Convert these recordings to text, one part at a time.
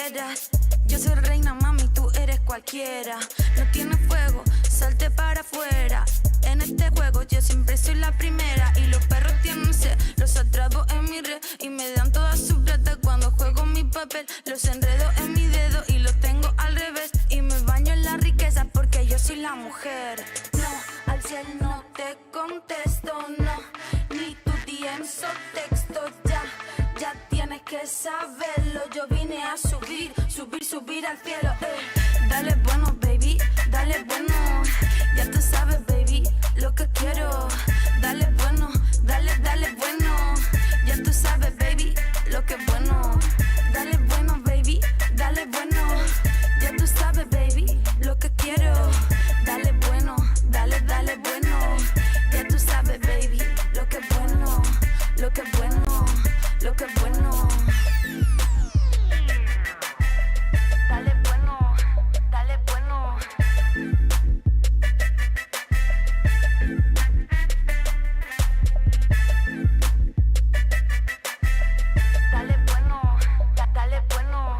quieras. Yo soy reina, mami, tú eres cualquiera. No tienes fuego, salte para afuera. En este juego yo siempre soy la primera. Y los perros tienen sed, los atrapo en mi red. Y me dan toda su plata cuando juego mi papel. Los enredo en mi dedo y los tengo al revés. Y me baño en la riqueza porque yo soy la mujer. No, al cielo no te contesto, no. Ni tu DMs o texto, ya tienes que saberlo. Yo vine a subir, subir al cielo, Dale bueno, baby, dale bueno. Ya tú sabes, baby, lo que quiero. Dale bueno, dale bueno. Ya tú sabes, baby, lo que es bueno. Dale bueno, baby, dale bueno. Ya tú sabes, baby, lo que quiero. Dale bueno, dale bueno. Ya tú sabes, baby, lo que es bueno. Lo que es bueno, lo que es bueno. Dale bueno, dale bueno. Dale bueno, dale bueno.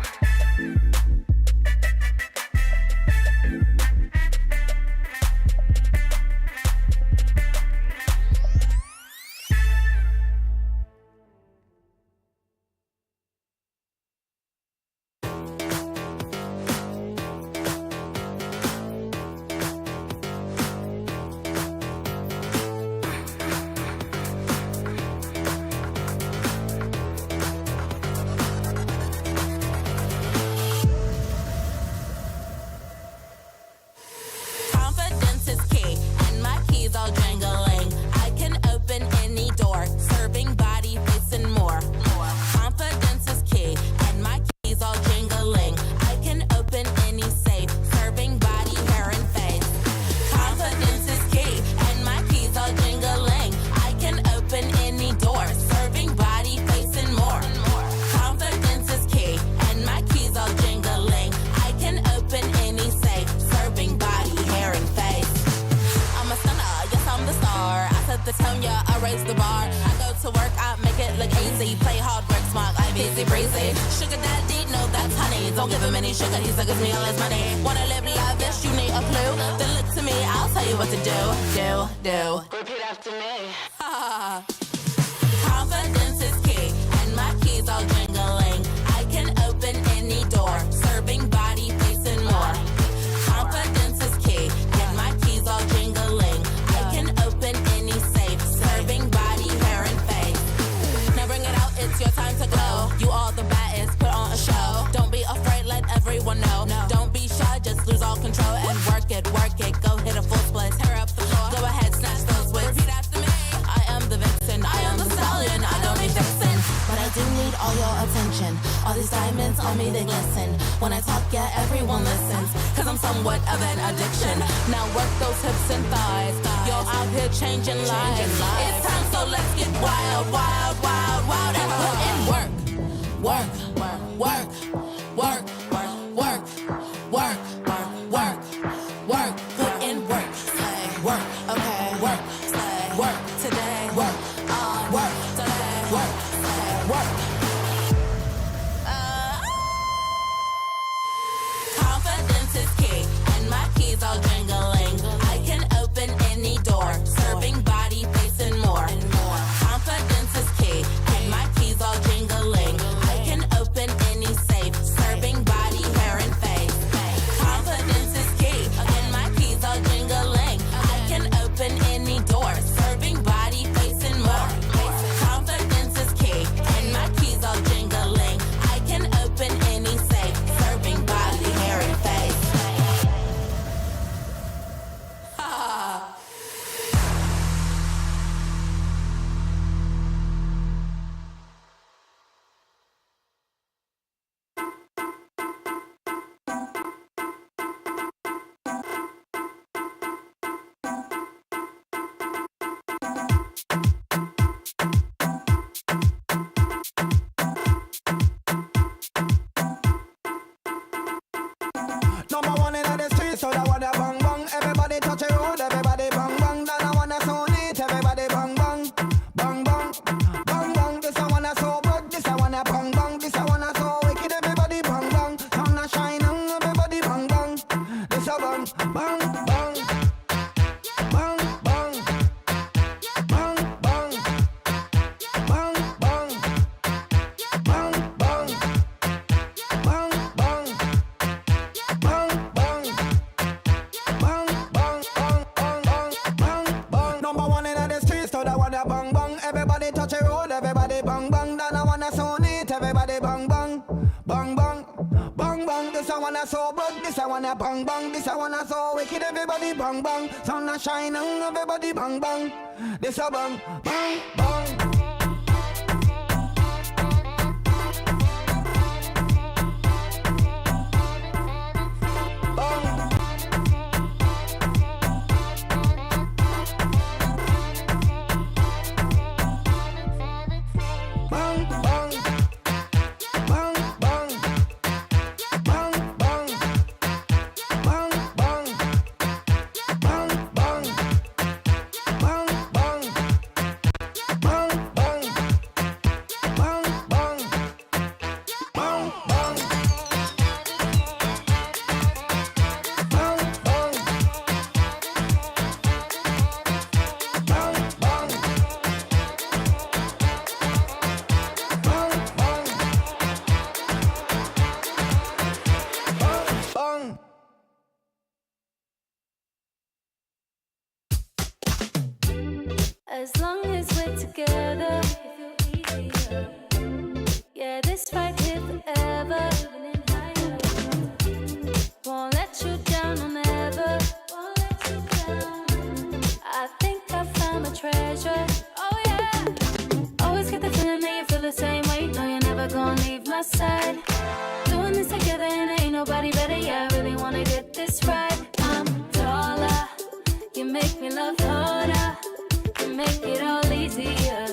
Bang bang, this I wanna bang bang, this I wanna so wicked, everybody bang bang. everybody bang bang, bang bang, bang bang. This I wanna so good, this I wanna bang bang, this I wanna so wicked. Everybody bang bang, sun a shine on everybody bang bang. This a bang bang bang. As long as we're together, it feel easier. Yeah, this right here forever. Won't let you down, I'll never. Won't let you down. I think I found my treasure. Oh yeah. Always get the feeling that you feel the same way. No, you're never gonna leave my side. Doing this together and ain't nobody better. Yeah, I really wanna get this right. I'm taller. You make me love harder. Make it all easier.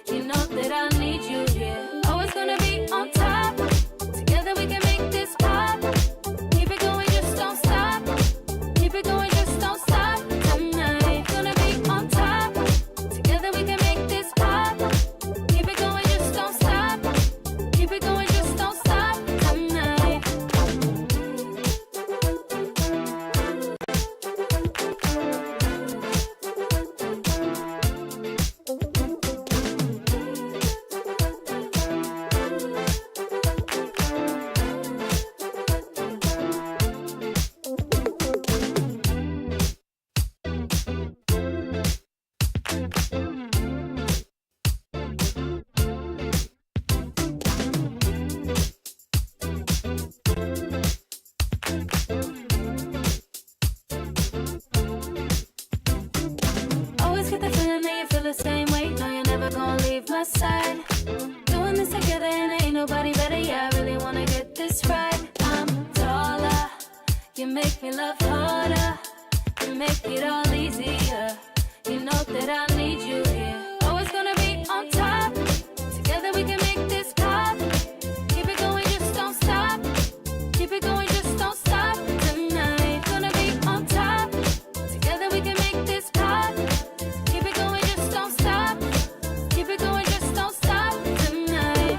You know that I need you here. Always gonna be on top. Together we can make this pop. Keep it going, just don't stop. Keep it going, just don't stop. Tonight, gonna be on top. Together we can make this pop. Keep it going, just don't stop. Keep it going, just don't stop. Tonight. Always get the feeling that you feel the same way. No, you're never gonna leave my side. Doing this together and ain't nobody better. Yeah, I really wanna get this right. I'm taller. You make me love harder. You make it all easier. You know that I need you here. Always gonna be on top. Together we can make this pop. Keep it going, just don't stop. Keep it going, just don't stop. Tonight, gonna be on top. Together we can make this pop. Keep it going, just don't stop. Keep it going, just don't stop. Tonight.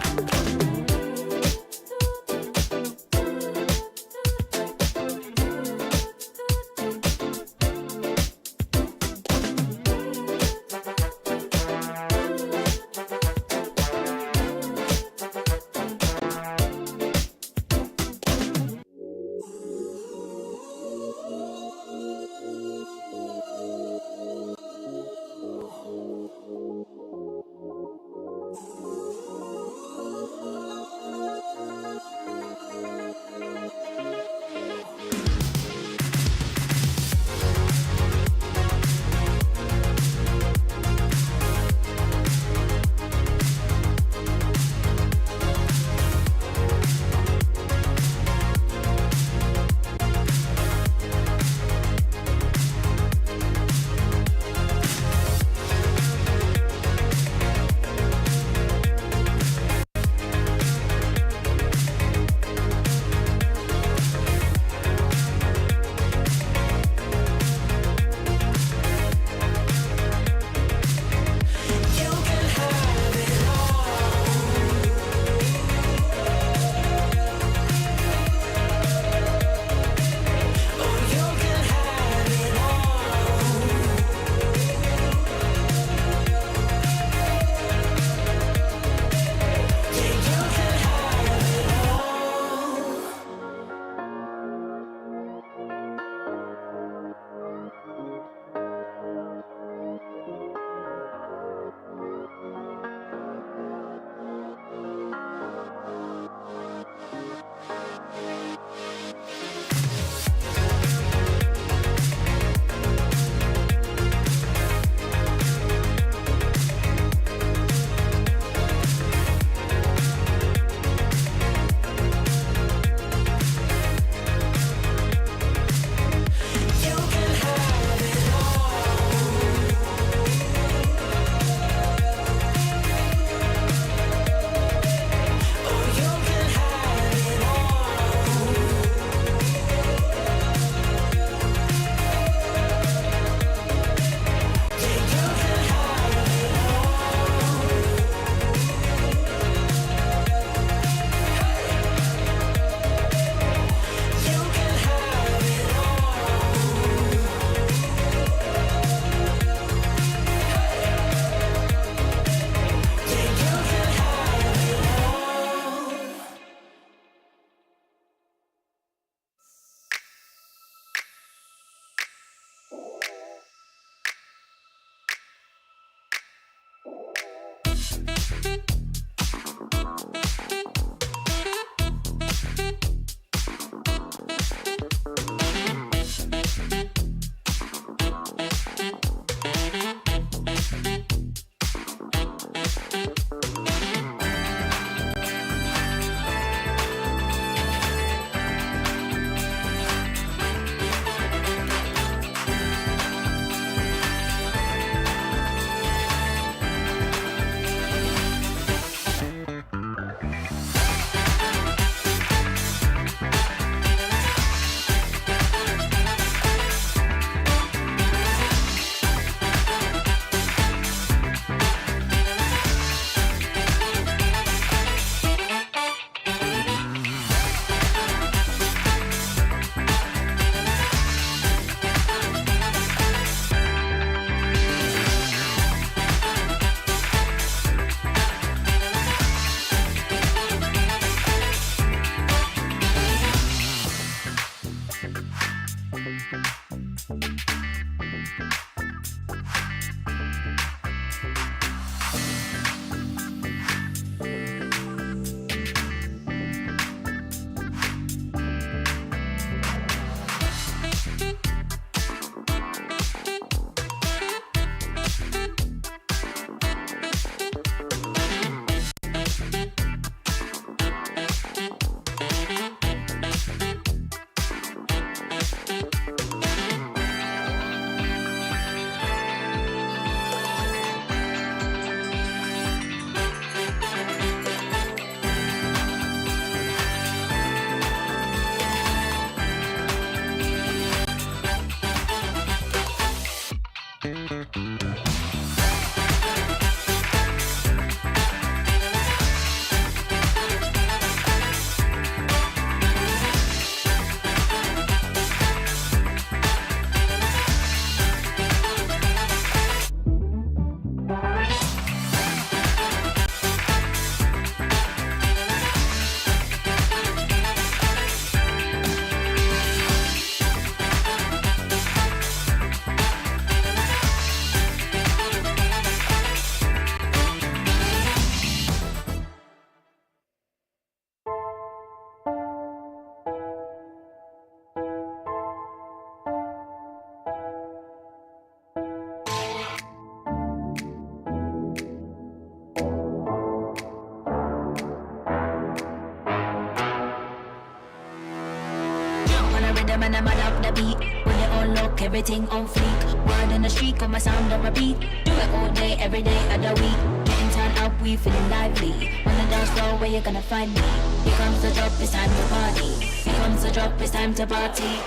man, I'm up the beat. With it on lock, everything on fleek. Word in the street, on my sound on repeat. Do it all day, every day of the week. Getting turned up, we feeling lively. On the dance floor, where you gonna find me? Here comes the drop, it's time to party. Here comes the drop, it's time to party.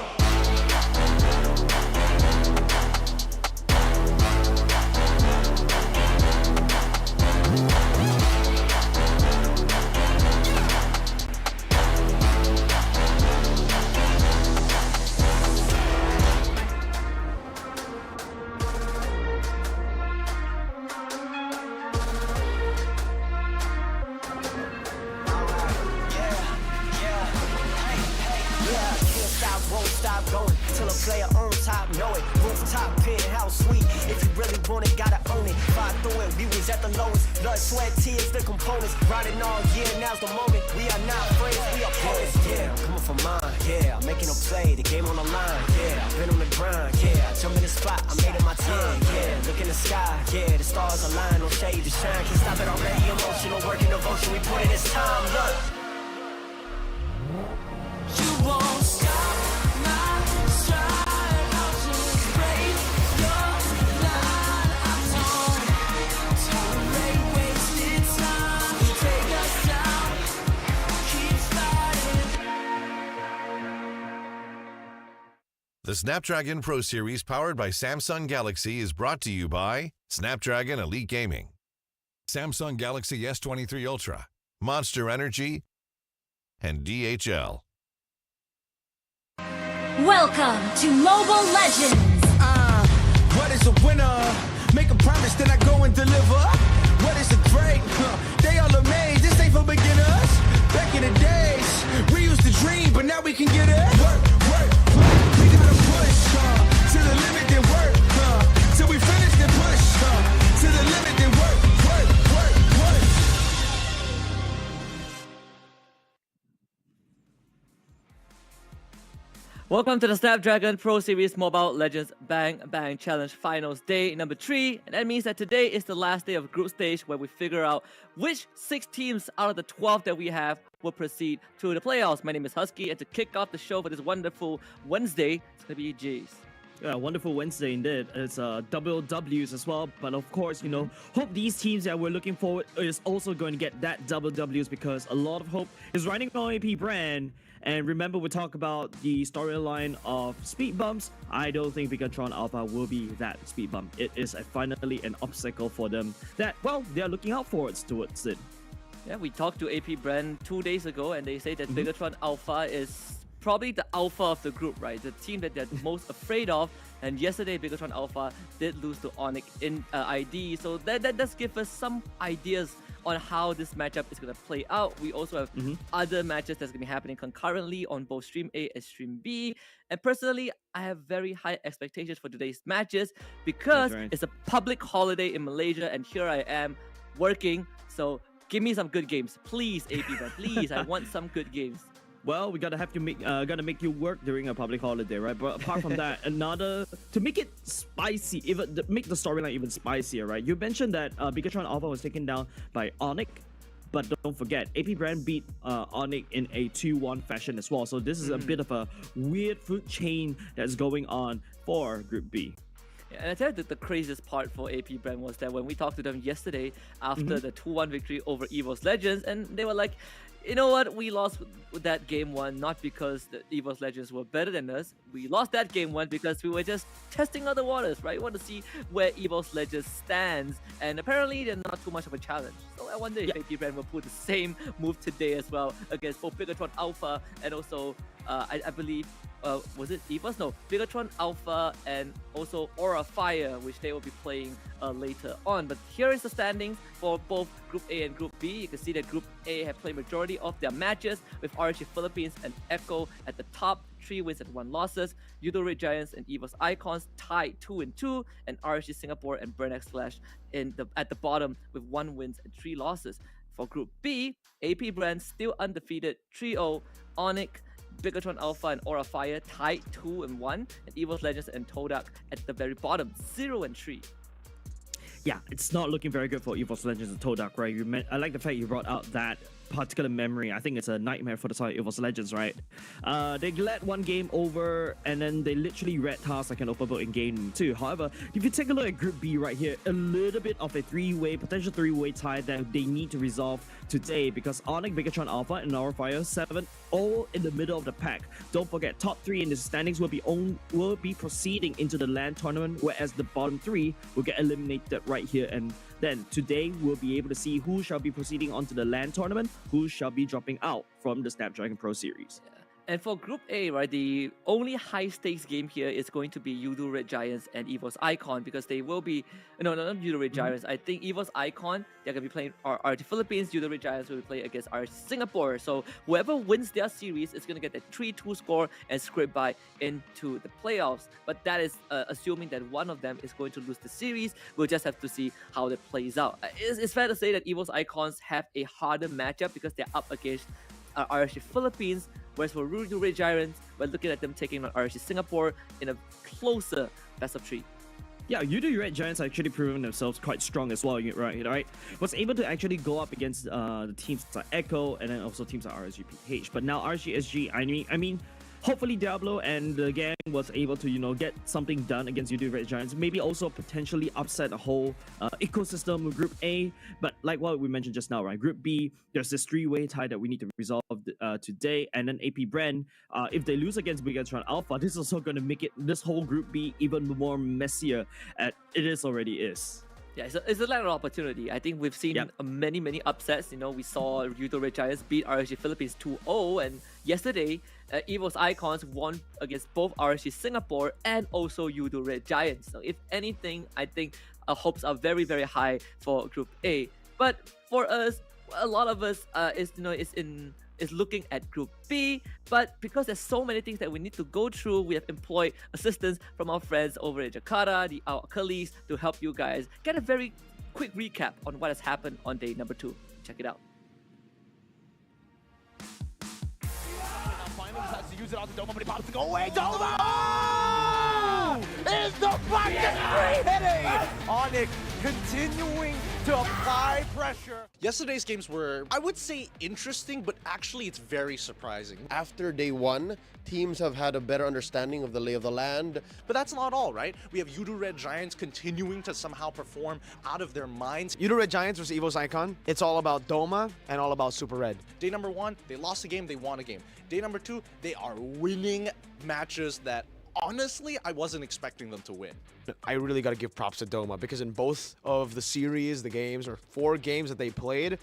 Sweat, tears, the components. Riding all year, now's the moment. We are not friends, we are opponents. Yeah, I'm coming for mine. Yeah, I'm making a play, the game on the line. Yeah, I've been on the grind. Yeah, I jump in the spot, I made it my time. Yeah, look in the sky. Yeah, the stars align, no shade to shine. Can't stop it already. Emotional work and devotion. We put in this time. Look, you won't stop my stride. I'll just break your line. I don't tolerate wasted time. Take us down, keep fighting. The Snapdragon Pro Series powered by Samsung Galaxy is brought to you by Snapdragon Elite Gaming, Samsung Galaxy S23 Ultra, Monster Energy, and DHL. Welcome to Mobile Legends. What is a winner? Make a promise, then I go and deliver. What is a great? They all amazed. This ain't for beginners. Back in the days, we used to dream, but now we can get it. Work, work, work. We gotta push to the limit, then work till we finish, then push to the limit, then work, work, work, work. Welcome to the Snapdragon Pro Series Mobile Legends Bang Bang Challenge Finals Day number 3. And that means that today is the last day of group stage where we figure out which 6 teams out of the 12 that we have will proceed to the playoffs. My name is Husky, and to kick off the show for this wonderful Wednesday, it's going to be Jace. Yeah, wonderful Wednesday indeed. It's double W's as well. But of course, you know, hope these teams that we're looking forward is also going to get that double W's, because a lot of hope is riding on AP BREN. And remember, we talk about the storyline of speed bumps. I don't think Bigatron Alpha will be that speed bump. It is finally an obstacle for them that, well, they're looking out forwards towards it. Yeah, we talked to AP BREN 2 days ago, and they say that Bigatron Alpha is probably the alpha of the group, right? The team that they're most afraid of. And yesterday, Bigatron Alpha did lose to Onyx in ID. So that does give us some ideas on how this matchup is going to play out. We also have other matches that's going to be happening concurrently on both Stream A and Stream B. And personally, I have very high expectations for today's matches because it's a public holiday in Malaysia, and here I am working. So give me some good games, please, AP BREN. Please, I want some good games. Well, we gotta make you work during a public holiday, right? But apart from that, to make it spicy, even make the storyline even spicier, right? You mentioned that Bigatron Alpha was taken down by Onyx, but don't forget, AP BREN beat Onyx in a 2-1 fashion as well. So this is a bit of a weird food chain that's going on for Group B. And I tell you, the craziest part for AP BREN was that when we talked to them yesterday after the 2-1 victory over EVOS Legends, and they were like, you know what, we lost that game 1 not because the EVOS Legends were better than us. We lost that game 1 because we were just testing out the waters, right? We want to see where EVOS Legends stands, and apparently they're not too much of a challenge. So I wonder if AP BREN will pull the same move today as well against both Bigatron Alpha and also, I believe, was it EVOS? No, Bigatron Alpha and also Aura Fire, which they will be playing later on. But here is the standings for both Group A and Group B. You can see that Group A have played majority of their matches, with RSG Philippines and Echo at the top, 3 wins and 1 losses. Yudo Red Giants and EVOS Icons tied 2-2, and RSG Singapore and BREN X Flash at the bottom with 1 wins and 3 losses. For Group B, AP BREN still undefeated, 3-0. Onyx, Bigatron Alpha and Aura Fire tied 2-1, and EVOS Legends and Todak at the very bottom, 0-3. Yeah, it's not looking very good for EVOS Legends and Todak, right? I like the fact you brought out that particular memory. I think it's a nightmare for the side. It was Legends, right? They led one game over, and then they literally red tasked like an open book in game 2. However, if you take a look at Group B right here, a little bit of a potential three-way tie that they need to resolve today, because Onyx, Bigatron Alpha, and Fire 7 all in the middle of the pack. Don't forget, top 3 in the standings will be proceeding into the LAN tournament, whereas the bottom 3 will get eliminated right here. And then today we'll be able to see who shall be proceeding onto the LAN tournament, who shall be dropping out from the Snapdragon Pro Series. And for Group A, right, the only high-stakes game here is going to be Udo Red Giants and EVOS Icon, because they will be... No, not Udo Red Giants. I think EVOS Icon, they're going to be playing RRT Philippines. Udo Red Giants will be playing against RRT Singapore. So whoever wins their series is going to get that 3-2 score and scrape by into the playoffs. But that is assuming that one of them is going to lose the series. We'll just have to see how that plays out. It's fair to say that EVOS Icons have a harder matchup because they're up against RRT Philippines. Whereas for Udo Red Giants, we're looking at them taking on RRT Singapore in a closer best of 3. Yeah, Udo Red Giants actually proven themselves quite strong as well, right? Was able to actually go up against the teams like Echo and then also teams like RSGPH. But now RSG, I mean, hopefully Diablo and the gang was able to, get something done against Udo Red Giants. Maybe also potentially upset the whole ecosystem of Group A. But like what we mentioned just now, right? Group B, there's this three-way tie that we need to resolve today. And then AP BREN, if they lose against Bigatron Alpha, this is also going to make this whole Group B even more messier as it already is. Yeah, it's a lack of opportunity. I think we've seen many upsets. We saw Udo Red Giants beat RSG Philippines 2-0, and yesterday, EVOS Icons won against both RSG Singapore and also Udo Red Giants. So if anything, I think our hopes are very high for Group A. But for us, a lot of us is looking at Group B, but because there's so many things that we need to go through, we have employed assistance from our friends over at Jakarta, our colleagues, to help you guys get a very quick recap on what has happened on day number 2. Check it out. Finally decides to use it on the Doma, but he pops to go away. Doma! Oh! Is the bucket free hitting? Onyx continuing to apply pressure. Yesterday's games were, I would say, interesting, but actually it's very surprising. After day 1, teams have had a better understanding of the lay of the land. But that's not all, right? We have Udo Red Giants continuing to somehow perform out of their minds. Udo Red Giants versus EVOS Icon. It's all about Doma and all about Super Red. Day number 1, they lost a game, they won a game. Day number 2, they are winning matches that honestly, I wasn't expecting them to win. I really got to give props to Doma, because in both of the series, the games, or 4 games that they played,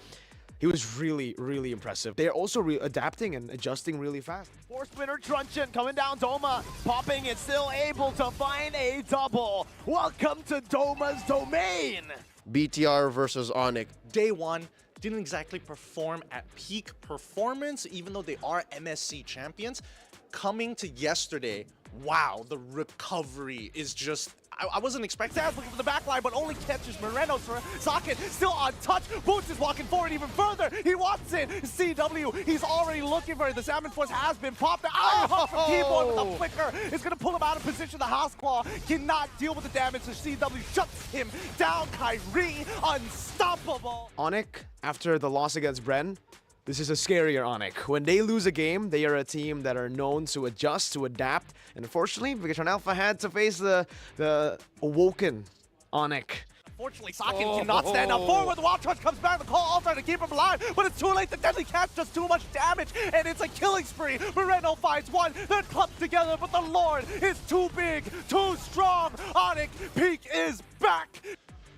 he was really impressive. They're also adapting and adjusting really fast. 4-spinner Truncheon coming down Doma, popping and still able to find a double. Welcome to Doma's domain. BTR versus Onyx. Day 1 didn't exactly perform at peak performance, even though they are MSC champions. Coming to yesterday, wow, the recovery is just... I wasn't expecting. Sam's looking for the back line, but only catches Moreno's socket. Still untouched. Boots is walking forward even further. He wants it. CW, he's already looking for it. The Salmon Force has been popped. Out from Keyboard with a flicker. It's going to pull him out of position. The House Claw cannot deal with the damage, so CW shuts him down. Kyrie, unstoppable. Onyx, after the loss against BREN, this is a scarier Onyx. When they lose a game, they are a team that are known to adjust, to adapt. And unfortunately, Bigatron Alpha had to face the awoken Onyx. Unfortunately, Socket cannot stand up forward. The Wild Charge comes back. The call all trying to keep him alive, but it's too late. The Deadly Catch does too much damage, and it's a killing spree. Moreno finds one. They're clumped together, but the Lord is too big, too strong. Onyx peak is back.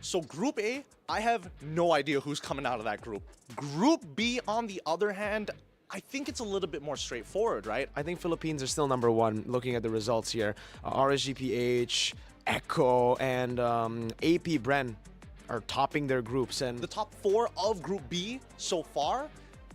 So Group A, I have no idea who's coming out of that group. Group B, on the other hand, I think it's a little bit more straightforward, right? I think Philippines are still number 1 looking at the results here. RSGPH, Echo, and AP BREN are topping their groups. And the top 4 of Group B so far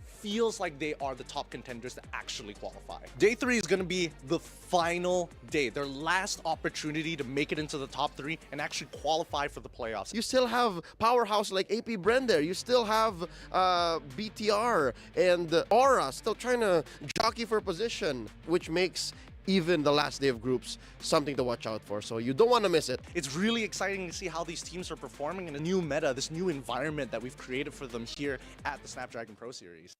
feels like they are the top contenders to actually qualify. Day 3 is going to be the final day, their last opportunity to make it into the top 3 and actually qualify for the playoffs. You still have powerhouse like AP BREN there. You still have BTR and Aura still trying to jockey for position, which makes even the last day of groups something to watch out for. So you don't want to miss it. It's really exciting to see how these teams are performing in a new meta, this new environment that we've created for them here at the Snapdragon Pro Series.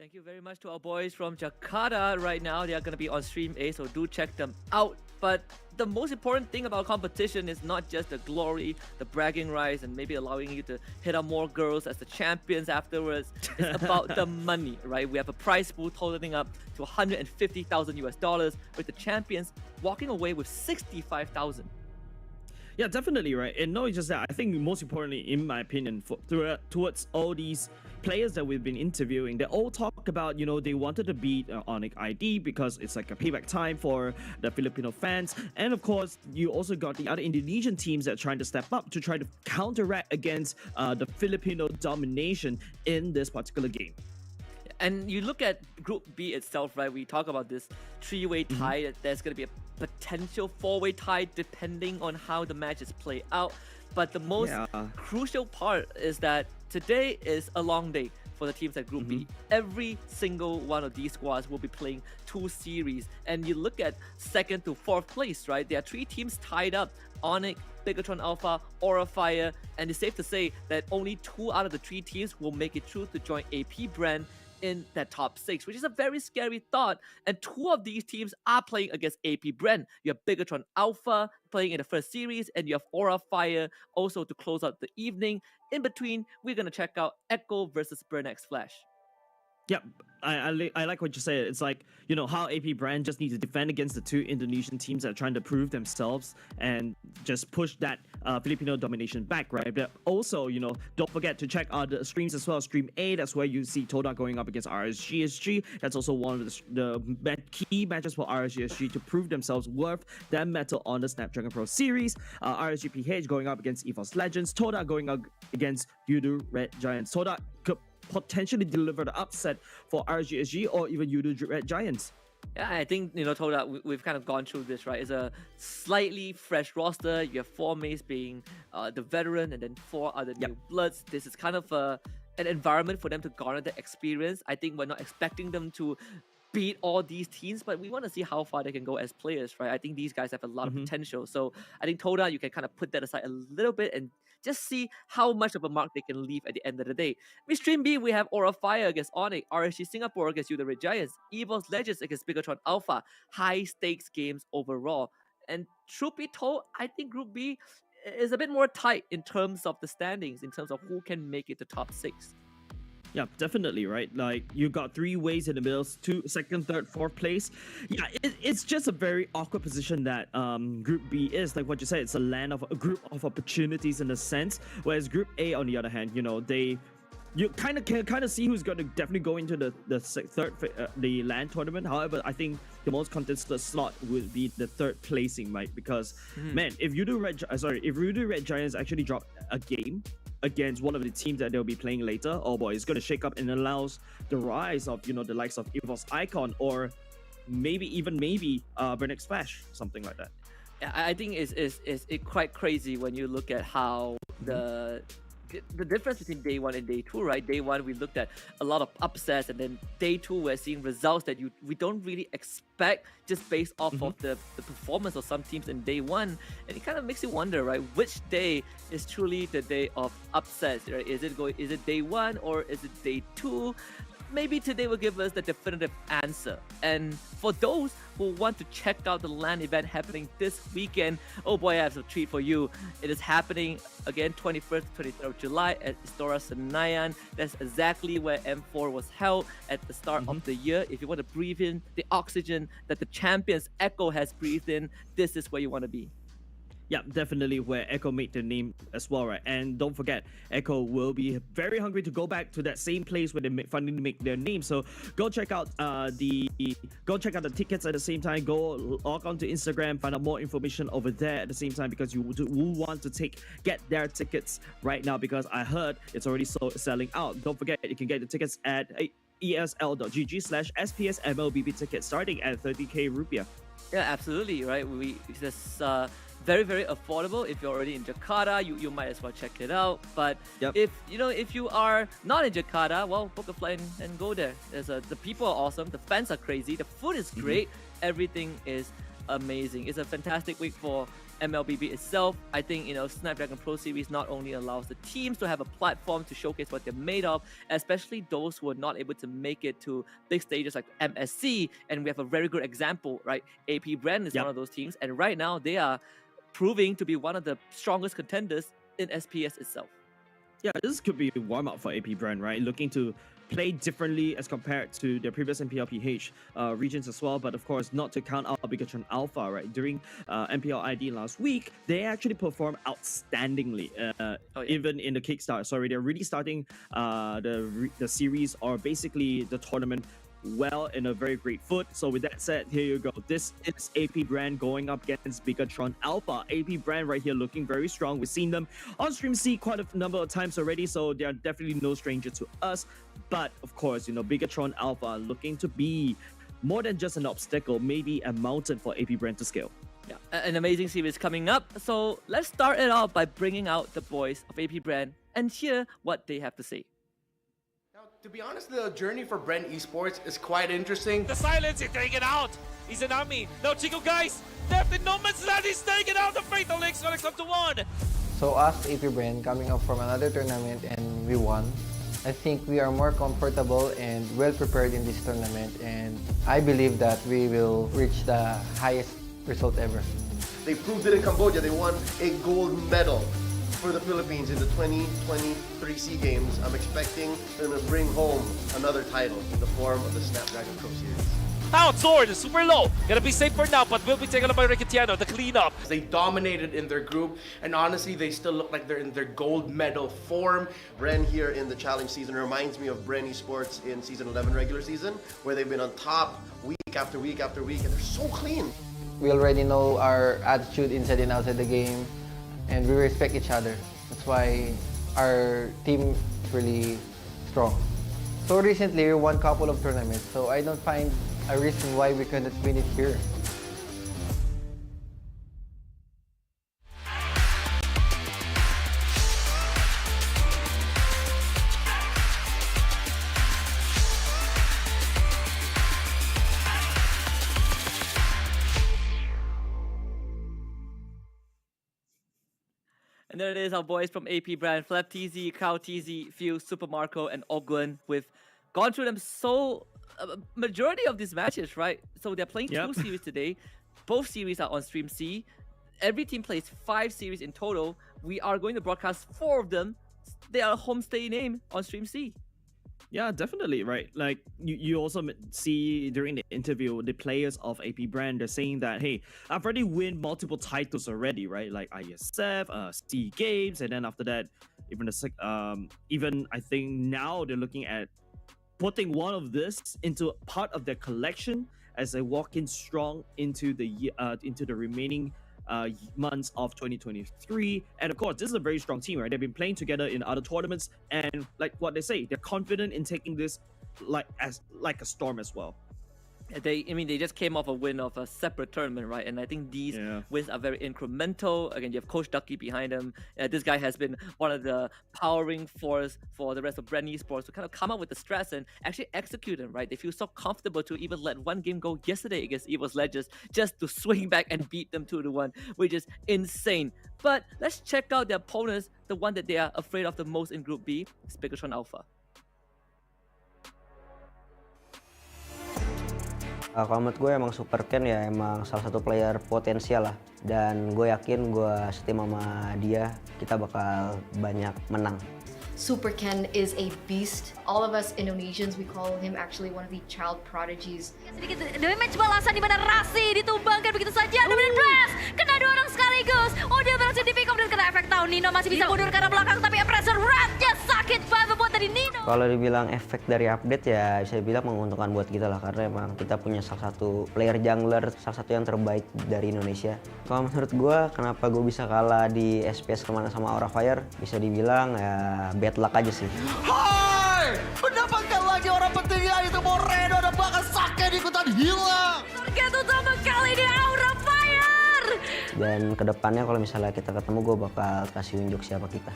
Thank you very much to our boys from Jakarta right now. They are going to be on Stream A, so do check them out. But the most important thing about competition is not just the glory, the bragging rights, and maybe allowing you to hit on more girls as the champions afterwards. It's about the money, right? We have a prize pool totaling up to 150,000 US dollars, with the champions walking away with 65,000. Yeah, definitely, right. And not just that, I think most importantly, in my opinion, towards all these players that we've been interviewing, they all talk about, they wanted to beat Onyx ID because it's like a payback time for the Filipino fans. And of course, you also got the other Indonesian teams that are trying to step up to try to counteract against the Filipino domination in this particular game. And you look at Group B itself, right? We talk about this three-way tie. There's going to be a potential four-way tie depending on how the matches play out. But the most crucial part is that today is a long day for the teams at Group B. Every single one of these squads will be playing 2 series. And you look at 2nd to 4th place, right? There are 3 teams tied up. Onyx, Bigatron Alpha, Aura Fire. And it's safe to say that only 2 out of the 3 teams will make it through to join AP BREN in that top 6, which is a very scary thought. And 2 of these teams are playing against AP BREN. You have Bigatron Alpha playing in the first series, and you have Aura Fire also to close out the evening. In between, we're going to check out Echo versus BREN X Flash. Yeah, I like what you said. It's like, how AP BREN just need to defend against the 2 Indonesian teams that are trying to prove themselves and just push that Filipino domination back, right? But also, don't forget to check out the streams as well. Stream A, that's where you see Toda going up against RSGSG. That's also one of the key matches for RSGSG to prove themselves worth their metal on the Snapdragon Pro Series. RSGPH going up against eVos Legends. Toda going up against Yudu Red Giants. Toda could potentially deliver the upset for RSGSG or even Yudu Red Giants. Yeah, I think, Toda, we've kind of gone through this, right? It's a slightly fresh roster. You have 4 mates being the veteran and then 4 other new bloods. This is kind of an environment for them to garner the experience. I think we're not expecting them to beat all these teams, but we want to see how far they can go as players, right? I think these guys have a lot of potential. So I think Toda, you can kind of put that aside a little bit and just see how much of a mark they can leave at the end of the day. In Stream B, we have Aura Fire against Onyx, RSG Singapore against Yudu Red Giants, eVos Legends against Bigatron Alpha. High stakes games overall. And truth be told, I think Group B is a bit more tight in terms of the standings, in terms of who can make it to top 6. Yeah, definitely, right? Like, you got 3 ways in the middle, 2, 2nd, 3rd, 4th place. Yeah, it's just a very awkward position that Group B is. Like what you said, it's a group of opportunities in a sense. Whereas Group A, on the other hand, you kind of see who's going to definitely go into the LAN tournament. However, I think the most contested slot would be the 3rd placing, right? Because man, if Yudu Red Giants actually drop a game against one of the teams that they'll be playing later, oh boy, it's going to shake up and allows the rise of the likes of eVos Icon or maybe BREN X Flash, something like that. Yeah, I think it's quite crazy when you look at how the difference between day 1 and day 2, right? Day 1, we looked at a lot of upsets, and then day 2, we're seeing results that we don't really expect just based off of the performance of some teams in day 1. And it kind of makes you wonder, right? Which day is truly the day of upsets, right? Is it day 1 or is it day 2? Maybe today will give us the definitive answer. And for those who want to check out the LAN event happening this weekend, oh boy, I have a treat for you. It is happening again 21st to 23rd of July at Istora Senayan. That's exactly where M4 was held at the start of the year. If you want to breathe in the oxygen that the champions Echo has breathed in, this is where you want to be. Yeah, definitely where Echo made their name as well, right? And don't forget, Echo will be very hungry to go back to that same place where they finally make their name. So go check out the tickets at the same time. Go log on to Instagram, find out more information over there at the same time, because you will want to get their tickets right now, because I heard it's already selling out. Don't forget, you can get the tickets at esl.gg/SPS MLBB tickets starting at 30k rupiah. Yeah, absolutely, right? This very, very affordable. If you're already in Jakarta, you might as well check it out. But if you are not in Jakarta, well, book a flight and go there. The people are awesome, the fans are crazy, the food is great, everything is amazing. It's a fantastic week for MLBB itself. I think, Snapdragon Pro Series not only allows the teams to have a platform to showcase what they're made of, especially those who are not able to make it to big stages like MSC, and we have a very good example, right? AP BREN is one of those teams, and right now they are proving to be one of the strongest contenders in SPS itself. Yeah, this could be a warm-up for AP BREN, right? Looking to play differently as compared to their previous MPLPH regions as well, but of course not to count out Bigatron Alpha, right? During MPL ID last week, they actually performed outstandingly, even in the Kickstarter. Sorry, they're really starting the series, or basically the tournament, well in a very great foot. So with that said, here you go. This is AP BREN going up against Bigatron Alpha. AP BREN right here looking very strong. We've seen them on Stream C quite a number of times already, so they are definitely no stranger to us. But of course, Bigatron Alpha looking to be more than just an obstacle, maybe a mountain for AP BREN to scale. Yeah, an amazing series coming up. So let's start it off by bringing out the boys of AP BREN and hear what they have to say. To be honest, the journey for BREN eSports is quite interesting. The silence, he's taking it out. Izanami. Now Chico, guys, left in no man's land, he's taking out the Fatal Links, gonna come to one. So us, AP BREN, coming up from another tournament and we won, I think we are more comfortable and well prepared in this tournament, and I believe that we will reach the highest result ever. They proved it in Cambodia. They won a gold medal for the Philippines in the 2023 SEA Games. I'm expecting them to bring home another title in the form of the Snapdragon Pro Series. Out, Sword is super low. Gonna be safe for now, but will be taken up by Ricketiano, the cleanup. They dominated in their group, and honestly, they still look like they're in their gold medal form. BREN here in the challenge season reminds me of BREN eSports in season 11 regular season, where they've been on top week after week after week, and they're so clean. We already know our attitude inside and outside the game, and we respect each other. That's why our team is really strong. So recently, we won a couple of tournaments, so I don't find a reason why we couldn't win it here. And there it is, our boys from AP BREN, Flap TZ, Cow TZ, Fuse, Super Marco, and Ogwen. We've gone through them majority of these matches, right? So they're playing 2 series today. Both series are on Stream C. Every team plays 5 series in total. We are going to broadcast 4 of them. They are a homestay name on Stream C. Yeah, definitely, right? Like, you also see during the interview, the players of AP BREN, they're saying that, hey, I've already won multiple titles already, right? Like ISF, SEA Games, and then after that, even I think now they're looking at putting one of this into part of their collection as they walk in strong into the remaining months of 2023. And of course, this is a very strong team, right? They've been playing together in other tournaments, and like what they say, they're confident in taking this like a storm as well. They just came off a win of a separate tournament, right? And I think these wins are very incremental. Again, you have Coach Ducky behind him. This guy has been one of the powering force for the rest of BREN eSports to kind of come up with the stress and actually execute them, right? They feel so comfortable to even let one game go yesterday against esports Legends just to swing back and beat them 2-1, which is insane. But let's check out their opponents, the one that they are afraid of the most in Group B, Bigatron Alpha. Kalau menurut gue emang Super Ken ya emang salah satu player potensial lah, dan gue yakin gue setim sama dia kita bakal banyak menang. Super Ken is a beast. All of us Indonesians, we call him actually one of the child prodigies. Sedikit damage balasan di mana Rasi ditumbangkan begitu saja. Dominic Blast kena 2 orang sekaligus. Oh, dia berhasil di pick up dan kena efek tahun. Nino masih bisa mundur ke arah belakang, tapi pressure ratnya sakit banget buat dari Nino. Kalau dibilang efek dari update ya bisa dibilang menguntungkan buat kita lah, karena emang kita punya salah satu player jungler, salah satu yang terbaik dari Indonesia. Kalau menurut gue, kenapa gue bisa kalah di SPS kemana sama Aura Fire, bisa dibilang ya bad luck aja sih. Hai! Mendapatkan lagi orang pentingnya itu Moreno dan bahkan Sake ikutan hilang. Target utama kali ini Aura Fire. Dan kedepannya kalau misalnya kita ketemu, gue bakal kasih unjuk siapa kita.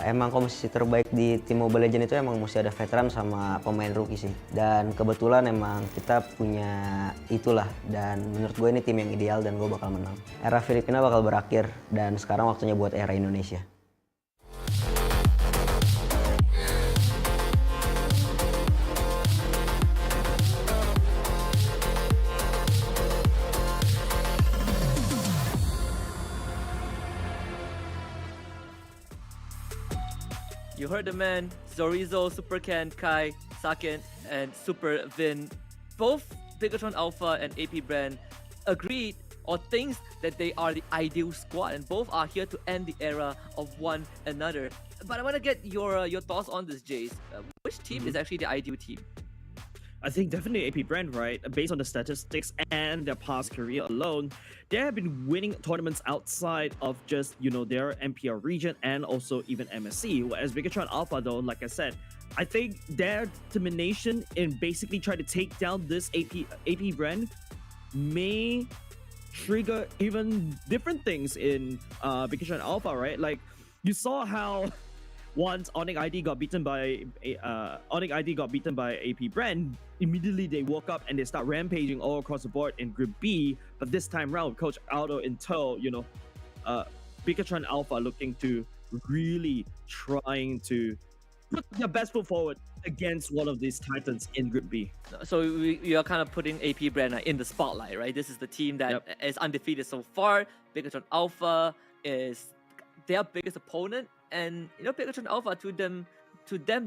Emang komposisi terbaik di tim Mobile Legends itu emang mesti ada veteran sama pemain rookie sih. Dan kebetulan emang kita punya itulah. Dan menurut gue ini tim yang ideal dan gue bakal menang. Era Filipina bakal berakhir dan sekarang waktunya buat era Indonesia. You heard the man, Zorizo, Super Ken, Kai, Saken, and Super Vin. Both Bigatron Alpha and AP BREN agreed or thinks that they are the ideal squad, and both are here to end the era of one another. But I want to get your thoughts on this, Jace. Which team is actually the ideal team? I think definitely AP BREN, right? Based on the statistics and their past career alone, they have been winning tournaments outside of just, their MPL region and also even MSC. Whereas Bigatron Alpha, though, like I said, I think their determination in basically trying to take down this AP BREN may trigger even different things in Bigatron Alpha, right? Like, you saw how once Onyx ID got beaten by AP BREN, immediately they woke up and they start rampaging all across the board in Group B. But this time round, Coach Aldo in tow, Bigatron Alpha looking to really trying to put their best foot forward against one of these titans in Group B. So we are kind of putting AP BREN in the spotlight, right? This is the team that is undefeated so far. Bigatron Alpha is their biggest opponent, and Bigatron Alpha to them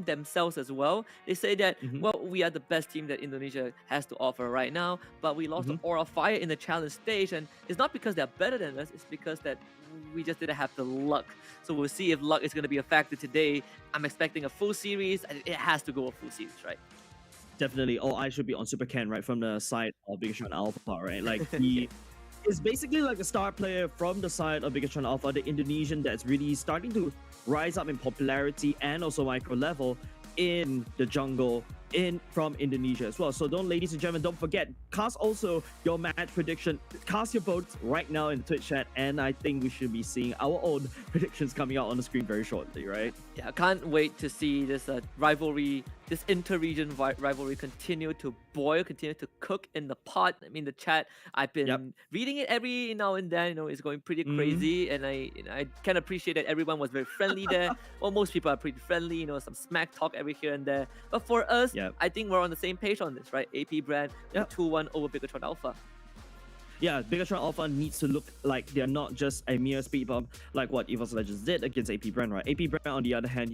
themselves as well. They say that well, we are the best team that Indonesia has to offer right now, but we lost to Aura Fire in the challenge stage, and it's not because they're better than us, it's because that we just didn't have the luck. So we'll see if luck is going to be a factor today. I'm expecting a full series, and it has to go a full series, right? Definitely all eyes should be on Super Ken, right, from the side of Bigatron Alpha, right? Like, he is basically like a star player from the side of Bigatron Alpha, the Indonesian that's really starting to rise up in popularity and also micro level in the jungle from Indonesia as well. So ladies and gentlemen, don't forget, cast also your match prediction. Cast your votes right now in the Twitch chat, and I think we should be seeing our own predictions coming out on the screen very shortly, right? Yeah, I can't wait to see this rivalry, this inter-region rivalry continue to boil, continue to cook in the pot. I mean, the chat, I've been reading it every now and then, it's going pretty crazy, and I can appreciate that everyone was very friendly there. Well, most people are pretty friendly, some smack talk every here and there. But for us, I think we're on the same page on this, right? AP BREN 2-1 over Bigatron Alpha. Yeah, Bigatron Alpha needs to look like they're not just a mere speed bump like what esports Legends did against AP BREN, right? AP BREN, on the other hand,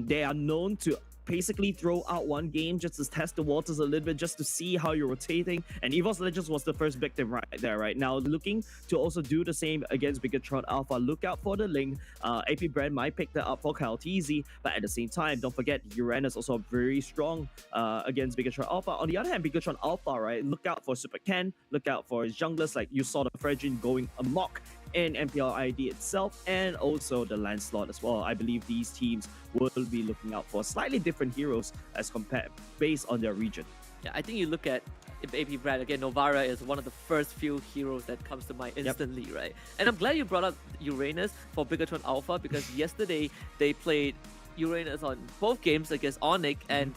they are known to basically throw out one game just to test the waters a little bit, just to see how you're rotating. And esports Legends was the first victim right there, right? Now looking to also do the same against Bigatron Alpha. Look out for the link. AP BREN might pick that up for KLTZ, but at the same time, don't forget, Uranus also very strong against Bigatron Alpha. On the other hand, Bigatron Alpha, right? Look out for Super Ken, look out for his junglers, like you saw the Fredrin going amok in MPL ID itself, and also the Lancelot as well. I believe these teams will be looking out for slightly different heroes as compared based on their region. Yeah, I think you look at AP BREN again, Novara is one of the first few heroes that comes to mind instantly, right? And I'm glad you brought up Uranus for Bigatron Alpha, because yesterday they played Uranus on both games against Onyx and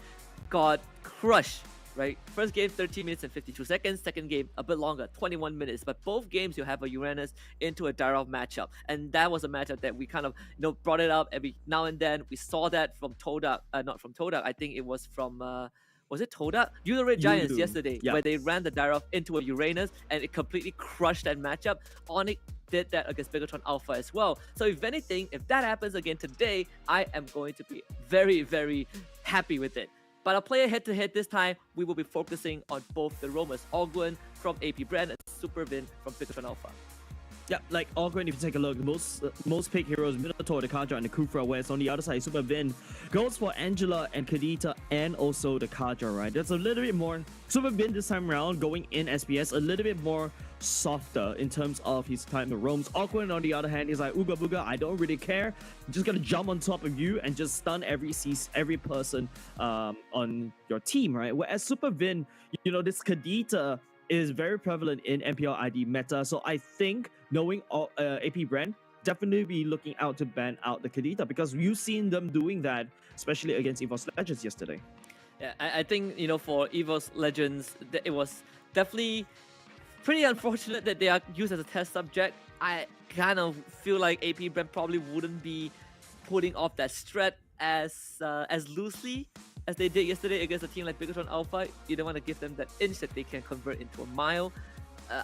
got crushed. Right, first game 13 minutes and 52 seconds, second game a bit longer, 21 minutes. But both games you have a Uranus into a direct matchup, and that was a matchup that we kind of brought it up every now and then. We saw that from Todak, not from Todak. I think it was from was it Todak? Red Giants yesterday, where they ran the direct into a Uranus and it completely crushed that matchup. Onyx did that against Bigatron Alpha as well. So if anything, if that happens again today, I am going to be very, very happy with it. But I'll play a head-to-head this time. We will be focusing on both the roamers, Ogwen from AP BREN and Super Vin from Bigatron Alpha. Yeah, like Ogwen, if you take a look, most pick heroes, Minotaur, the Kaja, and the Kufra, whereas on the other side, Super Vin goes for Angela and Kadita and also the Kaja, right? That's a little bit more, Super Vin this time around going in SPS, a little bit more softer in terms of his time of roams. Ogwen, on the other hand, is like, Ooga Booga, I don't really care. I'm just gonna jump on top of you and just stun every person on your team, right? Whereas Super Vin, this Kadita is very prevalent in MPL ID meta. So I think knowing AP BREN, definitely be looking out to ban out the Kadita because you've seen them doing that, especially against eVos Legends yesterday. Yeah, I think, you know, for eVos Legends, it was definitely pretty unfortunate that they are used as a test subject. I kind of feel like AP BREN probably wouldn't be putting off that strat as loosely as they did yesterday against a team like Bigatron Alpha. You don't want to give them that inch that they can convert into a mile.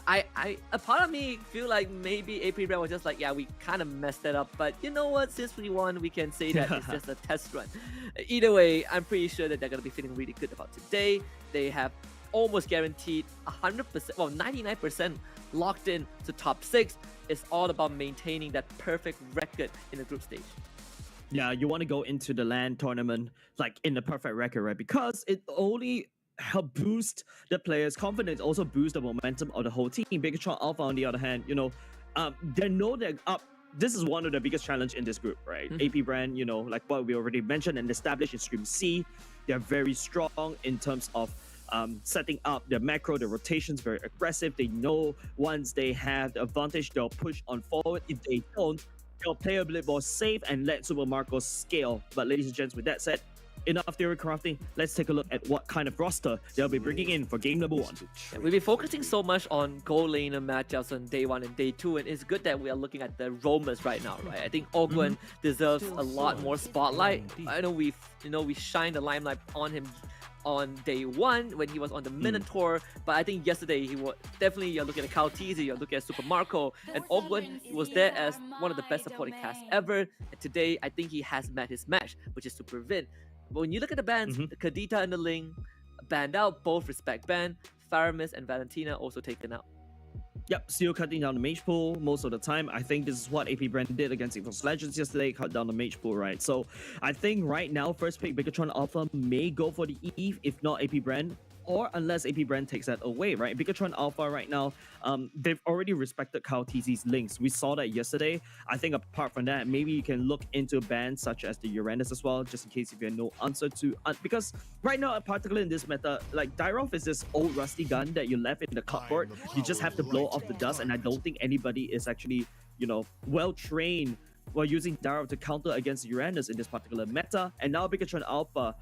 A part of me feel like maybe AP BREN was just like, yeah, we kind of messed that up, but you know what, since we won, we can say that it's just a test run. Either way, I'm pretty sure that they're going to be feeling really good about today. They have almost guaranteed 100%, well, 99% locked in to top 6. It's all about maintaining that perfect record in the group stage. Yeah, you want to go into the LAN tournament like in the perfect record, right? Because it only help boost the players' confidence, also boost the momentum of the whole team. Bigatron Alpha, on the other hand, you know, they know they're up. This is one of the biggest challenge in this group, right? AP BREN, you know, like what we already mentioned and established in Stream C, they're very strong in terms of setting up the macro, the rotations, very aggressive. They know once they have the advantage, they'll push on forward. If they don't, they'll play a bit more safe and let Super Marco scale. But ladies and gents, with that said, enough theory crafting. Let's take a look at what kind of roster they'll be bringing in for game number 1. Yeah, we've been focusing so much on gold laner matchups on day 1 and day 2, and it's good that we are looking at the roamers right now, right? I think Ogwen deserves a lot more spotlight. I know we shined the limelight on him on day 1 when he was on the Minotaur, but I think yesterday he was definitely, you're looking at Kaltizi, you're looking at Super Marco, and Ogwen was there as one of the best supporting casts ever. And today, I think he has met his match, which is Super Vin. But when you look at the bans, the Kadita and the Ling banned out, both respect ban. Faramis and Valentina also taken out. Yep, still cutting down the mage pool most of the time. I think this is what AP BREN did against eVos Legends yesterday, cut down the mage pool, right? So I think right now, first pick Bigatron Alpha may go for the Eve, if not AP BREN, or unless AP BREN takes that away, right? Bigatron Alpha right now, they've already respected Kaltizi's links. We saw that yesterday. I think apart from that, maybe you can look into bans such as the Uranus as well, just in case if you have no answer to... because right now, particularly in this meta, like Dyrolf is this old rusty gun that you left in the cupboard. You just have to blow off the dust, and I don't think anybody is actually, you know, well-trained while using Dyrolf to counter against Uranus in this particular meta. And now Bigatron Alpha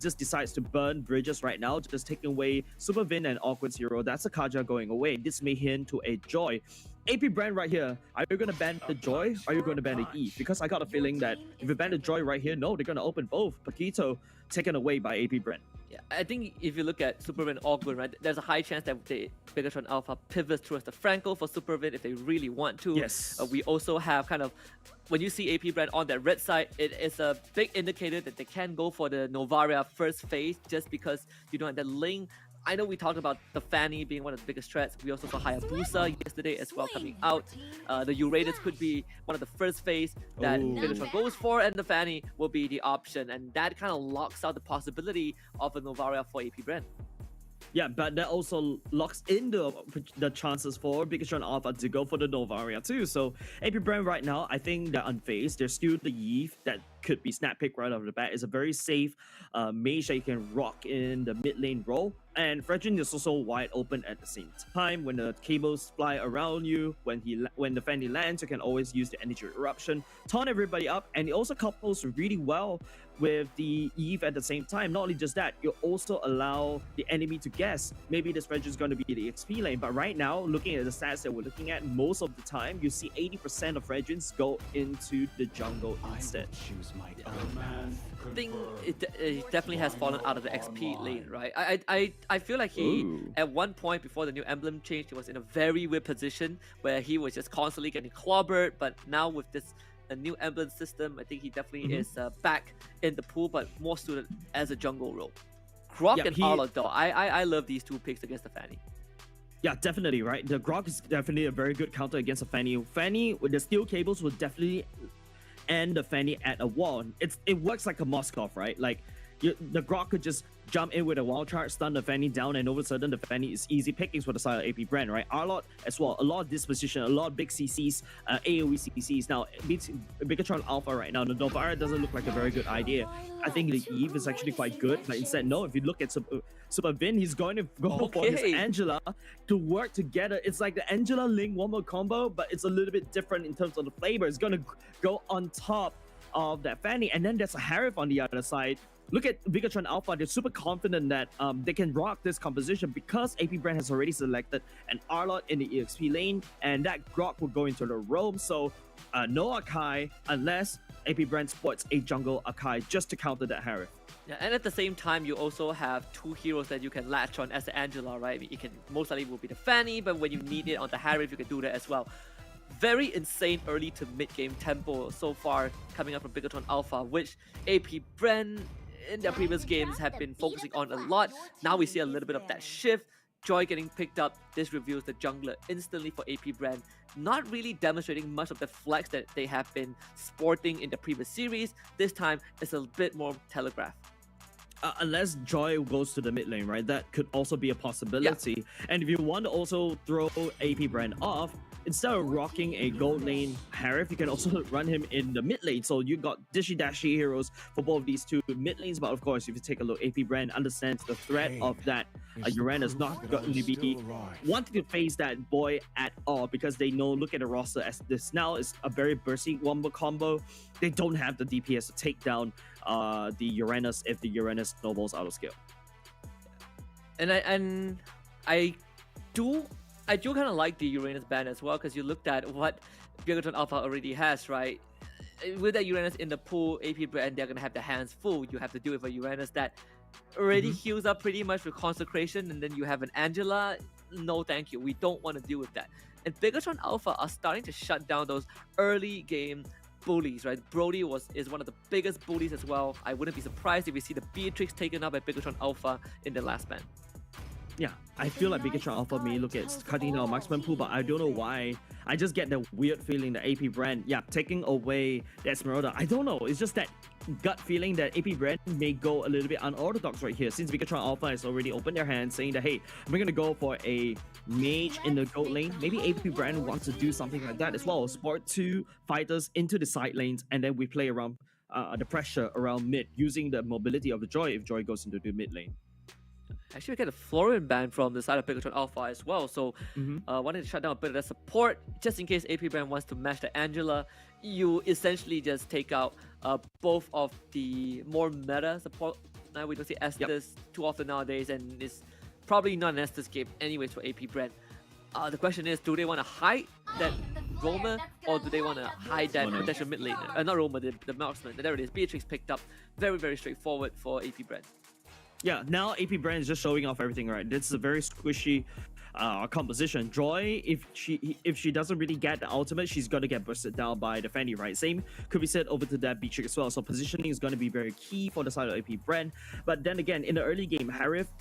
just decides to burn bridges right now, just taking away Super Vin and Awkward Zero. That's a Kaja going away. This may hint to a Joy. AP BREN right here, are you going to ban the Joy or are you going to ban the E? Because I got a feeling that if you ban the Joy right here, no, they're going to open both. Paquito taken away by AP BREN. Yeah, I think if you look at Super Vin and Ogwen, right, there's a high chance that Bigatron Alpha pivots towards the Franco for Super Vin if they really want to. Yes. We also have kind of, when you see AP BREN on that red side, it is a big indicator that they can go for the Novaria first phase just because you don't have that Ling. I know we talked about the Fanny being one of the biggest threats. We also saw Hayabusa yesterday as well coming out. The Uranus could be one of the first phase that Bigatron goes for, and the Fanny will be the option. And that kind of locks out the possibility of a Novaria for AP BREN. Yeah, but that also locks in the chances for Bigatron Alpha to go for the Novaria too. So AP BREN right now, I think they're unfazed. There's still the Eve that could be snap pick right off the bat. It's a very safe mage that you can rock in the mid lane role. And Fredrin is also wide open at the same time. When the cables fly around you, when the Fanny lands, you can always use the energy eruption, taunt everybody up, and it also couples really well with the Eve at the same time. Not only just that, you also allow the enemy to guess maybe this Fredrin is going to be the XP lane. But right now, looking at the stats that we're looking at, most of the time you see 80% of Fredrins go into the jungle instead. I think it definitely has fallen out of the XP lane, right? I feel like he, at one point before the new emblem change, he was in a very weird position where he was just constantly getting clobbered, but now with this new emblem system, I think he definitely is back in the pool, but more suited as a jungle role. Grok and Arla, though, I love these two picks against the Fanny. Yeah, definitely, right? The Grok is definitely a very good counter against a Fanny. Fanny with the steel cables will definitely end the Fanny at a wall. It works like a Moskov, right? Like the Grok could just jump in with a wild charge, stun the Fanny down, and all of a sudden the Fanny is easy pickings for the side of AP BREN, right? Arlott as well, a lot of disposition, a lot of big CCs, AoE CCs. Now, beats Bigatron Alpha right now. The Novara doesn't look like a very good idea. I think the Eve is actually quite good, but instead, no, if you look at Super Vin, he's going to go for his Angela to work together. It's like the Angela Link one more combo, but it's a little bit different in terms of the flavor. It's going to go on top of that Fanny, and then there's a Harif on the other side. Look at Bigatron Alpha, they're super confident that they can rock this composition because AP BREN has already selected an Arlott in the EXP lane, and that Grok will go into the roam, so no Akai unless AP BREN sports a jungle Akai just to counter that Harif. Yeah, and at the same time, you also have two heroes that you can latch on as the Angela, right? It can most likely will be the Fanny, but when you need it on the Harif, you can do that as well. Very insane early to mid-game tempo so far coming up from Bigatron Alpha, which AP BREN in their previous games have been focusing on a lot. Now we see a little bit of that shift. Joy getting picked up. This reveals the jungler instantly for AP BREN. Not really demonstrating much of the flex that they have been sporting in the previous series. This time, it's a bit more telegraphed. Unless Joy goes to the mid lane, right? That could also be a possibility. Yeah. And if you want to also throw AP BREN off, instead of rocking a gold lane Harif, you can also run him in the mid lane. So you got dishy-dashy heroes for both of these two mid lanes. But of course, if you take a look, AP BREN understands the threat of that Uranus not going to be wanting to face that boy at all, because they know, look at the roster, as this now is a very bursty wombo combo. They don't have the DPS to take down the Uranus if the Uranus snowballs out of scale. And I do kind of like the Uranus ban as well, because you looked at what Bigatron Alpha already has, right? With that Uranus in the pool, AP BREN, they're going to have their hands full. You have to do it for Uranus that already heals up pretty much with Consecration, and then you have an Angela. No thank you, we don't want to deal with that. And Bigatron Alpha are starting to shut down those early game bullies, right? Brody is one of the biggest bullies as well. I wouldn't be surprised if we see the Beatrix taken up by Bigatron Alpha in the last ban. Yeah, I feel like Bigatron Alpha may look at cutting down marksman pool, but I don't know why. I just get the weird feeling that AP BREN, taking away the Esmeralda. I don't know, it's just that gut feeling that AP BREN may go a little bit unorthodox right here, since Bigatron Alpha has already opened their hands saying that, hey, we're gonna go for a mage in the gold lane. Maybe AP BREN wants to do something like that as well. Sport two fighters into the side lanes, and then we play around the pressure around mid, using the mobility of the Joy if Joy goes into the mid lane. Actually, we get a Florian ban from the side of Bigatron Alpha as well, so wanted to shut down a bit of that support, just in case AP BREN wants to match the Angela. You essentially just take out both of the more meta support. Now we don't see Estes too often nowadays, and it's probably not an Estes game anyways for AP BREN. The question is, do they want to hide that Roamer, or do they want to hide that potential mid laner? Not Roamer, the marksman. There it is, Beatrix picked up. Very, very straightforward for AP BREN. Yeah, now AP BREN is just showing off everything, right? This is a very squishy composition. Joy, if she doesn't really get the ultimate, she's gonna get bursted down by the Fanny, right? Same could be said over to that Beatrix as well. So positioning is gonna be very key for the side of AP BREN. But then again, in the early game,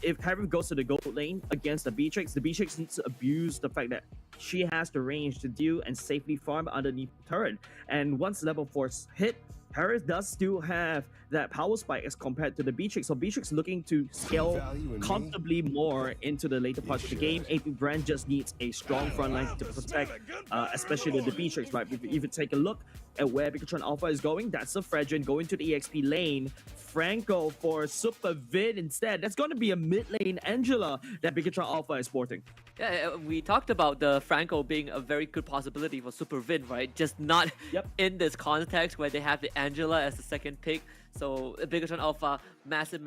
if Harif goes to the gold lane against the Beatrix needs to abuse the fact that she has the range to deal and safely farm underneath the turret. And once level 4 hit, Harif does still have that power spike as compared to the Beatrix. So Beatrix looking to scale comfortably more into the later parts of the game. AP BREN just needs a strong front line to protect, especially the Beatrix, right? If you take a look at where Bigatron Alpha is going, that's a Fredrin going to the EXP lane. Franco for Super Vid instead. That's going to be a mid lane Angela that Bigatron Alpha is sporting. Yeah, we talked about the Franco being a very good possibility for Super Vid, right? Just not in this context where they have the Angela as the second pick. So Bigatron Alpha, massive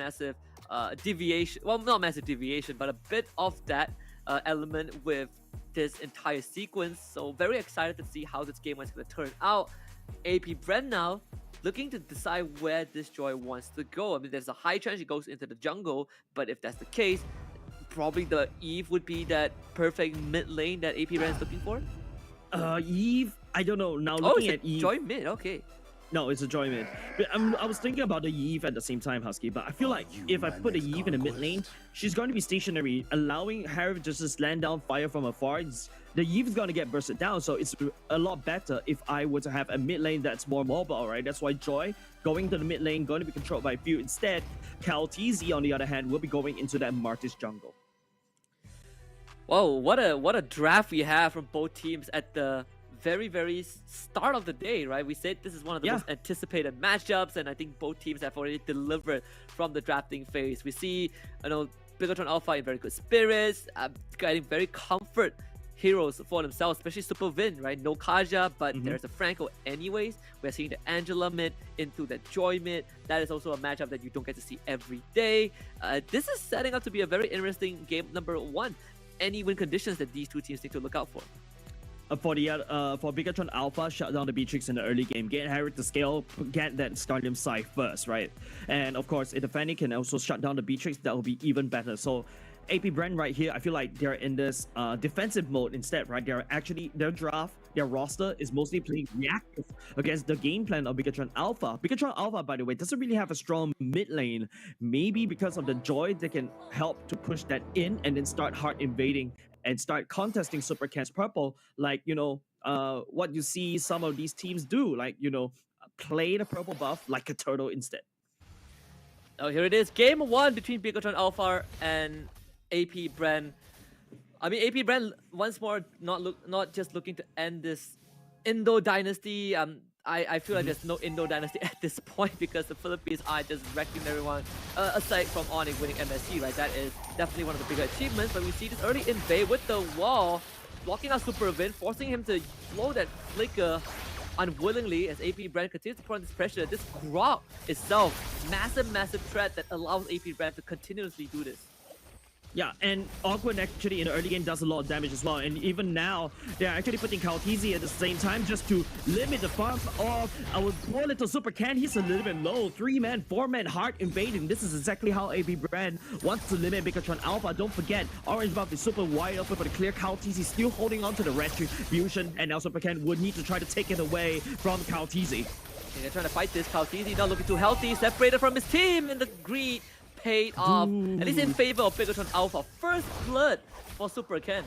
deviation. Well, not massive deviation, but a bit of that element with this entire sequence. So very excited to see how this game is going to turn out. AP BREN now looking to decide where this Joy wants to go. I mean, there's a high chance he goes into the jungle, but if that's the case, probably the Eve would be that perfect mid lane that AP BREN is looking for. Eve, I don't know. Now looking at Eve, Joy mid, okay. No, it's a joy mid. But I was thinking about the Eve at the same time, Husky, but I feel like if I put the Eve in the mid lane, she's going to be stationary, allowing Harry just to land down fire from afar. The Eve is going to get bursted down, so it's a lot better if I were to have a mid lane that's more mobile, right? That's why Joy going to the mid lane, going to be controlled by Few. Instead, KalTZ, on the other hand, will be going into that Martis jungle. Whoa, what a draft we have from both teams at the very start of the day, right? We said this is one of the most anticipated matchups, and I think both teams have already delivered from the drafting phase. We see, Bigatron Alpha in very good spirits, getting very comfort heroes for themselves, especially Super Vin, right? No Kaja, but there's a Franco anyways. We're seeing the Angela mid into the Joy mid. That is also a matchup that you don't get to see every day. This is setting up to be a very interesting game number 1. Any win conditions that these two teams need to look out for? For Bigatron Alpha, shut down the Beatrix in the early game, get Harry to scale, get that Stardom side first, right? And of course, if the Fanny can also shut down the Beatrix, that will be even better. So AP BREN right here, I feel like they're in this defensive mode instead, right? They're actually, their roster is mostly playing reactive against the game plan of Bigatron Alpha. Bigatron Alpha, by the way, doesn't really have a strong mid lane. Maybe because of the Joy, they can help to push that in and then start hard invading and start contesting Super Can's purple, like, what you see some of these teams do, like, play the purple buff like a turtle instead. Oh, here it is. Game 1 between Bigatron Alpha and AP BREN. I mean, AP BREN once more not just looking to end this Indo dynasty. I feel like there's no Indo dynasty at this point because the Philippines are just wrecking everyone. Aside from Onyx winning MSC, right? That is definitely one of the bigger achievements. But we see this early invade with the wall, blocking out Super Vin, forcing him to blow that flicker unwillingly as AP BREN continues to put on this pressure. This Grok itself, massive threat that allows AP BREN to continuously do this. Yeah, and Awkward actually in the early game does a lot of damage as well. And even now, they're actually putting KalTZ at the same time just to limit the farm of our poor little Super Can. He's a little bit low. 3-man, 4-man hard invading. This is exactly how AP BREN wants to limit Bigatron Alpha. Don't forget, orange buff is super wide open for the clear. KalTZ still holding on to the retribution, and now Super Can would need to try to take it away from KalTZ. They're trying to fight this. KalTZ not looking too healthy, separated from his team in the greed. Paid off, at least in favor of Bigatron Alpha. First blood for Super Ken.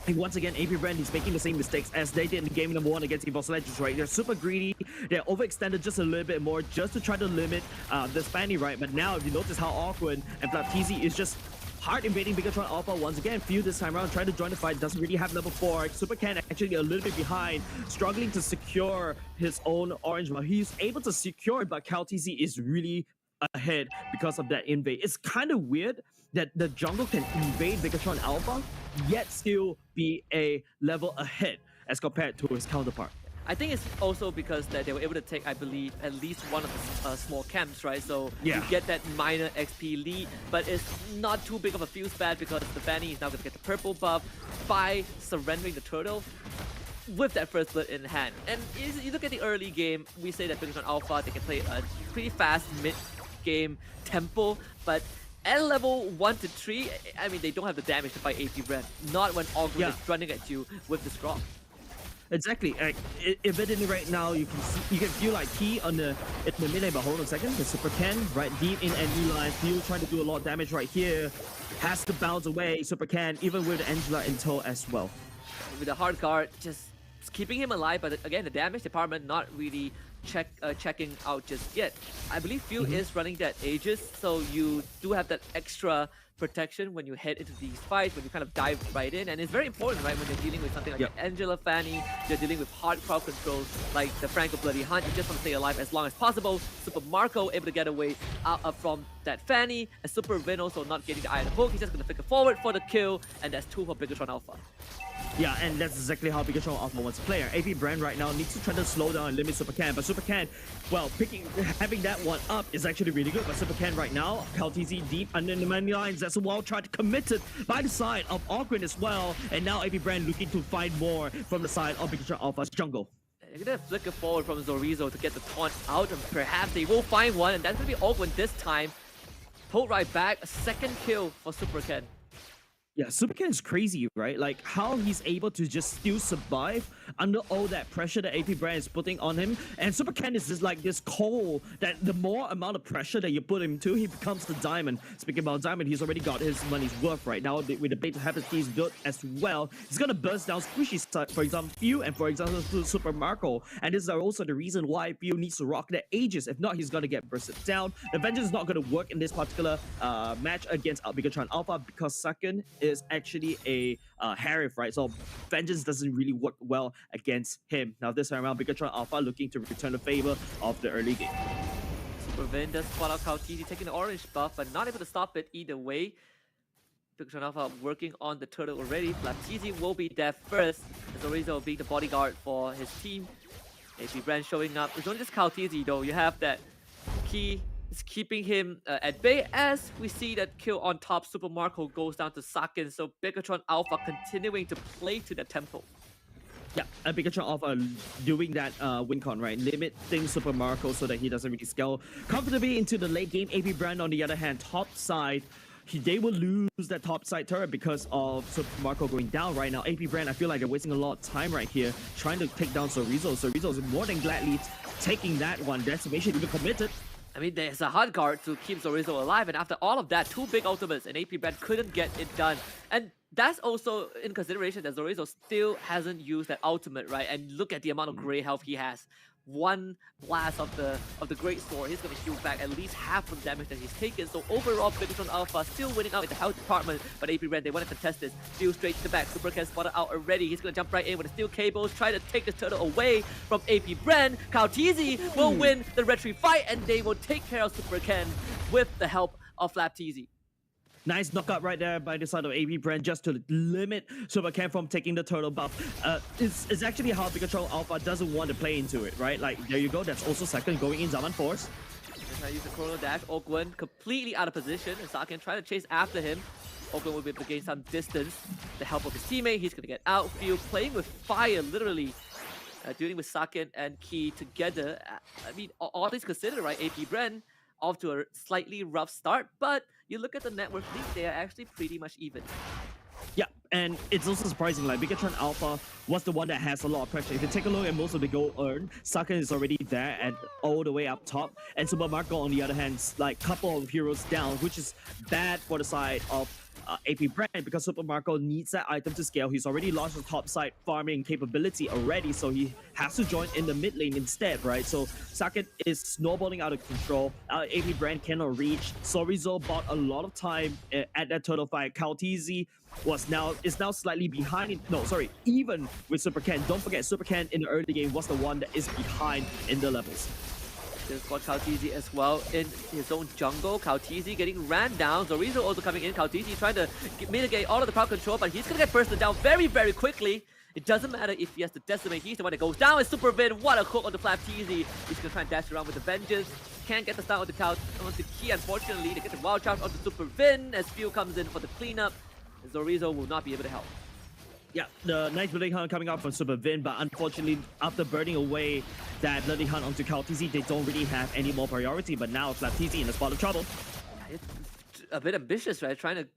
And once again, AP BREN is making the same mistakes as they did in game number 1 against eSports Legends, right? They're super greedy. They're overextended just a little bit more just to try to limit the Spanny, right? But now, if you notice how Awkward and FlapTZ is just hard invading Bigatron Alpha once again. Few this time around, trying to join the fight, doesn't really have level 4. Super Can actually a little bit behind, struggling to secure his own orange buff. He's able to secure it, but KalTZ is really ahead because of that invade. It's kind of weird that the jungle can invade Bigatron Alpha, yet still be a level ahead as compared to his counterpart. I think it's also because that they were able to take, I believe, at least one of the small camps, right? So you get that minor XP lead, but it's not too big of a fuse bad because the Fanny is now going to get the purple buff by surrendering the turtle with that first blood in hand. And you look at the early game, we say that Bigatron Alpha, they can play a pretty fast mid-game tempo, but at level 1 to 3, I mean, they don't have the damage to fight AP BREN. Not when Ogre is running at you with this drop. Exactly. Evidently right now, you can feel like Key in the mid lane, but hold on a second. The Super Ken right deep in enemy line. Feel trying to do a lot of damage right here. Has to bounce away. Super Ken, even with Angela in tow as well. With the hard card, just keeping him alive, but again, the damage department not really checking out just yet. I believe Few is running that Aegis, so you do have that extra protection when you head into these fights, when you kind of dive right in, and it's very important, right, when you're dealing with something like the Angela Fanny, you're dealing with hard crowd controls like the Franco Bloody Hunt. You just want to stay alive as long as possible. Super Marco able to get away from that Fanny, and Super Vin also not getting the iron hook. He's just going to flicker forward for the kill, and that's 2 for Bigatron Alpha. Yeah, and that's exactly how Bigatron Alpha wants to play. AP BREN right now needs to try to slow down and limit Super Can, but Super Can, well, having that one up is actually really good, but Super Can right now, KalTZ deep under the money lines as well, tried to commit it by the side of Ogren as well, and now AP BREN looking to find more from the side of Bigatron Alpha's jungle. They're gonna flicker forward from Zorizo to get the taunt out, and perhaps they will find one, and that's gonna be Ogwen this time. Pulled right back, a second kill for Super Ken. Yeah, Supercan is crazy, right? Like how he's able to just still survive under all that pressure that AP BREN is putting on him. And Supercan is just like this coal that the more amount of pressure that you put him to, he becomes the diamond. Speaking about diamond, he's already got his money's worth right now with the bait to have his built as well. He's gonna burst down Squishy's side, for example, Few, and for example, Super Marco. And this is also the reason why Few needs to rock the Aegis. If not, he's gonna get bursted down. The Vengeance is not gonna work in this particular match against Bigatron Alpha because second is actually a Harif, right? So Vengeance doesn't really work well against him. Now this time around, Bigatron Alpha looking to return the favor of the early game. Super Vin does spot out Kautisi taking the orange buff, but not able to stop it either way. Bigatron Alpha working on the turtle already. Flaptizi will be there first, as Orizo being the bodyguard for his team. AP BREN showing up. It's not just Kautisi though, you have that key is keeping him at bay as we see that kill on top. Super Marco goes down to Sakin, so Bigatron Alpha continuing to play to the tempo. Yeah, and Bigatron Alpha doing that win con, right? Limiting Super Marco so that he doesn't really scale comfortably into the late game. AP BREN on the other hand, top side, they will lose that top side turret because of Super Marco going down right now. AP BREN, I feel like they're wasting a lot of time right here trying to take down Sorizo. Sorizo is more than gladly taking that one. Decimation even committed. I mean, there's a hard guard to keep Zorizo alive, and after all of that, two big ultimates, and AP BREN couldn't get it done. And that's also in consideration that Zorizo still hasn't used that ultimate, right? And look at the amount of gray health he has. One blast of the Great Sword, he's going to heal back at least half of the damage that he's taken. So overall, Bigatron Alpha still winning out in the health department, but AP BREN, they want to contest this. Steal straight to the back. Supercan spotted out already. He's going to jump right in with the steel cables, try to take the turtle away from AP BREN. Kautisi will win the retreat fight, and they will take care of Supercan with the help of Flaptizi. Nice knockout right there by the side of AP BREN just to limit Supercan from taking the turtle buff. It's actually how Bigatron Alpha doesn't want to play into it, right? Like, there you go. That's also second going in Zaman Force. Trying to use the Chrono Dash. Oakwen completely out of position, and Sakin trying to chase after him. Oakwen will be able to gain some distance. The help of his teammate, he's going to get outfield, playing with fire, literally. Dealing with Sakin and Key together. I mean, all things considered, right? AP BREN off to a slightly rough start, but you look at the network league, they are actually pretty much even. Yeah, and it's also surprising, like Bigatron Alpha was the one that has a lot of pressure. If you take a look at most of the gold earned, Sakin is already there and all the way up top. And Super Marco, on the other hand, like couple of heroes down, which is bad for the side of AP BREN because Super Marco needs that item to scale. He's already lost the top side farming capability already, so he has to join in the mid lane instead, right? So Sakin is snowballing out of control. AP BREN cannot reach. Sorizo bought a lot of time at that turtle fight. Kautisi is now slightly behind. Even with Supercan. Don't forget, Supercan in the early game was the one that is behind in the levels. There's got Kautisi as well in his own jungle. Kautisi getting ran down. Zorizo also coming in. Kautisi trying to mitigate all of the crowd control, but he's going to get bursted down very, very quickly. It doesn't matter if he has to decimate. He's the one that goes down. It's Super Vin. What a hook on the Flaptizi. He's going to try and dash around with the Vengeance. Can't get the start onto the Key, unfortunately. They get the Wild Charge onto Super Vin as Few comes in for the cleanup. Zorizo will not be able to help. Yeah, the nice building hunt coming out from Super Vin, but unfortunately, after burning away that bloody hunt onto Kautisi, they don't really have any more priority. But now Flaptizi in a spot of trouble. It's a bit ambitious, right? Trying to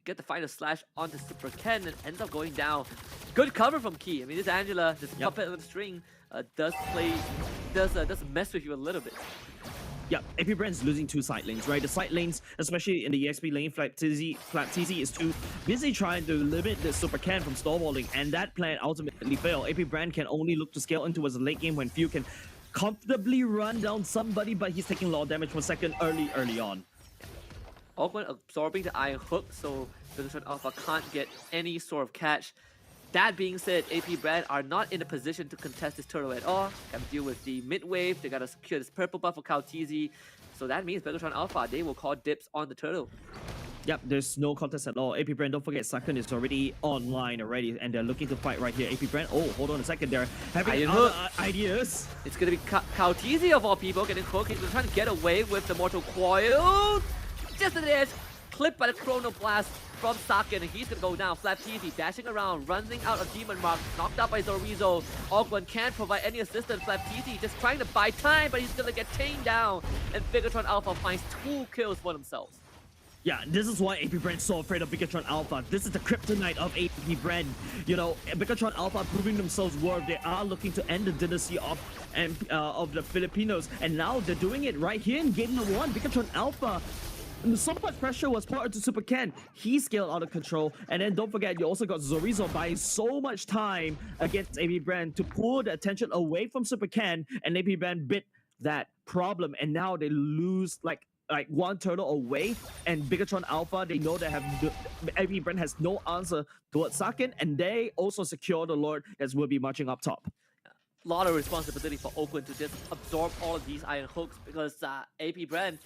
get the final slash onto Super Ken and ends up going down. Good cover from Key. I mean, this Angela, this puppet on the string, does mess with you a little bit. Yeah, AP BREN's losing two side lanes, right? The side lanes, especially in the EXP lane, Flaptizi is too busy trying to limit the Super Can from snowballing, and that plan ultimately failed. AP BREN can only look to scale into as a late game when Few can comfortably run down somebody, but he's taking a lot of damage from second early on. Oakland absorbing the Iron Hook, so Bigatron Alpha can't get any sort of catch. That being said, AP BREN are not in a position to contest this turtle at all. Gotta deal with the mid wave, they gotta secure this purple buff for Kautisi. So that means Bigatron Alpha, they will call dips on the turtle. Yep, there's no contest at all. AP BREN, don't forget, Sakin is already online already, and they're looking to fight right here. AP BREN, oh, hold on a second, they're having other ideas. It's gonna be Kautisi of all people getting hooked. He's trying to get away with the Mortal Coil. Just as it is, clipped by the Chrono Blast from Sakin, and he's gonna go down. Flaptizi dashing around, running out of Demon Mark, knocked out by Zorizo. Ogwen can't provide any assistance. Flaptizi just trying to buy time, but he's gonna get tamed down. And Bigatron Alpha finds 2 kills for themselves. Yeah, this is why AP BREN is so afraid of Bigatron Alpha. This is the kryptonite of AP BREN. You know, Bigatron Alpha proving themselves worth. They are looking to end the dynasty of the Filipinos, and now they're doing it right here in game number 1. Bigatron Alpha. So much pressure was put into Super Ken. He scaled out of control. And then don't forget, you also got Zorizo buying so much time against AP BREN to pull the attention away from Super Ken, and AP BREN bit that problem, and now they lose like one turtle away, and Bigatron Alpha, they know they have AP BREN has no answer towards Sakin, and they also secure the Lord as will be marching up top. A lot of responsibility for Oakland to just absorb all of these iron hooks, because AP BREN,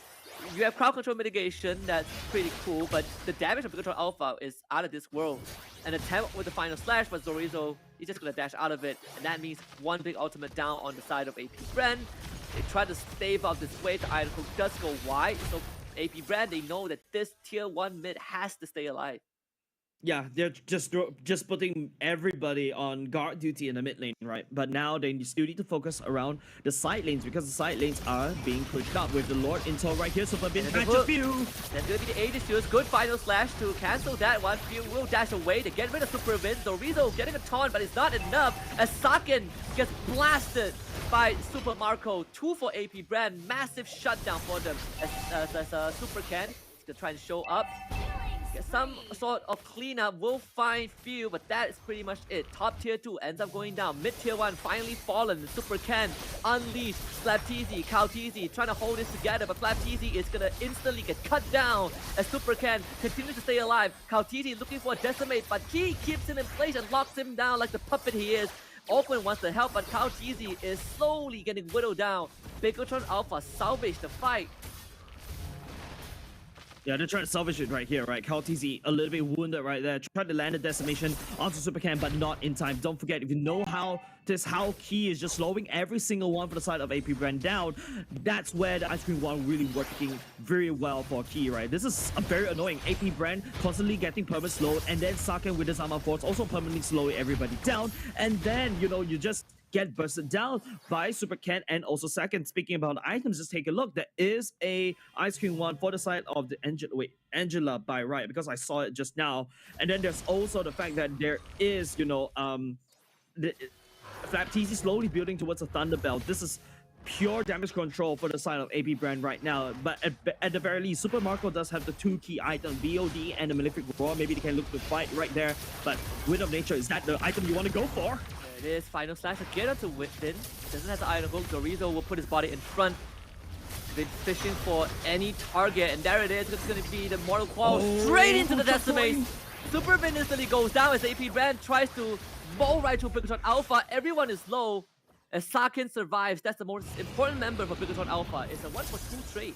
you have crowd control mitigation, that's pretty cool, but the damage of Bigatron Alpha is out of this world. An attempt with the final slash, but Zorizo, he's just gonna dash out of it, and that means one big ultimate down on the side of AP BREN. They try to stave out this wave, the iron hook does go wide, so AP BREN, they know that this tier 1 mid has to stay alive. Yeah, they're just putting everybody on guard duty in the mid lane, right? But now they still need to focus around the side lanes, because the side lanes are being pushed up with the Lord Intel right here. Super Bin catch a few. That's gonna be the Aegis Shields. Good final slash to cancel that one. Few will dash away to get rid of Super Bin. Zorizo getting a taunt, but it's not enough as Sakin gets blasted by Super Marco. 2 for AP BREN. Massive shutdown for them as Super Ken is gonna try and show up. Get some sort of cleanup, will find few, but that is pretty much it. Top tier 2 ends up going down. Mid tier 1 finally fallen. Super Ken unleashed. Flapteezy, Cowteezy trying to hold this together, but Flapteezy is gonna instantly get cut down as Super Ken continues to stay alive. Cowteezy looking for a decimate, but he keeps him in place and locks him down like the puppet he is. Oakland wants to help, but Cowteezy is slowly getting whittled down. Bigatron Alpha salvaged the fight. Yeah, they're trying to salvage it right here, right? Cowteezy a little bit wounded right there. Tried to land a decimation onto Super Ken, but not in time. Don't forget, if you know how Key is just slowing every single one for the side of AP BREN down, that's where the Ice Cream one really working very well for Key, right? This is a very annoying. AP BREN constantly getting permanent slowed, and then Saken with his armor force also permanently slowing everybody down, and then, you know, you just get bursted down by Super Ken and also Second. Speaking about items, just take a look. There is a Ice Cream one for the side of the Angela by right, because I saw it just now. And then there's also the fact that there is, you know, the Flapteezy slowly building towards a Thunderbelt. This is pure damage control for the side of AP BREN right now, but at the very least, Super Marco does have the 2 key items, BOD and the Malefic Roar. Maybe they can look to fight right there, but Wind of Nature, is that the item you want to go for? It is final slash again onto Whitton. Doesn't have the iron hook. Dorizo will put his body in front. Been fishing for any target, and there it is. It's going to be the Mortal Qual straight into the Decimate. Super Bin instantly goes down as AP BREN tries to bowl right to Bigatron Alpha. Everyone is low as Sakin survives. That's the most important member for Bigatron Alpha. It's a 1-for-2 trade.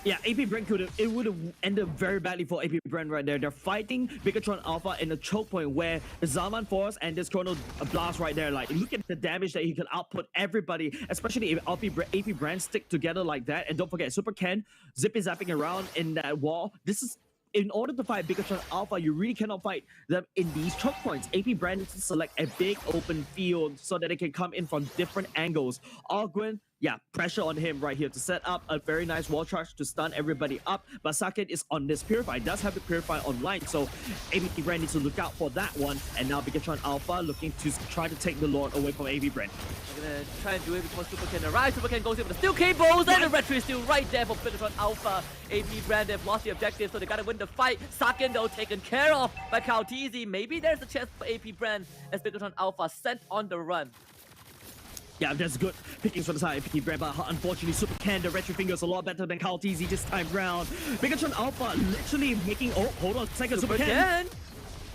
Yeah, AP BREN it would have ended very badly for AP BREN right there. They're fighting Bigatron Alpha in a choke point where the Zaman Force and this Chrono Blast right there, like, look at the damage that he can output everybody, especially if AP BREN stick together like that. And don't forget, Super Ken zippy-zapping around in that wall. This is, in order to fight Bigatron Alpha, you really cannot fight them in these choke points. AP BREN needs to select a big open field so that they can come in from different angles. Ogwen, yeah, pressure on him right here to set up a very nice wall charge to stun everybody up. But Saket is on this Purify, does have the Purify online, so AP BREN needs to look out for that one. And now Bigatron Alpha looking to try to take the Lord away from AP BREN. They're gonna try and do it before Super Ken arrives. Super Ken goes in with the steel cables, and the retro is still right there for Bigatron Alpha. AP BREN, they've lost the objective, so they gotta win the fight. Saken, though, taken care of by Cowteezy. Maybe there's a chance for AP BREN as Bigatron Alpha sent on the run. Yeah, that's good pickings for the side of AP BREN, but unfortunately Super Ken, the retro finger is a lot better than Cowteezy this time round. Bigatron Alpha literally making, oh, hold on a second, Super Ken.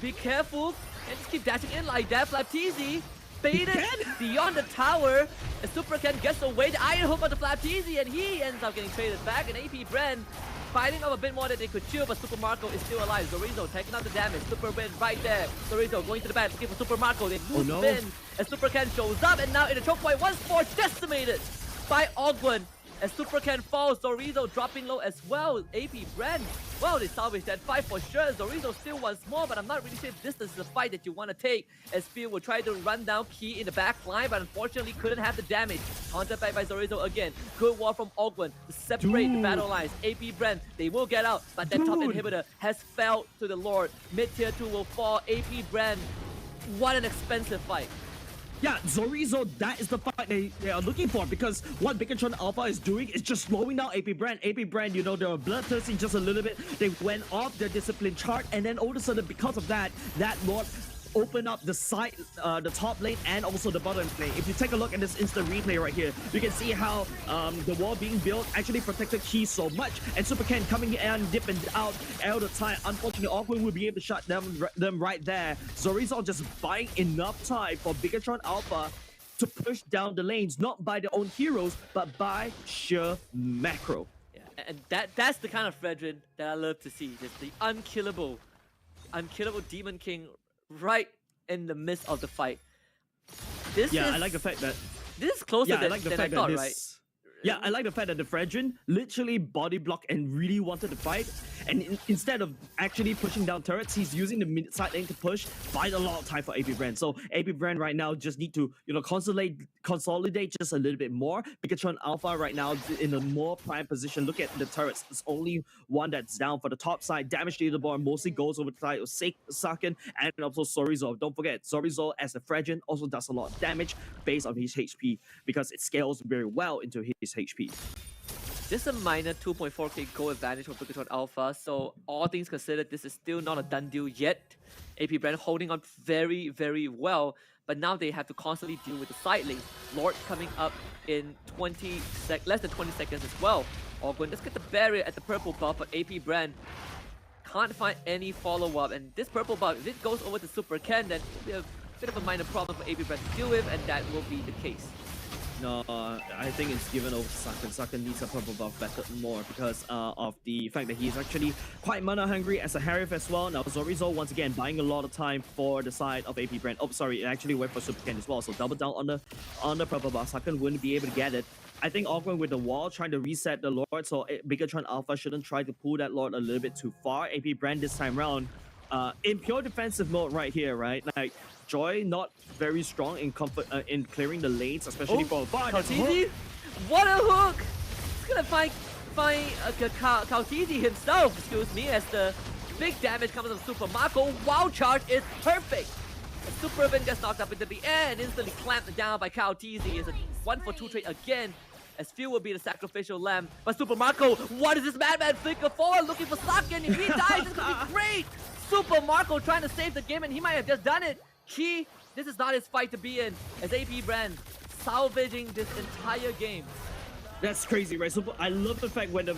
Be careful, and just keep dashing in like that. Flapteezy baited beyond the tower, and Super Ken gets away. The iron hook on the Flapteezy, and he ends up getting traded back, and AP BREN fighting up a bit more than they could chew, but Super Marco is still alive. Zorizo taking out the damage. Super Bin right there. Zorizo going to the back, looking for Super Marco. They lose Bin, and Super Ken shows up, and now in the choke point, once more decimated by Ogwen. As Super Ken falls, Zorizo dropping low as well. AP BREN, well, they salvage that fight for sure. Zorizo still wants more, but I'm not really sure if this is the fight that you want to take. As Phil will try to run down Key in the back line, but unfortunately couldn't have the damage. Counter back by Zorizo again. Good wall from Ogwen to separate the battle lines. AP BREN, they will get out, but that top inhibitor has fell to the Lord. Mid tier 2 will fall. AP BREN, what an expensive fight. Yeah, Zorizo, that is the fight they are looking for, because what Bigatron Alpha is doing is just slowing down AP BREN. AP BREN, you know, they were bloodthirsty just a little bit. They went off their discipline chart, and then all of a sudden, because of that, that Lord open up the side, the top lane and also the bottom lane. If you take a look at this instant replay right here, you can see how the wall being built actually protected Key so much, and Super Ken coming in and dipping out all the time. Unfortunately, Ogwen will be able to shut them right there. Zorizo just buying enough time for Bigatron Alpha to push down the lanes, not by their own heroes, but by sheer macro. Yeah, and that's the kind of Fredrin that I love to see. Just the unkillable Demon King right in the midst of the fight. I like the fact that this is closer than I thought, right? Yeah, I like the fact that the Fredrin literally body blocked and really wanted to fight, and instead of actually pushing down turrets, he's using the mid side lane to push, buying a lot of time for AP BREN. So AP BREN right now just need to, you know, consolidate just a little bit more. Bigatron Alpha right now in a more prime position. Look at the turrets. There's only one that's down for the top side. Damage leaderboard mostly goes over the side of Saken and also Zorizo. Don't forget, Zorizo as a Fredrin also does a lot of damage based on his HP, because it scales very well into his HP. Just a minor 2.4k goal advantage for Bigatron Alpha, so all things considered, this is still not a done deal yet. AP BREN holding on very, very well, but now they have to constantly deal with the side lane. Lord coming up in less than 20 seconds as well. Ogwen, let's get the barrier at the purple buff, but AP BREN can't find any follow-up, and this purple buff, if it goes over to Super Ken, then it'll be a bit of a minor problem for AP BREN to deal with, and that will be the case. No, I think it's given over to Saken. Saken needs a purple buff better more because of the fact that he's actually quite mana hungry as a Harif as well. Now Zorizo once again buying a lot of time for the side of AP BREN. Oh, sorry, it actually went for Super Ken as well. So double down on the purple buff. Saken wouldn't be able to get it. I think Ogwen with the wall trying to reset the Lord, so Bigatron Alpha shouldn't try to pull that Lord a little bit too far. AP BREN this time round in pure defensive mode right here, right? Like Joy not very strong in in clearing the lanes, especially for Kautizi? What a hook! He's gonna find Kautizi himself, excuse me, as the big damage comes from Super Marco. Wild charge is perfect. Super Vin gets knocked up into the air and instantly clamped down by Kautizi. It's a 1-for-2 trade again, as Phil will be the sacrificial lamb. But Super Marco, what is this madman flicker for? Looking for Saken. If he dies, it's gonna be great. Super Marco trying to save the game, and he might have just done it. Key, this is not his fight to be in, as AP BREN salvaging this entire game. That's crazy, right? So I love the fact when the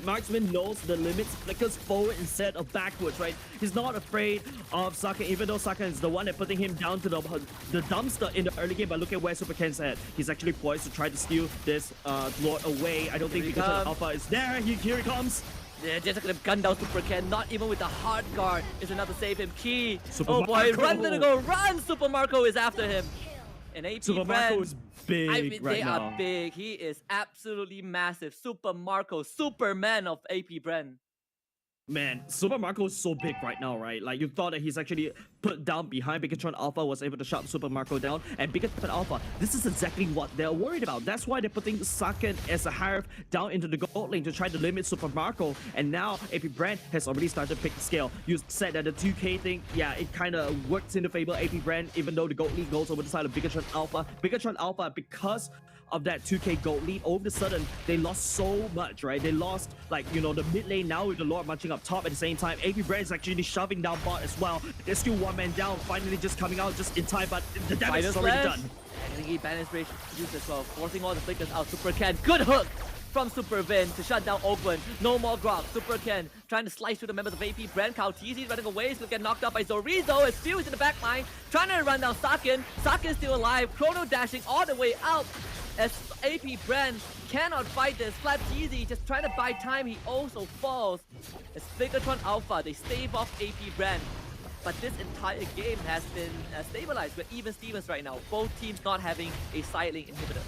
marksman knows the limits, flickers forward instead of backwards, right? He's not afraid of Saken, even though Saken is the one that putting him down to the dumpster in the early game. But look at where Super Ken's at. He's actually poised to try to steal this Lord away. I don't think because Alpha is there. Here he comes. Yeah, just gonna gun down Super Ken, not even with the hard guard is enough to save him. Key, Super Marco. Run, little go, run! Super Marco is after him. And AP Super Marco is big they are big. He is absolutely massive. Super Marco, Superman of AP BREN. Man, Super Marco is so big right now, right? Like, you thought that he's actually put down behind Bigatron Alpha, was able to shut Super Marco down, and Bigatron Alpha, this is exactly what they're worried about. That's why they're putting Saken as a Harif down into the gold lane to try to limit Super Marco, and now AP BREN has already started to pick the scale. You said that the 2k thing, yeah, it kind of works in the favor of AP BREN, even though the gold lead goes over the side of Bigatron Alpha. Bigatron Alpha, because of that 2k gold lead, all of a sudden they lost so much, right? They lost, like, you know, the mid lane now with the Lord marching up top at the same time. AP BREN is actually shoving down bot as well. There's still one man down, finally just coming out just in time, but the damage is already done. And he Banner's Rage used as well, forcing all the flickers out. Super Ken, good hook from Super Vin to shut down Ogwen. No more grog. Super Ken trying to slice through the members of AP BREN. Kautizi running away. He's gonna get knocked out by Zorizo. As Phil is in the back line, trying to run down Saken. Saken's still alive. Chrono dashing all the way out. As AP BREN cannot fight this. Flapjeezy just trying to buy time. He also falls. As Bigatron Alpha, they stave off AP BREN. But this entire game has been stabilized. We're even Stevens right now. Both teams not having a side lane inhibitor.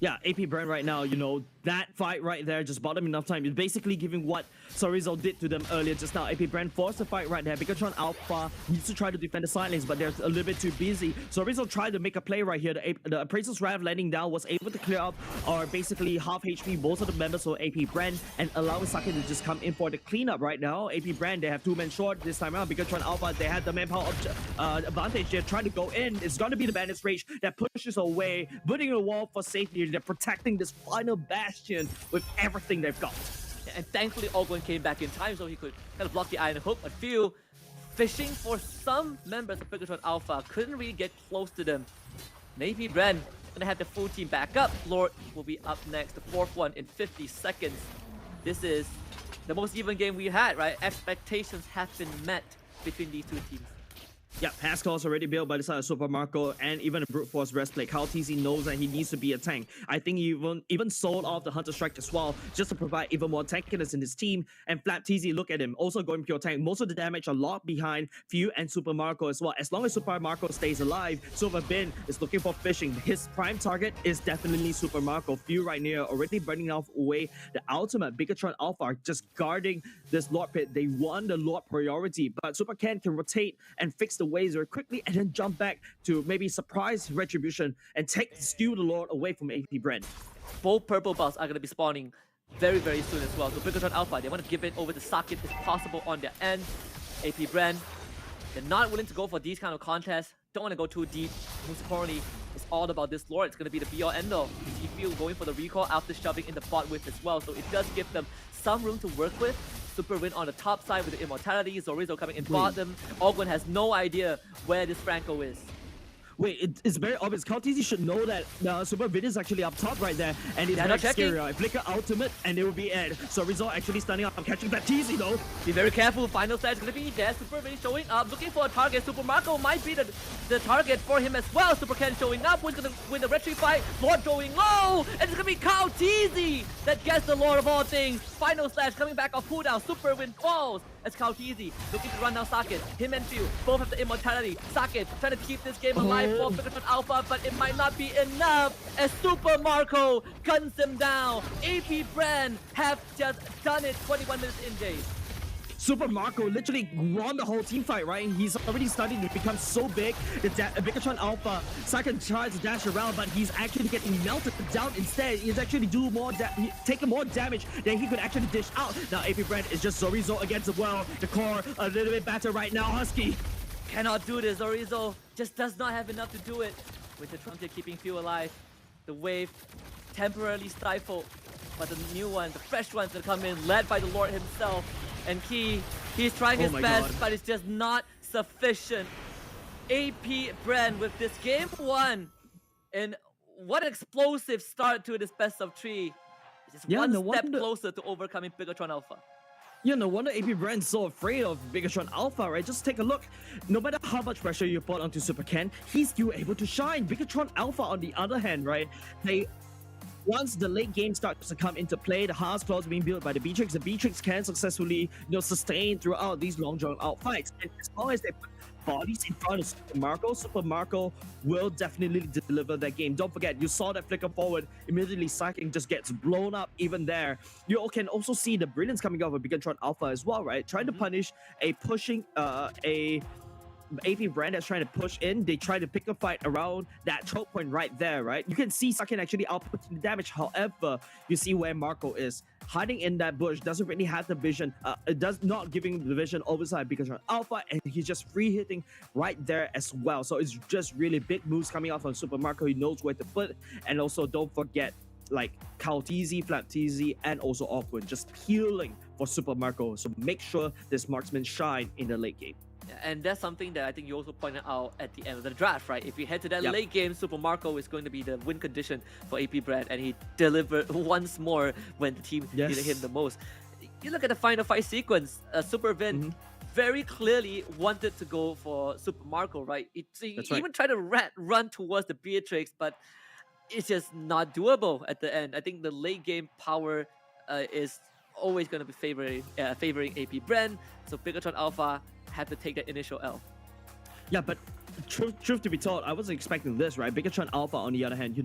Yeah, AP BREN right now, that fight right there just bought them enough time. It's basically giving what Sorizo did to them earlier just now. AP BREN forced the fight right there. Bigatron Alpha needs to try to defend the side lanes, but they're a little bit too busy. Sorizo tried to make a play right here. The Appraisal's Rev landing down was able to clear up or basically half HP most of the members of AP BREN and allowing Sake to just come in for the cleanup right now. AP BREN, they have 2 men short this time around. Bigatron Alpha, they had the manpower advantage. They're trying to go in. It's going to be the Bandit's Rage that pushes away, putting a wall for safety. They're protecting this final bastion with everything they've got. And thankfully, Ogwen came back in time so he could kind of block the iron hook. But Few, fishing for some members of Bigatron Alpha, couldn't really get close to them. Maybe BREN gonna have the full team back up. Lord will be up next, the 4th one in 50 seconds. This is the most even game we had, right? Expectations have been met between these 2 teams. Yeah, Pascal's already built by the side of Super Marco and even a Brute Force rest play. Kyle TZ knows that he needs to be a tank. I think he even sold off the Hunter Strike as well, just to provide even more tankiness in his team. And Flap TZ, look at him, also going pure tank. Most of the damage are locked behind Few and Super Marco as well. As long as Super Marco stays alive, Silver Bin is looking for fishing. His prime target is definitely Super Marco. Few right near already burning off away the ultimate. Bigatron Alpha just guarding this Lord Pit. They won the Lord priority, but Super Ken can rotate and fix the waves very quickly and then jump back to maybe surprise Retribution and steal the Lord away from AP BREN. Both purple buffs are going to be spawning very, very soon as well. So Bigatron Alpha, they want to give it over to Sake if possible on their end. AP BREN, they're not willing to go for these kind of contests. Don't want to go too deep. Most importantly, it's all about this Lord. It's going to be the be-all end-all. You feel going for the recall after shoving in the bot with as well. So it does give them some room to work with. Super win on the top side with the immortality. Zorizo coming in bottom. Ogwen has no idea where this Franco is. Wait, it's very obvious. Kaltizi should know that Super Vid is actually up top right there, and it's very scary. Flicker ultimate, and it will be Ed. So Rizal actually standing up. I'm catching that TZ though. Be very careful. Final stage is going to be there. Super Vid showing up, looking for a target. Super Marco might be the target for him as well. Super Ken showing up. Who's going to win the retreat fight? Lord going low, and it's going to be Kaltizi that gets the Lord of all things. Final slash coming back off cooldown. Super Win calls. It's Kaltizi looking to run down Sake. Him and Few both have the immortality. Sake trying to keep this game alive for Bigatron Alpha, but it might not be enough as Super Marco guns him down. AP BREN have just done it 21 minutes in, Jay. Super Marco literally won the whole team fight, right? He's already starting to become so big. The Bigatron Alpha second tries to dash around, but he's actually getting melted down instead. He's actually taking more damage than he could actually dish out. Now AP BREN is just Zorizo against the well. The core a little bit better right now. Husky cannot do this. Zorizo just does not have enough to do it. With the Trumpet keeping Few alive, the wave temporarily stifled, but the new one, the fresh one's gonna come in, led by the Lord himself. And he's trying his best, but it's just not sufficient. AP BREN with this game 1, and what an explosive start to this best of 3. Just one step closer to overcoming Bigatron Alpha. Yeah, no wonder AP BREN's so afraid of Bigatron Alpha, right? Just take a look. No matter how much pressure you put onto Super Ken, he's still able to shine. Bigatron Alpha, on the other hand, right? Once the late game starts to come into play, the Haas claws being built by the Beatrix can successfully, sustain throughout these long drawn-out fights. And as long as they put bodies in front of Super Marco will definitely deliver that game. Don't forget, you saw that flicker forward, immediately Sacking just gets blown up even there. You can also see the brilliance coming out of Bigatron Alpha as well, right? Trying to punish a pushing, AP BREN that's trying to push in. They try to pick a fight around that choke point right there, right? You can see Sakin actually outputting the damage. However, you see where Marco is hiding in that bush, doesn't really have the vision, it does not giving the vision oversight because of Alpha, and he's just free hitting right there as well. So it's just really big moves coming out from Super Marco. He knows where to put, and also don't forget like Cow TZ, Flap TZ, and also Awkward just peeling for Super Marco. So make sure this marksman shine in the late game. And that's something that I think you also pointed out at the end of the draft, right? If you head to that late game, Super Marco is going to be the win condition for AP BREN, and he delivered once more when the team needed him the most. You look at the final fight sequence, Super Vin very clearly wanted to go for Super Marco, right? He even tried to run towards the Beatrix, but it's just not doable at the end. I think the late game power is always going to be favoring AP BREN, so Bigatron Alpha had to take that initial L. Yeah, but truth to be told, I wasn't expecting this, right? Bigatron Alpha, on the other hand,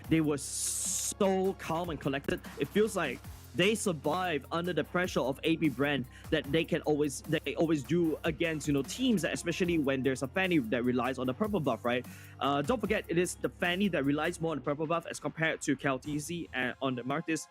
they were so so calm and collected. It feels like they survive under the pressure of AP BREN that they always do against teams, especially when there's a Fanny that relies on the purple buff, right? Don't forget, it is the Fanny that relies more on the purple buff as compared to Caltese and on the Martis.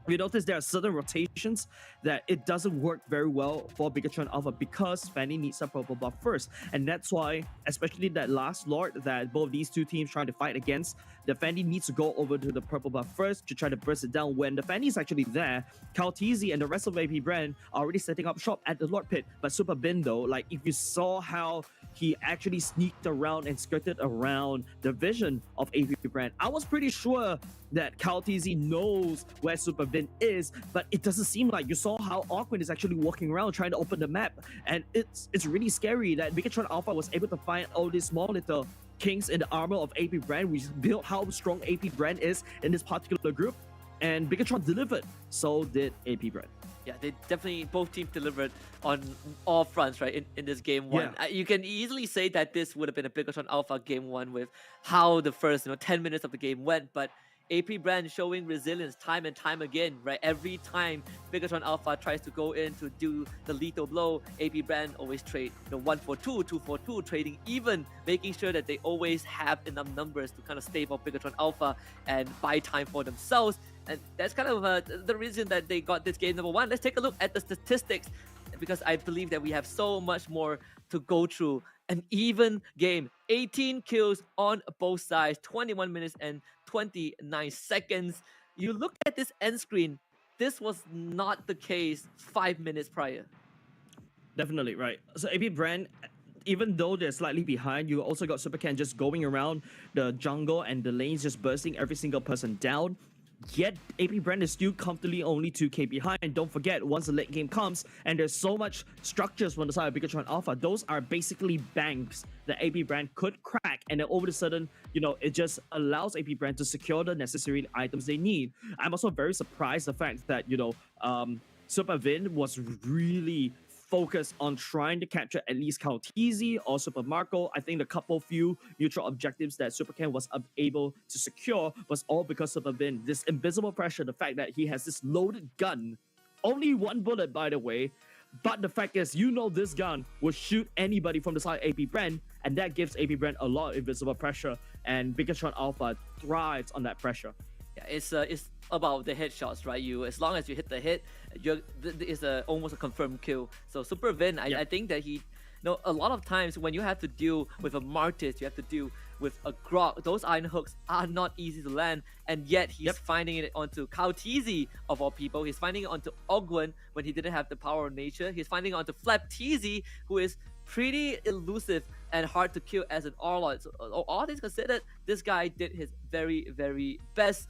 We notice there are certain rotations that it doesn't work very well for Bigatron Alpha because Fanny needs a purple buff first. And that's why, especially that last Lord that both these two teams trying to fight against, the Fanny needs to go over to the purple buff first to try to burst it down. When the Fanny is actually there, Caltese and the rest of AP BREN are already setting up shop at the Lord Pit. But Super Bin though, like if you saw how he actually sneaked around and skirted around the vision of AP BREN, I was pretty sure that Caltese knows where Super Bin is, but it doesn't seem like. You saw how Awkward is actually walking around trying to open the map, and it's really scary that Bigatron Alpha was able to find all these small little kinks in the armor of AP BREN, which built how strong AP BREN is in this particular group, and Bigatron delivered. So did AP BREN. Yeah, they definitely, both teams delivered on all fronts, right, in this game one. Yeah. You can easily say that this would have been a Bigatron Alpha game one with how the first 10 minutes of the game went, but AP BREN showing resilience time and time again, right? Every time Bigatron Alpha tries to go in to do the lethal blow, AP BREN always trade 1 for 2, 2 for 2, trading even, making sure that they always have enough numbers to kind of stave off Bigatron Alpha and buy time for themselves. And that's kind of the reason that they got this game number one. Let's take a look at the statistics, because I believe that we have so much more to go through. An even game, 18 kills on both sides, 21 minutes and 29 seconds. You look at this end screen, this was not the case 5 minutes prior. Definitely, right. So AP BREN, even though they're slightly behind, you also got Supercan just going around the jungle and the lanes, just bursting every single person down. Yet AP BREN is still comfortably only 2k behind. Don't forget, once the late game comes and there's so much structures from the side of Bigatron Alpha, those are basically banks that AP BREN could crack, and then over the sudden, it just allows AP BREN to secure the necessary items they need. I'm also very surprised the fact that Super Vin was really focused on trying to capture at least Caltese or Super Marco. I think the few neutral objectives that Supercan was able to secure was all because Super Vin. This invisible pressure, the fact that he has this loaded gun, only one bullet by the way, but the fact is, this gun will shoot anybody from the side of AP BREN, and that gives AP BREN a lot of invisible pressure, and Bigatron Alpha thrives on that pressure. Yeah, it's about the headshots, right? As long as you hit the hit, it's almost a confirmed kill. So Super Vin, I think that he, a lot of times when you have to deal with a Martis, you have to deal with a Grok. Those iron hooks are not easy to land, and yet he's finding it onto Caltese of all people. He's finding it onto Ogwen when he didn't have the power of nature. He's finding it onto Flaptese, who is pretty elusive and hard to kill as an Orlord. So all things considered, this guy did his very, very best.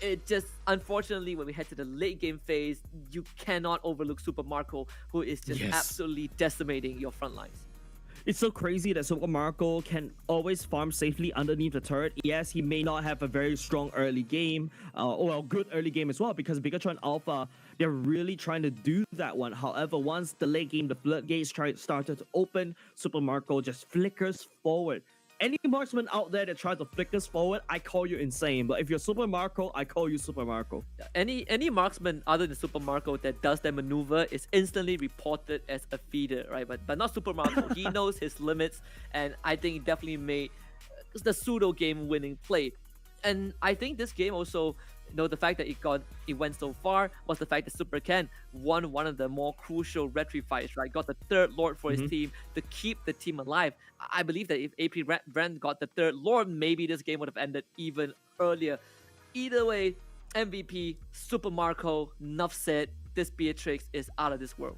It just, unfortunately, when we head to the late game phase, you cannot overlook Super Marco, who is just absolutely decimating your front lines. It's so crazy that Super Marco can always farm safely underneath the turret. Yes, he may not have a very strong early game, or a good early game as well, because Bigatron Alpha, they're really trying to do that one. However, once the late game, the floodgates started to open, Super Marco just flickers forward. Any marksman out there that tries to flick us forward, I call you insane. But if you're Super Marco, I call you Super Marco. Any marksman other than Super Marco that does that maneuver is instantly reported as a feeder, right? But not Super Marco. He knows his limits, and I think he definitely made the pseudo game winning play. And I think this game also, the fact that it went so far was the fact that Super Ken won one of the more crucial retry fights, right? Got the third Lord for his team to keep the team alive. I believe that if AP BREN got the third Lord, maybe this game would have ended even earlier. Either way, MVP, Super Marco, enough said. This Beatrix is out of this world.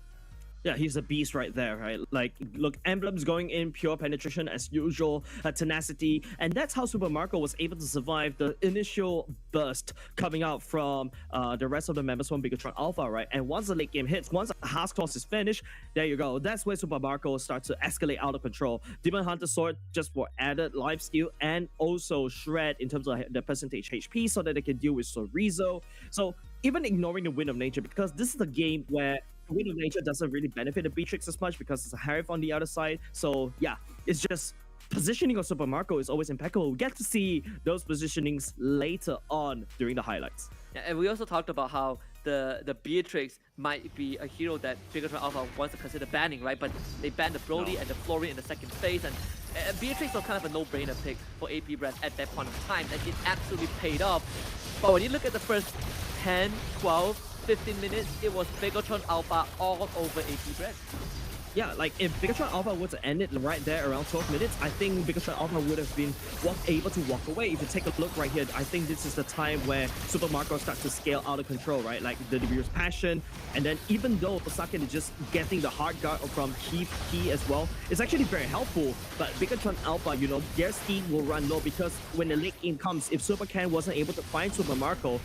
Yeah, he's a beast right there, right? Like, look, emblems going in, pure penetration as usual, tenacity, and that's how Super Marco was able to survive the initial burst coming out from the rest of the members from Bigatron Alpha, right? And once the late game hits, once the Haas Clause is finished, there you go. That's where Super Marco starts to escalate out of control. Demon Hunter Sword just for added life steal and also Shred in terms of the percentage HP so that they can deal with Sorizo. So even ignoring the Wind of Nature, because this is a game where Wind of Nature doesn't really benefit the Beatrix as much because it's a Harif on the other side. So yeah, it's just positioning of Super Marco is always impeccable. We get to see those positionings later on during the highlights. Yeah, and we also talked about how the Beatrix might be a hero that Bigatron Alpha wants to consider banning, right? But they banned the Broly and the Florian in the second phase, and Beatrix was kind of a no-brainer pick for AP BREN at that point of time, and it absolutely paid off. But when you look at the first 10, 12, 15 minutes, it was Bigatron Alpha all over AP BREN. Yeah, like if Bigatron Alpha were to end it right there around 12 minutes, I think Bigatron Alpha would have been able to walk away. If you take a look right here, I think this is the time where Super Marco starts to scale out of control, right? Like the Debu's passion, and then even though Saken is just getting the hard guard from Key as well, it's actually very helpful. But Bigatron Alpha, you know, their speed will run low because when the late game comes, if Super Ken wasn't able to find Super Marco,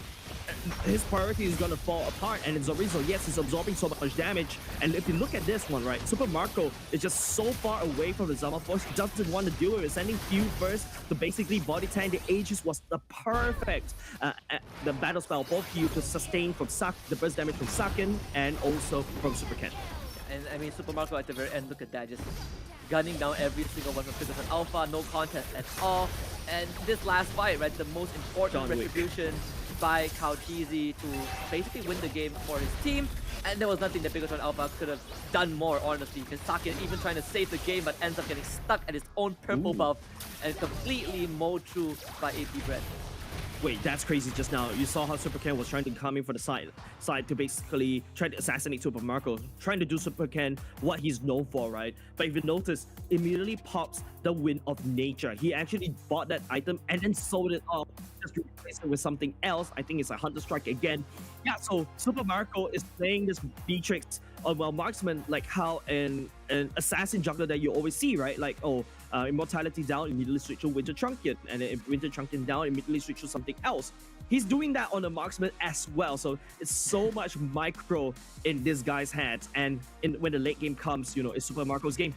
his priority is going to fall apart, and Zorizo, yes, he's absorbing so much damage. And if you look at this one, right, Super Marco is just so far away from the Zama Force, doesn't want to do it. Sending Q first to basically body tank the Aegis was the perfect the battle spell for Q to sustain from the burst damage from Saken and also from Super Ken. And I mean, Super Marco at the very end, look at that, just gunning down every single one from Bigatron Alpha, no contest at all. And this last fight, right, the most important retribution by Kauchizi to basically win the game for his team, and there was nothing that Bigatron Alpha could have done more, honestly, because Saken even trying to save the game but ends up getting stuck at his own purple buff and completely mowed through by AP BREN. Wait, that's crazy just now. You saw how Super Ken was trying to come in for the side to basically try to assassinate Super Marco, trying to do Super Ken what he's known for, right? But if you notice, immediately pops the Wind of Nature. He actually bought that item and then sold it off just to replace it with something else. I think it's a Hunter Strike again. Yeah, so Super Marco is playing this Beatrix, well, marksman, like how an assassin juggler that you always see, right? Like, Immortality down, immediately switch to Winter Trunking, and then Winter Trunking down, immediately switch to something else. He's doing that on the marksman as well, so it's so much micro in this guy's head, and when the late game comes, you know, it's Super Marco's game.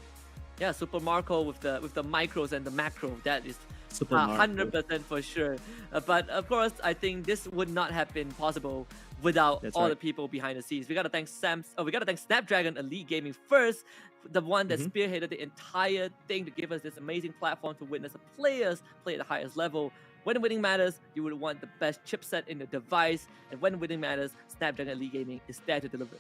Yeah, Super Marco with the micros and the macro, that is 100% for sure. But of course, I think this would not have been possible without the people behind the scenes. We gotta thank Snapdragon Elite Gaming first, the one that spearheaded the entire thing to give us this amazing platform to witness the players play at the highest level. When winning matters, you would want the best chipset in the device, and when winning matters, Snapdragon Elite Gaming is there to deliver.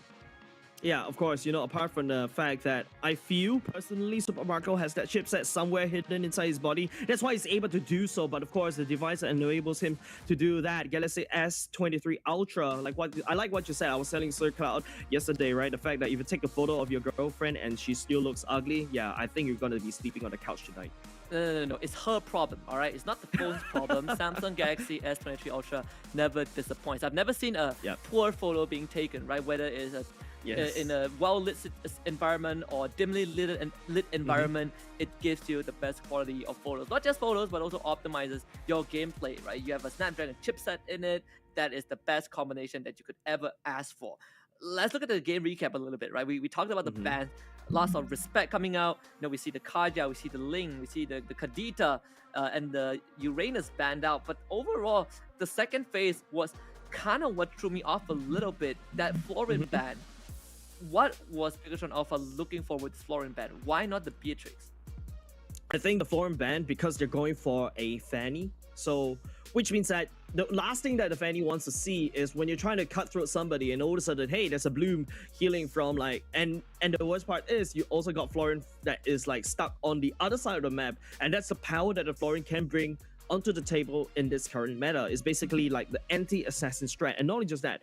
Yeah, of course, you know, apart from the fact that I feel personally Super Marco has that chipset somewhere hidden inside his body. That's why he's able to do so. But of course, the device that enables him to do that, Galaxy S23 Ultra, I like what you said. I was telling Sir Cloud yesterday, right? The fact that if you take a photo of your girlfriend and she still looks ugly, yeah, I think you're going to be sleeping on the couch tonight. No, it's her problem, all right? It's not the phone's problem. Samsung Galaxy S23 Ultra never disappoints. I've never seen a poor photo being taken, right? Whether it's in a well-lit environment or dimly lit environment, it gives you the best quality of photos. Not just photos, but also optimizes your gameplay, right? You have a Snapdragon chipset in it. That is the best combination that you could ever ask for. Let's look at the game recap a little bit, right? We talked about the band, lots of respect coming out. You know, we see the Kaja, we see the Ling, we see the Kadita, and the Uranus banned out. But overall, the second phase was kind of what threw me off a little bit. That Florian ban. What was Bigatron Alpha looking for with Florian ban? Why not the Beatrix? I think the Florian ban because they're going for a Fanny. So, which means that the last thing that the Fanny wants to see is when you're trying to cut through somebody and all of a sudden, hey, there's a bloom healing from and the worst part is you also got Florian that is like stuck on the other side of the map, and that's the power that the Florian can bring onto the table in this current meta. Is basically like the anti-assassin strat, and not only just that,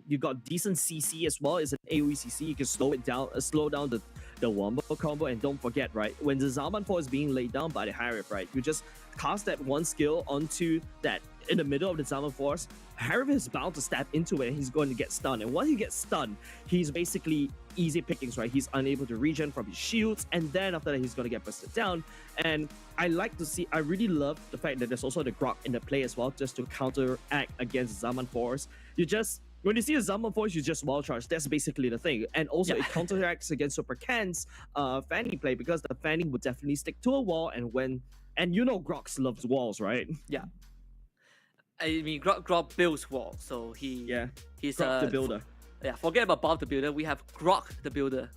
you got decent CC as well. It's an AoE CC. You can slow down the wombo combo, and don't forget, right, when the Zaman 4 is being laid down by the Harif, right, you just cast that one skill onto that in the middle of the Zaman Force. Harif is bound to step into it and he's going to get stunned, and once he gets stunned, he's basically easy pickings, right? He's unable to regen from his shields, and then after that he's going to get busted down. And I really love the fact that there's also the Grok in the play as well, just to counteract against Zaman Force. When you see a Zaman Force, you just wall charge. That's basically the thing. And also it counteracts against Super Ken's Fanny play, because the Fanny would definitely stick to a wall, and you know Grox loves walls, right? Yeah. I mean, Grok builds walls, so he's Grok the builder. Yeah, forget about Bob the Builder. We have Grok the Builder.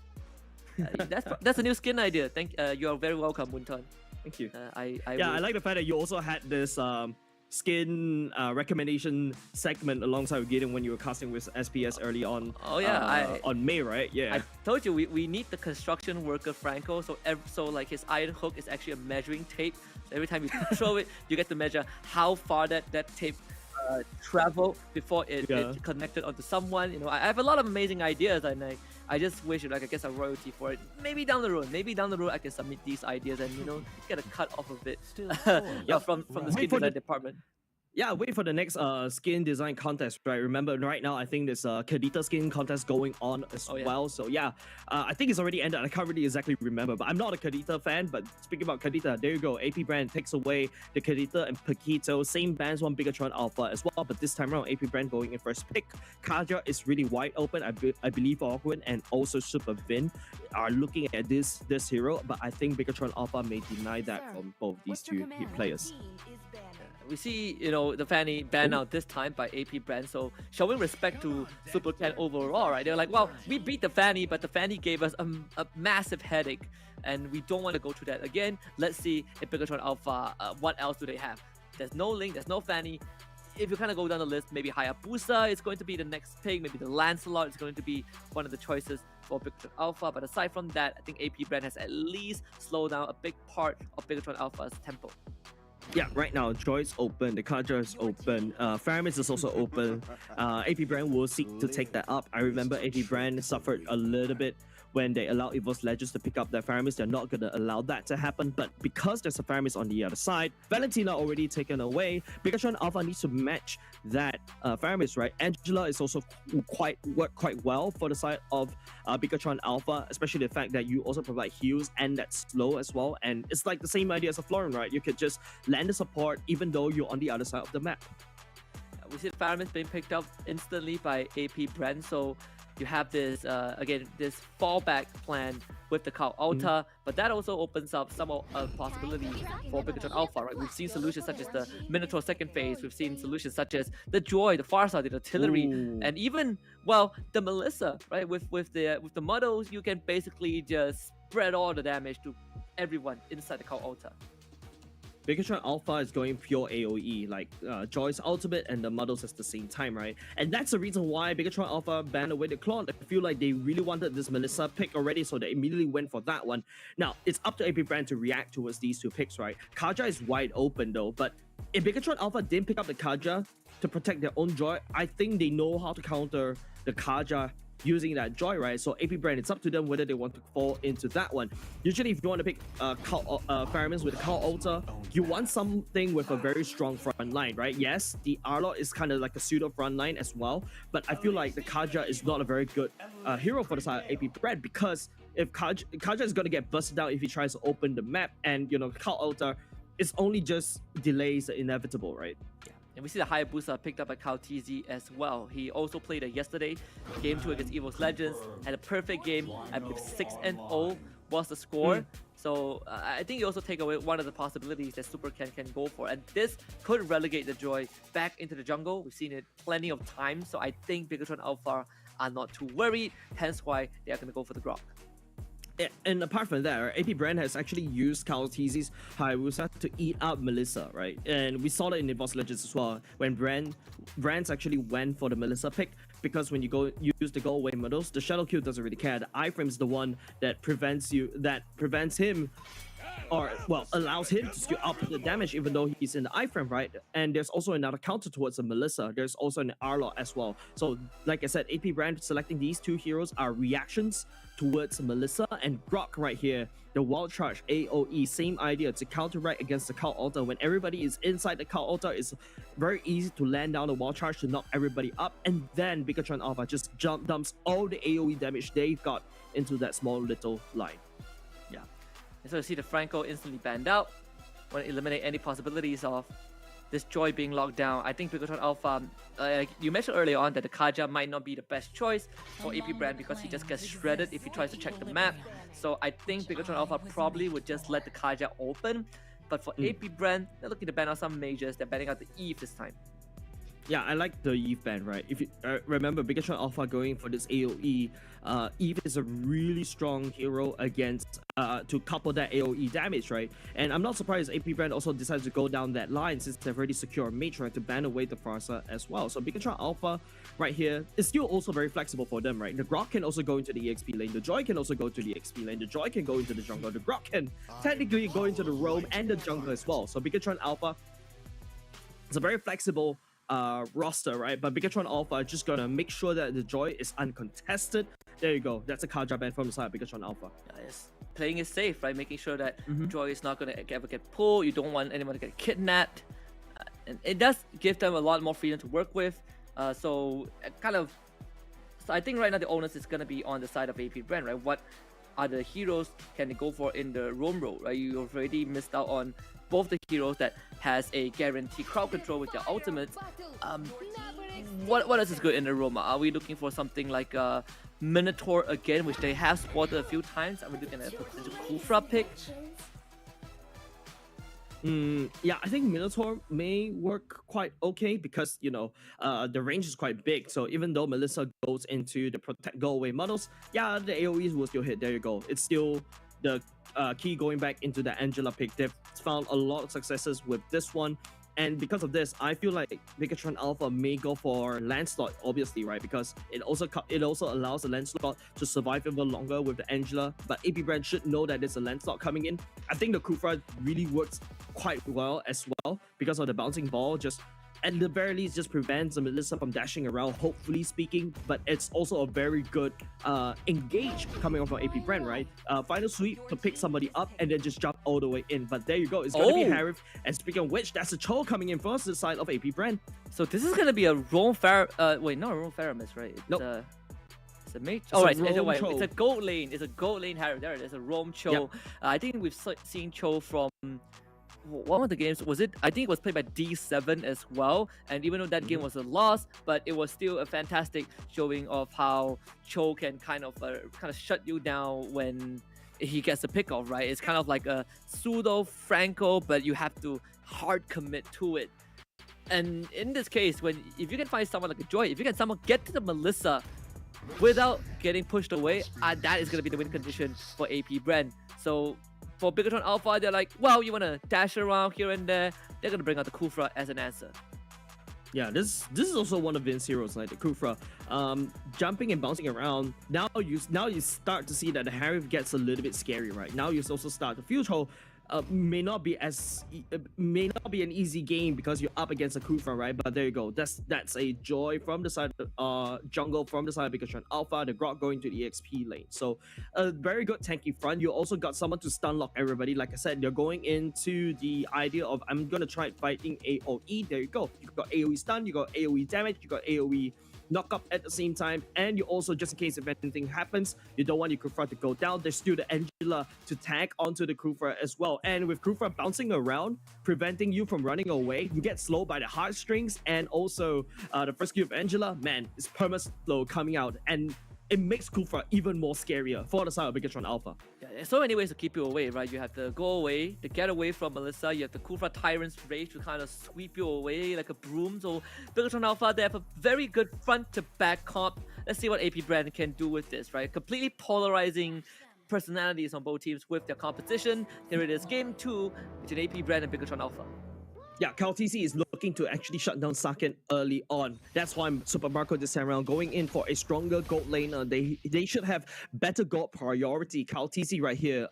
That's a new skin idea. You are very welcome, Munton. Thank you. I like the fact that you also had this skin recommendation segment alongside with Gideon when you were casting with SPS early on. Oh yeah, on May, right? Yeah. I told you we need the construction worker Franco. So like his iron hook is actually a measuring tape. So every time you throw it, you get to measure how far that tape travel before it connected onto someone. You know, I have a lot of amazing ideas, and I just wish like I get a royalty for it. Maybe down the road I can submit these ideas and get a cut off of it from the skin design department. Yeah, wait for the next skin design contest, right? Remember, right now, I think there's a Kadita skin contest going on as well. So yeah, I think it's already ended. I can't really exactly remember, but I'm not a Kadita fan. But speaking about Kadita, there you go. AP brand takes away the Kadita and Paquito. Same bands, one Bigatron Alpha as well. But this time around, AP brand going in first pick. Kaja is really wide open. I believe Awkward and also Super Vin are looking at this hero. But I think Bigatron Alpha may deny that from both these two players. We see, the Fanny banned out this time by AP brand, so showing respect to Super Ken overall, right? They're like, well, we beat the Fanny, but the Fanny gave us a massive headache, and we don't want to go through that again. Let's see if Bigatron Alpha, what else do they have? There's no Link, there's no Fanny. If you kind of go down the list, maybe Hayabusa is going to be the next pick, maybe the Lancelot is going to be one of the choices for Bigatron Alpha, but aside from that, I think AP brand has at least slowed down a big part of Bigatron Alpha's tempo. Yeah, right now, Joy's open, the Kaja is open, Faramis is also open. AP brand will seek to take that up. I remember AP brand suffered a little bit when they allow EVOS Legends to pick up their Faramis. They're not going to allow that to happen, but because there's a Faramis on the other side, Valentina already taken away, Bigatron Alpha needs to match that Faramis, right? Angela is also worked quite well for the side of Bigatron Alpha, especially the fact that you also provide heals and that's slow as well, and it's like the same idea as a Florin, right? You could just land the support even though you're on the other side of the map. We see the Faramis being picked up instantly by AP brand, so you have this, again, this fallback plan with the Cal Alta, but that also opens up some possibilities for Bigatron Alpha, right? We've seen solutions such as the Minotaur second phase, we've seen solutions such as the Joy, the Farsight, the Artillery, and even, well, the Melissa, right? With the models, you can basically just spread all the damage to everyone inside the Cal Alta. Bigatron Alpha is going pure AoE, like Joy's ultimate and the models at the same time, right? And that's the reason why Bigatron Alpha banned away the Clone. I feel like they really wanted this Melissa pick already, so they immediately went for that one. Now, it's up to AP brand to react towards these two picks, right? Kaja is wide open though, but if Bigatron Alpha didn't pick up the Kaja to protect their own Joy, I think they know how to counter the Kaja using that Joy, right? So AP brand, it's up to them whether they want to fall into that one. Usually, if you want to pick Faramis with a Cal Alta, you want something with a very strong front line, right? Yes, the Arlot is kind of like a pseudo front line as well, but I feel like the Kaja is not a very good hero for the side of AP brand, because if Kaja is going to get busted out if he tries to open the map, and Cal Alta is only just delays the inevitable, right? And we see the Hayabusa picked up by Kyle TZ as well. He also played it yesterday, game 2 against EVOS Legends, had a perfect game. I believe 6-0 was the score. So I think you also take away one of the possibilities that Super Ken can go for. And this could relegate the Joy back into the jungle. We've seen it plenty of times. So I think Bigatron Alpha are not too worried, hence why they are going to go for the Grok. And apart from that, AP brand has actually used Kyle TZ's Hayabusa to eat up Melissa, right? And we saw that in EVOS Legends as well, when brands actually went for the Melissa pick, because when you use the go away models, the Shadow Q doesn't really care. The iframe is the one that prevents him, or well, allows him to skew up the damage even though he's in the iframe, right? And there's also another counter towards the Melissa. There's also an Arlot as well. So like I said, AP brand selecting these two heroes are reactions towards Melissa and Grok right here. The Wild Charge AoE, same idea to counteract against the Cal Alta. When everybody is inside the Cal Alta, it's very easy to land down the Wild Charge to knock everybody up, and then Bigatron Alpha just dumps all the AoE damage they've got into that small little line. Yeah. And so you see the Franco instantly banned out. Want to eliminate any possibilities of this Joy being locked down. I think Bigatron Alpha, you mentioned earlier on that the Kaja might not be the best choice for AP brand because he just gets shredded if he tries to check the map. So I think Bigatron Alpha probably would just let the Kaja open. But for AP brand, they're looking to ban out some mages. They're banning out the Eve this time. Yeah, I like the Eve ban, right? If you remember, Bigatron Alpha going for this AoE, Eve is a really strong hero against to couple that AoE damage, right? And I'm not surprised AP Brand also decided to go down that line since they've already secured Mage, right, to ban away the Farsa as well. So Bigatron Alpha right here is still also very flexible for them, right? The Grok can also go into the EXP lane, the Joy can also go to the EXP lane, the Joy can go into the jungle, the Grok can technically go into the roam and the jungle as well. So Bigatron Alpha is a very flexible roster, right? But Bigatron Alpha are just gonna make sure that the Joy is uncontested. There you go. That's a Kaja ban from the side of Bigatron Alpha. Yes. Playing it safe, right? Making sure that Joy is not gonna ever get pulled. You don't want anyone to get kidnapped. And it does give them a lot more freedom to work with. So I think right now the onus is gonna be on the side of AP Brand, right? What other heroes can they go for in the roam role, right? You already missed out on both the heroes that has a guaranteed crowd control with their ultimates. What else is good in the roam? Are we looking for something like Minotaur again, which they have spotted a few times? Are we looking at a potential Kufra pick? Yeah, I think Minotaur may work quite okay because, you know, the range is quite big. So even though Melissa goes into the protect go away models, yeah, the AoEs will still hit. There you go. It's still the key going back into the Angela pick. They've found a lot of successes with this one. And because of this, I feel like Bigatron Alpha may go for Lancelot, obviously, right? Because it also allows the Lancelot to survive even longer with the Angela. But AP Brand should know that there's a Lancelot coming in. I think the Kufra really works quite well as well because of the bouncing ball. Just at the very least, just prevents the Melissa from dashing around, hopefully speaking. But it's also a very good engage coming off from AP Brand, right? Final sweep to pick somebody up and then just jump all the way in. But there you go. It's going to be Harif. And speaking of which, that's a Cho coming in first the side of AP Brand. So this is going to be a Roam wait, not a Roam Faramis, right? It's a mage. It's a gold lane. It's a gold lane Harif. There it is, a Roam Cho. Yep. I think we've seen Cho from one of the games. Was it? I think it was played by D7 as well. And even though that game was a loss, but it was still a fantastic showing of how Cho can kind of shut you down when he gets a pick off, right? It's kind of like a pseudo Franco, but you have to hard commit to it. And in this case, if you can find someone like a Joy, if you can someone get to the Melissa without getting pushed away, that is going to be the win condition for AP Brand. So for Bigatron Alpha, they're like, well, you want to dash around here and there. They're going to bring out the Kufra as an answer. Yeah, this is also one of Vince's heroes, like the Kufra. Jumping and bouncing around. Now you start to see that the Harif gets a little bit scary, right? Now you also start to feel Cho may not be an easy game because you're up against a Kufra, right? But there you go. That's a Joy from the side of jungle, from the side of Bigatron Alpha, the Grok going to the EXP lane. So a very good tanky front. You also got someone to stun lock everybody. Like I said, you're going into the idea of I'm gonna try fighting AoE. There you go. You got AoE stun, you got AoE damage, you got AoE knock up at the same time, and you also, just in case if anything happens, you don't want your Kufra to go down. There's still the Angela to tag onto the Kufra as well. And with Kufra bouncing around, preventing you from running away, you get slowed by the heartstrings, and also the first Q of Angela, man, it's perma slow coming out, and it makes Kufra even more scarier for the side of Bigatron Alpha. Yeah, there's so many ways to keep you away, right? You have to go away, to get away from Melissa. You have the Kufra Tyrant's Rage to kind of sweep you away like a broom. So Bigatron Alpha, they have a very good front-to-back comp. Let's see what AP Brand can do with this, right? Completely polarizing personalities on both teams with their competition. Here it is, Game 2 between AP Brand and Bigatron Alpha. Yeah, KalTC is looking to actually shut down Saken early on. That's why Super Marco this time around going in for a stronger gold laner. They should have better gold priority. KalTC right here.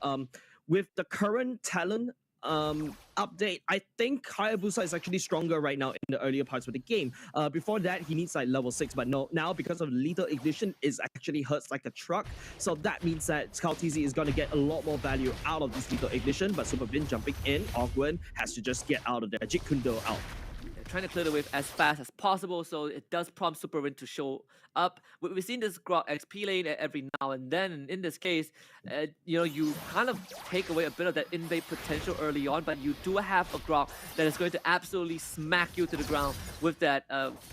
With the current talent update, I think Hayabusa is actually stronger right now in the earlier parts of the game. Before that, he needs like level 6, but no, now because of lethal ignition, it actually hurts like a truck. So that means that KalTC is going to get a lot more value out of this lethal ignition, but Super Vin jumping in, Ogwen has to just get out of there. Jeet Kune Do out. They're trying to clear the wave as fast as possible, so it does prompt Super Vin to show up. We've seen this Grok XP lane every now and then, and in this case, you kind of take away a bit of that invade potential early on, but you do have a Grok that is going to absolutely smack you to the ground with that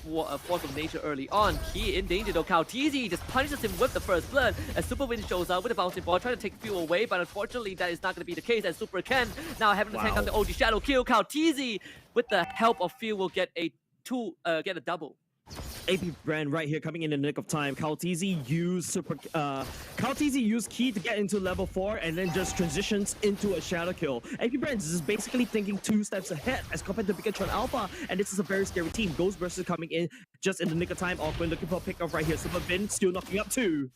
force of nature early on. He in danger though. KalTC just punishes him with the first blood as Super Vin shows up with a bouncing ball, trying to take fuel away, but unfortunately that is not going to be the case as Super Ken now having to tank out the OG Shadow kill. KalTC with the help of fuel will get a get a double. AP BREN right here coming in the nick of time. Kaltizi used key to get into level 4 and then just transitions into a shadow kill. AP BREN is basically thinking 2 steps ahead as compared to Pikachu Alpha, and this is a very scary team. Ghost versus coming in just in the nick of time. Awkward looking for a pick off right here. Super Bin still knocking up 2.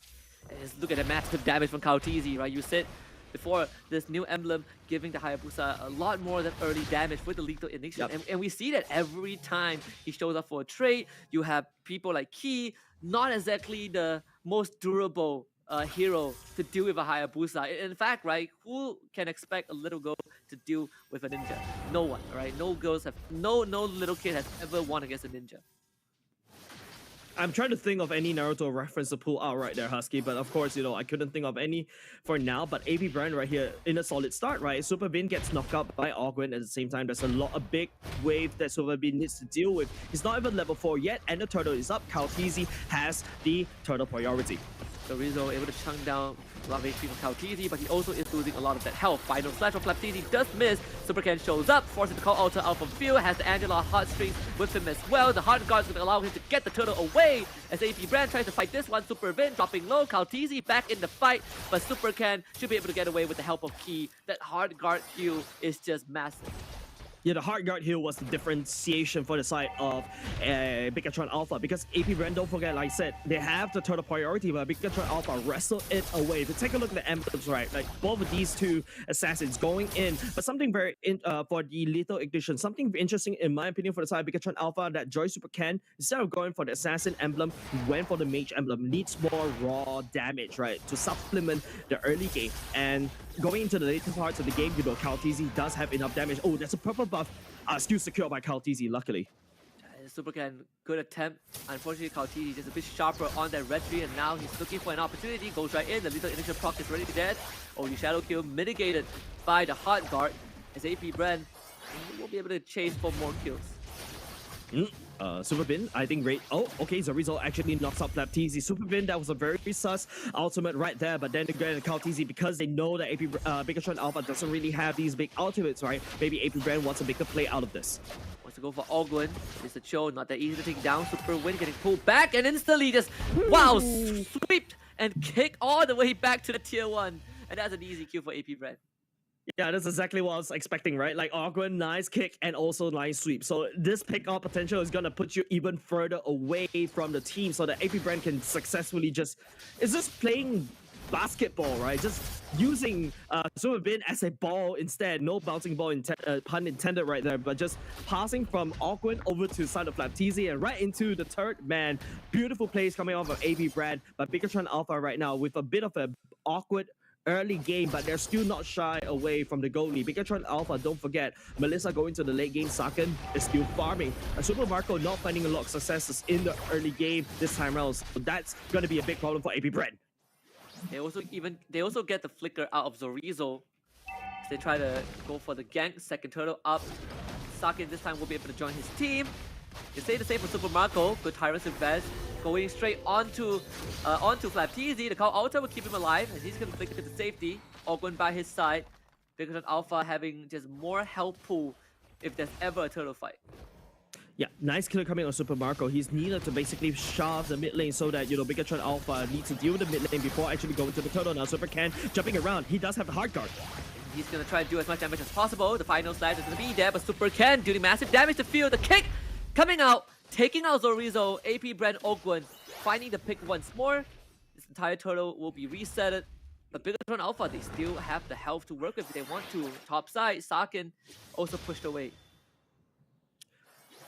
And just look at the massive damage from Kaltizi, right? You said before, this new emblem giving the Hayabusa a lot more than early damage with the lethal ignition. And we see that every time he shows up for a trade, you have people like Key, not exactly the most durable hero to deal with a Hayabusa. In fact, right, who can expect a little girl to deal with a ninja? No one, right? No little kid has ever won against a ninja. I'm trying to think of any Naruto reference to pull out right there, Husky, but of course, I couldn't think of any for now. But AP BREN right here in a solid start, right? Super Bin gets knocked out by Ogwen. At the same time, there's a big wave that Super Bin needs to deal with. He's not even level 4 yet, and the turtle is up. Kaltizi has the turtle priority. So Rizzo able to chunk down a lot of HP from Kaltizi, but he also is losing a lot of that health. Final slash from Flaptizi does miss. Supercan shows up, forcing the call alter out from field, has the Angela heartstrings with him as well. The hard guard is going to allow him to get the turtle away as AP BREN tries to fight this one. Super Bin dropping low, Kaltizi back in the fight, but Supercan should be able to get away with the help of Key. That hard guard heal is just massive. Yeah, the hard guard heal was the differentiation for the side of Bigatron Alpha, because AP BREN, don't forget, like I said, they have the turtle priority, but Bigatron Alpha wrestled it away. If you take a look at the emblems, right, like both of these two assassins going in, but something very for the lethal ignition, something interesting in my opinion for the side of Bigatron Alpha, that Joy Super Ken, instead of going for the assassin emblem, went for the mage emblem. Needs more raw damage, right, to supplement the early game. And going into the later parts of the game, Kaltizi does have enough damage. Oh, there's a purple buff. Still secured by Kaltizi, luckily. Supercan, good attempt. Unfortunately, Kaltizi just a bit sharper on that red tree, and now he's looking for an opportunity. Goes right in. The lethal ignition proc is already dead. Only shadow kill mitigated by the hard guard as AP BREN will be able to chase for more kills. Super Bin, I think okay, Zorizo actually knocks out Flaptizi. Super Bin, that was a very sus ultimate right there, but then again, Kaltizi, because they know that Bigatron Alpha doesn't really have these big ultimates, right? Maybe AP BREN wants to make a play out of this. Wants to go for Ogwen. It's a chill, not that easy to take down. Super Win getting pulled back and instantly just, wow, sweep and kick all the way back to the tier 1. And that's an easy kill for AP BREN. Yeah, that's exactly what I was expecting, right? Like Ogwen, nice kick, and also nice sweep. So this pick-up potential is going to put you even further away from the team so that AP BREN can successfully just playing basketball, right? Just using Super Bin as a ball instead. No bouncing ball, pun intended right there, but just passing from Ogwen over to side of Flaptizi and right into the third man. Beautiful plays coming off of AP BREN, but Bigatron Alpha right now with a bit of an awkward early game, but they're still not shy away from the goalie. Bigatron Alpha, don't forget, Melissa going to the late game, Saken is still farming. And Super Marco not finding a lot of successes in the early game this time around, so that's going to be a big problem for AP BREN. They also get the flicker out of Zorizo. They try to go for the gank, second turtle up. Saken this time will be able to join his team. They say the same for Super Marco. Good Tyrant's Advance. Going straight onto Flaptizi. The call alter will keep him alive, and he's going to flicker to the safety. Ogwen by his side. Bigatron Alpha having just more health pool if there's ever a turtle fight. Yeah, nice kill coming on Super Marco. He's needed to basically shove the mid lane so that, Bigatron Alpha needs to deal with the mid lane before actually going to the turtle. Now Super Ken jumping around. He does have the hard guard. He's going to try to do as much damage as possible. The final slash is going to be there, but Super Ken doing massive damage to field. The kick coming out, taking out Zorizo. AP BREN Ogwen finding the pick once more. This entire turtle will be resetted. But Bigatron Alpha, they still have the health to work with if they want to. Top side, Saken also pushed away.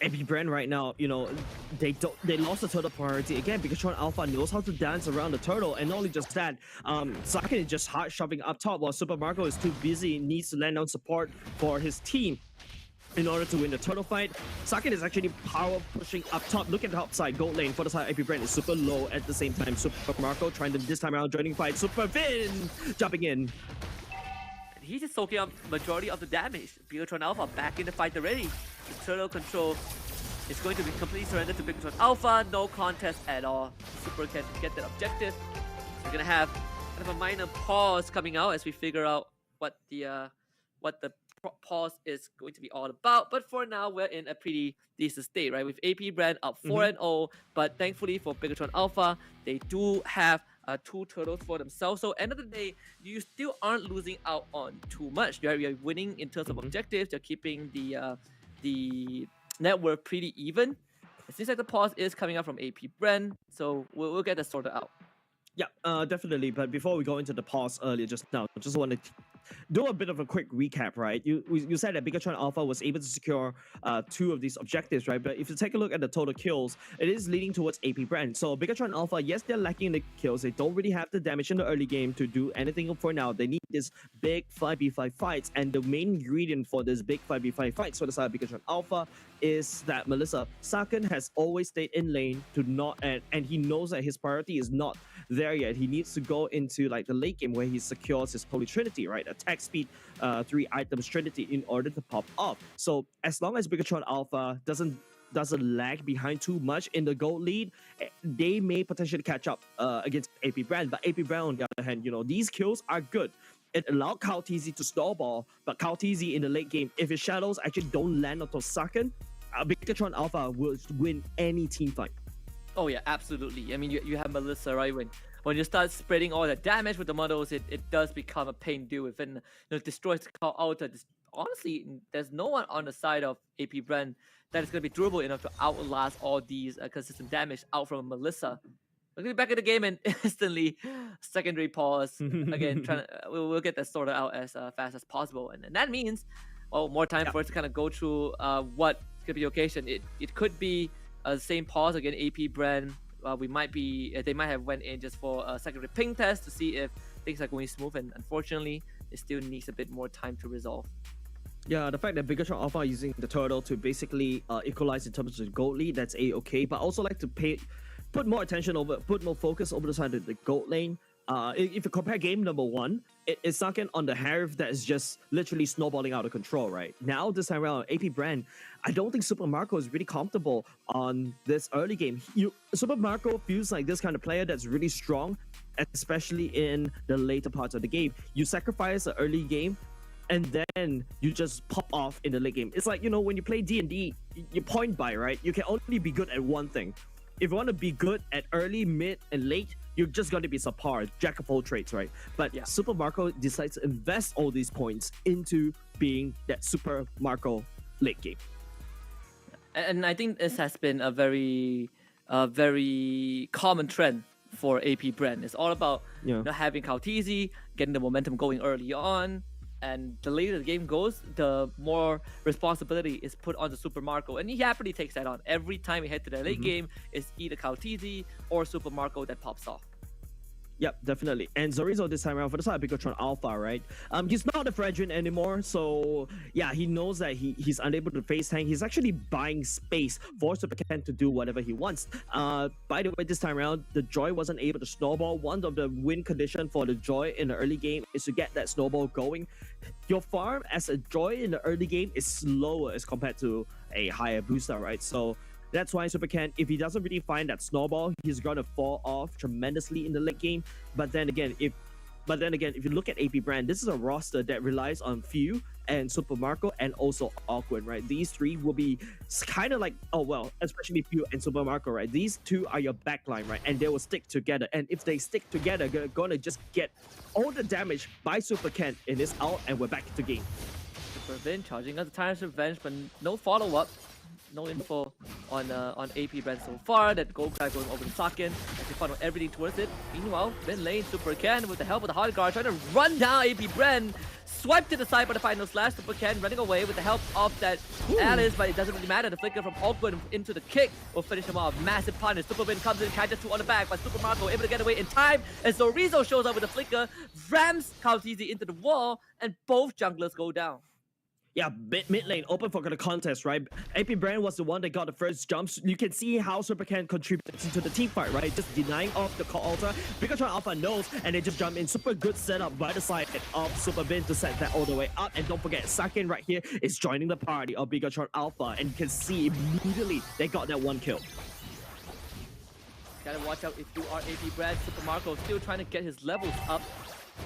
AP BREN right now, they lost the turtle priority again. Bigatron Alpha knows how to dance around the turtle, and not only just that, Saken is just hard shoving up top while Super Marco is too busy, needs to land on support for his team in order to win the turtle fight. Saken is actually power pushing up top. Look at the top side. Gold lane for the side. AP BREN is super low at the same time. Super Marco trying to this time around joining fight. Super Bin jumping in. He's just soaking up majority of the damage. Bigatron Alpha back in the fight already. The turtle control is going to be completely surrendered to Bigatron Alpha. No contest at all. Super can get that objective. We're gonna have kind of a minor pause coming out as we figure out what the pause is going to be all about. But for now, we're in a pretty decent state, right? With AP BREN up 4-0, but thankfully for Bigatron Alpha, they do have 2 turtles for themselves. So end of the day, you still aren't losing out on too much. You're winning in terms of objectives. You're keeping the net worth pretty even. It seems like the pause is coming out from AP BREN, so we'll get that sorted out. Yeah, definitely. But before we go into the pause earlier just now, I just want to do a bit of a quick recap, right? You said that Bigatron Alpha was able to secure 2 of these objectives, right? But if you take a look at the total kills, it is leading towards AP BREN. So Bigatron Alpha, yes, they're lacking the kills. They don't really have the damage in the early game to do anything for now. They need this big 5v5 fights, and the main ingredient for this big 5v5 fights for the side of Bigatron Alpha is that Melissa Saken has always stayed in lane to not, and he knows that his priority is not there yet. He needs to go into like the late game where he secures his Holy Trinity, right? Attack speed, 3 items Trinity in order to pop off. So as long as Bigatron Alpha doesn't lag behind too much in the gold lead, they may potentially catch up against AP BREN. But AP BREN, on the other hand, these kills are good. It allowed Kaotizi to snowball, but Kaotizi in the late game, if his shadows actually don't land onto Saken, Bigatron Alpha will win any team fight. Oh yeah, absolutely. I mean, you have Melissa, right? When you start spreading all the damage with the models, it does become a pain to deal with, and destroys the Call Alta. Honestly, there's no one on the side of AP BREN that is going to be durable enough to outlast all these consistent damage out from Melissa. We're going to be back in the game and instantly secondary pause. Again, we'll get that sorted out as fast as possible. And that means, more time for us to kind of go through what could be the occasion. It could be the same pause again, AP BREN. They might have went in just for a secondary ping test to see if things are going smooth. And unfortunately, it still needs a bit more time to resolve. Yeah, the fact that Bigatron Alpha are using the turtle to basically equalize in terms of the gold lead, that's a-okay. But I also like to put more focus over the side of the gold lane. If you compare game number 1, it's Saken on the Harif that is just literally snowballing out of control, right? Now, this time around, AP BREN, I don't think Super Marco is really comfortable on this early game. Super Marco feels like this kind of player that's really strong, especially in the later parts of the game. You sacrifice the early game, and then you just pop off in the late game. It's like, when you play D&D, you point by, right? You can only be good at one thing. If you want to be good at early, mid, and late, you're just going to be subpar, jack of all trades, right? But Super Marco decides to invest all these points into being that Super Marco late game. And I think this has been a very common trend for AP BREN. It's all about having Kaotizi, getting the momentum going early on, and the later the game goes, the more responsibility is put on the Super Marco, and he happily takes that on. Every time we head to the late game, it's either Kaotizi or Super Marco that pops off. Yep, definitely. And Zorizo this time around for the side of Bigatron Alpha, right? He's not a Fredrin anymore, so yeah, he knows that he's unable to face tank. He's actually buying space for Super Ken to do whatever he wants. By the way, this time around, the Joy wasn't able to snowball. One of the win condition for the Joy in the early game is to get that snowball going. Your farm as a Joy in the early game is slower as compared to a higher booster, right? So that's why Super Ken, if he doesn't really find that snowball, he's gonna fall off tremendously in the late game. But then again, if you look at AP BREN, this is a roster that relies on Few and Super Marco and also Awkward, right? These 3 will be kind of like, especially Few and Super Marco, right? These 2 are your backline, right? And they will stick together. And if they stick together, they're gonna just get all the damage by Super Ken in this out, and we're back to game. Super Vin charging out the Tyrant's Revenge, but no follow-up. No info on AP BREN so far. That gold crack going over to Saken as he funneled everything towards it. Meanwhile, mid lane, Super Ken with the help of the hard guard trying to run down AP BREN. Swiped to the side by the final slash. Super Ken running away with the help of that Alice, but it doesn't really matter. The flicker from Awkward into the kick will finish him off. Massive punish. Super Vin comes in, catches 2 on the back, but Super Marco able to get away in time. And Zorizo shows up with the flicker, rams Kaotizi into the wall, and both junglers go down. Yeah, mid lane open for the contest, right? AP BREN was the one that got the first jumps. You can see how Super Ken contributes into the team fight, right? Just denying off the call altar. Bigatron Alpha knows, and they just jump in. Super good setup by the side of Super Vin to set that all the way up. And don't forget, Saken right here is joining the party of Bigatron Alpha, and you can see immediately they got that 1 kill. Gotta watch out if you are AP BREN. Super Marco still trying to get his levels up.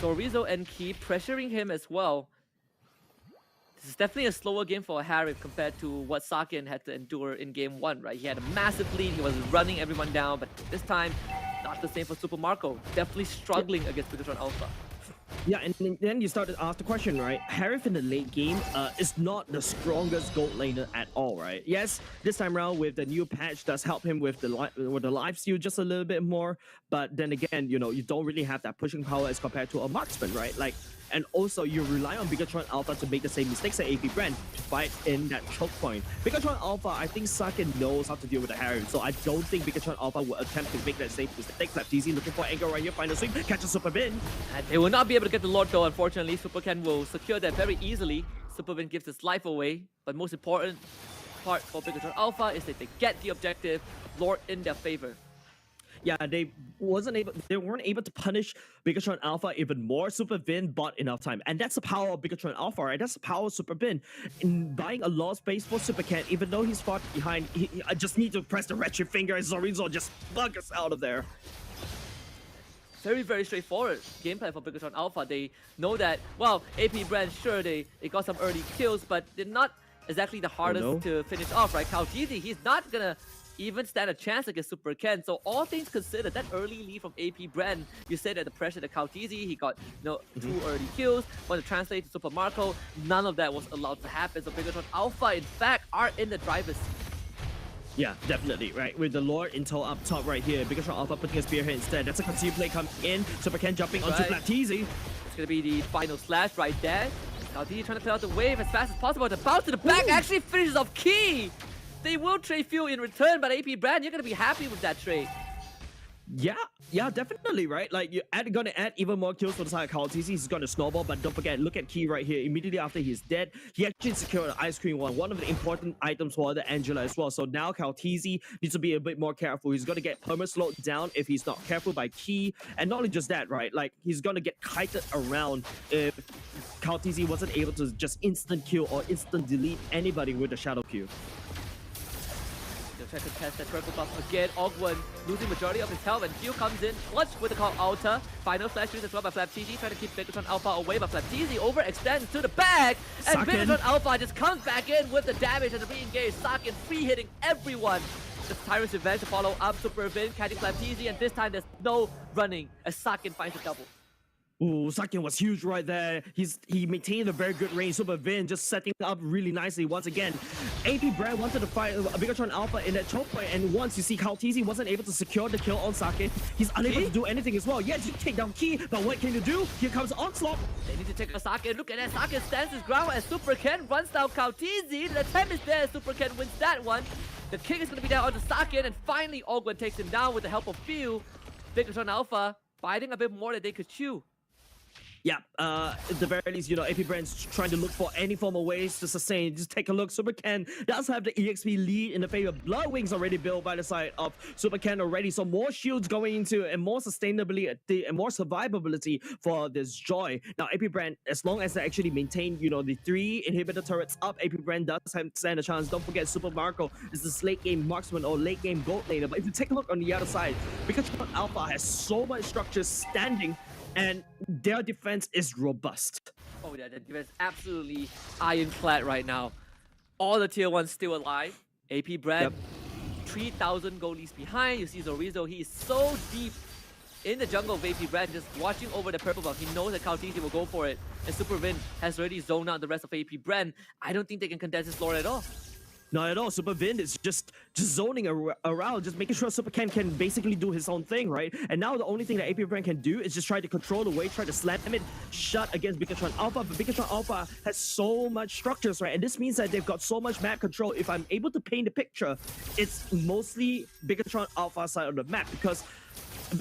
Zorizo and Key pressuring him as well. This is definitely a slower game for Harif compared to what Sakin had to endure in game 1, right? He had a massive lead, he was running everyone down, but this time, not the same for Super Marco. Definitely struggling against Bigatron Alpha. Yeah, and then you start to ask the question, right? Harif in the late game is not the strongest gold laner at all, right? Yes, this time around with the new patch does help him with the life steal just a little bit more, but then again, you know, you don't really have that pushing power as compared to a marksman, right? Like, and also you rely on Bigatron Alpha to make the same mistakes as AP BREN to fight in that choke point. Bigatron Alpha, I think Sakin knows how to deal with the Harif, so I don't think Bigatron Alpha will attempt to make that same mistake. FlapTZ looking for angle right here, final swing, catch a Super Bin. And they will not be able to get the Lord though, unfortunately. Super Ken will secure that very easily. Super Bin gives his life away, but most important part for Bigatron Alpha is that they get the objective, Lord in their favor. Yeah, they weren't able to punish Bigatron Alpha even more. Super Bin bought enough time, and that's the power of Bigatron Alpha, right? That's the power of Super Bin in buying a lot of space for Super Ken. Even though he's far behind, I just need to press the wretched finger, and Zorizo just bug us out of there. Very, very straightforward gameplay for Bigatron Alpha. They know that, well, AP BREN, sure, they got some early kills, but they're not exactly the hardest to finish off, right? KaoTZ, he's not gonna even stand a chance against Super Ken. So all things considered, that early lead from AP BREN, you said that the pressure that KaoTZ, he got 2 early kills, want to translate to Super Marco, none of that was allowed to happen. So Bigatron Alpha, in fact, are in the driver's seat. Yeah, definitely, right? With the Lord Intel up top right here, Bigatron Alpha putting a spearhead instead. That's a concealed play coming in. Super Ken jumping onto FlapTZ. It's gonna be the final slash right there. KaoTZ trying to play out the wave as fast as possible. The bounce to the back actually finishes off Key. They will trade fuel in return, but AP BREN, you're gonna be happy with that trade. Yeah, definitely, right? Like, you're gonna add even more kills for the side of KaoTZ. He's gonna snowball, but don't forget, look at Key right here. Immediately after he's dead, he actually secured the Ice Cream one of the important items for the Angela as well. So now KaoTZ needs to be a bit more careful. He's gonna get perma slowed down if he's not careful by Key. And not only just that, right? Like, he's gonna get kited around if KaoTZ wasn't able to just instant kill or instant delete anybody with the Shadow Q. They'll try to test that triple buff again. Ogwen losing majority of his health, and Gio comes in clutch with the call Alta. Final flash use as well by FlapTZ, trying to keep Bigatron Alpha away, but FlapTZ overextends to the back, and Bigatron Alpha just comes back in with the damage and the re-engage. Sakin free hitting everyone. The Tyrant's Revenge to follow up Super Bin, catching FlapTZ, and this time there's no running as Sakin finds a double. Ooh, Sakin was huge right there. He maintained a very good range. Super Bin just setting up really nicely once again. AP BREN wanted to fight Bigatron Alpha in that choke point, and once you see KaoTZ wasn't able to secure the kill on Sakin, he's unable to do anything as well. Yes, you take down Key, but what can you do? Here comes Onslaught. They need to take a Sakin. Look at that. Sakin stands his ground as Super Ken runs down KaoTZ. The attempt is there. Super Ken wins that one. The king is going to be down onto Sakin, and finally Ogwen takes him down with the help of Few. Bigatron Alpha fighting a bit more than they could chew. Yeah, at the very least, you know, AP BREN's trying to look for any form of ways to sustain. Just take a look. Super Ken does have the EXP lead in the favor. Blood Wings already built by the side of Super Ken already. So more shields going into and more sustainability and more survivability for this Joy. Now, AP BREN, as long as they actually maintain, you know, the 3 inhibitor turrets up, AP BREN does stand a chance. Don't forget, Super Marco is this late game marksman or late game gold laner. But if you take a look on the other side, because Alpha has so much structure standing, and their defense is robust. Oh yeah, the defense absolutely ironclad right now. All the tier 1s still alive. AP BREN, 3,000 goalies behind. You see Zorizo, he is so deep in the jungle of AP BREN, just watching over the purple buff. He knows that KaoTZ will go for it. And Super Bin has already zoned out the rest of AP BREN. I don't think they can contest this lore at all. Not at all. Super Bin is just zoning around, just making sure Super Ken can basically do his own thing, right? And now the only thing that AP BREN can do is just try to control the wave, try to slam it shut against Bigatron Alpha. But Bigatron Alpha has so much structures, right? And this means that they've got so much map control. If I'm able to paint a picture, it's mostly Bigatron Alpha side of the map, because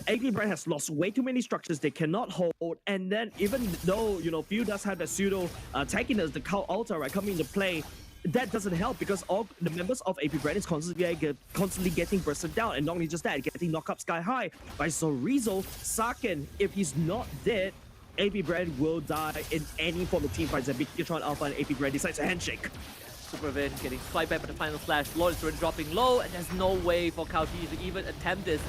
AP BREN has lost way too many structures they cannot hold, and then even though, you know, Few does have that pseudo tankiness, the Cow Altar, right, coming into play, that doesn't help because all the members of AP BREN is constantly getting bursted down, and not only just that, getting knocked up sky high by Zorizo. Sakin, if he's not dead, AP BREN will die in any form of team fights that Bigatron Alpha and AP BREN decides to handshake. Super Bin getting swiped back by the final slash. Lord is already dropping low, and there's no way for KaoTZ to even attempt this.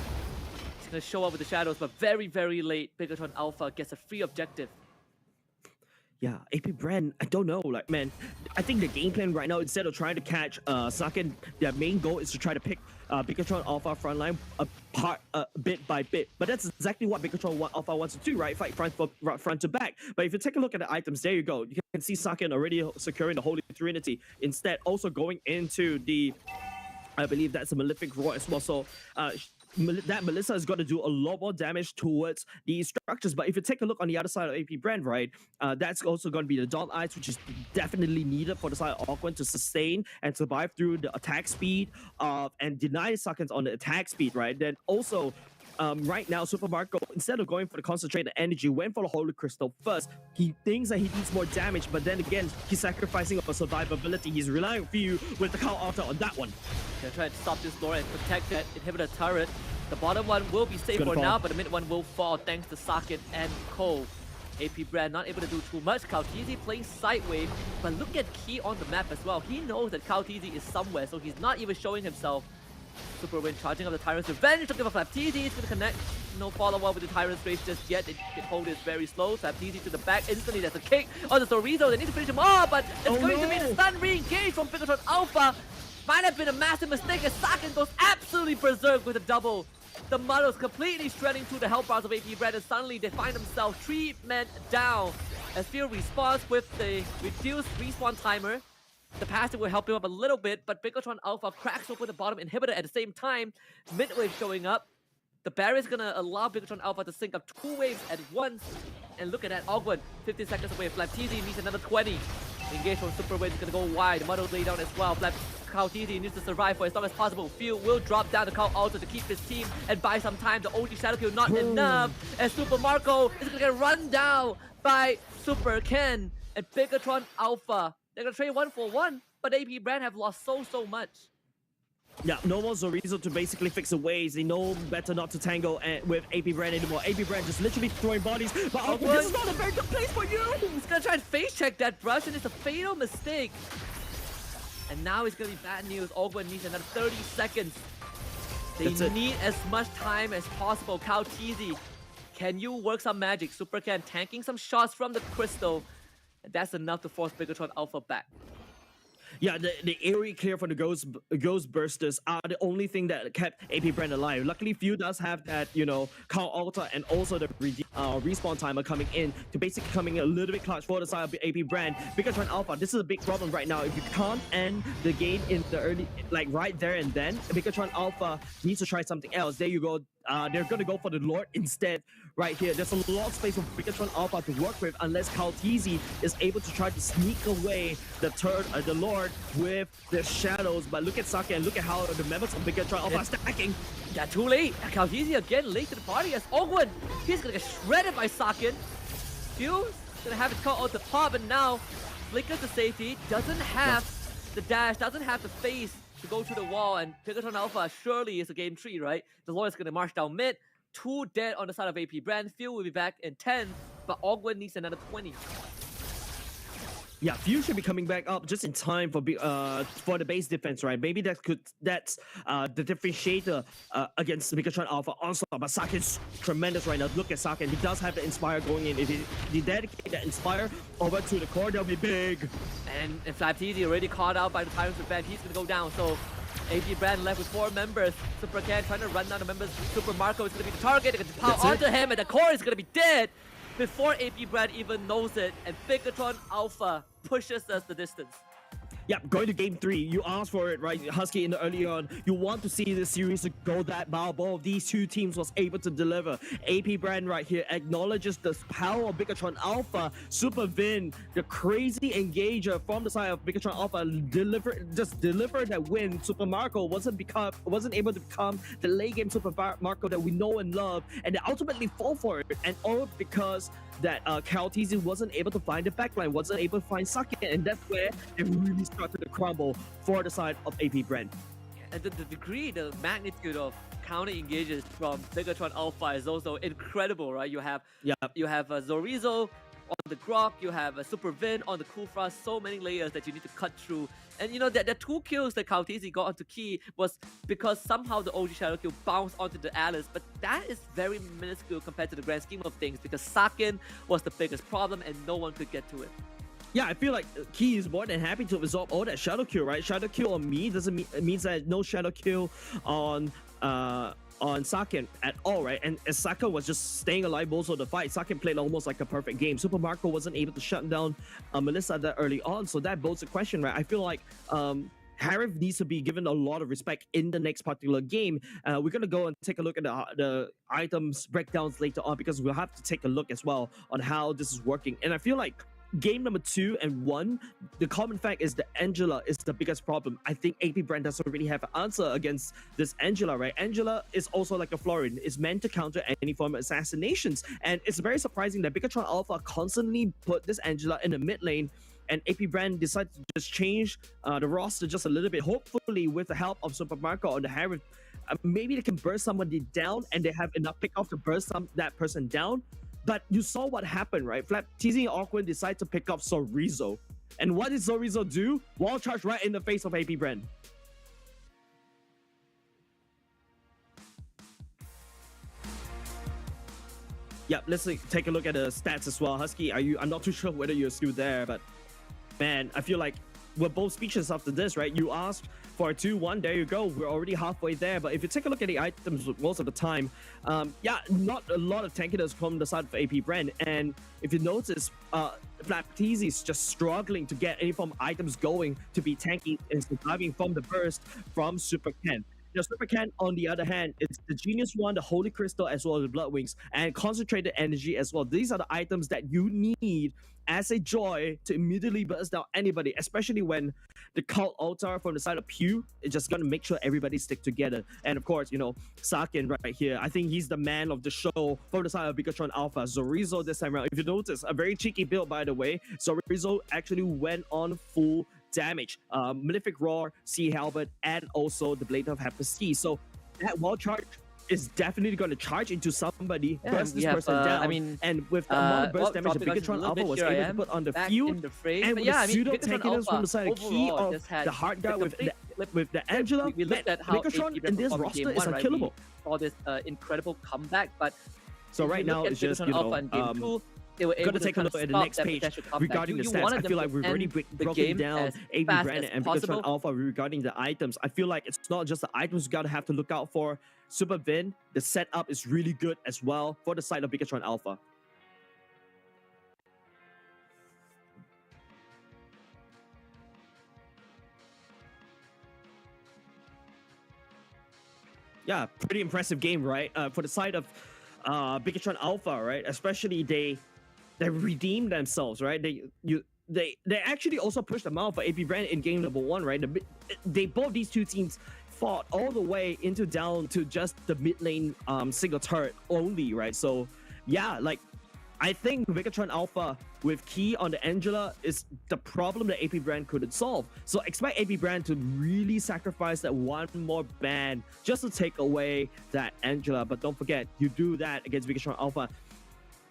He's gonna show up with the shadows, but very, very late, Bigatron Alpha gets a free objective. Yeah, AP BREN, I don't know. Like, man, I think the game plan right now, instead of trying to catch Saken, their main goal is to try to pick Bigotron Alpha frontline apart bit by bit. But that's exactly what Bigotron Alpha wants to do, right? Fight front to back. But if you take a look at the items, there you go. You can see Saken already securing the Holy Trinity. Instead, also going into the, I believe that's a Malefic Roar as well. So, that Melissa is going to do a lot more damage towards these structures. But if you take a look on the other side of AP BREN, right, that's also going to be the Dawn Eyes, which is definitely needed for the side of Awkward to sustain and survive through the attack speed and deny seconds on the attack speed, right? Then also, right now, Super Marco, instead of going for the concentrated energy, went for the Holy Crystal first. He thinks that he needs more damage, but then again, he's sacrificing for survivability. He's relying on Few with the Cow Altar on that one. They're trying to stop this door and protect that inhibitor turret. The bottom one will be safe for now, but the mid one will fall thanks to Socket and Cole. AP BREN not able to do too much. Kautizi playing sideways, but look at Key on the map as well. He knows that Kautizi is somewhere, so he's not even showing himself. Super Win charging up the Tyrant's Revenge, looking for Flaptizi. It's going to connect. No follow-up with the Tyrant's Race just yet. It hold is very slow. Flaptizi to the back instantly. There's a kick on the Sorizo. They need to finish him off, but it's going to be the stun re-engage from Bigotron Alpha. Might have been a massive mistake as Saken goes absolutely berserk with a double. The Muddles completely shredding through the health bars of AP BREN, and suddenly they find themselves 3 men down. As Field responds with the reduced respawn timer. The passive will help him up a little bit, but Bigotron Alpha cracks open the bottom inhibitor at the same time. Midwave showing up. The barrier is going to allow Bigotron Alpha to sync up 2 waves at once. And look at that, Ogwen, 15 seconds away. Flaptizi needs another 20. Engage from Super Wave is going to go wide. Muddles lay down as well. Kautizi needs to survive for as long as possible. Field will drop down the Cow Altar to keep his team and buy some time. The OG Shadow Kill not enough. And Super Marco is going to get run down by Super Ken. And Bigotron Alpha, they're going to trade 1-for-1, but AP BREN have lost so much. Yeah, no more Zorizo to basically fix the ways. They know better not to tangle with AP BREN anymore. AP BREN just literally throwing bodies. But this is not a very good place for you! He's gonna try and face check that brush, and it's a fatal mistake. And now it's gonna be bad news. Ogwen needs another 30 seconds. They need as much time as possible. Kautizi, can you work some magic? Super Ken tanking some shots from the crystal. And that's enough to force Bigotron Alpha back. Yeah, the area clear from the Ghost Bursters are the only thing that kept AP BREN alive. Luckily, Few does have that, you know, Cow Altar and also the respawn timer coming in to basically coming in a little bit clutch for the side of AP BREN. Bigotron Alpha, this is a big problem right now. If you can't end the game in the early, like right there and then, Bigotron Alpha needs to try something else. There you go. They're gonna go for the Lord instead right here. There's a lot of space for Bigotron Alpha to work with unless Kautizi is able to try to sneak away the Lord with the shadows. But look at Sake and look at how the members of Bigotron Alpha are stacking. Yeah, too late. Kautizi again late to the party as Ogwen. He's gonna get shredded by Saken. Few's gonna have his call out the pop, and now flicker to safety. Doesn't have the dash, doesn't have the face to go through the wall, and Bigotron Alpha surely is a game 3, right? The Lord is gonna march down mid. 2 dead on the side of AP BREN. Few will be back in 10, but Ogwen needs another 20. Yeah, Few should be coming back up just in time for the base defense, right? Maybe that's the differentiator against Bigotron Alpha onslaught. But Saken's tremendous right now. Look at Saken. He does have the Inspire going in. If he dedicate that Inspire over to the core, that'll be big. And Flaptizi already caught out by the Tyrant's Revenge. He's gonna go down. So AP BREN left with 4 members. Super Ken trying to run down the members. Super Marco is gonna be the target. They're gonna power onto him, and the core is gonna be dead before AP BREN even knows it. And Bigotron Alpha pushes us the distance. Yeah, going to game 3. You asked for it, right, Husky, in the early on. You want to see this series to go that well. Both of these 2 teams was able to deliver. AP BREN right here acknowledges the power of Bigotron Alpha. Super Vin, the crazy engager from the side of Bigotron Alpha, delivered that win. Super Marco wasn't able to become the late game Super Marco that we know and love, and they ultimately fall for it. And all because that Kautizi wasn't able to find the backline, wasn't able to find Sake, and that's where it really started to crumble for the side of AP BREN. And the degree, the magnitude of counter engages from Bigotron Alpha is also incredible, right? You have Zorizo, on the Grok, you have a Super Vin on the Kufra, so many layers that you need to cut through. And you know that the 2 kills that Kautezi got onto Key was because somehow the OG Shadow Kill bounced onto the Alice, but that is very minuscule compared to the grand scheme of things because Sakin was the biggest problem and no one could get to it. Yeah, I feel like Key is more than happy to absorb all that shadow kill, right? Shadow kill on me doesn't means that no shadow kill on Sakin at all, right? And as Sakin was just staying alive most of the fight, Sakin played almost like a perfect game. Super Marco wasn't able to shut down Melissa that early on, so that bodes the question, right? I feel like Harif needs to be given a lot of respect in the next particular game. We're going to go and take a look at the items breakdowns later on because we'll have to take a look as well on how this is working. And I feel like game number 2 and 1, the common fact is that Angela is the biggest problem. I think AP BREN doesn't really have an answer against this Angela, right? Angela is also like a Florin. It's meant to counter any form of assassinations. And it's very surprising that Bigatron Alpha constantly put this Angela in the mid lane, and AP BREN decided to just change the roster just a little bit. Hopefully with the help of Super Marco on the Harif, maybe they can burst somebody down and they have enough pick off to burst that person down. But you saw what happened, right? Flap, Teasing, and Awkward decide to pick up Sorizo. And what did Sorizo do? Wall charge right in the face of AP BREN. Yeah, let's take a look at the stats as well. Husky, I'm not too sure whether you're still there, but man, I feel like we're both speechless after this, right? You asked for a 2-1, there you go. We're already halfway there. But if you take a look at the items most of the time, yeah, not a lot of tankiness from the side of AP BREN. And if you notice, Flapteezy is just struggling to get any form of items going to be tanky and surviving from the burst from Super Ken. Now, Super Ken, on the other hand, it's the Genius One, the Holy Crystal, as well as the Blood Wings, and Concentrated Energy as well. These are the items that you need as a Joy to immediately burst down anybody, especially when the Cult Altar from the side of Pew is just going to make sure everybody stick together. And of course, you know, Sakin right here, I think he's the man of the show from the side of Bigatron Alpha. Zorizo this time around, if you notice, a very cheeky build, by the way. Zorizo actually went on full damage, Malefic Roar, Sea Halberd, and also the Blade of Hephaestus. So that wall charge is definitely going to charge into somebody, burst this person down. I mean, and with the amount of burst damage that Bigatron Alpha was able to put on the field, and with the pseudo tankiness from the side of Key of the hard guy with the Angela, we looked at how Bigatron in this roster is unkillable. Saw this incredible comeback, but so right now it's just, you know, they were able to take a look at the next page regarding the stats. I feel like we've already broken down AP BREN and Bigatron Alpha regarding the items. I feel like it's not just the items you gotta have to look out for. Super Vin, the setup is really good as well for the side of Bigatron Alpha. Yeah, pretty impressive game, right? For the side of Bigatron Alpha, right? Especially they redeemed themselves, right? They actually also pushed them out for AP BREN in game number 1, right? Both these two teams fought all the way into down to just the mid lane single turret only, right? So yeah, like I think Bigatron Alpha with Key on the Angela is the problem that AP BREN couldn't solve. So expect AP BREN to really sacrifice that one more ban just to take away that Angela. But don't forget, you do that against Bigatron Alpha,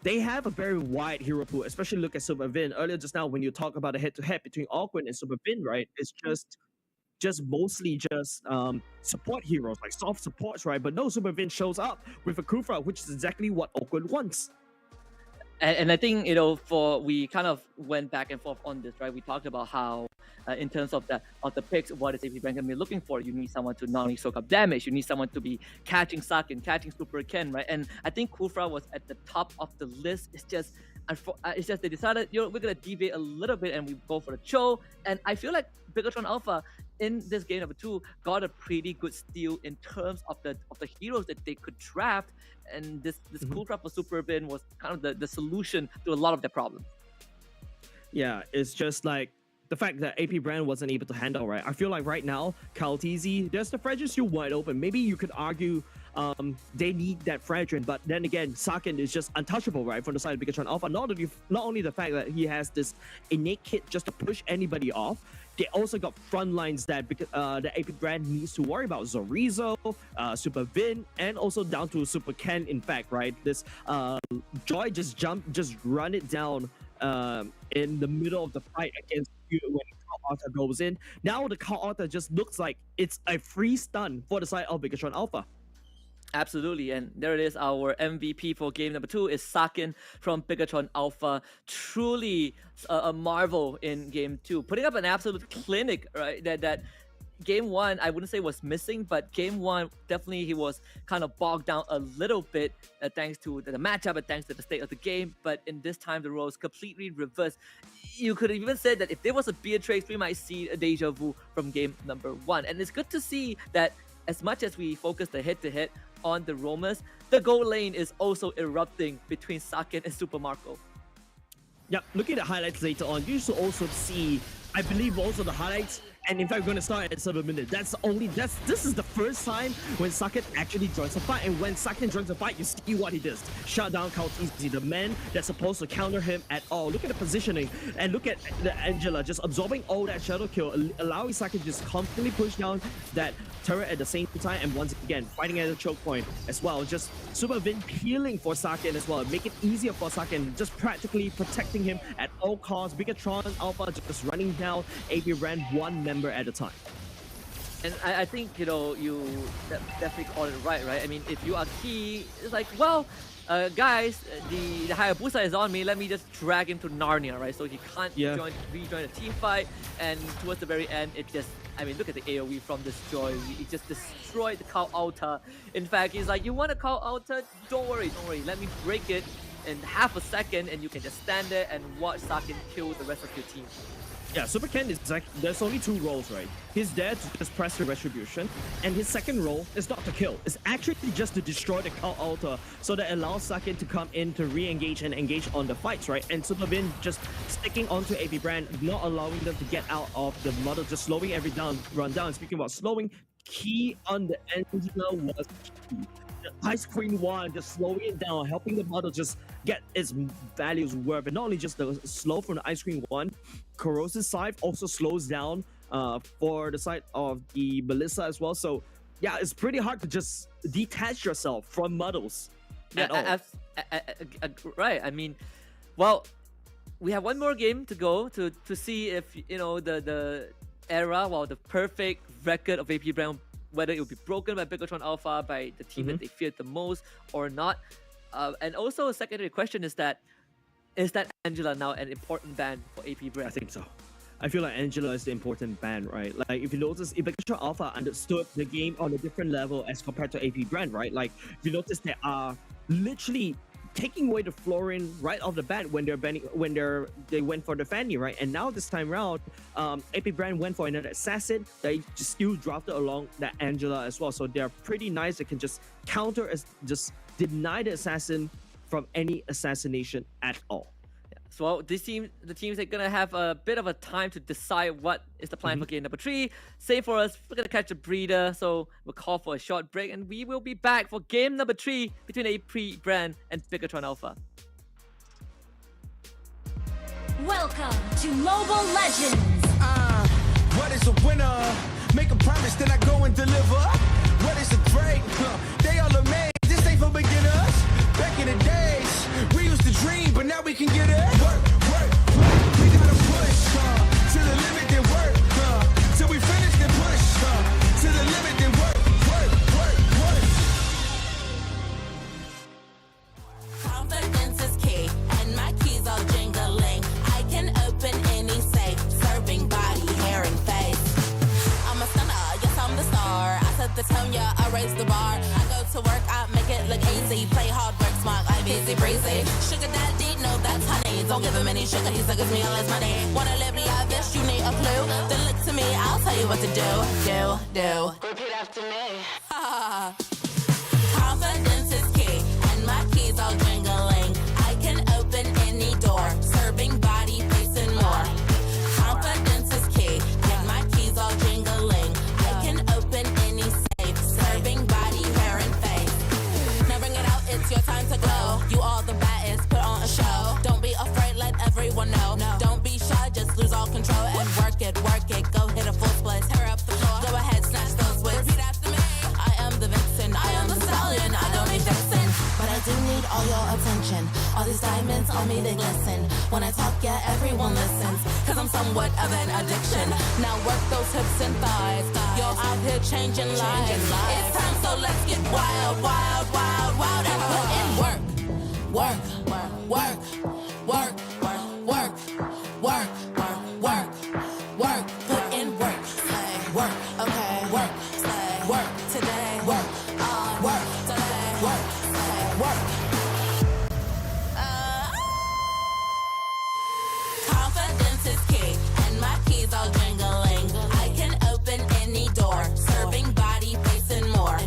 they have a very wide hero pool, especially look at Super Vin. Earlier just now, when you talk about a head-to-head between Awkward and Super Vin, right? It's just mostly just support heroes, like soft supports, right? But no, Super Vin shows up with a Kufra, which is exactly what Awkward wants. And I think, you know, we kind of went back and forth on this, right? We talked about how, in terms of the picks, what is AP BREN going to be looking for? You need someone to not only soak up damage, you need someone to be catching Sakin, catching Super Ken, right? And I think Kufra was at the top of the list. It's just they decided, you know, we're going to deviate a little bit and we go for the Cho. And I feel like Bigatron Alpha in this game number 2 got a pretty good steal in terms of the heroes that they could draft. And this Kufra for Super Vin was kind of the solution to a lot of their problems. Yeah, it's just like the fact that AP BREN wasn't able to handle, right? I feel like right now, Kaltizi, there's the Fredrin still wide open. Maybe you could argue they need that Fredrin, but then again, Sakin is just untouchable, right? From the side of Bigatron Alpha. Not only the fact that he has this innate kit just to push anybody off, they also got front lines that the AP BREN needs to worry about. Zorizo, Super Vin, and also down to Super Ken, in fact, right? This Joy just run it down in the middle of the fight against you when Cao Alta goes in. Now the Cao Alta just looks like it's a free stun for the side of Bigatron Alpha. Absolutely, and there it is. Our MVP for game number 2 is Sakin from Bigatron Alpha. Truly a marvel in game 2, putting up an absolute clinic. Right, that game 1 I wouldn't say was missing, but game 1 definitely he was kind of bogged down a little bit thanks to the matchup and thanks to the state of the game. But in this time the roles completely reversed. You could have even said that if there was a Beatrix, we might see a deja vu from game number 1, and it's good to see that as much as we focus the head-to-head on the roamers, the gold lane is also erupting between Sakin and Super Marco. Yeah, looking at the highlights later on, you should also see, I believe, also the highlights. And in fact, we're going to start at 7 minutes. This is the first time when Sakin actually joins the fight. And when Sakin joins the fight, you see what he does. Shut down Kautisi, the man that's supposed to counter him at all. Look at the positioning. And look at the Angela just absorbing all that shadow kill, allowing Sakin to just constantly push down that turret at the same time. And once again, fighting at a choke point as well. Just Super Vin peeling for Sakin as well. Make it easier for Sakin. Just practically protecting him at all costs. Bigatron Alpha just running down AP BREN one member at a time. And I think, you know, you definitely called it right? I mean, if you are key, it's like, well, guys, the Hayabusa is on me, let me just drag him to Narnia, right? So he can't rejoin the team fight, and towards the very end, it just, I mean, look at the AoE from this Joy. He just destroyed the Cao Alta. In fact, he's like, you want a Cao Alta? Don't worry, let me break it in half a second, and you can just stand there and watch Sakin kill the rest of your team. Yeah, Super Ken is like, there's only 2 roles, right? He's there to just press the retribution, and his second role is not to kill. It's actually just to destroy the Cao Alta, so that allows Sakin to come in to re-engage and engage on the fights, right? And Super Vin just sticking onto AP BREN, not allowing them to get out of the model, just slowing every run down. Speaking about slowing, key on the Angela was key. The Ice Queen 1 just slowing it down, helping the model just get its values worth. And not only just the slow from the Ice Queen 1, Corrosive Scythe also slows down for the side of the Melissa as well. So yeah, it's pretty hard to just detach yourself from models at all. Right, I mean, well, we have one more game to go to see if, you know, the era, well, the perfect record of AP BREN, whether it will be broken by Bigatron Alpha, by the team that they feared the most or not. And also a secondary question is that Angela now an important ban for AP BREN? I think so. I feel like Angela is the important ban, right? Like, if you notice, if Bigatron Alpha understood the game on a different level as compared to AP BREN, right? Like, if you notice, they are literally taking away the Florin right off the bat when they went for the Fanny, right? And now this time around, AP BREN went for another assassin. They just still drafted along that Angela as well. So they're pretty nice. They can just counter, just deny the assassin from any assassination at all. So the teams are gonna have a bit of a time to decide what is the plan for game number 3. Same for us, we're gonna catch a breather, so we'll call for a short break, and we will be back for game number 3 between AP BREN and Bigatron Alpha. Welcome to Mobile Legends. What is a winner? Make a promise, then I go and deliver. What is a great? They all amazed. This ain't for beginners. Back in the days, we used to dream, but now we can get it. Work. We gotta push to the limit, then work. Till we finish, then push to the limit, then work. Confidence is key, and my keys all jingling. I can open any safe, serving body, hair, and face. I'm a stunner, yes I'm the star. I set the tone, yeah, I raise the bar. I go to work, I make it look easy. Play hard, work smart, I'm easy breezy. Sugar daddy, no that's honey. Don't give him any sugar, he suckers me all his money. Wanna live lavish, you need a clue. Then look to me, I'll tell you what to do. Repeat after me. Confidence is key, and my keys all jingling. I can open any door, serving body, face, and more. Confidence is key, and my keys all jingling. I can open any safe, serving body, hair, and face. Now bring it out, it's your time to glow. You all the baddest, put on a show. Don't be afraid, let everyone know. Don't be shy, just lose all control and work it. Go hit a full split, tear up the floor. Go ahead, snatch those whips. Repeat after me. I am the vixen, I am the stallion. I don't need vixen, but I do need all your attention. All these diamonds on me, they glisten. When I talk yeah, everyone listens. Cause I'm somewhat of an addiction. Now work those hips and thighs. You're out here changing lives. It's time, so let's get wild, wild, wild, wild. And put in work. Work, work, work, work, work, work, work. Put in work. Work, okay. Work, work today. Work, work today. Work, work. Confidence is key, and my keys all jingling. I can open any door, serving body, face, and more.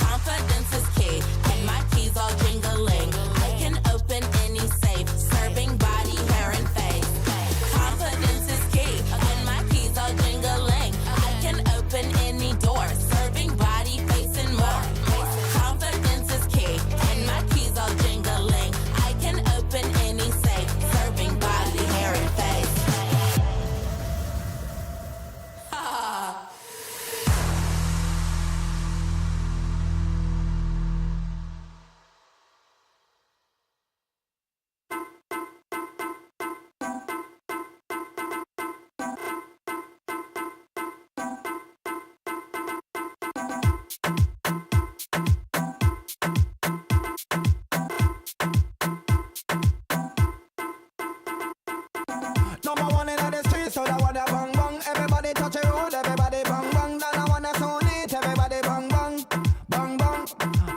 Confidence is key, and my keys all jingling. I can open any safe, serving body, hair, and face. Confidence is key, and my keys all jingling. I can open any door, serving body, face, and more. Confidence is key, and my keys all jingling. I can open any safe, serving body, hair, and face. Number one in the streets, so that one a bang bang. Everybody touch a road, everybody bang bang. Then I wanna so neat, everybody bang bang, bang bang,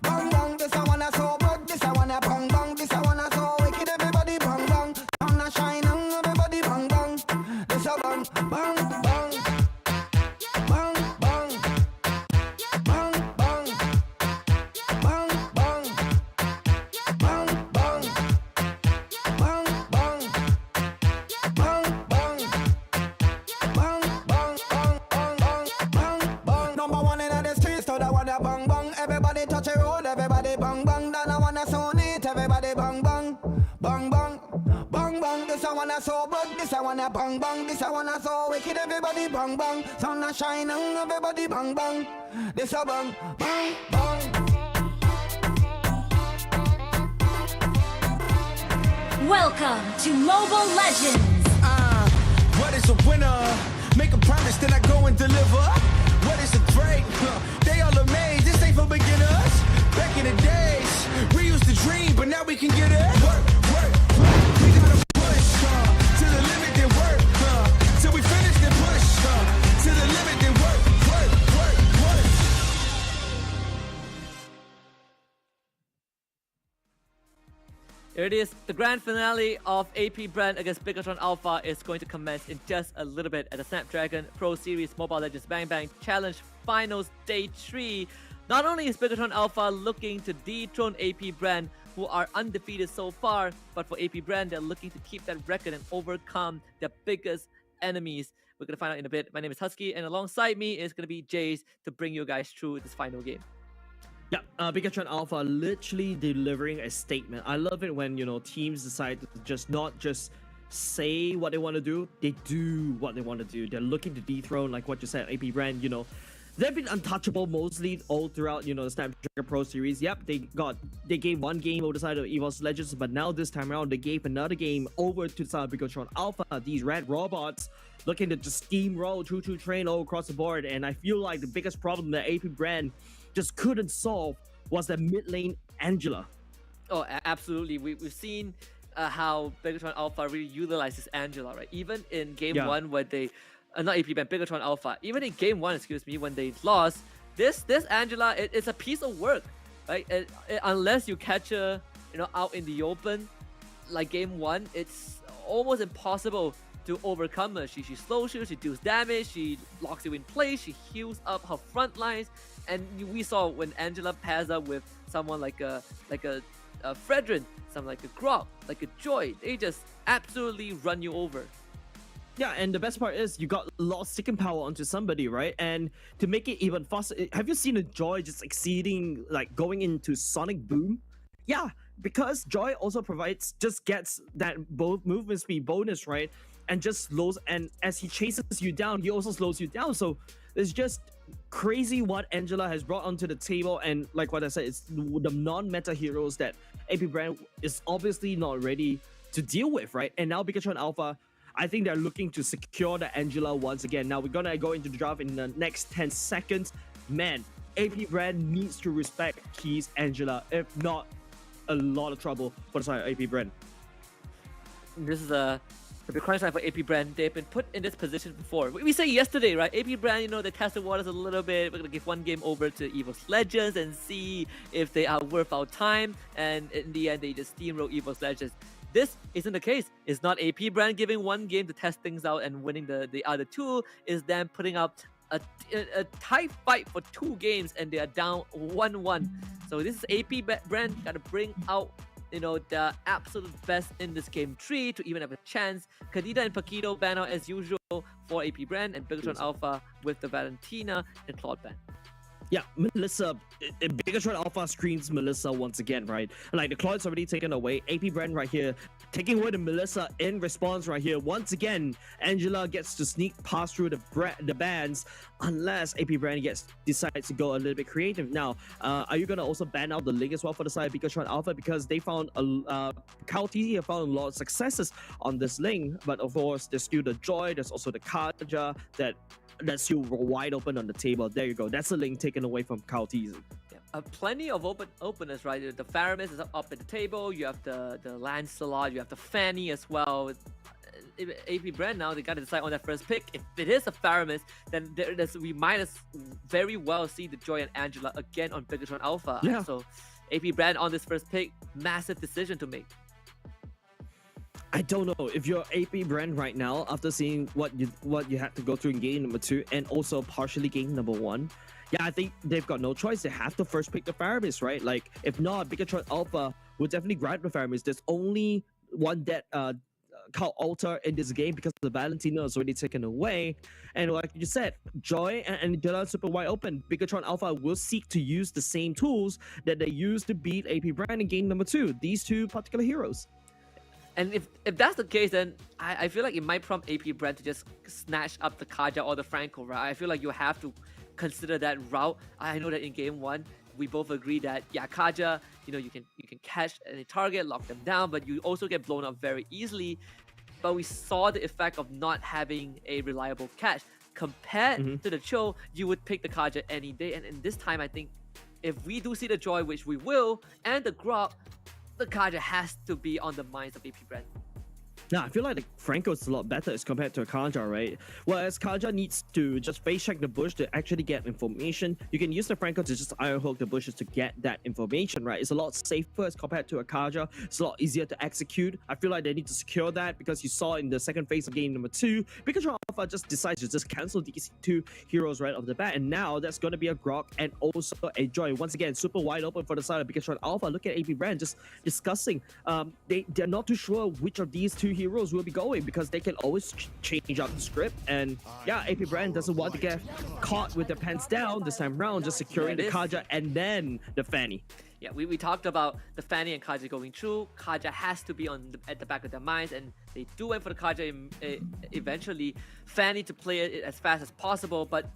bang bang. This I wanna so good, this I wanna bang bang. This I wanna so wicked, everybody bang bang. Sun a shining, everybody bang bang. This a bang bang bang, bang bang, bang bang, bang bang, bang bang, bang bang. Bang, bang, bang, bang, bang, bang, bang, bang, bang. Number one in the streets, so that one a bang bang. Everybody touch a road, everybody bang bang. Then I wanna so neat, everybody bang bang, bang bang, bang bang. This I wanna so good, this I wanna bang bang. This I wanna so wicked, everybody bang bang. Sun a shining, everybody bang bang. This a bang, bang, bang. Welcome to Mobile Legends. What is a winner? Make a promise, then I go and deliver. What is a threat? They all amazed, this ain't for beginners. Back in the days, we used to dream, but now we can get it. Work, work, work. We gotta push to the limit, then work till we finish, then push to the limit, then work, work, work, work. Here it is, the grand finale of AP BREN against Bigatron Alpha is going to commence in just a little bit at the Snapdragon Pro Series Mobile Legends Bang Bang Challenge Finals Day 3. Not only is Bigatron Alpha looking to dethrone AP BREN, who are undefeated so far, but for AP BREN, they're looking to keep that record and overcome their biggest enemies. We're going to find out in a bit. My name is Husky, and alongside me is going to be Jace to bring you guys through this final game. Yeah, Bigatron Alpha literally delivering a statement. I love it when, you know, teams decide to just not just say what they want to do, they do what they want to do. They're looking to dethrone, like what you said, AP BREN, you know. They've been untouchable mostly all throughout, you know, the Snapdragon Pro Series. Yep, they gave one game over the side of eSports Legends, but now this time around they gave another game over to the side of Bigatron Alpha. These red robots looking to just steamroll choo-choo train all across the board, and I feel like the biggest problem that AP BREN just couldn't solve was that mid lane Angela. Oh, absolutely. We've seen how Bigatron Alpha really utilizes Angela, right? Even in game one where they, not AP BREN, Bigatron Alpha, even in game one, excuse me, when they lost, this Angela, it's a piece of work, right? Unless you catch her, you know, out in the open, like game one, it's almost impossible to overcome her. She slows you, she deals damage, she locks you in place, she heals up her front lines, and we saw when Angela pairs up with someone like a Fredrin, someone like a Grok, like a Joy, they just absolutely run you over. Yeah, and the best part is you got a lot of sticking power onto somebody, right? And to make it even faster, have you seen a Joy just exceeding, like going into Sonic Boom? Yeah, because Joy also gets that both movement speed bonus, right? And just slows, and as he chases you down, he also slows you down. So it's just crazy what Angela has brought onto the table. And like what I said, it's the non-meta heroes that AP BREN is obviously not ready to deal with, right? And now Pikachu and Alpha, I think they're looking to secure the Angela once again. Now we're gonna go into the draft in the next 10 seconds. Man, AP BREN needs to respect Keys Angela. If not, a lot of trouble for the side of AP BREN. This is a big crunch time for AP BREN. They've been put in this position before. We say yesterday, right? AP BREN, you know, they tested waters a little bit. We're gonna give one game over to EVOS Legends and see if they are worth our time. And in the end, they just steamroll EVOS Legends. This isn't the case. It's not AP BREN giving one game to test things out and winning the other two. Is them putting up a tight fight for 2 games and they are down 1-1. So this is AP BREN got to bring out, you know, the absolute best in this game 3 to even have a chance. Kadida and Paquito ban out as usual for AP BREN, and Bigatron Alpha with the Valentina and Claude ban. Yeah, Melissa, Bigatron Alpha screams Melissa once again, right? Like the Claude's already taken away. AP BREN right here, taking away the Melissa in response right here. Once again, Angela gets to sneak past through the bans unless AP BREN decides to go a little bit creative. Now, are you gonna also ban out the Link as well for the side of Bigatron Alpha? Because they found Cal TZ have found a lot of successes on this Link, but of course there's still the Joy, there's also the Kaja that's still wide open on the table. There you go. That's a Link taken away from Cal TZ. Plenty of openness, right? The Faramis is up at the table. You have the Lancelot. You have the Fanny as well. AP BREN now, they got to decide on that first pick. If it is a Faramis, then we might as very well see the Joy and Angela again on Bigatron Alpha. Yeah. So AP BREN on this first pick, massive decision to make. I don't know if you're AP BREN right now after seeing what you had to go through in game number 2 and also partially game number 1. Yeah, I think they've got no choice. They have to first pick the Faramis, right? Like, if not, Bigatron Alpha will definitely grab the Faramis. There's only one dead Cal Altar in this game because the Valentina is already taken away. And like you said, Joy and Angela super wide open. Bigatron Alpha will seek to use the same tools that they used to beat AP BREN in game number 2. These two particular heroes. And if that's the case, then I feel like it might prompt AP BREN to just snatch up the Kaja or the Franco, right? I feel like you have to consider that route. I know that in game 1, we both agree that, yeah, Kaja, you know, you can catch any target, lock them down, but you also get blown up very easily. But we saw the effect of not having a reliable catch. Compared to the Cho, you would pick the Kaja any day. And this time, I think, if we do see the Joy, which we will, and the Grok, the Kaja has to be on the minds of AP BREN. Yeah, I feel like the Franco is a lot better as compared to a Kaja, right? Whereas Kaja needs to just face check the bush to actually get information. You can use the Franco to just iron hook the bushes to get that information, right? It's a lot safer as compared to a Kaja. It's a lot easier to execute. I feel like they need to secure that because you saw in the second phase of game number 2, Pikachu Alpha just decides to just cancel these 2 heroes right off the bat. And now that's going to be a Grok and also a Joy. Once again, super wide open for the side of Pikachu Alpha. Look at AP BREN just discussing. They're not too sure which of these 2 heroes will be going because they can always change up the script. And yeah, AP BREN doesn't want to get caught with their pants down this time round, just securing the Kaja and then the Fanny. Yeah, we talked about the Fanny and Kaja going through. Kaja has to be at the back of their minds, and they do went for the Kaja eventually. Fanny to play it as fast as possible, but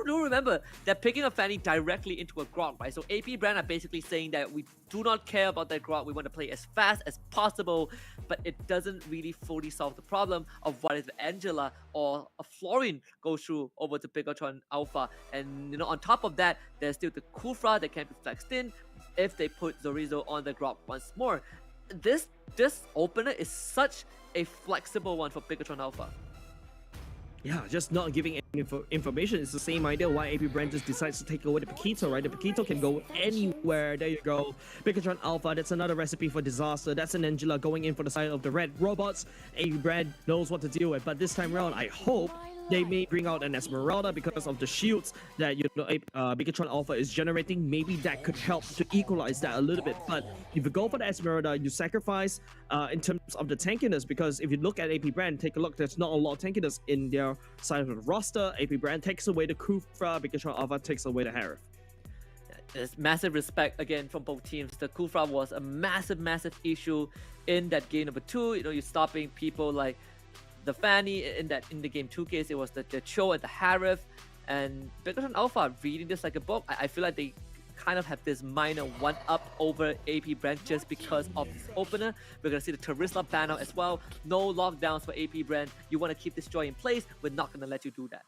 do remember, they're picking up Fanny directly into a Grok, right? So AP BREN are basically saying that we do not care about that Grok, we want to play as fast as possible, but it doesn't really fully solve the problem of what if Angela or a Florian goes through over to Bigatron Alpha. And you know, on top of that, there's still the Kufra that can be flexed in if they put Zorizo on the Grok once more. This opener is such a flexible one for Bigatron Alpha. Yeah, just not giving any information. It's the same idea why AP BREN just decides to take away the Paquito, right? The Paquito can go anywhere. There you go. Bigatron Alpha, that's another recipe for disaster. That's an Angela going in for the side of the red robots. AP BREN knows what to deal with. But this time around, I hope they may bring out an Esmeralda because of the shields that, you know, Bigatron Alpha is generating. Maybe that could help to equalize that a little bit. But if you go for the Esmeralda, you sacrifice in terms of the tankiness, because if you look at AP BREN, take a look, there's not a lot of tankiness in their side of the roster. AP BREN takes away the Kufra, Bigatron Alpha takes away the Harif. There's massive respect again from both teams. The Kufra was a massive issue in that game number 2. You know, you're stopping people like the Fanny in the game 2 case. It was the Cho and the Harif, and Bigatron Alpha reading this like a book. I feel like they kind of have this minor one-up over AP BREN just because of this opener. We're going to see the Terizla ban out as well. No lockdowns for AP BREN. You want to keep this joy in place, we're not going to let you do that.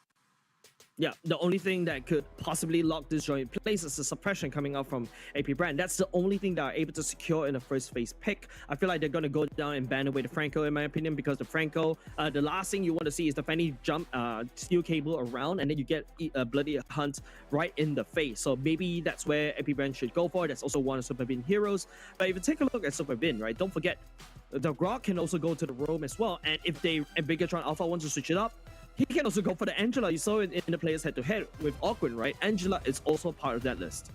Yeah, the only thing that could possibly lock this joint in place is the suppression coming out from AP BREN. That's the only thing that are able to secure in the first phase pick. I feel like they're going to go down and ban away the Franco, in my opinion, because the Franco, the last thing you want to see is the Fanny jump steel cable around, and then you get a bloody hunt right in the face. So maybe that's where AP BREN should go for. That's also one of Super Bin heroes. But if you take a look at Super Bin, right, don't forget, the Grok can also go to the roam as well. And if Bigatron Alpha wants to switch it up, he can also go for the Angela. You saw it in the players head-to-head with Awkward, right? Angela is also part of that list.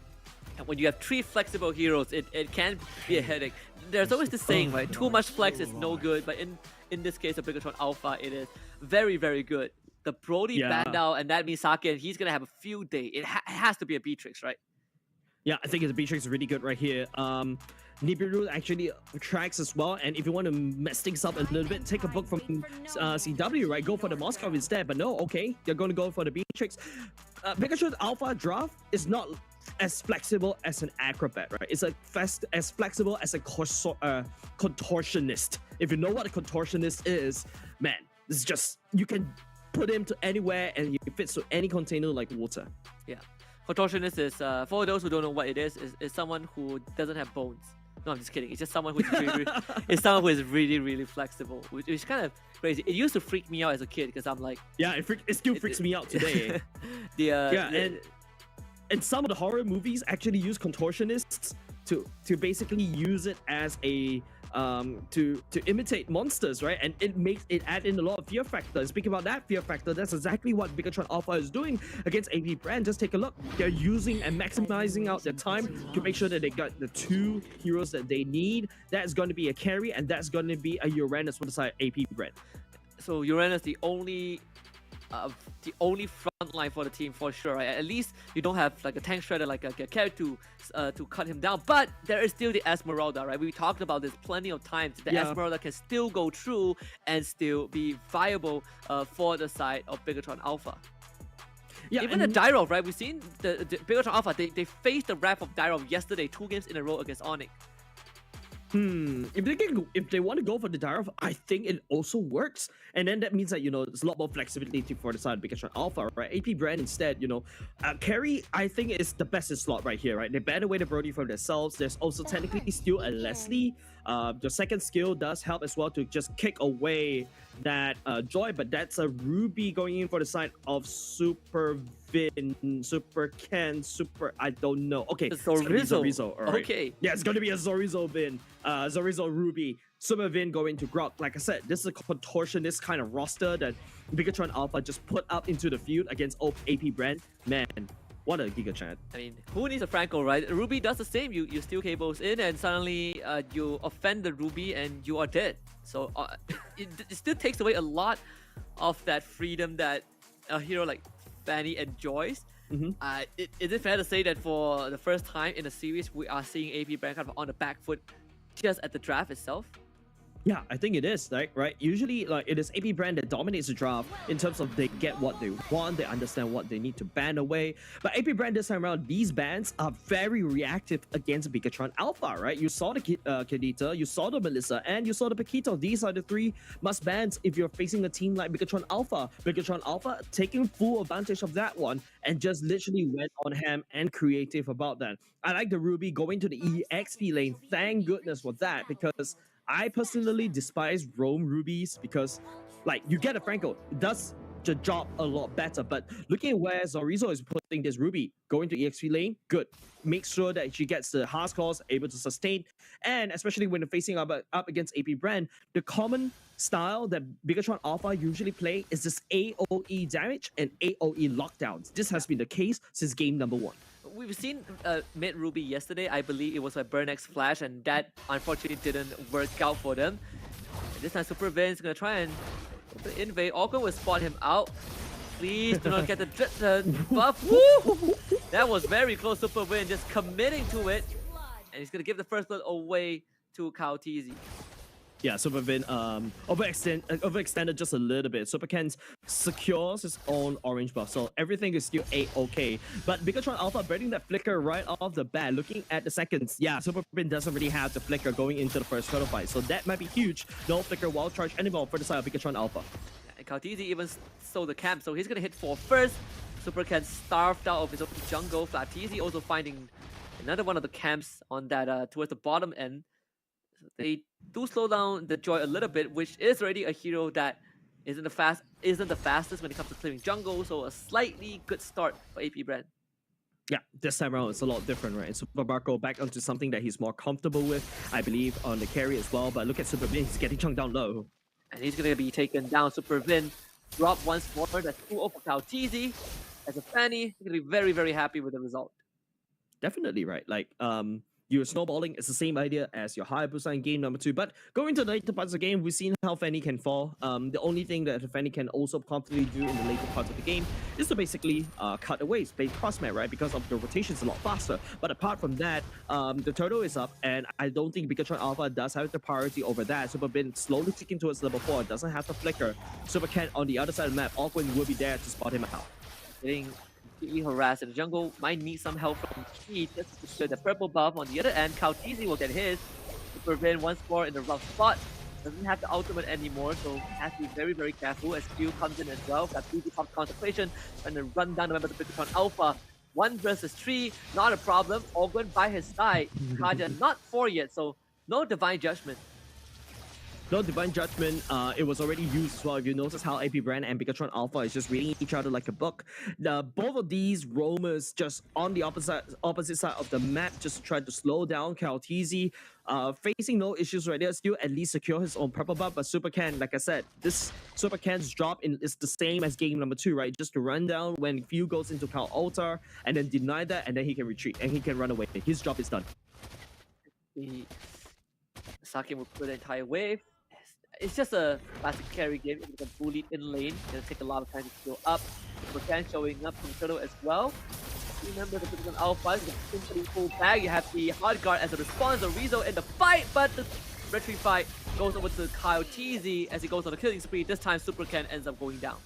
And when you have 3 flexible heroes, it can be a headache. There's always the saying, right? Too much flex is no good, but in this case of Bigatron Alpha, it is very, very good. The Brody banned out, and that means Saki, he's going to have a field day. It has to be a Beatrix, right? Yeah, I think the Beatrix is really good right here. Nibiru actually tracks as well, and if you want to mess things up a little bit, take a book from CW, right? Go for the Moscow instead, but no, okay, they're going to go for the Beatrix. Pikachu Alpha draft is not as flexible as an acrobat, right? It's as flexible as a contortionist. If you know what a contortionist is, man, it's just, you can put him to anywhere and he fits to any container like water. Yeah. Contortionist is, for those who don't know what it is someone who doesn't have bones. No, I'm just kidding. It's just someone who's really, really flexible, which is kind of crazy. It used to freak me out as a kid because I'm like, yeah, it still freaks me out today. And some of the horror movies actually use contortionists to basically use it as a to imitate monsters, right? And it add in a lot of fear factor. Speaking about that fear factor, that's exactly what Bigatron Alpha is doing against AP BREN. Just take a look. They're using and maximizing out their time to make sure that they got the 2 heroes that they need. That's going to be a carry, and that's going to be a Uranus for the side AP BREN. So Uranus, the only front line for the team for sure, right? At least you don't have like a tank shredder like a character to cut him down, but there is still the Esmeralda, right? We talked about this plenty of times. The Esmeralda can still go through and still be viable for the side of Bigatron Alpha. Yeah, even the Dyrov, right? We've seen the Bigatron Alpha, they faced the wrath of Dyrov yesterday, 2 games in a row against Onyx. If they want to go for the Dyrov, I think it also works. And then that means that, there's a lot more flexibility for the side of Bigatron Alpha, right? AP BREN instead, carry, I think, is the best in slot right here, right? They ban away the Brody from themselves. There's also technically still a Leslie. The second skill does help as well to just kick away that Joy, but that's a Ruby going in for the side of Super Vin, Super Ken, Super, I don't know. Okay, Zorizo. All right. Okay. Yeah, it's gonna be a Zorizo Vin, Zorizo Ruby, Super Vin going to Grok. Like I said, this is a contortionist kind of roster that Bigatron Alpha just put up into the field against AP BREN. Man, what a Giga Chat. I mean, who needs a Franco, right? Ruby does the same. You steal cables in and suddenly you offend the Ruby and you are dead. So it still takes away a lot of that freedom that a hero like Fanny enjoys. Is it fair to say that for the first time in a series, we are seeing AP BREN kind of on the back foot just at the draft itself? Yeah, I think it is, right? Usually, it is AP BREN that dominates the draft in terms of they get what they want, they understand what they need to ban away. But AP BREN this time around, these bans are very reactive against Bigatron Alpha, right? You saw the Kadita, you saw the Melissa, and you saw the Paquito. These are the 3 must bans if you're facing a team like Bigatron Alpha. Bigatron Alpha taking full advantage of that one and just literally went on ham and creative about that. I like the Ruby going to the EXP lane. Thank goodness for that, because I personally despise roam Rubies because, you get a Franco, it does the job a lot better. But looking at where Zorizo is putting this Ruby, going to EXP lane, good. Make sure that she gets the hard scores, able to sustain. And especially when facing up against AP BREN, the common style that Bigatron Alpha usually play is this AoE damage and AoE lockdowns. This has been the case since game number 1. We've seen mid Ruby yesterday. I believe it was a BurnX Flash, and that unfortunately didn't work out for them. And this time Super Vin is going to try and invade. Orko will spot him out. Please do not get the buff. Woo! That was very close. Super Vin just committing to it. And he's going to give the first blood away to Kyle TZ. Yeah, Super Vin overextended just a little bit. Super Ken secures his own orange buff, so everything is still A-okay. But Bigatron Alpha breaking that flicker right off the bat. Looking at the seconds, yeah, Super Vin doesn't really have the flicker going into the first turtle fight, so that might be huge. No flicker wild charge anymore for the side of Bigatron Alpha. And Kaltizi even stole the camp, so he's gonna hit 4 first. Super Ken starved out of his own jungle. Flaptizi also finding another one of the camps on that towards the bottom end. So they do slow down the Joy a little bit, which is already a hero that isn't the fastest when it comes to clearing jungle. So a slightly good start for AP BREN. Yeah, this time around it's a lot different, right? Super Marco back onto something that he's more comfortable with, I believe, on the carry as well. But look at Super Vin, he's getting chunked down low. And he's gonna be taken down. Super Vin drop once more. That's 2-0 for Kaltizi. As a Fanny, he's gonna be very, very happy with the result. Definitely, right? Like, you're snowballing. It's the same idea as your Hayabusa in game number 2. But going to the later parts of the game, we've seen how Fanny can fall. The only thing that Fanny can also confidently do in the later parts of the game is to basically cut away, space crossmat, right? Because of the rotation's a lot faster. But apart from that, the turtle is up, and I don't think Bigatron Alpha does have the priority over that. Super Bin slowly ticking towards level 4, doesn't have the flicker. Super Ken on the other side of the map, Awkward will be there to spot him out. Getting completely harassed in the jungle, might need some help from Chi just to secure the purple buff. On the other end, Kaltizi will get his. Super Vin once more in the rough spot. Doesn't have the ultimate anymore, so has to be very, very careful as Q comes in as well. Kaltizi pops concentration, trying to run down the member of the Bigatron Alpha. 1 versus 3, not a problem. Orgwen by his side. Kaja not 4 yet, so no Divine Judgment. No Divine Judgment, it was already used as well. If you notice how AP BREN and Bigatron Alpha is just reading each other like a book. Both of these roamers just on the opposite side of the map just tried to slow down Kaltizi. Facing no issues right there, still at least secure his own purple buff. But Super Ken, like I said, this Super Ken's drop is the same as game number 2, right? Just to run down when Few goes into Cal Altar and then deny that, and then he can retreat and he can run away. His job is done. Saki will clear the entire wave. It's just a classic carry game. If you get bullied in lane, it'll take a lot of time to go up. Super Ken showing up from Turtle as well. Remember the Bigatron Alpha is simply full bag. You have the hard guard as a response, the Rizzo in the fight, but the retreat fight goes over to Kaltizi as he goes on the killing spree. This time Super Ken ends up going down.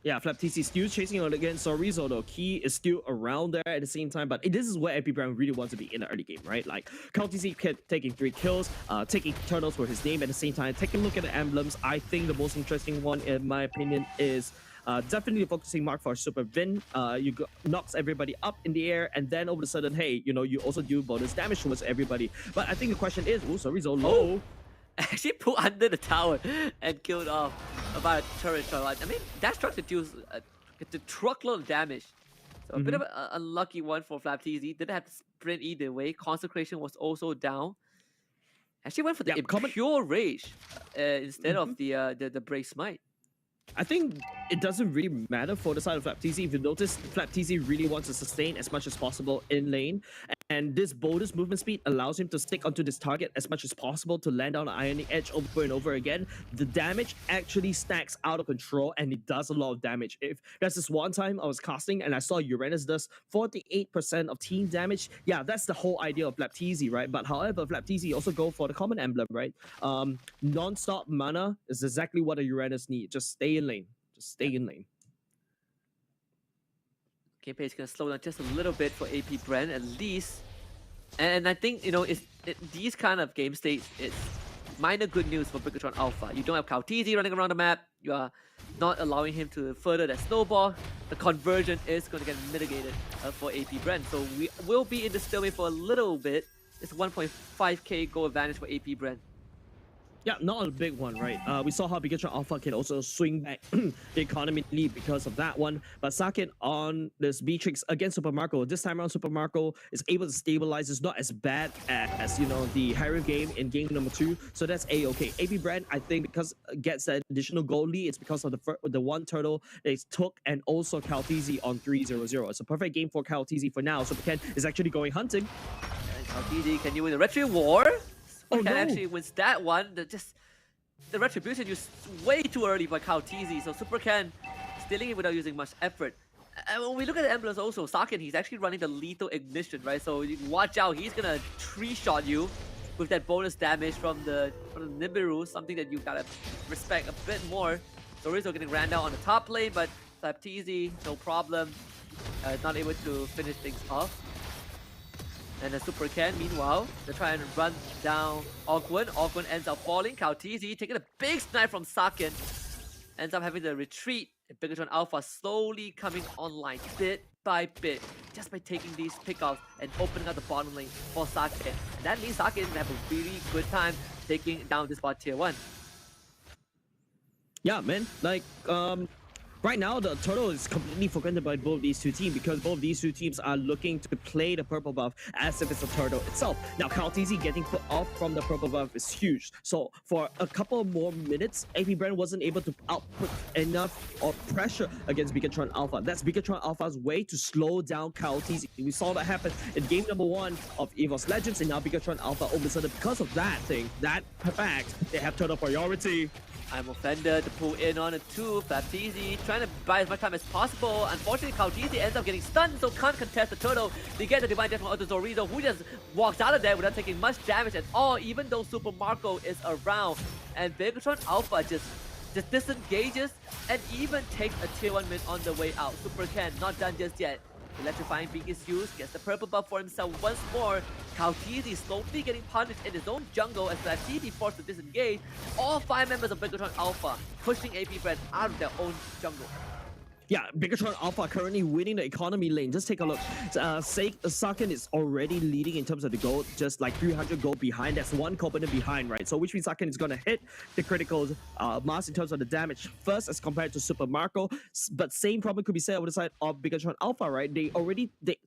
Yeah, Flaptizi still chasing on against Sorizo though. Key is still around there at the same time, but this is where AP BREN really wants to be in the early game, right? Like, Kaltizi kept taking 3 kills, taking turtles for his name at the same time, taking a look at the emblems. I think the most interesting one, in my opinion, is definitely the focusing mark for Super Vin. Knocks everybody up in the air, and then all of a sudden, hey, you know, you also do bonus damage towards everybody. But I think the question is, Sorizo low. Actually put under the tower and killed off about a turret shot. I mean, that struck the deals the truckload of damage. So a bit of an unlucky one for Flaptizi. Didn't have to sprint either way. Consecration was also down. Actually went for the pure rage instead of the Brave Smite. I think it doesn't really matter for the side of Flaptizi. If you notice, Flaptizi really wants to sustain as much as possible in lane. And this bonus movement speed allows him to stick onto this target as much as possible to land on the Ionic Edge over and over again. The damage actually stacks out of control and it does a lot of damage. If there's this one time I was casting and I saw Uranus does 48% of team damage, yeah, that's the whole idea of Flaptizi, right? But however, Flaptizi also go for the common emblem, right? Non-stop mana is exactly what a Uranus needs. Just stay in lane. Just stay in lane. Gameplay is going to slow down just a little bit for AP BREN at least. And I think, you know, these kind of game states, it's minor good news for Bigatron Alpha. You don't have Kaltizi running around the map. You are not allowing him to further that snowball. The conversion is going to get mitigated for AP BREN. So we will be in the stalemate for a little bit. It's 1.5k goal advantage for AP BREN. Yeah, not a big one, right? We saw how Bigatron Alpha can also swing back the economy lead because of that one. But Saket on this Beatrix against Super Marco. This time around, Super Marco is able to stabilize. It's not as bad as, you know, the higher game in game number 2. So that's A-okay. AP BREN, I think, because it gets that additional goal lead, it's because of the one turtle they took, and also Kaltizi on 3-0-0. It's a perfect game for Kaltizi for now. Super Ken is actually going hunting. And Kaltizi, can you win the Retro War? Can actually wins that one. The Retribution used way too early by Kaltizi, so Super Ken stealing it without using much effort. And when we look at the emblems also, Saken, he's actually running the lethal ignition, right? So you watch out, he's gonna 3-shot you. with that bonus damage from the Nibiru, something that you gotta respect a bit more. Zorizo getting ran down on the top lane, but Slapteasy, no problem. Not able to finish things off. And the Super Ken, meanwhile, they try and run down Ogwen. Ogwen ends up falling. Kautizi taking a big snipe from Sakin. Ends up having to retreat. And Bigatron Alpha slowly coming online bit by bit. Just by taking these pickoffs and opening up the bottom lane for Sakin. And that means Sakin is going to have a really good time taking down this bot tier 1. Yeah, man. Like, right now, the turtle is completely forgotten by both these two teams because both these two teams are looking to play the purple buff as if it's a turtle itself. Now, Kautizi getting put off from the purple buff is huge. So, for a couple more minutes, AP BREN wasn't able to output enough of pressure against Bigatron Alpha. That's Bigatron Alpha's way to slow down Kautizi. We saw that happen in game number 1 of EVOS Legends, and now Bigatron Alpha all of a sudden, because of that fact, they have turtle priority. I'm offended to pull in on it too. Flapteasy trying to buy as much time as possible. Unfortunately, Kautizi ends up getting stunned, so can't contest the turtle. They get the Divine Death from Zorizo, who just walks out of there without taking much damage at all, even though Super Marco is around. And Bigatron Alpha just disengages and even takes a tier 1 mid on the way out. Super Ken not done just yet. Electrifying Beak is used, gets the purple buff for himself once more. Kautizi slowly getting punished in his own jungle as Flapteasy forced to disengage. All 5 members of Bigatron Alpha pushing AP BREN out of their own jungle. Yeah, Bigatron Alpha currently winning the economy lane. Just take a look. Sakin is already leading in terms of the gold, just like 300 gold behind. That's one component behind, right? So which means Sakin is going to hit the critical mass in terms of the damage first as compared to Super Marco. But same problem could be said on the side of Bigatron Alpha, right? They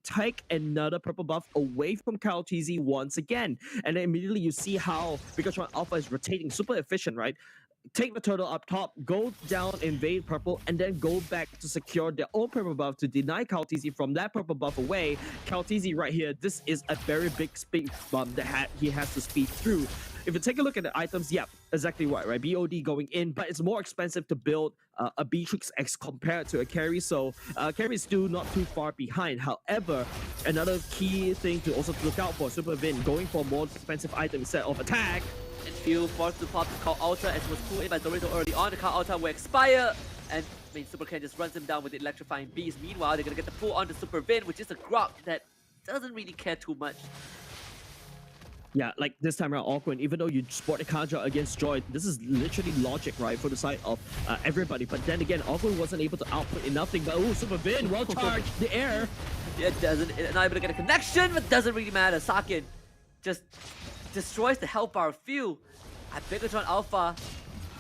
take another purple buff away from Kautizi once again. And then immediately you see how Bigatron Alpha is rotating super efficient, right? Take the turtle up top, go down, invade purple, and then go back to secure their own purple buff to deny Kautizi from that purple buff away. Kautizi right here, this is a very big speed bump that he has to speed through. If you take a look at the items, yeah, exactly right? BOD going in, but it's more expensive to build a Beatrix X compared to a carry, so carry is still not too far behind. However, another key thing to also look out for, Super Vin going for more expensive item instead of attack. And Phil forced to pop the Call Ultra as was pulled in by Zorizo early on. The Call Ultra will expire, and Super Ken just runs him down with the Electrifying Beast. Meanwhile, they're gonna get the pull onto Super Vin, which is a Grok that doesn't really care too much. Yeah, like this time around, Awkward, even though you sport a counter against Joy, this is literally logic, right, for the side of everybody. But then again, Awkward wasn't able to output enough. But oh, Super Vin, well charged, the air. It doesn't, not able to get a connection, but doesn't really matter. Sakin just destroys the health bar few. At Bigatron Alpha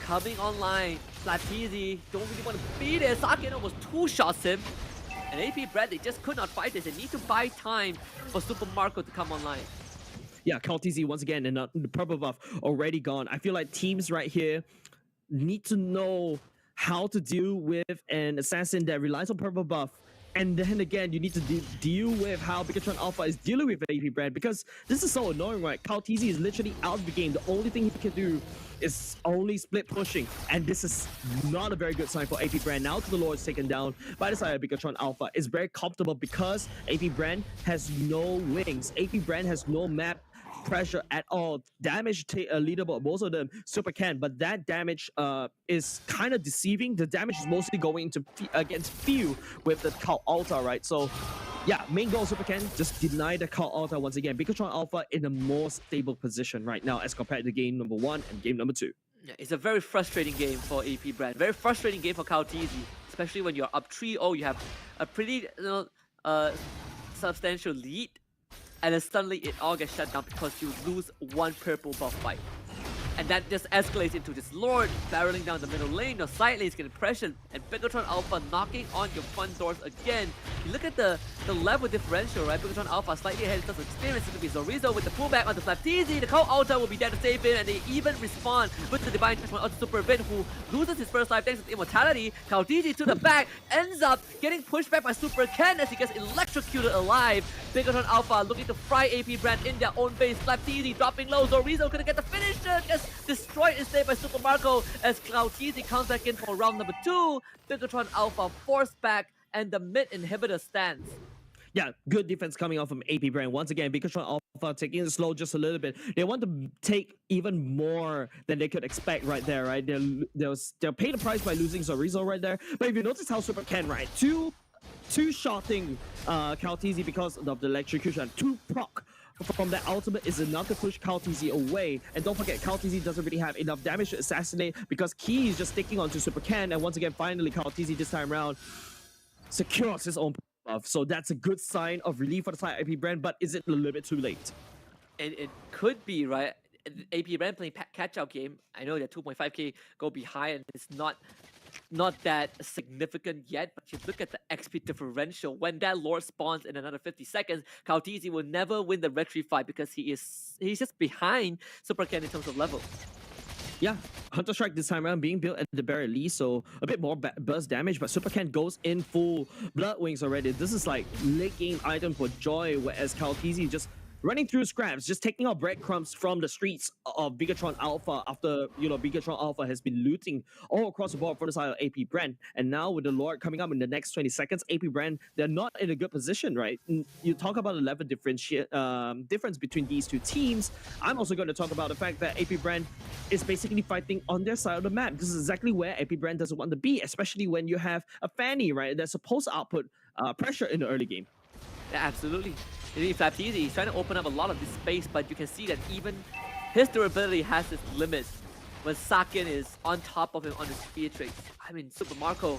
coming online. Flapteasy don't really want to be there. Sakin almost 2-shots him. And AP BREN, they just could not fight this. They need to buy time for Super Marco to come online. Yeah, Kautizi once again, and the purple buff already gone. I feel like teams right here need to know how to deal with an assassin that relies on purple buff. And then again, you need to deal with how Bigatron Alpha is dealing with AP BREN, because this is so annoying, right? Kautizi is literally out of the game. The only thing he can do is only split pushing, and this is not a very good sign for AP BREN. Now to the Lord is taken down by the side of Bigatron Alpha. It's very comfortable because AP BREN has no wings. AP BREN has no map pressure at all. Damage leaderboard, most of them Super Ken, but that damage is kind of deceiving. The damage is mostly going into against few with the Call Alta, right? So yeah, main goal Super Ken, just deny the Call Alta once again. Bigatron Alpha in a more stable position right now as compared to game number 1 and game number 2. Yeah, it's a very frustrating game for AP BREN. Very frustrating game for Kautizi, especially when you're up 3-0. You have a pretty substantial lead, and then suddenly it all gets shut down because you lose one purple buff fight. And that just escalates into this Lord barreling down the middle lane. Your side lanes getting pressured, and Bigatron Alpha knocking on your front doors again. You look at the level differential, right? Bigatron Alpha slightly ahead in terms of experience. It's going to be Zorizo with the pullback onto Flapteasy. The Call Ultra will be there to save him, and they even respond with the Divine Touch onto Super Vin, who loses his first life thanks to Immortality. Kautizi to the back, ends up getting pushed back by Super Ken as he gets electrocuted alive. Bigatron Alpha looking to fry AP BREN in their own base. Flapteasy dropping low. Zorizo gonna get the finisher. Gets destroyed instead by Super Marco as Kautizi comes back in for round number 2. Bigatron Alpha forced back, and the mid inhibitor stands. Yeah, good defense coming off from AP BREN. Once again, Bigatron Alpha Alpha taking it slow just a little bit. They want to take even more than they could expect right there, right? They'll pay the price by losing Zorizo right there. But if you notice how Super Ken, right? Two-shotting Kaltizi because of the electrocution. 2 proc from that ultimate is enough to push Kaltizi away. And don't forget, Kaltizi doesn't really have enough damage to assassinate because Key is just sticking onto Super Ken. And once again, finally, Kaltizi this time around secures his own buff. So that's a good sign of relief for the side AP BREN, but is it a little bit too late? It could be, right? AP BREN playing catch-out game. I know that 2.5k go behind and it's not that significant yet, but you look at the XP differential. When that Lord spawns in another 50 seconds, Kaltizi will never win the retreat fight because he's just behind Super Ken in terms of level. Yeah, Hunter Strike this time around being built at the very least, so a bit more burst damage, but Super Ken goes in full Blood Wings already. This is like licking item for joy, whereas Kaltizi just running through scraps, just taking out breadcrumbs from the streets of Bigatron Alpha after, Bigatron Alpha has been looting all across the board from the side of AP BREN. And now with the Lord coming up in the next 20 seconds, AP BREN, they're not in a good position, right? You talk about the level difference between these two teams. I'm also going to talk about the fact that AP BREN is basically fighting on their side of the map. This is exactly where AP BREN doesn't want to be, especially when you have a Fanny, right? That's supposed to output pressure in the early game. Yeah, absolutely. Flapteasy, he's trying to open up a lot of this space, but you can see that even his durability has its limits when Sakin is on top of him on his spear traits. I mean, Super Marco,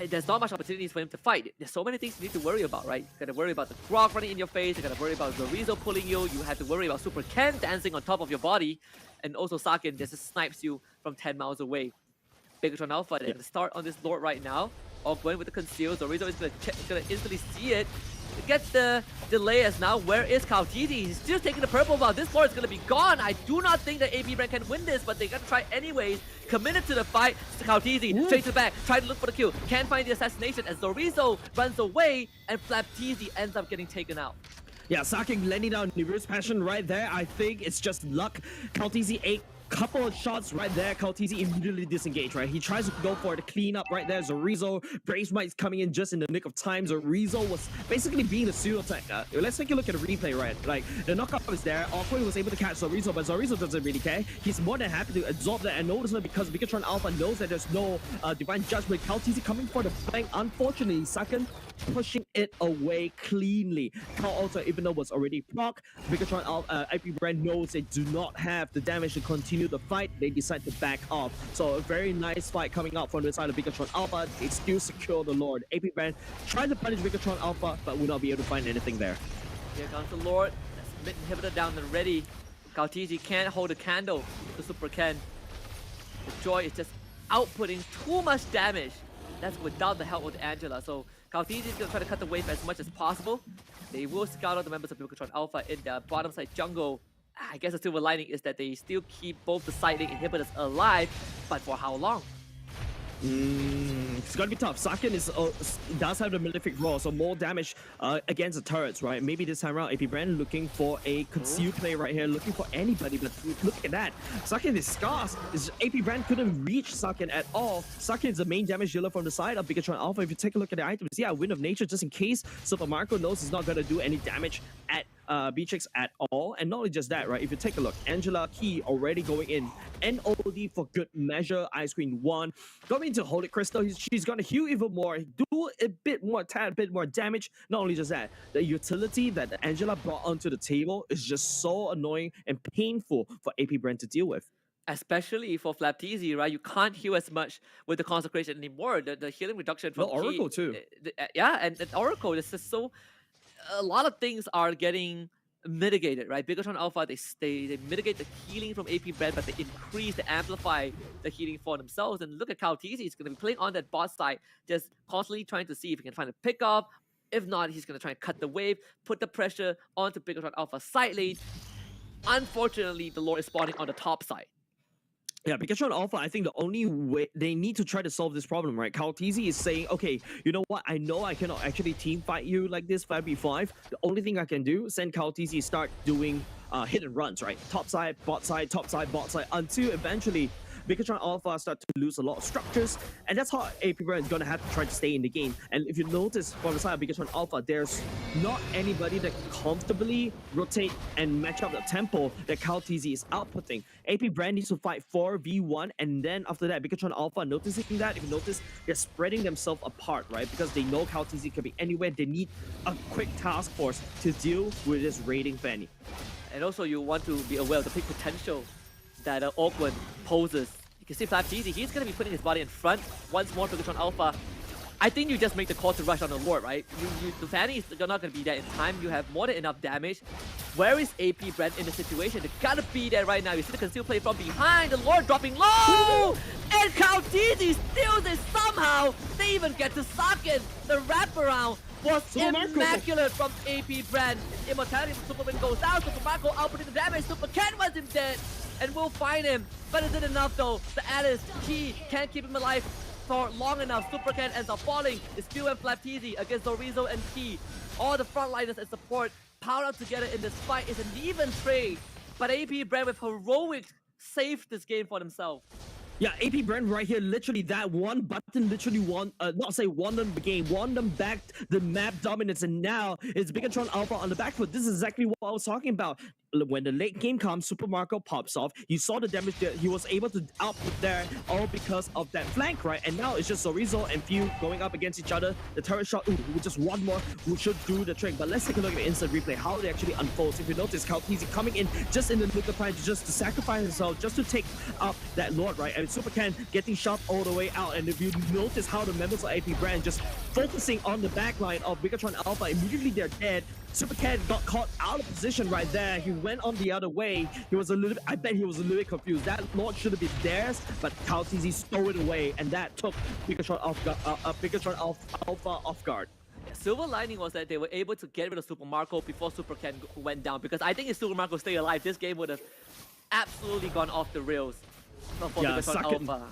there's not much opportunities for him to fight. There's so many things you need to worry about, right? You gotta worry about the Grog running in your face, you gotta worry about Zorizo pulling you, you have to worry about Super Ken dancing on top of your body, and also Sakin just snipes you from 10 miles away. Bigatron Alpha, they're gonna start on this Lord right now. Going with the conceal, Zorizo is gonna instantly see it. Gets the delay as now. Where is Kaltizi? He's still taking the purple buff. This Lord is going to be gone. I do not think that AP BREN can win this, but they got to try anyways. Committed to the fight. Kaltizi straight to the back, trying to look for the kill. Can't find the assassination as Zorizo runs away and Flapteasy ends up getting taken out. Yeah, Sakin landing down Nibiru's Passion right there. I think it's just luck. Kaltizi ate couple of shots right there. Kaltizi immediately disengaged, right? He tries to go for the cleanup right there. Zorizo, Brave Smite's coming in just in the nick of time. Zorizo was basically being the pseudo tech. Let's take a look at the replay, right? Like, the knockout is there. Awkward was able to catch Zorizo, but Zorizo doesn't really care. He's more than happy to absorb that and notice it because Bigatron Alpha knows that there's no Divine Judgment. Kaltizi coming for the flank. Unfortunately, Sakin pushing it away cleanly. Cal also, even though it was already proc, Bigatron Alpha, IP BREN knows they do not have the damage to continue the fight. They decide to back off. So a very nice fight coming out from the side of Bigatron Alpha. They still secure the Lord. AP BREN trying to punish Bigatron Alpha, but will not be able to find anything there. Here comes the Lord. That's mid inhibitor down and ready. Kaltizi can't hold a candle to Super Ken. The Joy is just outputting too much damage. That's without the help of Angela. So Kaltizi is going to try to cut the wave as much as possible. They will scout out the members of Bigatron Alpha in the bottom side jungle. I guess the silver lining is that they still keep both the side lane inhibitors alive, but for how long? It's gonna be tough. Sakin does have the Malefic Roar, so more damage against the turrets, right? Maybe this time around, AP BREN looking for a conceal play right here, looking for anybody, but look at that. Sakin is scarce. AP BREN couldn't reach Sakin at all. Sakin is the main damage dealer from the side of Bigatron Alpha. If you take a look at the items, yeah, Wind of Nature, just in case Super Marco knows he's not gonna do any damage at Beatrix at all. And not only just that, right? If you take a look, Angela Key already going in. NOD for good measure. Ice Queen 1. Going into Holy Crystal, she's gonna heal even more, do a bit more, tad bit more damage. Not only just that, the utility that Angela brought onto the table is just so annoying and painful for AP BREN to deal with. Especially for Flapteasy, right? You can't heal as much with the Consecration anymore. The healing reduction from Oracle Key, too. Yeah, and Oracle is just so... A lot of things are getting mitigated, right? Bigatron Alpha, they mitigate the healing from AP BREN, but they increase, they amplify the healing for themselves. And look at Kaltizi, he's going to be playing on that bot side, just constantly trying to see if he can find a pickup. If not, he's going to try and cut the wave, put the pressure onto Bigatron Alpha side lane. Unfortunately, the Lord is spawning on the top side. Yeah, Bigatron Alpha, I think the only way they need to try to solve this problem, right? Kaltizi is saying, okay, you know what? I know I cannot actually team fight you like this 5v5. The only thing I can do, send Kaltizi start doing hit and runs, right? Top side, bot side, until eventually Bigatron Alpha start to lose a lot of structures, and that's how AP BREN is gonna have to try to stay in the game. And if you notice from the side of Bigatron Alpha, there's not anybody that comfortably rotate and match up the tempo that CalTZ is outputting. AP BREN needs to fight 4v1, and then after that, Bigatron Alpha noticing that, if you notice, they're spreading themselves apart, right? Because they know CalTZ can be anywhere. They need a quick task force to deal with this raiding Fanny. And also, you want to be aware of the big potential that Awkward poses. You can see FlapTZ, he's going to be putting his body in front once more for Bigatron Alpha. I think you just make the call to rush on the Lord, right? The Fanny is not going to be there in time. You have more than enough damage. Where is AP BREN in the situation? They gotta be there right now. You see the conceal play from behind. The Lord dropping low! And CalTZ steals it somehow. They even get to Socket. The wraparound was immaculate from AP BREN. Immortality from Superman goes down. Super Marco outputting the damage. Super Ken wasn't dead. And we'll find him. But is it enough though? The Alice, Key can't keep him alive for long enough. Super Ken ends up falling. It's Spew and FlapTZ against Zorizo and Key. All the frontliners and support piled up together in this fight. Is an even trade. But AP BREN with heroics saved this game for themselves. Yeah, AP BREN right here, literally that one button literally won, won them the game, won them back the map dominance, and now it's Bigatron Alpha on the back foot. This is exactly what I was talking about. When the late game comes, Super Marco pops off. You saw the damage that he was able to output there, all because of that flank, right? And now it's just Zorizo and Few going up against each other. The turret shot, with just one more, we should do the trick. But let's take a look at the instant replay, how it actually unfolds. If you notice, CalTZ coming in just in the nick of time, just to sacrifice himself, just to take up that Lord, right? And Super Ken getting shot all the way out. And if you notice how the members of AP BREN just focusing on the backline of Bigatron Alpha, immediately they're dead. Super Ken got caught out of position right there. He went on the other way. He was a little bit, I bet he was a little bit confused. That Lord should have been theirs, but CalTZ stole it away, and that took Bigatron Alpha off guard. Silver lining was that they were able to get rid of Super Marco before Super Ken went down, because I think if Super Marco stayed alive, this game would have absolutely gone off the rails for Bigatron Alpha.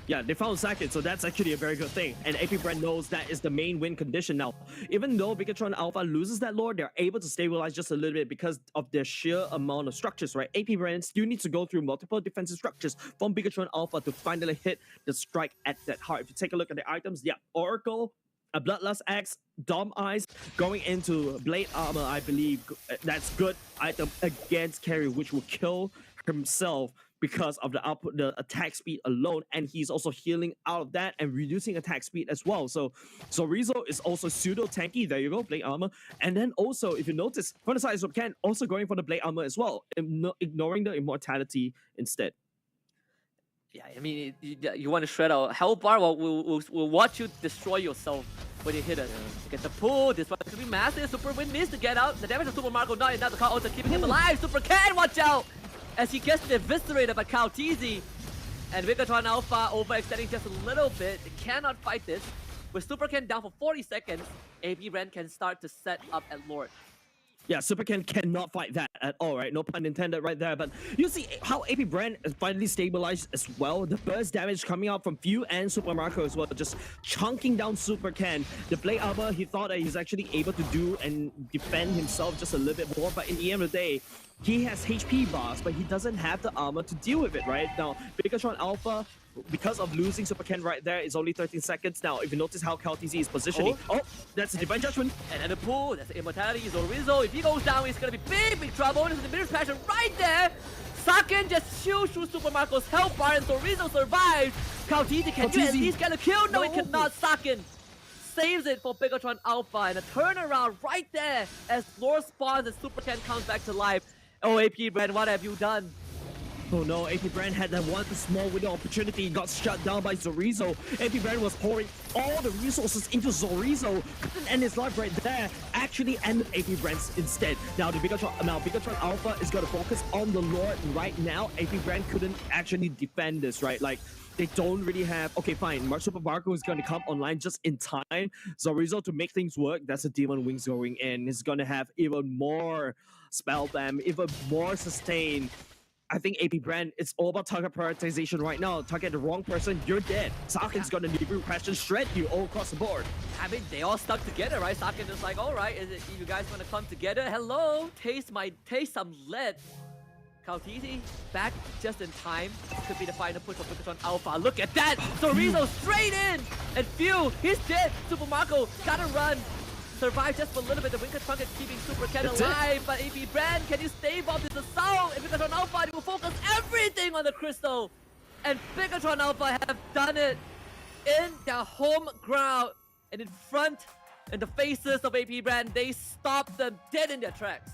Yeah, they found second, so that's actually a very good thing. And AP BREN knows that is the main win condition now. Even though Bigatron Alpha loses that Lord, they're able to stabilize just a little bit because of their sheer amount of structures, right? AP BREN still needs to go through multiple defensive structures from Bigatron Alpha to finally hit the strike at that heart. If you take a look at the items, yeah, Oracle, a Bloodlust Axe, Dom Eyes, going into Blade Armor, I believe. That's good item against Carry, which will kill himself because of the attack speed alone, and he's also healing out of that and reducing attack speed as well. So Zorizo is also pseudo tanky. There you go, Blade Armor. And then also, if you notice, from the side of Super Ken, also going for the Blade Armor as well, ignoring the immortality instead. Yeah, I mean, you want to shred out Hell Bar, well, we'll watch you destroy yourself when you hit it. You get the pull, this one could be massive. Super Win missed to get out. The damage of Super Marco not enough. The car also keeping him alive. Super Ken, watch out! As he gets eviscerated by CalTZ. And Bigatron Alpha overextending just a little bit. They cannot fight this. With Super Ken down for 40 seconds, AP BREN can start to set up at Lord. Yeah, Super Ken cannot fight that at all, right? No pun intended right there. But you see how AP BREN is finally stabilized as well. The burst damage coming out from Few and Super Marco as well, just chunking down Super Ken. The Blade Armor, he thought that he's actually able to do and defend himself just a little bit more. But in the end of the day, he has HP bars, but he doesn't have the armor to deal with it, right? Now, Bigatron Alpha, because of losing Super Ken right there, it's only 13 seconds. Now, if you notice how CalTZ is positioning, that's a Divine Judgment. And then the pull, that's the Immortality, Zorizo. If he goes down, he's gonna be big trouble. This is the Mirror's Passion right there. Saken just shoots through Super Marco's health bar, and Zorizo survives. CalTZ, can you at least get a kill? No, he cannot. Saken saves it for Bigatron Alpha, and a turnaround right there as Lord spawns and Super Ken comes back to life. Oh, AP BREN, what have you done? Oh no, AP BREN had that one small window opportunity, got shut down by Zorizo. AP BREN was pouring all the resources into Zorizo, couldn't end his life right there. Actually ended AP BREN's instead. Now Bigatron Alpha is gonna focus on the Lord right now. AP BREN couldn't actually defend this, right? Like, they don't really have... Okay, fine. Super Marco is going to come online just in time. Zorizo, to make things work, that's a Demon Wings going in. He's going to have even more spell bam, even more sustain. I think AP BREN, it's all about target prioritization right now. Target the wrong person, you're dead. Saken's going to leave you question, shred you all across the board. I mean, they all stuck together, right? Saken is like, all right, is it you guys want to come together? Hello, taste some lead. Kautiti back just in time. Could be the final push of Bigotron Alpha. Look at that! Sorizo straight in! And Few, he's dead! Super Marco gotta run! Survive just for a little bit. The Winker Trunket keeping Super Ken alive. But AP BREN, can you stay bomb this assault? And Bigotron Alpha, they will focus everything on the Crystal. And Bigotron Alpha have done it in their home ground. And in front, in the faces of AP BREN, they stopped them dead in their tracks.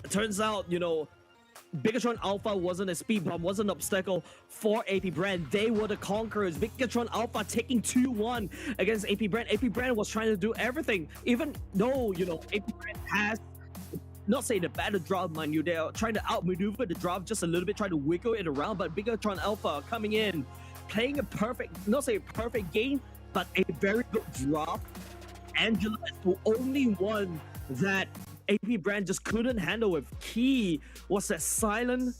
Turns out, you know, Bigotron Alpha wasn't a speed bump, wasn't an obstacle for AP BREN. They were the conquerors. Bigotron Alpha taking 2-1 against AP BREN. AP BREN was trying to do everything, even though, you know, AP BREN has, not say the better draft, mind you, they're trying to outmaneuver the draft just a little bit, trying to wiggle it around, but Bigotron Alpha coming in, playing a perfect, not say a perfect game, but a very good draft. Angela is the only one that AP BREN just couldn't handle with. Key was that silent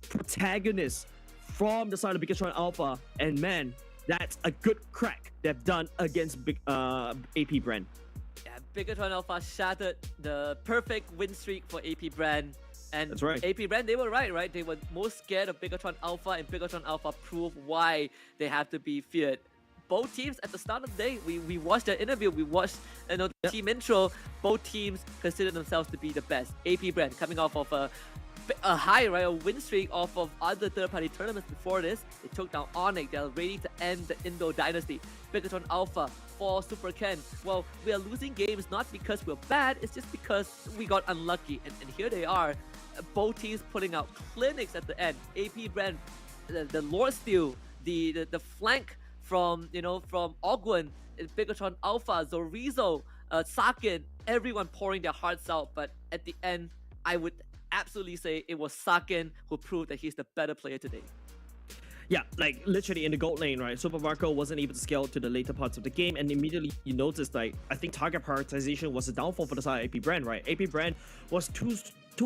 protagonist from the side of Bigotron Alpha, and man, that's a good crack they've done against AP BREN. Yeah, Bigotron Alpha shattered the perfect win streak for AP BREN. And that's right. AP BREN, they were right? They were most scared of Bigotron Alpha, and Bigotron Alpha proved why they have to be feared. Both teams at the start of the day, we watched their interview, we watched the team intro. Both teams consider themselves to be the best. AP BREN coming off of a high, right, a win streak off of other third-party tournaments before this. They took down Onyx. They're ready to end the Indo dynasty. Bigotron Alpha for Super Ken. Well, we are losing games not because we're bad, it's just because we got unlucky. And here they are, both teams putting out clinics at the end. AP BREN, the Lord Steel, the flank from Ogwen, Bigotron Alpha, Zorizo, Sakin, everyone pouring their hearts out. But at the end, I would absolutely say it was Sakin who proved that he's the better player today. Yeah, like literally in the gold lane, right? Super Marco wasn't able to scale to the later parts of the game, and immediately you noticed, like, I think target prioritization was a downfall for the side of AP BREN, right? AP BREN was too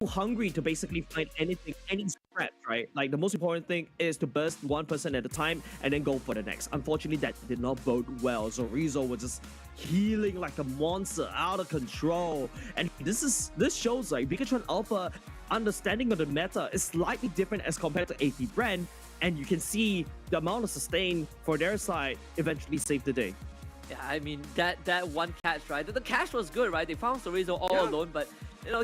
hungry to basically find anything, any scratch, right? Like, the most important thing is to burst one person at a time and then go for the next. Unfortunately, that did not bode well. Zorizo was just healing like a monster, out of control. And this shows like Bigotron Alpha understanding of the meta is slightly different as compared to AP BREN, and you can see the amount of sustain for their side eventually saved the day. Yeah, I mean, that one catch, right? The catch was good, right? They found Zorizo all alone, but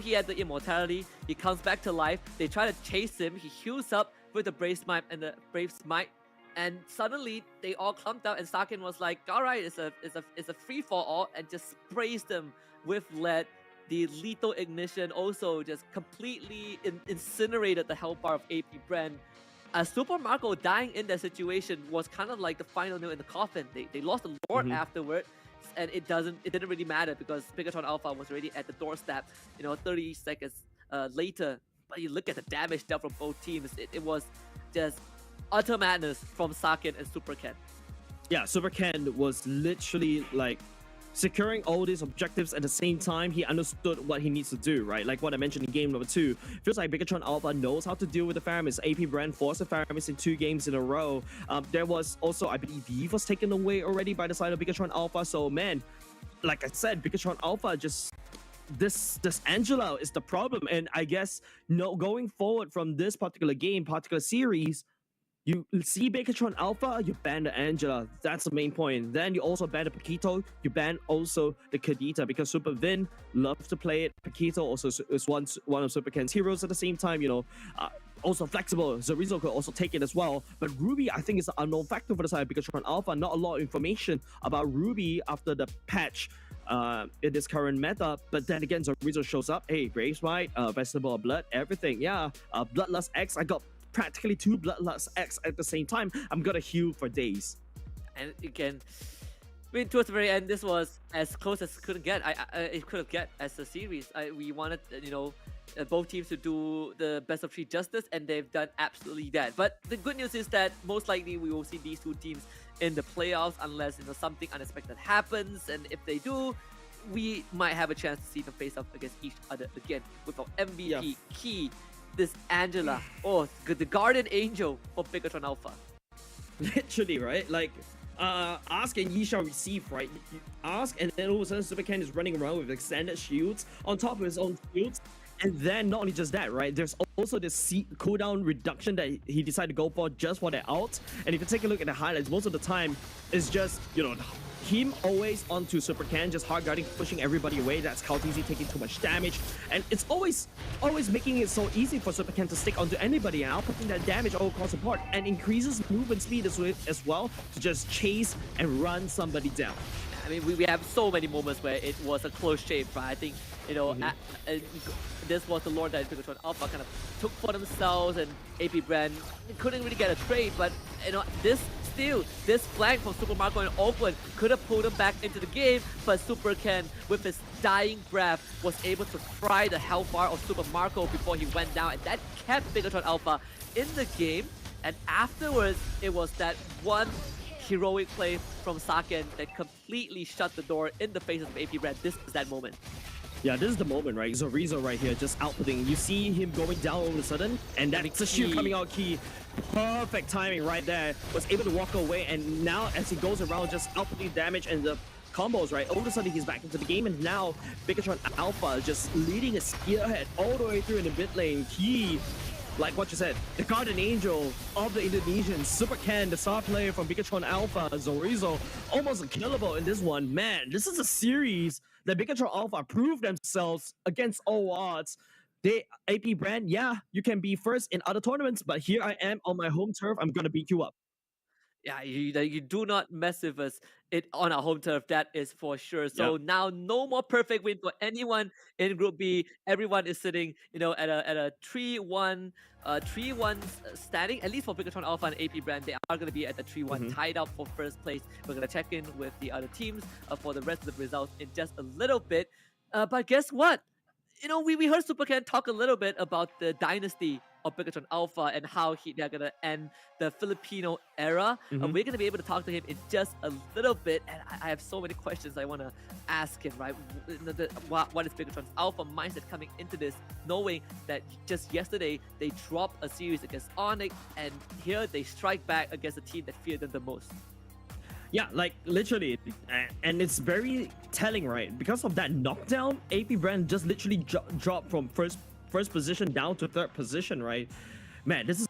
he had the immortality. He comes back to life. They try to chase him. He heals up with the Brave Smite and the Brave Smite, and suddenly they all clumped out. And Sakin was like, "All right, it's a free for all," and just sprays them with lead. The lethal ignition also just completely incinerated the health bar of AP BREN. Super Marco dying in that situation was kind of like the final nail in the coffin. They lost the Lord afterward, and it didn't really matter because Bigotron Alpha was already at the doorstep, 30 seconds later. But you look at the damage dealt from both teams, it was just utter madness from Sakin and Super Ken. Yeah, Super Ken was literally like securing all these objectives at the same time. He understood what he needs to do, right? Like what I mentioned in game number 2. Feels like Bigotron Alpha knows how to deal with the Faramis. AP BREN forced the Faramis in 2 games in a row. There was also, I believe, Eve was taken away already by the side of Bigotron Alpha. So man, like I said, Bigotron Alpha just this Angela is the problem. And I guess going forward from this particular game, particular series, you see Bigotron Alpha, you ban the Angela. That's the main point. Then you also ban the Paquito. You ban also the Kadita because Super Vin loves to play it. Paquito also is one of Super Ken's heroes at the same time. Also flexible. Zorizo could also take it as well. But Ruby, I think, is an unknown factor for the side of Bigotron Alpha. Not a lot of information about Ruby after the patch in this current meta. But then again, Zorizo shows up. Hey, Brave Smite, Vegetable of Blood, everything. Yeah, Bloodlust X. I got practically 2 Bloodlust X at the same time. I'm gonna heal for days. And again, I mean, towards the very end, this was as close as it could get. It could get as a series. We wanted, both teams to do the best of 3 justice, and they've done absolutely that. But the good news is that most likely we will see these 2 teams in the playoffs unless something unexpected happens. And if they do, we might have a chance to see them face off against each other again with our MVP Key. This Angela, the Guardian Angel for Bigotron Alpha. Literally, right? Like, ask and ye shall receive, right? You ask, and then all of a sudden Super Ken is running around with extended shields on top of his own shields. And then not only just that, right? There's also this cooldown reduction that he decided to go for just for the ult. And if you take a look at the highlights, most of the time it's just, you know, him always onto Super Can, just hard guarding, pushing everybody away. That's Kaltizi taking too much damage. And it's always making it so easy for Super Can to stick onto anybody and outputting that damage all across the board, and increases movement speed as well to just chase and run somebody down. I mean, we have so many moments where it was a close shave, right? I think, you know, this was the lore that Pikachu Alpha kind of took for themselves, and AP BREN couldn't really get a trade, but, you know, this flank from Super Marco and Oakland could have pulled him back into the game, but Super Ken, with his dying breath, was able to fry the hellfire of Super Marco before he went down, and that kept Pikachu Alpha in the game. And afterwards, it was that one heroic play from Saken that completely shut the door in the faces of AP BREN. This is that moment. Yeah, this is the moment, right? Zorizo right here, just outputting. You see him going down all of a sudden, and that's a shield coming out key. Perfect timing right there. Was able to walk away, and now as he goes around, just outputting damage and the combos, right? All of a sudden, he's back into the game, and now Pikachu Alpha just leading a spearhead all the way through in the mid lane. He, like what you said, the guardian angel of the Indonesians, Super Ken, the star player from Pikachu Alpha, Zorizo, almost unkillable in this one. Man, this is a series that Pikachu Alpha proved themselves against all odds. AP BREN, yeah, you can be first in other tournaments, but here I am on my home turf. I'm gonna beat you up. Yeah, you do not mess with us on our home turf, that is for sure. So now no more perfect win for anyone in Group B. Everyone is sitting, you know, at a 3-1 standing, at least for Pikachu Alpha and AP BREN. They are going to be at the 3-1 tied up for first place. We're going to check in with the other teams for the rest of the results in just a little bit. But guess what? You know, we heard Super Ken talk a little bit about the dynasty of Pikachu Alpha and how they're going to end the Filipino era. And we're going to be able to talk to him in just a little bit. And I have so many questions I want to ask him, right? What is Pikachu Alpha mindset coming into this, knowing that just yesterday they dropped a series against Onyx, and here they strike back against a team that feared them the most. Yeah, like literally, and it's very telling, right? Because of that knockdown, AP BREN just literally dropped from first position down to third position, right? Man, this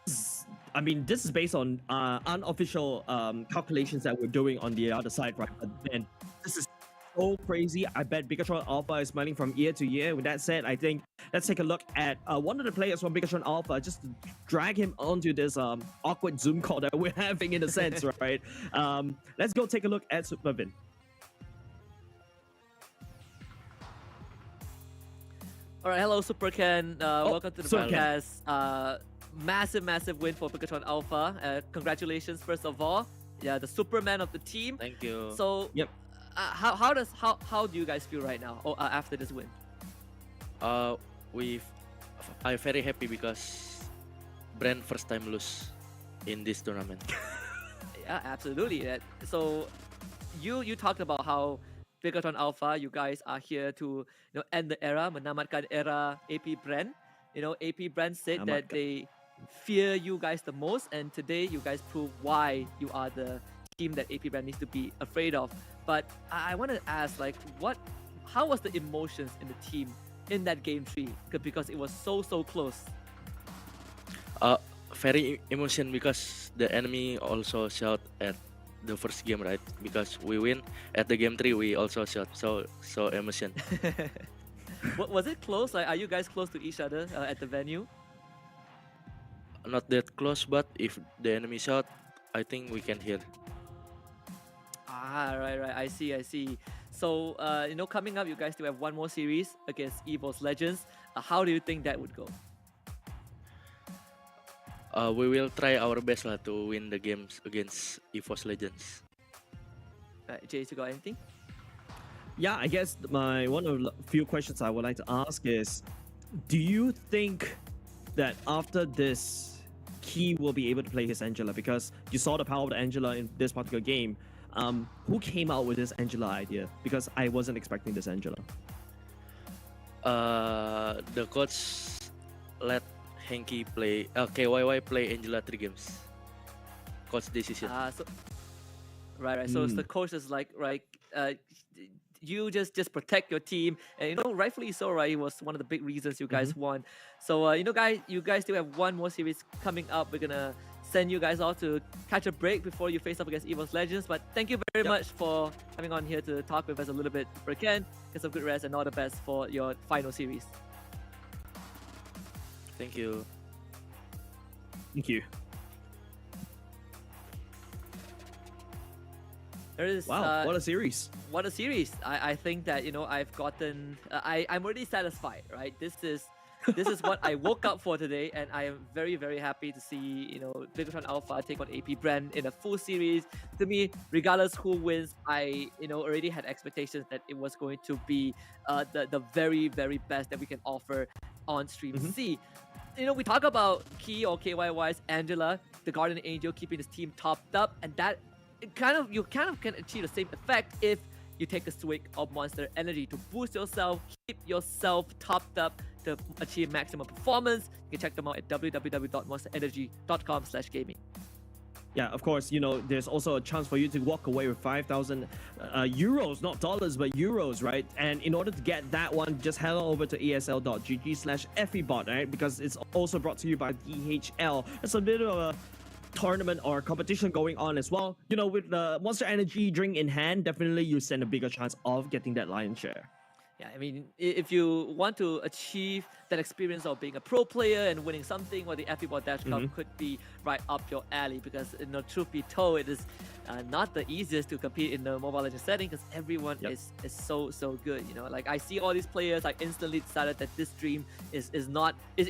is based on unofficial calculations that we're doing on the other side, right? But then this is so crazy. I bet Pikachu Alpha is smiling from ear to ear. With that said, I think let's take a look at one of the players from Pikachu Alpha, just to drag him onto this awkward Zoom call that we're having in a sense, right? Let's go take a look at Supervin. All right, hello Super Ken. Welcome to the podcast. Massive win for Pikachu Alpha. Congratulations, first of all. Yeah, the Superman of the team. Thank you. So, how do you guys feel right now after this win? I'm very happy because BREN first time lose in this tournament. Yeah, absolutely. So, you talked about how Pikachu Alpha, you guys are here to end the era, menamatkan era AP BREN. You know, AP BREN said that they fear you guys the most, and today you guys prove why you are the team that AP BREN needs to be afraid of. But I want to ask, like, how was the emotions in the team in that game 3? Because it was so close. Very emotion because the enemy also shout at the first game, right? Because we win at the game 3, we also shot. So emotion. Was it close? Like, are you guys close to each other at the venue? Not that close, but if the enemy shot, I think we can hear. Right. I see. So, coming up, you guys still have one more series against EVO's Legends. How do you think that would go? We will try our best to win the games against EVO's Legends. Jay, you got anything? Yeah, I guess one of the few questions I would like to ask is, do you think that after this, Key will be able to play his Angela? Because you saw the power of the Angela in this particular game. Who came out with this Angela idea? Because I wasn't expecting this Angela. The coach let Henky play, KYY play Angela 3 games. Coach decision. Right. So the coach is like, right, you just protect your team, and rightfully so, right? It was one of the big reasons you guys won. So you guys still have one more series coming up. We're gonna send you guys off to catch a break before you face off against esports Legends. But thank you very much for coming on here to talk with us a little bit. For Ken, get some good rest and all the best for your final series. Thank you. Thank you. There is, wow, what a series. What a series. I think that, I've gotten... I'm already satisfied, right? This is what I woke up for today, and I am very, very happy to see, Bigatron Alpha take on AP BREN in a full series. To me, regardless who wins, I, already had expectations that it was going to be the very, very best that we can offer on Stream C. We talk about Key or KYY's Angela, the Guardian Angel, keeping his team topped up, and that you kind of can achieve the same effect if you take a swig of Monster Energy to boost yourself, keep yourself topped up to achieve maximum performance. You can check them out at www.monsterenergy.com/gaming. Yeah, of course, there's also a chance for you to walk away with 5,000 euros, not dollars, but euros, right? And in order to get that one, just head on over to esl.gg/FEBot, right? Because it's also brought to you by DHL. It's a bit of a tournament or competition going on as well. With the Monster Energy drink in hand, definitely you stand a bigger chance of getting that lion's share. Yeah, I mean, if you want to achieve that experience of being a pro player and winning something, well, the FEBot Dash Cup could be right up your alley, because, truth be told, it is not the easiest to compete in the Mobile Legends setting, because everyone is so good. Like, I see all these players, I instantly decided that this dream it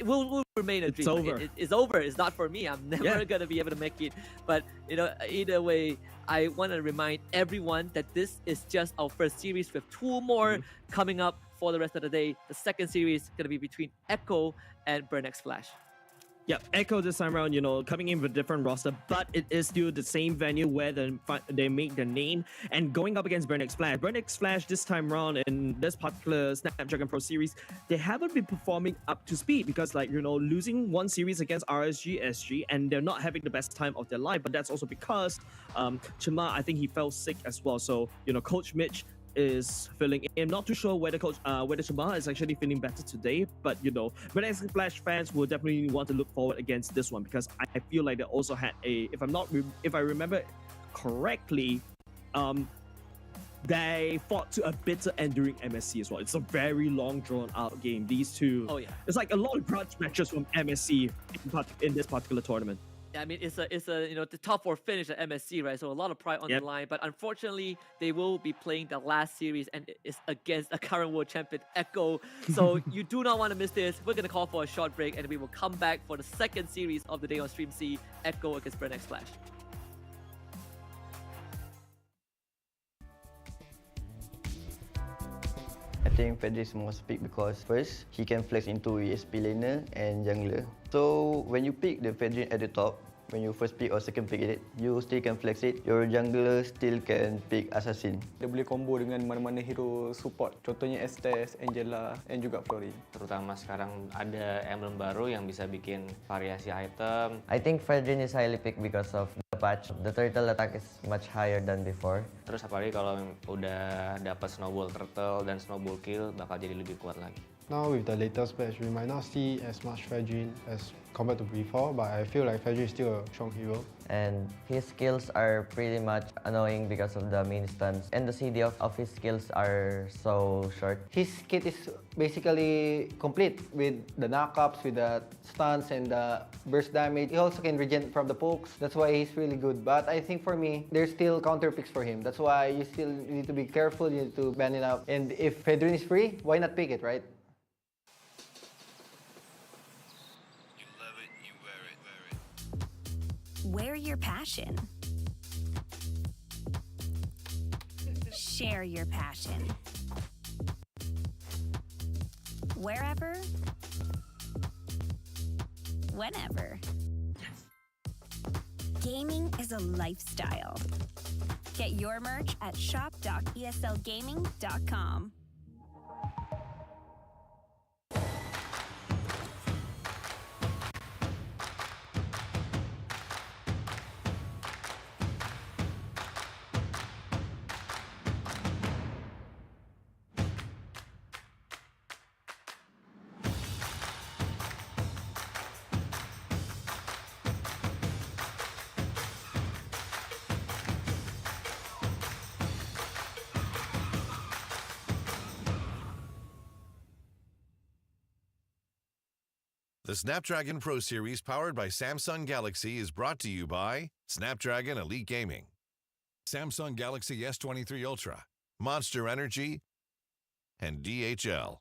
will remain a dream. It's over. It's over. It's not for me. I'm never gonna be able to make it. But either way, I want to remind everyone that this is just our first series, with 2 more coming up for the rest of the day. The second series is gonna be between Echo and BREN X Flash. Yeah, Echo this time around, coming in with a different roster, but it is still the same venue where they make their name, and going up against BREN X Flash. BREN X Flash this time around in this particular Snapdragon Pro Series, they haven't been performing up to speed, because losing one series against RSG SG, and they're not having the best time of their life. But that's also because Chima, I think he fell sick as well. So Coach Mitch is filling in. Not too sure whether Chima is actually feeling better today, but BREN X Flash fans will definitely want to look forward against this one, because I feel like they also had if I remember correctly, they fought to a bitter end during MSC as well. It's a very long drawn out game. These two, it's like a lot of grudge matches from MSC in this particular tournament. Yeah, I mean, it's a the top 4 finish at MSC, right? So a lot of pride on the line. But unfortunately, they will be playing the last series, and it's against a current world champion, Echo. So you do not want to miss this. We're gonna call for a short break, and we will come back for the second series of the day on Stream C, Echo against BREN X Flash. I think Fedri is most picked because first, he can flex into ESP laner and jungler. So when you pick the Fedri at the top, when you first pick or second pick it, you still can flex it. Your jungler still can pick assassin. Dia boleh combo dengan mana-mana hero support. Contohnya Estes, Angela, and juga Flori. Terutama sekarang ada emblem baru yang bisa bikin variasi item. I think Fredrin is highly picked because of the patch. The turtle attack is much higher than before. Terus apalagi kalau udah dapat snowball turtle dan snowball kill, bakal jadi lebih kuat lagi. Now with the latest patch, we might not see as much Fredrin as compared to before, but I feel like Fredrin is still a strong hero. And his skills are pretty much annoying because of the main stuns. And the CD of his skills are so short. His kit is basically complete with the knockups, with the stuns and the burst damage. He also can regen from the pokes. That's why he's really good. But I think for me, there's still counter picks for him. That's why you still need to be careful. You need to ban it out. And if Fredrin is free, why not pick it, right? Wear your passion. Share your passion. Wherever, whenever. Gaming is a lifestyle. Get your merch at shop.eslgaming.com. The Snapdragon Pro Series powered by Samsung Galaxy is brought to you by Snapdragon Elite Gaming, Samsung Galaxy S23 Ultra, Monster Energy, and DHL.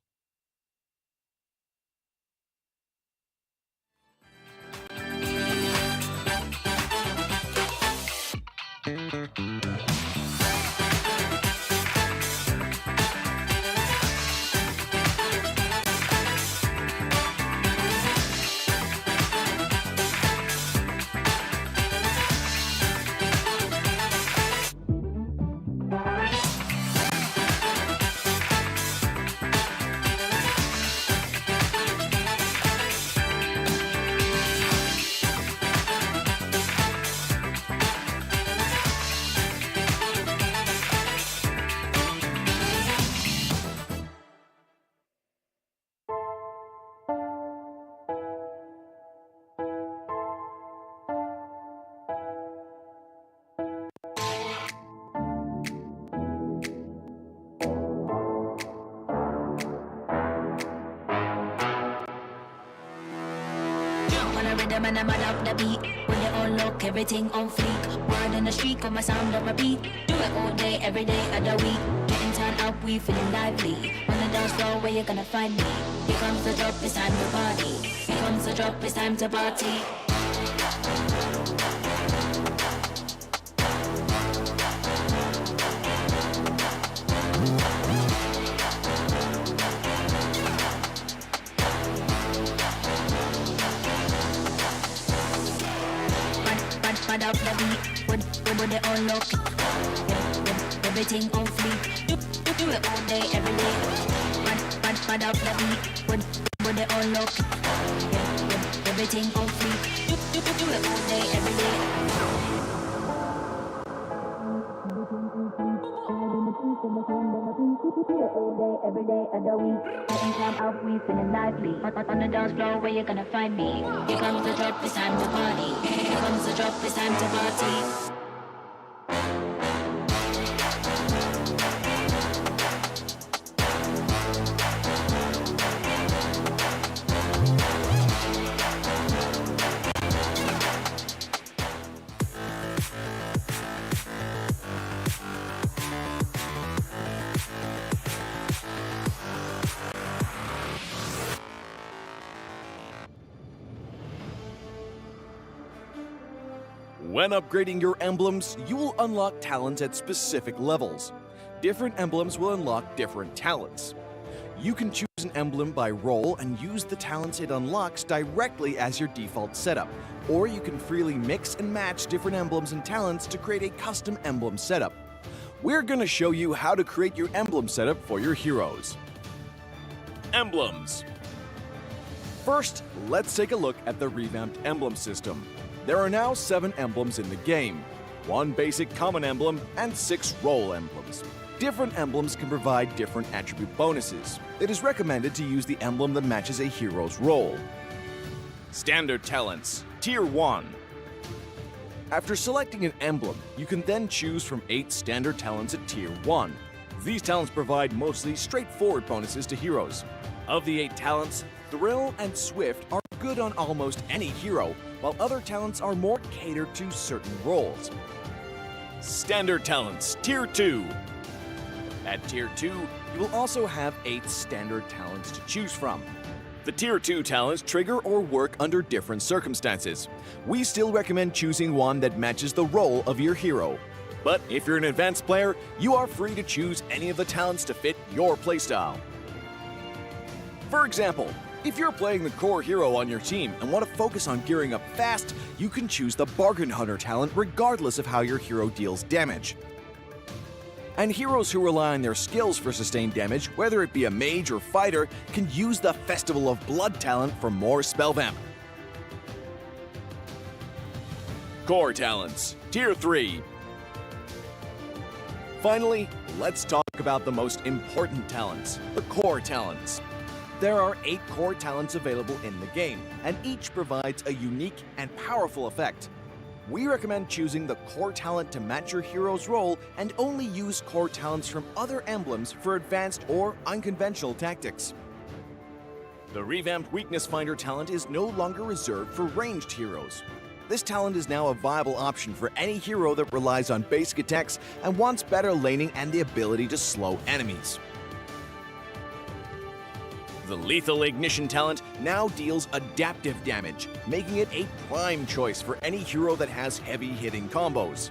Rhythm and I'm up the beat. When they all look, everything on fleek. Word on the street, on my sound of a beat. Do it all day, every day of the week. Getting turned up, we feeling lively. On the dance floor, where you gonna find me? Here comes the drop, it's time to party. Here comes the drop, it's time to party. Mad up the beat, when they all look, everything on fleek. Do it all day, every day. Mad up the beat, when they all look, everything on fleek. Do it all day, every day. Every day of the week, getting time out, we feeling lively. On the dance floor, where you gonna find me? Here comes the drop, it's time to party. Here comes the drop, it's time to party. When upgrading your emblems, you will unlock talents at specific levels. Different emblems will unlock different talents. You can choose an emblem by role and use the talents it unlocks directly as your default setup, or you can freely mix and match different emblems and talents to create a custom emblem setup. We're going to show you how to create your emblem setup for your heroes. Emblems. First, let's take a look at the revamped emblem system. There are now 7 emblems in the game, 1 basic common emblem and 6 role emblems. Different emblems can provide different attribute bonuses. It is recommended to use the emblem that matches a hero's role. Standard talents, Tier 1. After selecting an emblem, you can then choose from 8 standard talents at Tier 1. These talents provide mostly straightforward bonuses to heroes. Of the 8 talents, Thrill and Swift are good on almost any hero, while other talents are more catered to certain roles. Standard talents, Tier 2. At Tier 2, you will also have 8 standard talents to choose from. The Tier 2 talents trigger or work under different circumstances. We still recommend choosing one that matches the role of your hero. But if you're an advanced player, you are free to choose any of the talents to fit your playstyle. For example, if you're playing the core hero on your team and want to focus on gearing up fast, you can choose the Bargain Hunter talent regardless of how your hero deals damage. And heroes who rely on their skills for sustained damage, whether it be a mage or fighter, can use the Festival of Blood talent for more spell vamp. Core talents, Tier 3. Finally, let's talk about the most important talents, the core talents. There are 8 core talents available in the game, and each provides a unique and powerful effect. We recommend choosing the core talent to match your hero's role and only use core talents from other emblems for advanced or unconventional tactics. The revamped Weakness Finder talent is no longer reserved for ranged heroes. This talent is now a viable option for any hero that relies on basic attacks and wants better laning and the ability to slow enemies. The Lethal Ignition talent now deals adaptive damage, making it a prime choice for any hero that has heavy-hitting combos.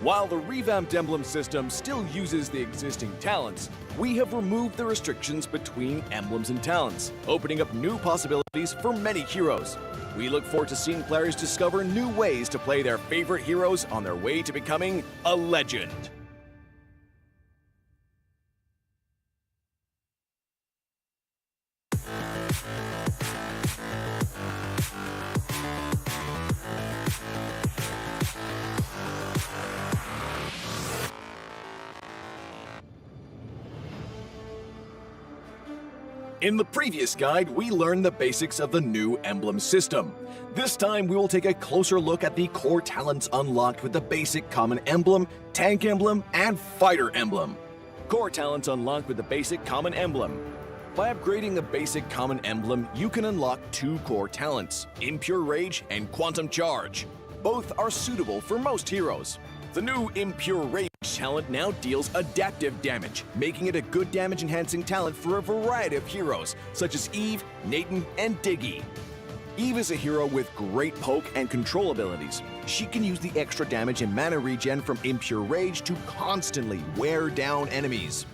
While the revamped emblem system still uses the existing talents, we have removed the restrictions between emblems and talents, opening up new possibilities for many heroes. We look forward to seeing players discover new ways to play their favorite heroes on their way to becoming a legend. In the previous guide, we learned the basics of the new emblem system. This time, we will take a closer look at the core talents unlocked with the basic common emblem, tank emblem, and fighter emblem. Core talents unlocked with the basic common emblem. By upgrading the basic common emblem, you can unlock 2 core talents, Impure Rage and Quantum Charge. Both are suitable for most heroes. The new Impure Rage talent now deals adaptive damage, making it a good damage-enhancing talent for a variety of heroes, such as Eve, Nathan, and Diggy. Eve is a hero with great poke and control abilities. She can use the extra damage and mana regen from Impure Rage to constantly wear down enemies.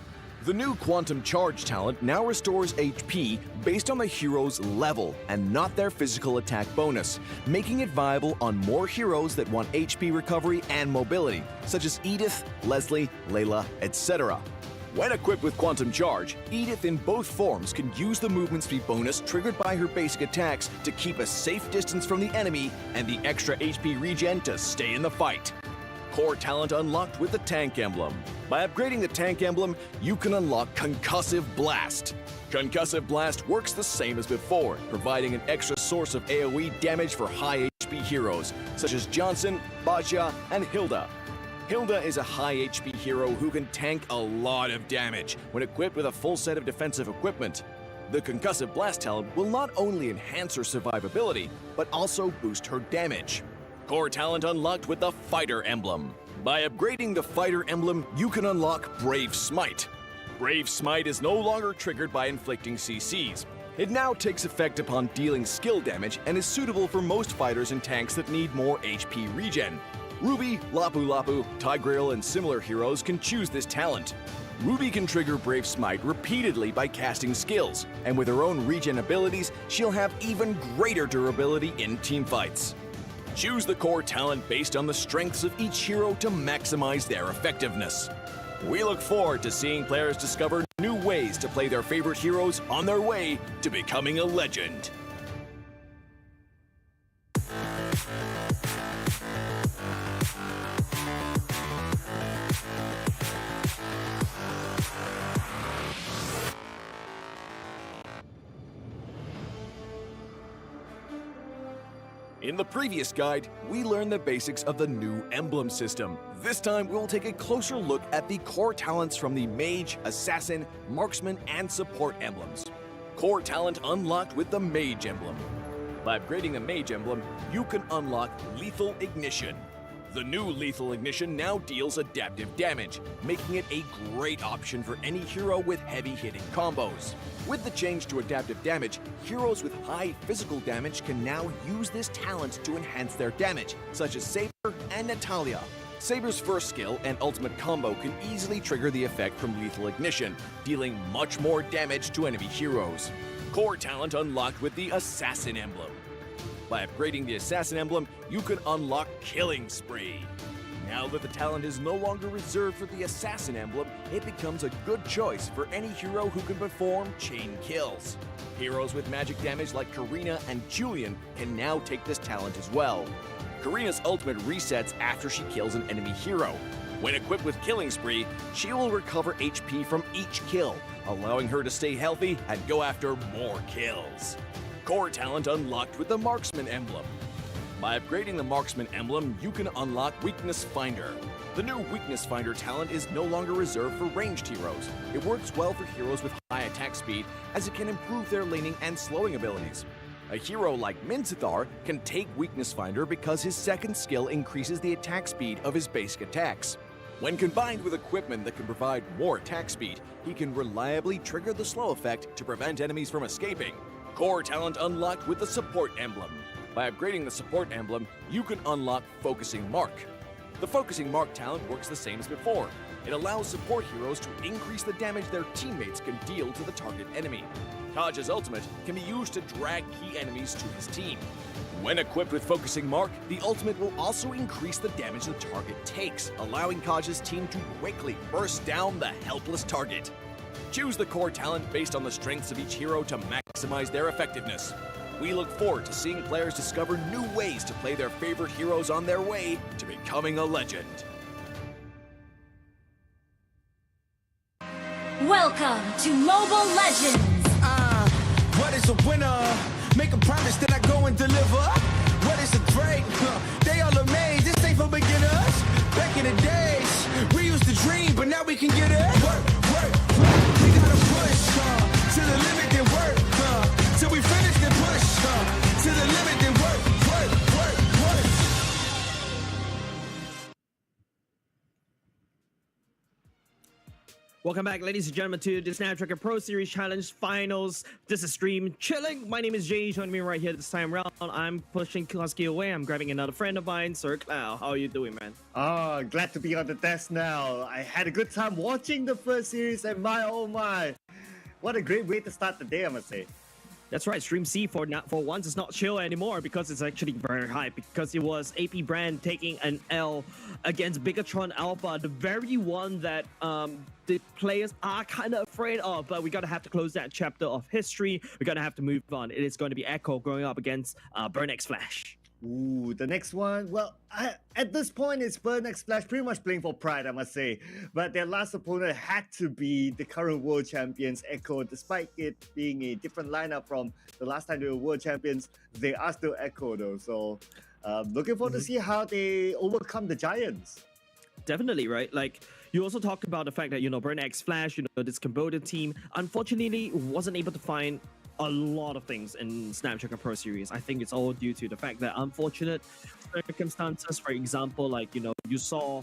The new Quantum Charge talent now restores HP based on the hero's level and not their physical attack bonus, making it viable on more heroes that want HP recovery and mobility, such as Edith, Leslie, Layla, etc. When equipped with Quantum Charge, Edith in both forms can use the movement speed bonus triggered by her basic attacks to keep a safe distance from the enemy and the extra HP regen to stay in the fight. Core talent unlocked with the Tank Emblem. By upgrading the Tank Emblem, you can unlock Concussive Blast. Concussive Blast works the same as before, providing an extra source of AoE damage for high HP heroes, such as Johnson, Baja, and Hilda. Hilda is a high HP hero who can tank a lot of damage when equipped with a full set of defensive equipment. The Concussive Blast talent will not only enhance her survivability, but also boost her damage. Core talent unlocked with the Fighter Emblem. By upgrading the Fighter Emblem, you can unlock Brave Smite. Brave Smite is no longer triggered by inflicting CCs. It now takes effect upon dealing skill damage and is suitable for most fighters and tanks that need more HP regen. Ruby, Lapu Lapu, Tigreal, and similar heroes can choose this talent. Ruby can trigger Brave Smite repeatedly by casting skills, and with her own regen abilities, she'll have even greater durability in teamfights. Choose the core talent based on the strengths of each hero to maximize their effectiveness. We look forward to seeing players discover new ways to play their favorite heroes on their way to becoming a legend. In the previous guide, we learned the basics of the new emblem system. This time, we will take a closer look at the core talents from the Mage, Assassin, Marksman, and Support emblems. Core talent unlocked with the Mage emblem. By upgrading the Mage emblem, you can unlock Lethal Ignition. The new Lethal Ignition now deals adaptive damage, making it a great option for any hero with heavy-hitting combos. With the change to adaptive damage, heroes with high physical damage can now use this talent to enhance their damage, such as Saber and Natalia. Saber's first skill and ultimate combo can easily trigger the effect from Lethal Ignition, dealing much more damage to enemy heroes. Core talent unlocked with the Assassin emblem. By upgrading the Assassin emblem, you can unlock Killing Spree. Now that the talent is no longer reserved for the Assassin emblem, it becomes a good choice for any hero who can perform chain kills. Heroes with magic damage like Karina and Julian can now take this talent as well. Karina's ultimate resets after she kills an enemy hero. When equipped with Killing Spree, she will recover HP from each kill, allowing her to stay healthy and go after more kills. Core talent unlocked with the Marksman emblem. By upgrading the Marksman emblem, you can unlock Weakness Finder. The new Weakness Finder talent is no longer reserved for ranged heroes. It works well for heroes with high attack speed, as it can improve their laning and slowing abilities. A hero like Minzathar can take Weakness Finder because his second skill increases the attack speed of his basic attacks. When combined with equipment that can provide more attack speed, he can reliably trigger the slow effect to prevent enemies from escaping. Core talent unlocked with the Support emblem. By upgrading the Support emblem, you can unlock Focusing Mark. The Focusing Mark talent works the same as before. It allows support heroes to increase the damage their teammates can deal to the target enemy. Kaj's ultimate can be used to drag key enemies to his team. When equipped with Focusing Mark, the ultimate will also increase the damage the target takes, allowing Kaj's team to quickly burst down the helpless target. Choose the core talent based on the strengths of each hero to maximize their effectiveness. We look forward to seeing players discover new ways to play their favorite heroes on their way to becoming a legend. Welcome to Mobile Legends. What is a winner? Make a promise, then I go and deliver. What is a threat? They all amazed, this ain't for beginners. Back in the days, we used to dream, but now we can get it. Work, work, work. We gotta push to the limit, then work. Till we finish, then push to the limit, then work, work, work, work. Welcome back, ladies and gentlemen, to the Snapdragon Pro Series Challenge Finals. This is Stream Chilling. My name is Jay. Joining me right here this time around. I'm pushing Klasky away. I'm grabbing another friend of mine, Sir Cloud. How are you doing, man? Oh, glad to be on the desk now. I had a good time watching the first series, and my oh my, what a great way to start the day, I must say. That's right, Stream C for once is not chill anymore because it's actually very high, because it was AP BREN taking an L against Bigatron Alpha, the very one that the players are kind of afraid of, but we gotta have to close that chapter of history. We're gonna have to move on. It is going to be Echo going up against BREN X Flash. Ooh, the next one. Well, at this point, it's BREN X Flash pretty much playing for pride, I must say. But their last opponent had to be the current world champions, Echo. Despite it being a different lineup from the last time they were world champions, they are still Echo, though. So, looking forward to see how they overcome the Giants. Definitely, right? Like, you also talked about the fact that, BREN X Flash, this Cambodian team, unfortunately wasn't able to find a lot of things in Snapdragon Pro Series. I think it's all due to the fact that unfortunate circumstances. For example, like, you saw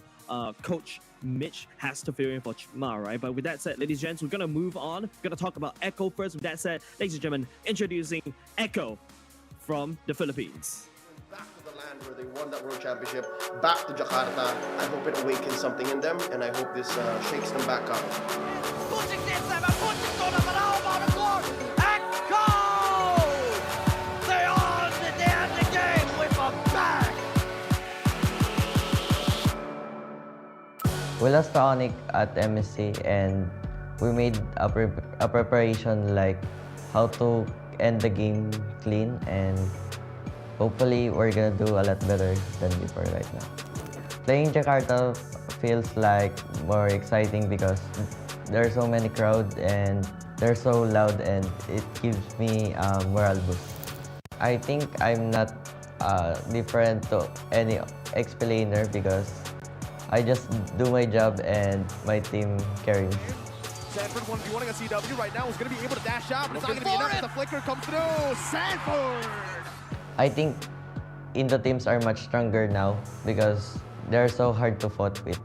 Coach Mitch has to fill in for Chima, right? But with that said, ladies and gents, we're gonna move on. We're gonna talk about Echo first. With that said, ladies and gentlemen, introducing Echo from the Philippines. Back to the land where they won that world championship, back to Jakarta. I hope it awakens something in them, and I hope this shakes them back up. We lost to Onyx at MSC, and we made a preparation like how to end the game clean, and hopefully we're gonna do a lot better than before right now. Playing Jakarta feels like more exciting because there are so many crowds and they're so loud, and it gives me a morale boost. I think I'm not different to any explainer because I just do my job and my team carries. Sanford 1v1 against CW right now is going to be able to dash out, but it's not going to be enough as the flicker comes through. Sanford! I think Indo teams are much stronger now because they're so hard to fight with.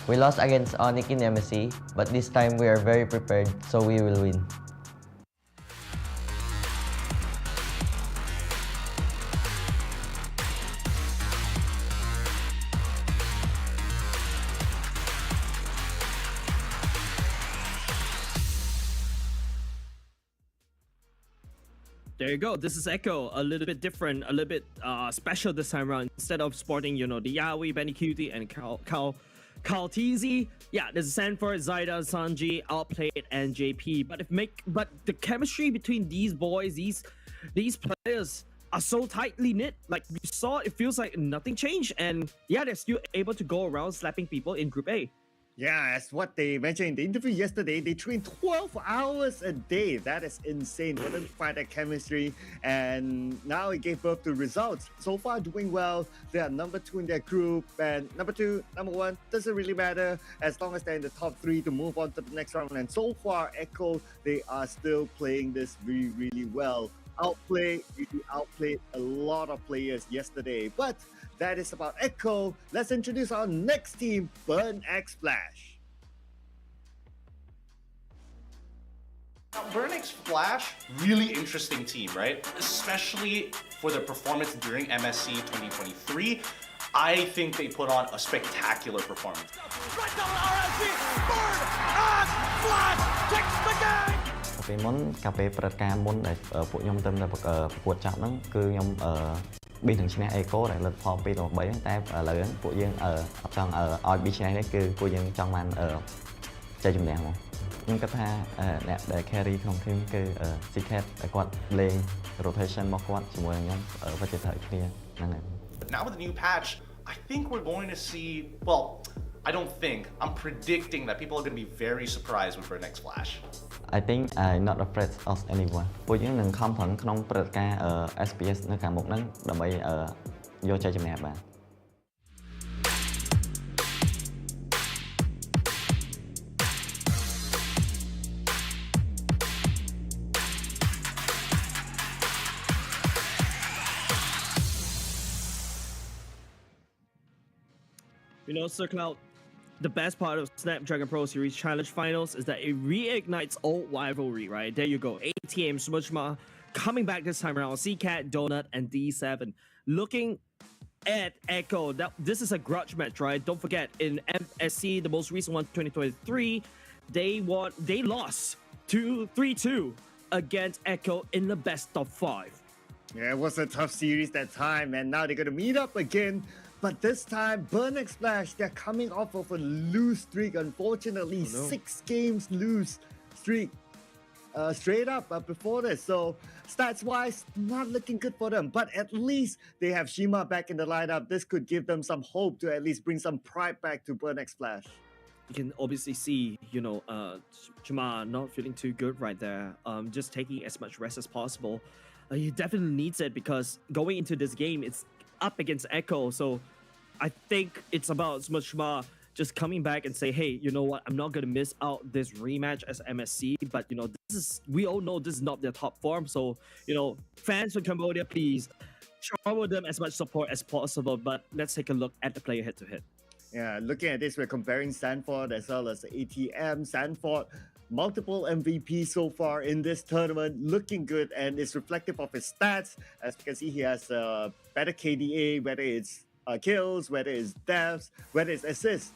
We lost against Onyx in MSC, but this time we are very prepared, so we will win. There you go. This is Echo, a little bit different, a little bit special this time around. Instead of sporting, the Yaoi, Benny Cutie, and Kaltizi, yeah, there's Sanford, Zaida, Sanji, Outplayed, and JP. But the chemistry between these boys, these players are so tightly knit. Like you saw, it feels like nothing changed, and yeah, they're still able to go around slapping people in Group A. Yeah, as what they mentioned in the interview yesterday, they train 12 hours a day. That is insane for them to find that chemistry. And now it gave birth to results. So far, doing well. They are number 2 in their group. And number 2, number 1, doesn't really matter as long as they're in the top 3 to move on to the next round. And so far, Echo, they are still playing this really, really well. Really outplayed a lot of players yesterday. But that is about Echo. Let's introduce our next team, BREN X Flash. BREN X Flash, really interesting team, right? Especially for their performance during MSC 2023. I think they put on a spectacular performance. Right down RSG, BREN X Flash takes the game! ពីមុនកាលពេលព្រឹត្តិការណ៍មុនដែលពួកខ្ញុំទៅប្រកួតចាប់ហ្នឹងគឺខ្ញុំប៊ីនឹងឈ្នះ Echo ដែលលទ្ធផល2-3តែឥឡូវហ្នឹងពួកយើងអត់ចង់ឲ្យប៊ីឈ្នះទេគឺពួកយើងចង់បានជ័យជំនះមកខ្ញុំគិតថាអ្នកដែល carry ក្នុង team គឺ Secret ដែលគាត់លេង rotation របស់គាត់ជាមួយនឹងខ្ញុំវាជាត្រូវគ្នាហ្នឹងហើយ Now with the new patch, I think we're going to see, well, I don't think, I'm predicting that people are going to be very surprised with BREN X Flash. I think I'm not afraid of anyone ពួកយើងនឹងខំប្រឹងក្នុងព្រឹត្តិការណ៍ SPS នៅខាងមុខហ្នឹងដើម្បីយកជ័យជំនះបាន You know, Sir Cloud, the best part of Snapdragon Pro Series Challenge Finals is that it reignites old rivalry, right? There you go. ATM, Smudgma coming back this time around. CCAT, Donut, and D7. Looking at Echo, this is a grudge match, right? Don't forget, in MSC, the most recent one, 2023, they lost 3-2 against Echo in the best of 5. Yeah, it was a tough series that time, and now they're going to meet up again. But this time, BREN X Flash, they're coming off of a lose streak. Unfortunately, 6 games lose streak straight up before this. So stats-wise, not looking good for them. But at least they have Shima back in the lineup. This could give them some hope to at least bring some pride back to BREN X Flash. You can obviously see, you know, Shima not feeling too good right there. Just taking as much rest as possible. He definitely needs it because going into this game, it's up against Echo, so I think it's about Shima just coming back and say, hey, you know what, I'm not gonna miss out this rematch as MSC, but you know, we all know this is not their top form, so you know, fans from Cambodia, please shower them as much support as possible. But let's take a look at the player head-to-head. Yeah, looking at this, we're comparing Sanford as well as ATM. Sanford, multiple MVP so far in this tournament, looking good, and it's reflective of his stats. As you can see, he has a better KDA, whether it's kills, whether it's deaths, whether it's assists,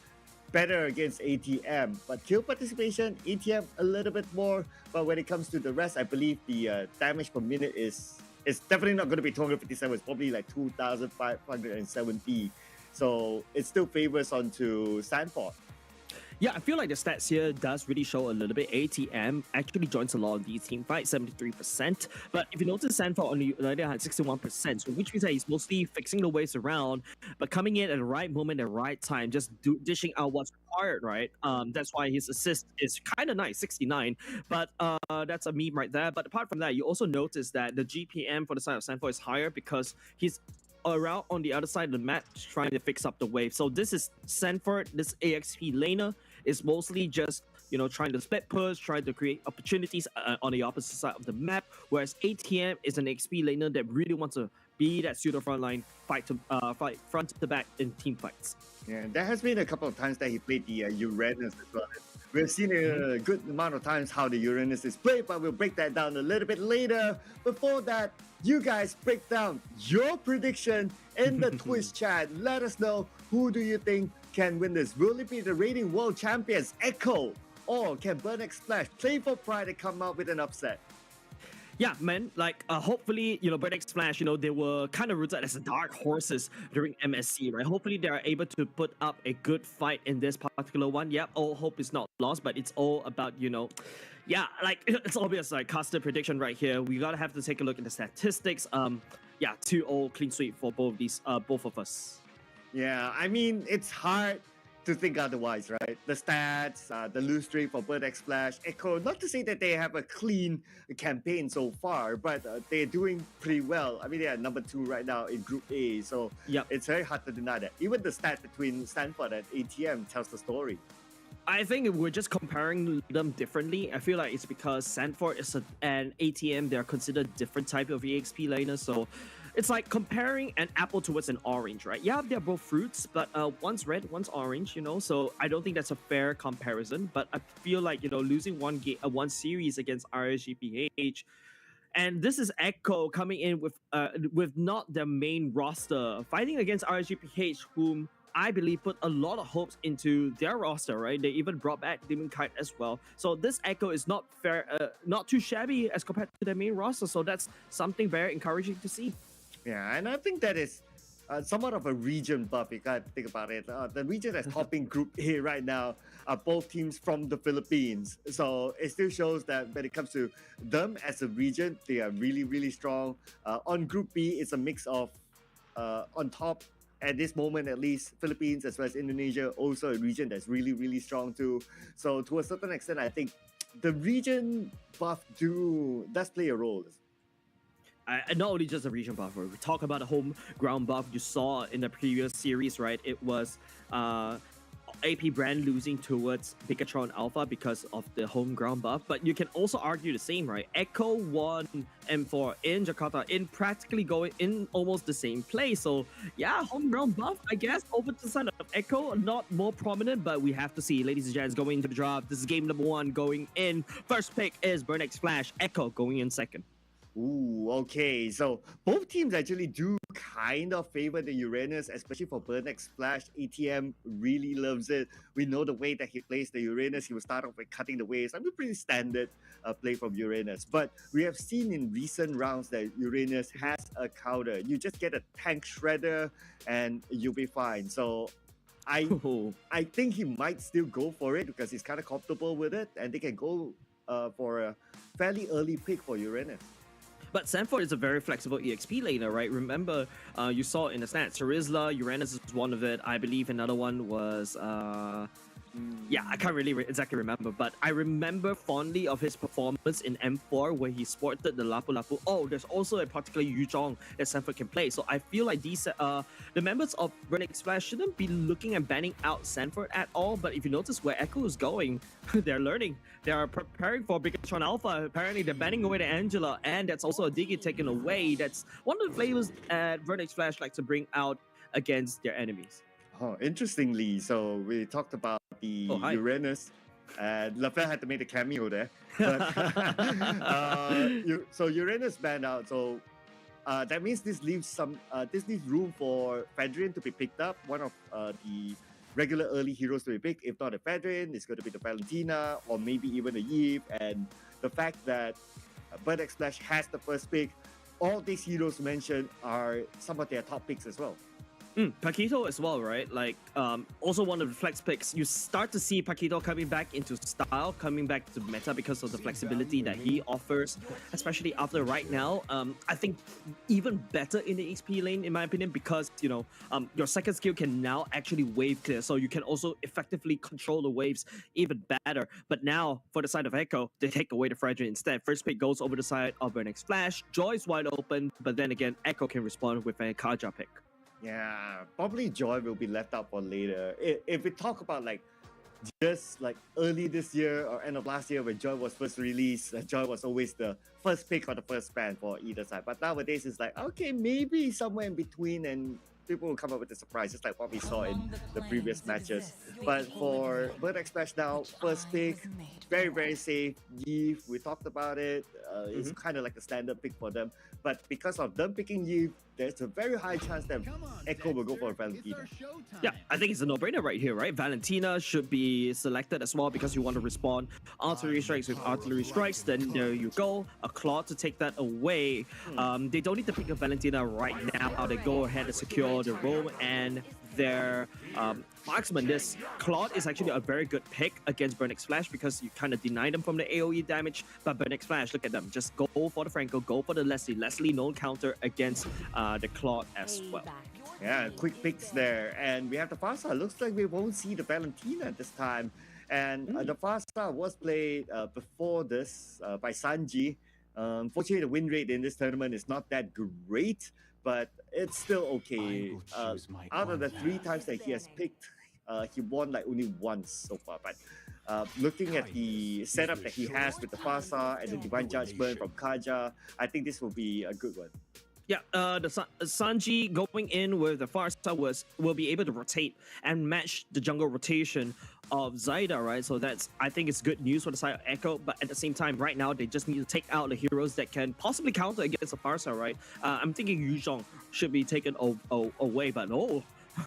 better against ATM. But kill participation, ATM a little bit more, but when it comes to the rest, I believe the damage per minute is definitely not going to be 257, it's probably like 2,570. So it still favors onto Sanford. Yeah, I feel like the stats here does really show a little bit. ATM actually joins a lot of these team fights, 73%. But if you notice, Sanford on the other hand, 61%, so which means that he's mostly fixing the waves around, but coming in at the right moment, at the right time, just dishing out what's required, right? That's why his assist is kind of nice, 69. But that's a meme right there. But apart from that, you also notice that the GPM for the side of Sanford is higher because he's around on the other side of the map trying to fix up the wave. So this is Sanford, this AXP laner is mostly just, you know, trying to split push, trying to create opportunities on the opposite side of the map, whereas ATM is an XP laner that really wants to be that pseudo frontline fight front to back in team fights. Yeah, there has been a couple of times that he played the Uranus as well. We've seen a good amount of times how the Uranus is played, but we'll break that down a little bit later. Before that, you guys break down your prediction in the Twitch chat. Let us know, who do you think can win this? Will it be the reigning world champions, Echo, or can BREN X Flash play for pride and come out with an upset? Yeah, man, like hopefully, you know, BREN X Flash, you know, they were kind of rooted as dark horses during MSC, right? Hopefully they are able to put up a good fight in this particular one. Yep, all hope is not lost, but it's all about, you know, yeah, like it's obvious, like caster prediction right here. We gotta have to take a look at the statistics. Yeah, 2-0 clean sweep for both of us. Yeah, I mean, it's hard to think otherwise, right? The stats, the lose streak for Bird X Splash, Echo. Not to say that they have a clean campaign so far, but they're doing pretty well. I mean, they are number 2 right now in Group A, so it's very hard to deny that. Even the stat between Stanford and ATM tells the story. I think we're just comparing them differently. I feel like it's because Sanford and ATM, they're considered different type of EXP laners. So it's like comparing an apple towards an orange, right? Yeah, they're both fruits, but one's red, one's orange, you know? So I don't think that's a fair comparison. But I feel like, you know, losing one series against RSGPH, and this is Echo coming in with not their main roster, fighting against RSGPH, whom I believe put a lot of hopes into their roster, right? They even brought back Demon Kite as well. So this Echo is not fair, not too shabby as compared to their main roster. So that's something very encouraging to see. Yeah, and I think that is somewhat of a region buff, you gotta think about it. The region that's topping Group A right now are both teams from the Philippines. So it still shows that when it comes to them as a region, they are really, really strong. On Group B, it's a mix of on top, at this moment at least, Philippines as well as Indonesia, also a region that's really, really strong too. So to a certain extent, I think the region buff does play a role. Not only just a region buff, we talk about the home ground buff you saw in the previous series, right? It was AP BREN losing towards Bigatron Alpha because of the home ground buff, but you can also argue the same, right? Echo won M4 in Jakarta in practically going in almost the same place. So yeah, home ground buff, I guess, over to the side of Echo, not more prominent, but we have to see. Ladies and gents, going into the draft, this is game number 1 going in. First pick is BREN X Flash, Echo going in second. Ooh, okay. So both teams actually do kind of favor the Uranus, especially for BREN X Splash. ATM really loves it. We know the way that he plays the Uranus. He will start off with cutting the waves. I mean, pretty standard play from Uranus. But we have seen in recent rounds that Uranus has a counter. You just get a tank shredder and you'll be fine. So I think he might still go for it because he's kind of comfortable with it, and they can go for a fairly early pick for Uranus. But Sanford is a very flexible EXP laner, right? Remember, you saw in the stats, Charizla, Uranus is one of it. I believe another one was... yeah, I can't really exactly remember, but I remember fondly of his performance in M4 where he sported the Lapu Lapu. Oh, there's also a particular Yu Zhong that Sanford can play. So I feel like these the members of BREN X Splash shouldn't be looking at banning out Sanford at all. But if you notice where Echo is going, they're learning. They are preparing for Bigatron Alpha. Apparently, they're banning away the Angela, and that's also a Diggy taken away. That's one of the flavors that BREN X Splash like to bring out against their enemies. Oh, interestingly, so we talked about the Uranus, and LaFleur had to make a cameo there. But, so Uranus banned out, so that means this leaves room for Fedrin to be picked up, one of the regular early heroes to be picked. If not a Fedrin, it's going to be the Valentina, or maybe even a Eve. And the fact that BREN X Splash has the first pick, all these heroes mentioned are some of their top picks as well. Paquito as well, right? Like, also one of the flex picks. You start to see Paquito coming back into style, coming back to meta because of the flexibility that he offers, especially after right now. I think even better in the XP lane, in my opinion, because, you know, your second skill can now actually wave clear, so you can also effectively control the waves even better. But now, for the side of Echo, they take away the Fragile instead. First pick goes over the side of BREN X Flash. Joy's wide open, but then again, Echo can respond with a Kaja pick. Yeah, probably Joy will be left out for later. If we talk about like just like early this year or end of last year when Joy was first released, Joy was always the first pick or the first ban for either side. But nowadays it's like, okay, maybe somewhere in between, and people will come up with a surprise, just like what we saw in the previous matches. But for BREN X Splash now, first pick, very, very safe. Eve, we talked about it. It's kind of like a standard pick for them. But because of them picking Eve, there's a very high chance that Echo will go for Valentina. Yeah, I think it's a no-brainer right here, right? Valentina should be selected as well because you want to respond artillery strikes with artillery strikes. Then there you go, a Claw to take that away. They don't need to pick a Valentina right now. They go ahead and secure the roam and their marksman. This Claude is actually a very good pick against BREN X Flash because you kind of deny them from the AoE damage. But BREN X Flash, look at them, just go for the Franco, go for the Leslie known counter against the Claude as well. Yeah, quick picks there. And we have the Farsa. Looks like we won't see the Valentina this time. And the Farsa was played before this by Sanji. Unfortunately, the win rate in this tournament is not that great, but it's still okay. Out of the 3 times that he has picked, he won like only once so far. But looking at the setup that he has with the Farsa and the Divine Judgment from Kaja, I think this will be a good one. Yeah, Sanji going in with the Farsa will be able to rotate and match the jungle rotation of Zyda, right? So I think it's good news for the side of Echo, but at the same time, right now, they just need to take out the heroes that can possibly counter against the Farsa, right? I'm thinking Yuzhong should be taken away, but no.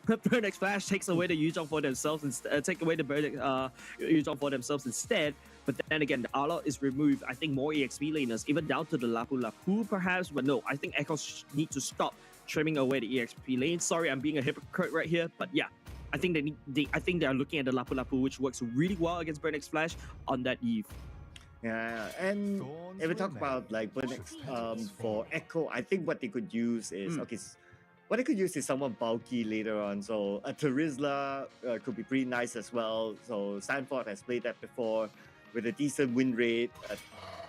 BREN Flash takes away the Yuzhong for themselves and take away the Yuzhong for themselves instead. But then again, the Arlo is removed. I think more EXP laners, even down to the Lapu Lapu perhaps. But no, I think Echo need to stop trimming away the EXP lane. Sorry, I'm being a hypocrite right here, but yeah, I think they are looking at the Lapu Lapu, which works really well against BREN Flash on that Eve. Yeah, and if we talk about like for Echo, I think what they could use is what they could use is someone bulky later on. So a Terizla could be pretty nice as well. So Sanford has played that before with a decent win rate,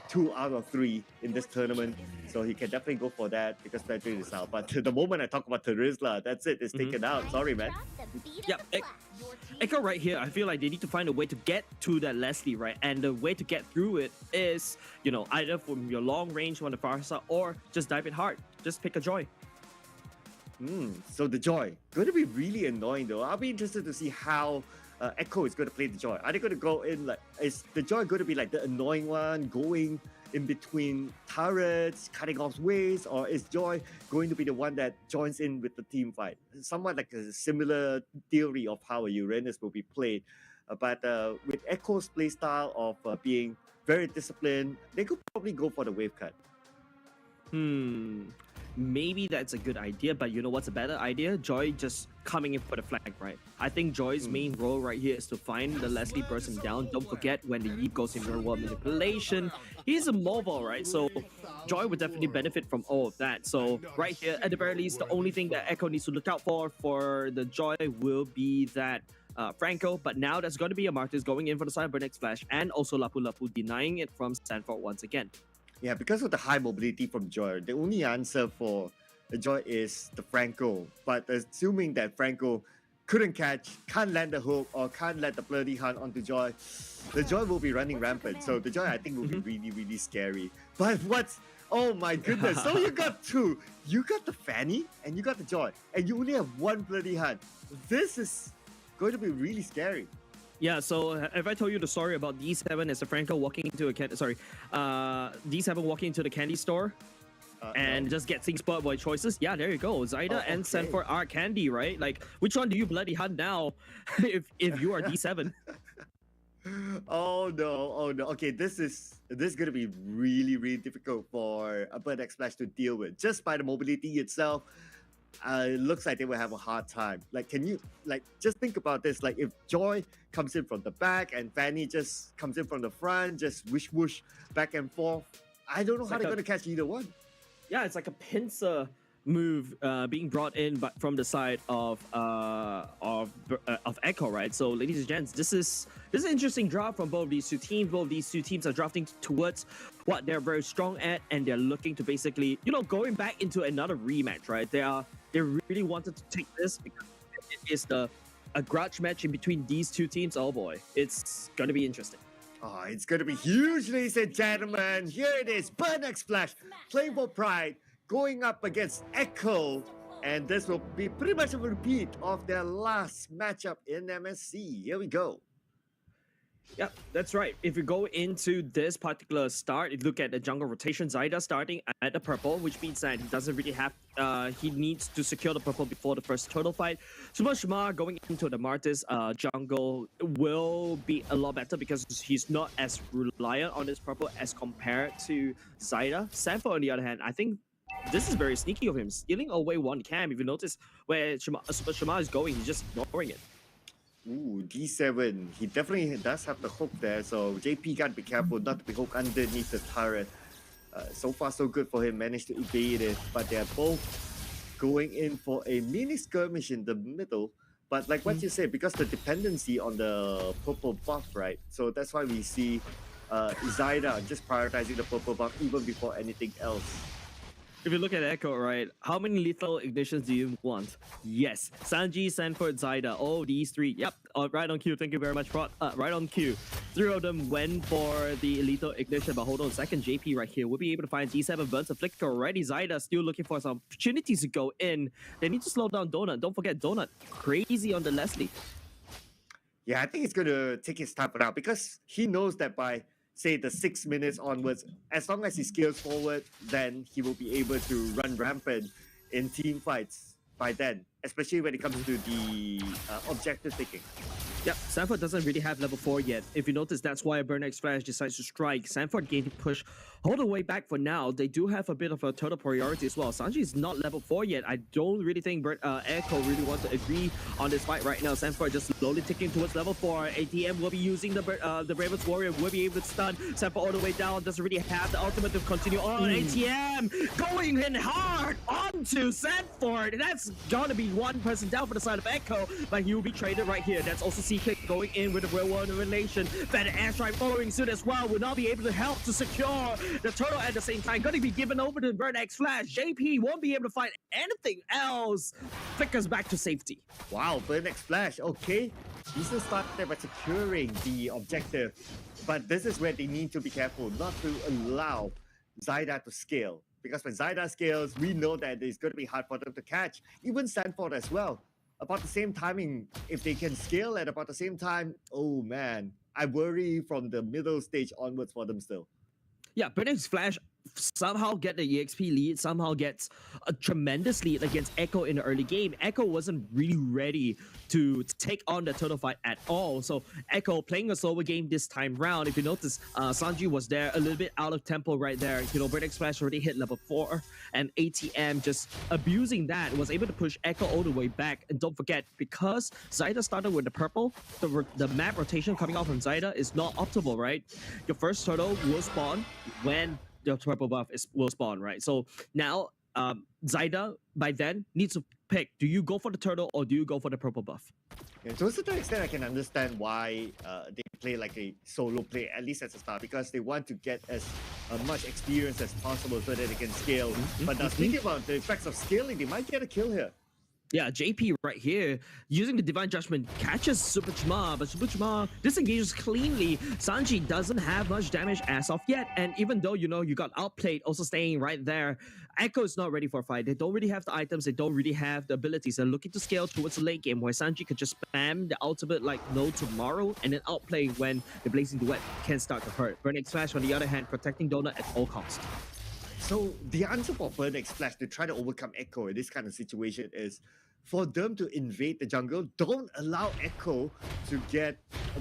2 out of 3 in this tournament. So he can definitely go for that because Frederick is out. But the moment I talk about Terizla, that's it. It's taken out. Sorry, man. Yeah, Echo right here, I feel like they need to find a way to get to that Leslie, right? And the way to get through it is, either from your long range on the Farsa or just dive it hard. Just pick a Joy. So the Joy, going to be really annoying though. I'll be interested to see how Echo is going to play the Joy. Are they going to go in like, is the Joy going to be like the annoying one, going in between turrets, cutting off ways, or is Joy going to be the one that joins in with the team fight? Somewhat like a similar theory of how a Uranus will be played. But with Echo's playstyle of being very disciplined, they could probably go for the wave cut. Maybe that's a good idea, but you know what's a better idea? Joy just coming in for the flank, right? I think Joy's main role right here is to find the Leslie, burst him down. Don't forget when the Eve goes in very well manipulation. He's a mobile, right? So Joy would definitely benefit from all of that. So right here, at the very least, the only thing that Echo needs to look out for the Joy will be that Franco, but now there's going to be a Martyrs going in for the side of BREN Flash and also Lapu Lapu denying it from Sanford once again. Yeah, because of the high mobility from Joy, the only answer for the Joy is the Franco. But assuming that Franco can't land the hook, or can't let the bloody hunt onto Joy, the Joy will be running rampant. So the Joy, I think, will be really, really scary. But oh my goodness. So you got 2. You got the Fanny and you got the Joy. And you only have 1 bloody hunt. This is going to be really scary. Yeah, so if I told you the story about D7 as a Franco walking into D7 walking into the candy store and just getting spot boy choices, yeah, there you go. Zyda and Sanford are candy, right? Like, which one do you bloody hunt now if you are D7? Oh no. Okay, this is gonna be really, really difficult for a BREN Flash to deal with. Just by the mobility itself, it looks like they will have a hard time. Like, can you just think about this? Like, if Joy comes in from the back and Fanny just comes in from the front, just whoosh back and forth, I don't know how they're gonna catch either one. Yeah, it's like a pincer move being brought in from the side of Echo, right? So, ladies and gents, this is an interesting draft from both of these 2 teams. Both of these 2 teams are drafting towards what they're very strong at, and they're looking to basically, going back into another rematch, right? They really wanted to take this because it is a grudge match in between these 2 teams. Oh boy, it's gonna be interesting. Oh, it's gonna be huge, ladies and gentlemen. Here it is, BREN Flash playing for Pride, going up against Echo, and this will be pretty much a repeat of their last matchup in MSC. Here we go. Yep, that's right. If you go into this particular start, if you look at the jungle rotation, Zyda starting at the purple, which means that he doesn't really have, he needs to secure the purple before the first turtle fight. Super Shima going into the Martyrs jungle will be a lot better because he's not as reliant on his purple as compared to Zyda. Sanford, on the other hand, I think this is very sneaky of him, stealing away 1 cam. If you notice where Super Shima is going, he's just ignoring it. Ooh, D7. He definitely does have the hook there, so JP got to be careful not to be hooked underneath the turret. So far, so good for him. Managed to evade it, but they're both going in for a mini skirmish in the middle. But like what you say, because the dependency on the purple buff, right? So that's why we see Zyda just prioritizing the purple buff even before anything else. If you look at Echo, right, how many lethal ignitions do you want? Yes, Sanji, Sanford, Zyda, oh, these three. Yep, right on cue. Thank you very much, Prot. Right on cue. Three of them went for the lethal ignition, but hold on a second. JP right here will be able to find G7 burns a flicker already. Zyda still looking for some opportunities to go in. They need to slow down Donut. Don't forget Donut, crazy on the Leslie. Yeah, I think he's going to take his time for now because he knows that by say the 6 minutes onwards, as long as he scales forward, then he will be able to run rampant in team fights by then, especially when it comes to the objective taking. Yep, Sanford doesn't really have level 4 yet. If you notice, that's why Burn X Flash decides to strike. Sanford gaining push all the way back for now. They do have a bit of a total priority as well. Sanji is not level 4 yet. I don't really think Echo really wants to agree on this fight right now. Sanford just slowly ticking towards level 4. ATM will be using the Ravens Warrior, will be able to stun Sanford all the way down. Doesn't really have the ultimate to continue on. ATM going in hard onto Sanford. That's gonna be one person down for the side of Echo, but he will be traded right here. That's also Secret going in with a real world relation. Better airstrike following suit as well. Will not be able to help to secure the turtle at the same time. Going to be given over to Burn X Flash. JP won't be able to find anything else. Flickers back to safety. Wow, Burn X Flash. Okay, he still started by securing the objective, but this is where they need to be careful not to allow Zyda to scale. Because when Zyda scales, we know that it's going to be hard for them to catch. Even Sanford as well. About the same timing, if they can scale at about the same time, oh man, I worry from the middle stage onwards for them still. Yeah, Burn X Flash somehow get the EXP lead, somehow gets a tremendous lead against Echo in the early game. Echo wasn't really ready to take on the turtle fight at all. So Echo playing a slower game this time round. If you notice, Sanji was there a little bit out of tempo right there. You know, Burn X Flash already hit level 4 and ATM just abusing that, was able to push Echo all the way back. And don't forget, because Zyda started with the purple, the map rotation coming out from Zyda is not optimal, right? Your first turtle will spawn when the purple buff will spawn, right? So now Zyda by then needs to pick, do you go for the turtle or do you go for the purple buff? Yeah, to a certain extent, I can understand why they play like a solo play, at least at the start, because they want to get as much experience as possible so that they can scale. But now speaking about the effects of scaling, they might get a kill here. Yeah, JP right here, using the Divine Judgment, catches Super Chma, but Super Chma disengages cleanly. Sanji doesn't have much damage as of yet, and even though, you know, you got outplayed, also staying right there, Echo is not ready for a fight. They don't really have the items, they don't really have the abilities. They're looking to scale towards the late game, where Sanji could just spam the ultimate like no tomorrow, and then outplay when the Blazing Duet can start to hurt. Burn X Flash, on the other hand, protecting Donut at all costs. So the answer for Burn X Flash to try to overcome Echo in this kind of situation is for them to invade the jungle. Don't allow Echo to get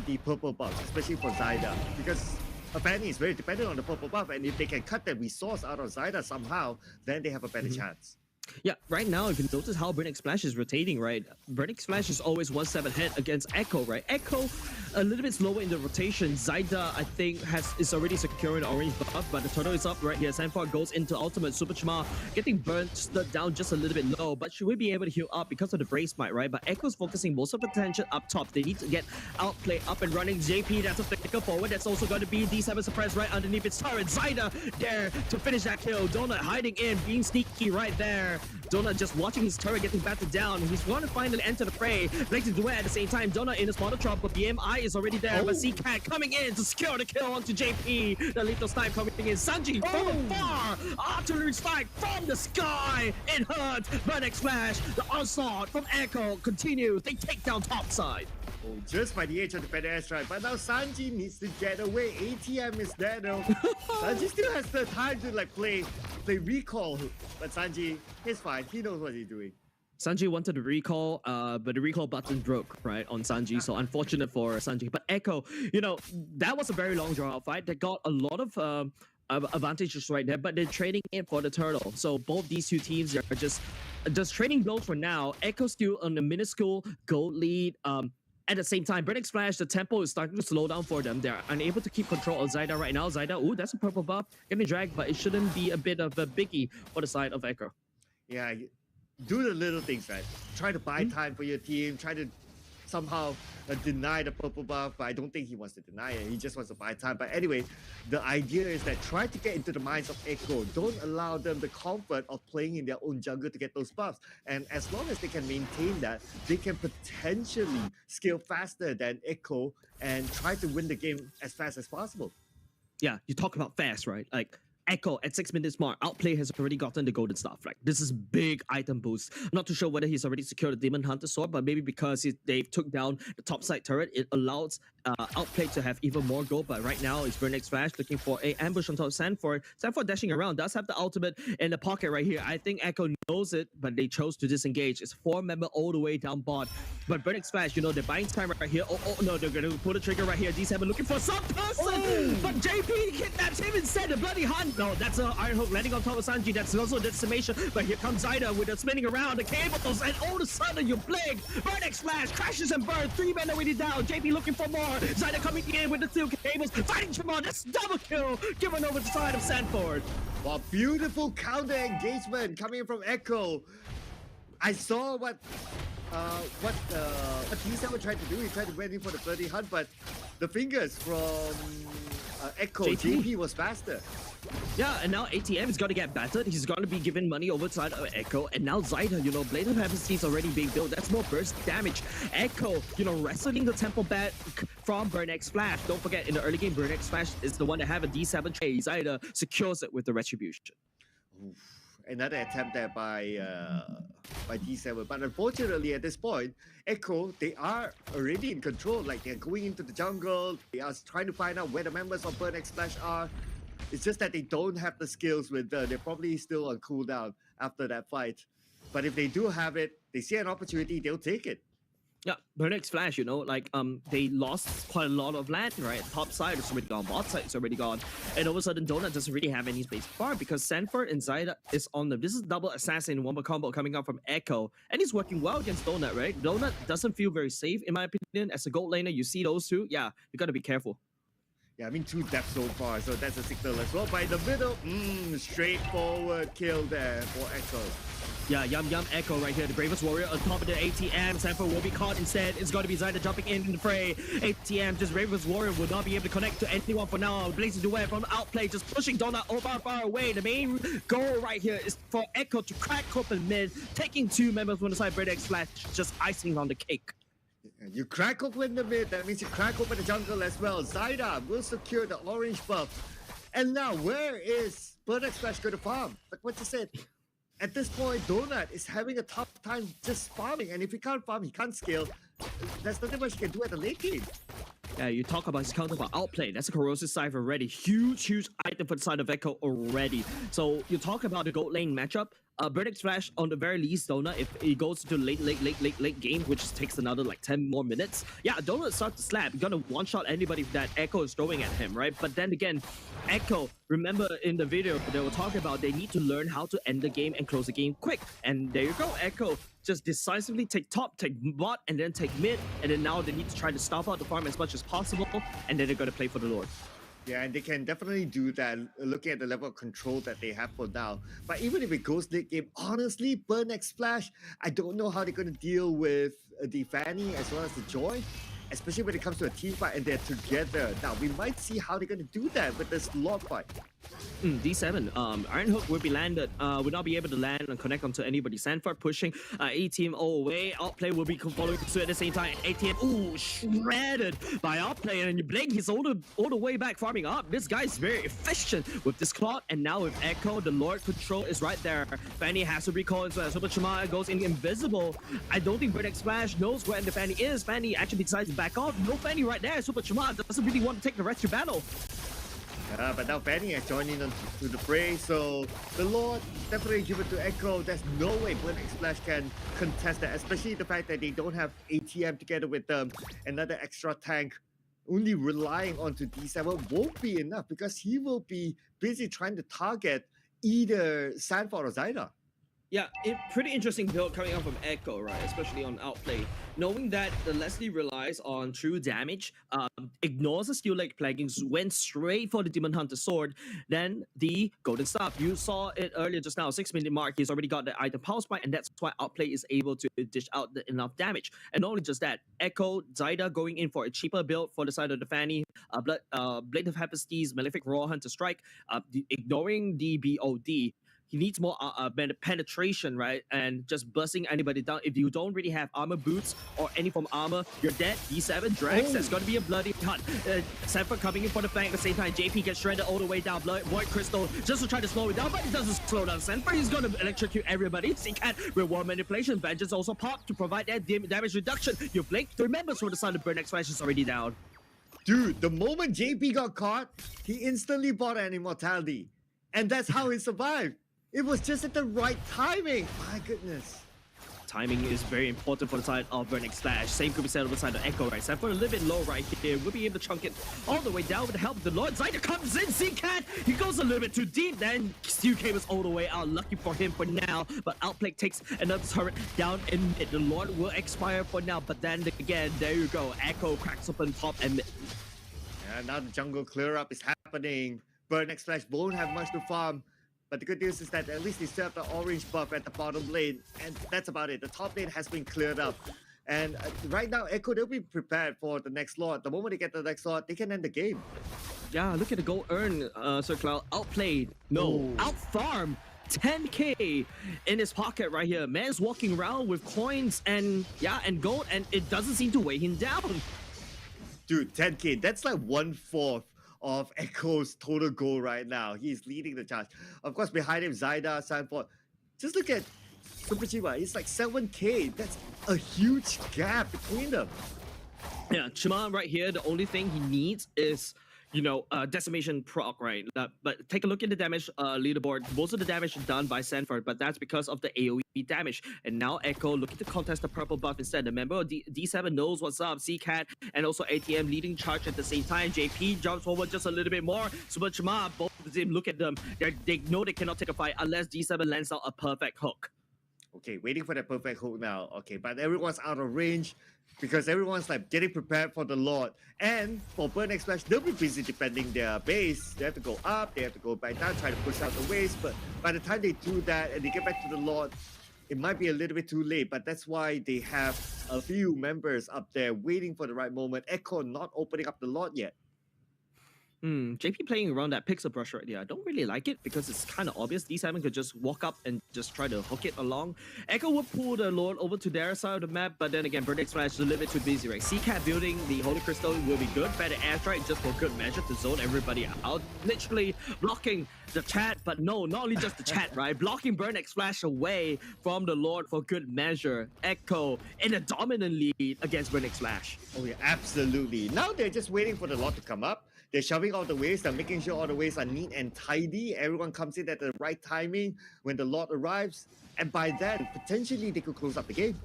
the purple buff, especially for Zyda, because apparently it's very dependent on the purple buff, and if they can cut that resource out of Zyda somehow, then they have a better chance. Yeah, right now, if you notice how Burn X Flash is rotating, right? Burn X Flash is always 1-7 hit against Echo, right? Echo, a little bit slower in the rotation. Zyda, I think, is already securing the orange buff, but the turtle is up right here. Sanford goes into ultimate. Super Chma getting burnt down just a little bit low, but she will be able to heal up because of the Brave Smite, right? But Echo's focusing most of the attention up top. They need to get outplay up and running. JP, that's a flicker forward. That's also going to be D7 suppressed right underneath its turret. Zyda there to finish that kill. Donut hiding in, being sneaky right there. Donut just watching his turret getting battered down. He's going to finally enter the fray. Blazing Duet at the same time. Donut in a spot of trouble, but BMI is already there. But C-Cat coming in to secure the kill onto JP. The lethal snipe coming in. Sanji from afar. Artillery strike from the sky. It hurt. Burn X Flash. The onslaught from Echo continues. They take down top side. Oh, just by the edge of the better airstrike. But now Sanji needs to get away. ATM is there though. Sanji still has the time to like play recall. But Sanji, he's fine. He knows what he's doing. Sanji wanted to recall, but the recall button broke, right, on Sanji. So unfortunate for Sanji. But Echo, you know, that was a very long draw-out fight. They got a lot of advantages right there, but they're trading in for the turtle. So both these two teams are just trading blows for now. Echo still on a minuscule gold lead. At the same time, Burn X Flash, the tempo is starting to slow down for them. They're unable to keep control of Zyda right now. Zyda, ooh, that's a purple buff. Getting dragged, but it shouldn't be a bit of a biggie for the side of Echo. Yeah, do the little things, right? Try to buy time for your team. Try to somehow deny the purple buff, but I don't think he wants to deny it. He just wants to buy time. But anyway, the idea is that try to get into the minds of Echo. Don't allow them the comfort of playing in their own jungle to get those buffs. And as long as they can maintain that, they can potentially scale faster than Echo and try to win the game as fast as possible. Yeah, you talk about fast, right? Like Echo at 6 minutes mark, Outplay has already gotten the golden staff. Like this is big item boost. I'm not too sure whether he's already secured the Demon Hunter sword, but maybe because they took down the top side turret, it allows Outplay to have even more gold. But right now, it's BREN Flash looking for a ambush on top of Sanford. Sanford dashing around, does have the ultimate in the pocket right here. I think Echo knows it, but they chose to disengage. It's 4-member all the way down bot. But BREN Flash, you know, they're buying time right here. Oh no, they're gonna pull the trigger right here. D7 looking for some person, but JP kidnaps him instead. The bloody hunt. No, that's an Iron Hook landing on top of Sanji. That's also decimation. But here comes Zyda with the spinning around the cables, and all of a sudden you blink. BREN Flash crashes and burns. 3 men already down. JP looking for more. Zyda coming in with the steel cables, fighting for more. That's double kill, given over the side of Sanford. Wow, beautiful counter engagement coming from Echo. I saw what D7 tried to do. He tried to went in for the bloody hunt, but the fingers from Echo, JP was faster. Yeah, and now ATM is going to get battered. He's going to be given money over side of Echo. And now Zyda, you know, Blade of Heaven's is already being built. That's more burst damage. Echo, you know, wrestling the temple back from BREN Flash. Don't forget, in the early game, BREN Flash is the one that have a D7 trade. Zyda secures it with the Retribution. Oof. Another attempt there by D7. But unfortunately, at this point, Echo, they are already in control. Like, they're going into the jungle. They are trying to find out where the members of BREN Flash are. It's just that they don't have the skills with they're probably still on cooldown after that fight. But if they do have it, they see an opportunity, they'll take it. Yeah, BREN Flash, you know, like they lost quite a lot of land, right? Top side is already gone, bot side is already gone, and all of a sudden Donut doesn't really have any space far because Sanford and Zyda is on them. This is double assassin one combo coming out from Echo, and he's working well against Donut, right? Donut doesn't feel very safe in my opinion. As a gold laner, you see those two, yeah, you gotta be careful. Yeah, I mean 2 deaths so far, so that's a signal as well. By the middle, straightforward kill there for Echo. Yeah, Yum Echo right here, the bravest warrior on top of the ATM. Sanford will be caught instead. It's going to be Zyda jumping in the fray. ATM, just bravest warrior, will not be able to connect to anyone for now. Blazing away from Outplay, just pushing Donut far away. The main goal right here is for Echo to crack open mid, taking 2 members from the side. BREN Flash just icing on the cake. You crack open the mid, that means you crack open the jungle as well. Zyda will secure the orange buff. And now, where is BREN Flash going to farm? Like what you said, at this point, Donut is having a tough time just farming. And if he can't farm, he can't scale. There's nothing much he can do at the late game. Yeah, you talk about his counter about Outplay. That's a corrosive scythe already. Huge item for the side of Echo already. So you talk about the gold lane matchup. BREN Flash on the very least, Donut, if he goes to late game, which takes another like 10 more minutes. Yeah, Donut starts to slap. He's gonna one-shot anybody that Echo is throwing at him, right? But then again, Echo, remember in the video, they were talking about they need to learn how to end the game and close the game quick. And there you go, Echo just decisively take top, take bot, and then take mid. And then now they need to try to stop out the farm as much as possible. And then they're gonna play for the Lord. Yeah, and they can definitely do that, looking at the level of control that they have for now. But even if it goes late game, honestly, BREN Flash, I don't know how they're going to deal with the Fanny as well as the Joy, especially when it comes to a team fight and they're together. Now, we might see how they're going to do that with this Lord fight. D7, Iron Hook will be landed, will not be able to land and connect onto anybody. Sanford pushing A-Team all the way. Outplay will be following suit at the same time. ATM, ooh, shredded by Outplay, and you blink, he's all the way back farming up. This guy's very efficient with this clock, and now with Echo, the Lord control is right there. Fanny has to recall as well. Super Chama goes in invisible. I don't think BREN Flash knows where the Fanny is. Fanny actually decides to back off. No Fanny right there. Super Chama doesn't really want to take the rest of battle. But now Fanny has joined in to the fray, so the Lord definitely give it to Echo. There's no way BREN Flash can contest that, especially the fact that they don't have ATM together with another extra tank. Only relying on to D7 won't be enough because he will be busy trying to target either Sanford or Zyda. Yeah, pretty interesting build coming out from Echo, right? Especially on outplay. Knowing that the Leslie relies on true damage, ignores the Steel Leg Plaguings, went straight for the Demon Hunter Sword, then the Golden Staff. You saw it earlier just now, 6-minute mark, he's already got the item Power Spike, and that's why outplay is able to dish out enough damage. And not only just that, Echo, Zyda going in for a cheaper build for the side of the Fanny, Blade of Hephaestus, Malefic Raw Hunter Strike, ignoring the BOD. He needs more penetration, right? And just bursting anybody down. If you don't really have armor boots or any form of armor, you're dead. D7 drags. That's going to be a bloody cut. Sanford coming in for the flank at the same time. JP gets shredded all the way down. Void Crystal just to try to slow it down, but it doesn't slow down Sanford. He's going to electrocute everybody. Seacat with War Manipulation. Vengeance also popped to provide that damage reduction. You blink. Remember, from the side of Burn X Flash is already down. Dude, the moment JP got caught, he instantly bought an immortality. And that's how he survived. It was just at the right timing. My goodness. Timing is very important for the side of Burning Splash. Same could be said on the side of Echo, right? Sanford a little bit low right here. We'll be able to chunk it all the way down with the help of the Lord. Zyda comes in, Seacat! He goes a little bit too deep, then Steel Cables all the way out. Lucky for him for now, but Outplay takes another turret down in mid. The Lord will expire for now, but then again, there you go. Echo cracks open top and mid. Yeah, now the jungle clear up is happening. Burn X Flash won't have much to farm. But the good news is that at least they still have the orange buff at the bottom lane. And that's about it. The top lane has been cleared up. And right now, Echo, they'll be prepared for the next Lord. The moment they get the next Lord, they can end the game. Yeah, look at the gold earn, Sir Cloud. Outplayed. No, outfarmed. 10k in his pocket right here. Man's walking around with coins and gold, and it doesn't seem to weigh him down. Dude, 10k, that's like 1/4 of Echo's total goal right now. He's leading the charge. Of course, behind him, Zyda, Sanford. Just look at Super Chiba. It's like 7k. That's a huge gap between them. Yeah, Chima right here, the only thing he needs is, decimation proc, right? But take a look at the damage leaderboard. Most of the damage is done by Sanford, but that's because of the AoE damage. And now Echo looking to contest the purple buff instead. Remember, D7 knows what's up. Seacat and also ATM leading charge at the same time. JP jumps forward just a little bit more. Super Chima, both of them, look at them. They know they cannot take a fight unless D7 lands out a perfect hook. Okay, waiting for that perfect hook now. Okay, but everyone's out of range because everyone's like getting prepared for the Lord. And for Burn X Flash, they'll be busy defending their base. They have to go up, they have to go back down, try to push out the waves. But by the time they do that and they get back to the Lord, it might be a little bit too late. But that's why they have a few members up there waiting for the right moment. Echo not opening up the Lord yet. JP playing around that pixel brush right there. I don't really like it because it's kind of obvious. D7 could just walk up and just try to hook it along. Echo would pull the Lord over to their side of the map, but then again, Vertex Flash is a little bit too busy, right? Seacat building the Holy Crystal will be good. Better airstrike just for good measure to zone everybody out. Literally blocking the chat, but no, not only just the chat, right? Blocking Burn X Flash away from the Lord for good measure. Echo in a dominant lead against Burn X Flash. Oh yeah, absolutely. Now they're just waiting for the Lord to come up. They're shoving all the waves. They're making sure all the waves are neat and tidy. Everyone comes in at the right timing when the Lord arrives. And by then, potentially they could close up the game.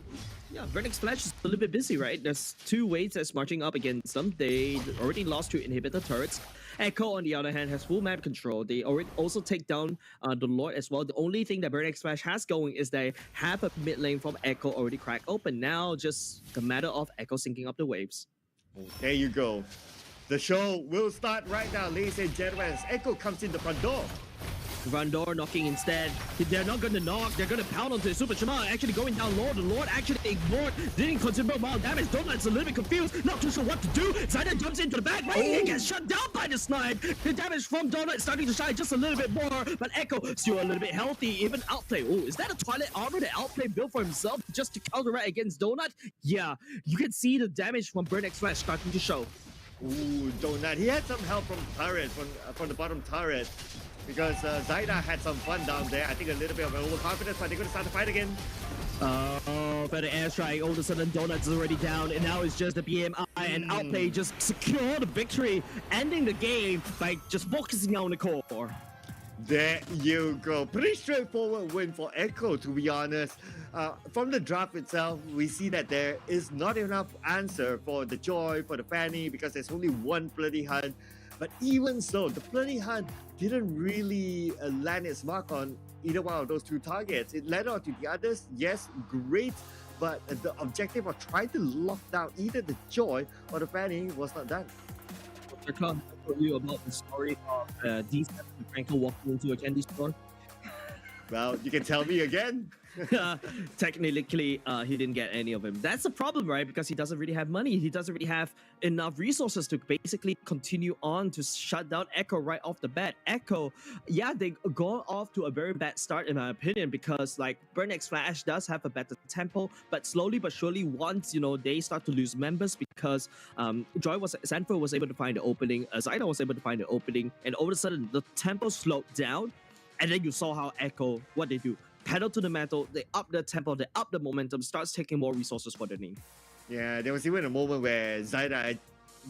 Yeah, Vernix Flash is a little bit busy, right? There's two waves that's marching up against them. They already lost 2 inhibitor turrets. Echo, on the other hand, has full map control. They already also take down the Lord as well. The only thing that Vernix Flash has going is they have a mid lane from Echo already cracked open. Now, just a matter of Echo syncing up the waves. There you go. The show will start right now, ladies and gentlemen. As Echo comes in the front door. Front door knocking instead. They're not going to knock. They're going to pound onto the Super Shama. Actually going down low. The Lord actually ignored. Didn't consider amount of damage. Donut's a little bit confused. Not too sure what to do. Zyda jumps into the back. But he gets shut down by the snipe. The damage from Donut is starting to shine just a little bit more. But Echo still a little bit healthy. Even Outplay. Oh, is that a Twilight Armor that Outplay built for himself just to counteract against Donut? Yeah. You can see the damage from Burn X Flash starting to show. Ooh, Donut. He had some help from turret, from the bottom turret. Because Zyda had some fun down there. I think a little bit of overconfidence, but they're going to start the fight again. Oh, better airstrike. All of a sudden, Donut's already down, and now it's just the BMI and Outplay just secure the victory, ending the game by just focusing on the core. There you go. Pretty straightforward win for Echo, to be honest. From the draft itself, we see that there is not enough answer for the Joy, for the Fanny, because there's only one bloody hunt. But even so, the Bloody Hunt didn't really land its mark on either one of those two targets. It led on to the others, yes, great, but the objective of trying to lock down either the Joy or the Fanny was not done. I can't tell you about the story of D7 and Franco walking into a candy store. Well, you can tell me again. Technically, he didn't get any of him. That's the problem, right? Because he doesn't really have money. He doesn't really have enough resources to basically continue on to shut down Echo right off the bat. Echo, yeah, they go off to a very bad start in my opinion because like BREN Flash does have a better tempo, but slowly but surely once, they start to lose members because Sanford was able to find the opening, Zyda was able to find the opening, and all of a sudden the tempo slowed down, and then you saw how Echo, what they do. Pedal to the metal, they up the tempo, they up the momentum, starts taking more resources for the team. Yeah, there was even a moment where Zyda,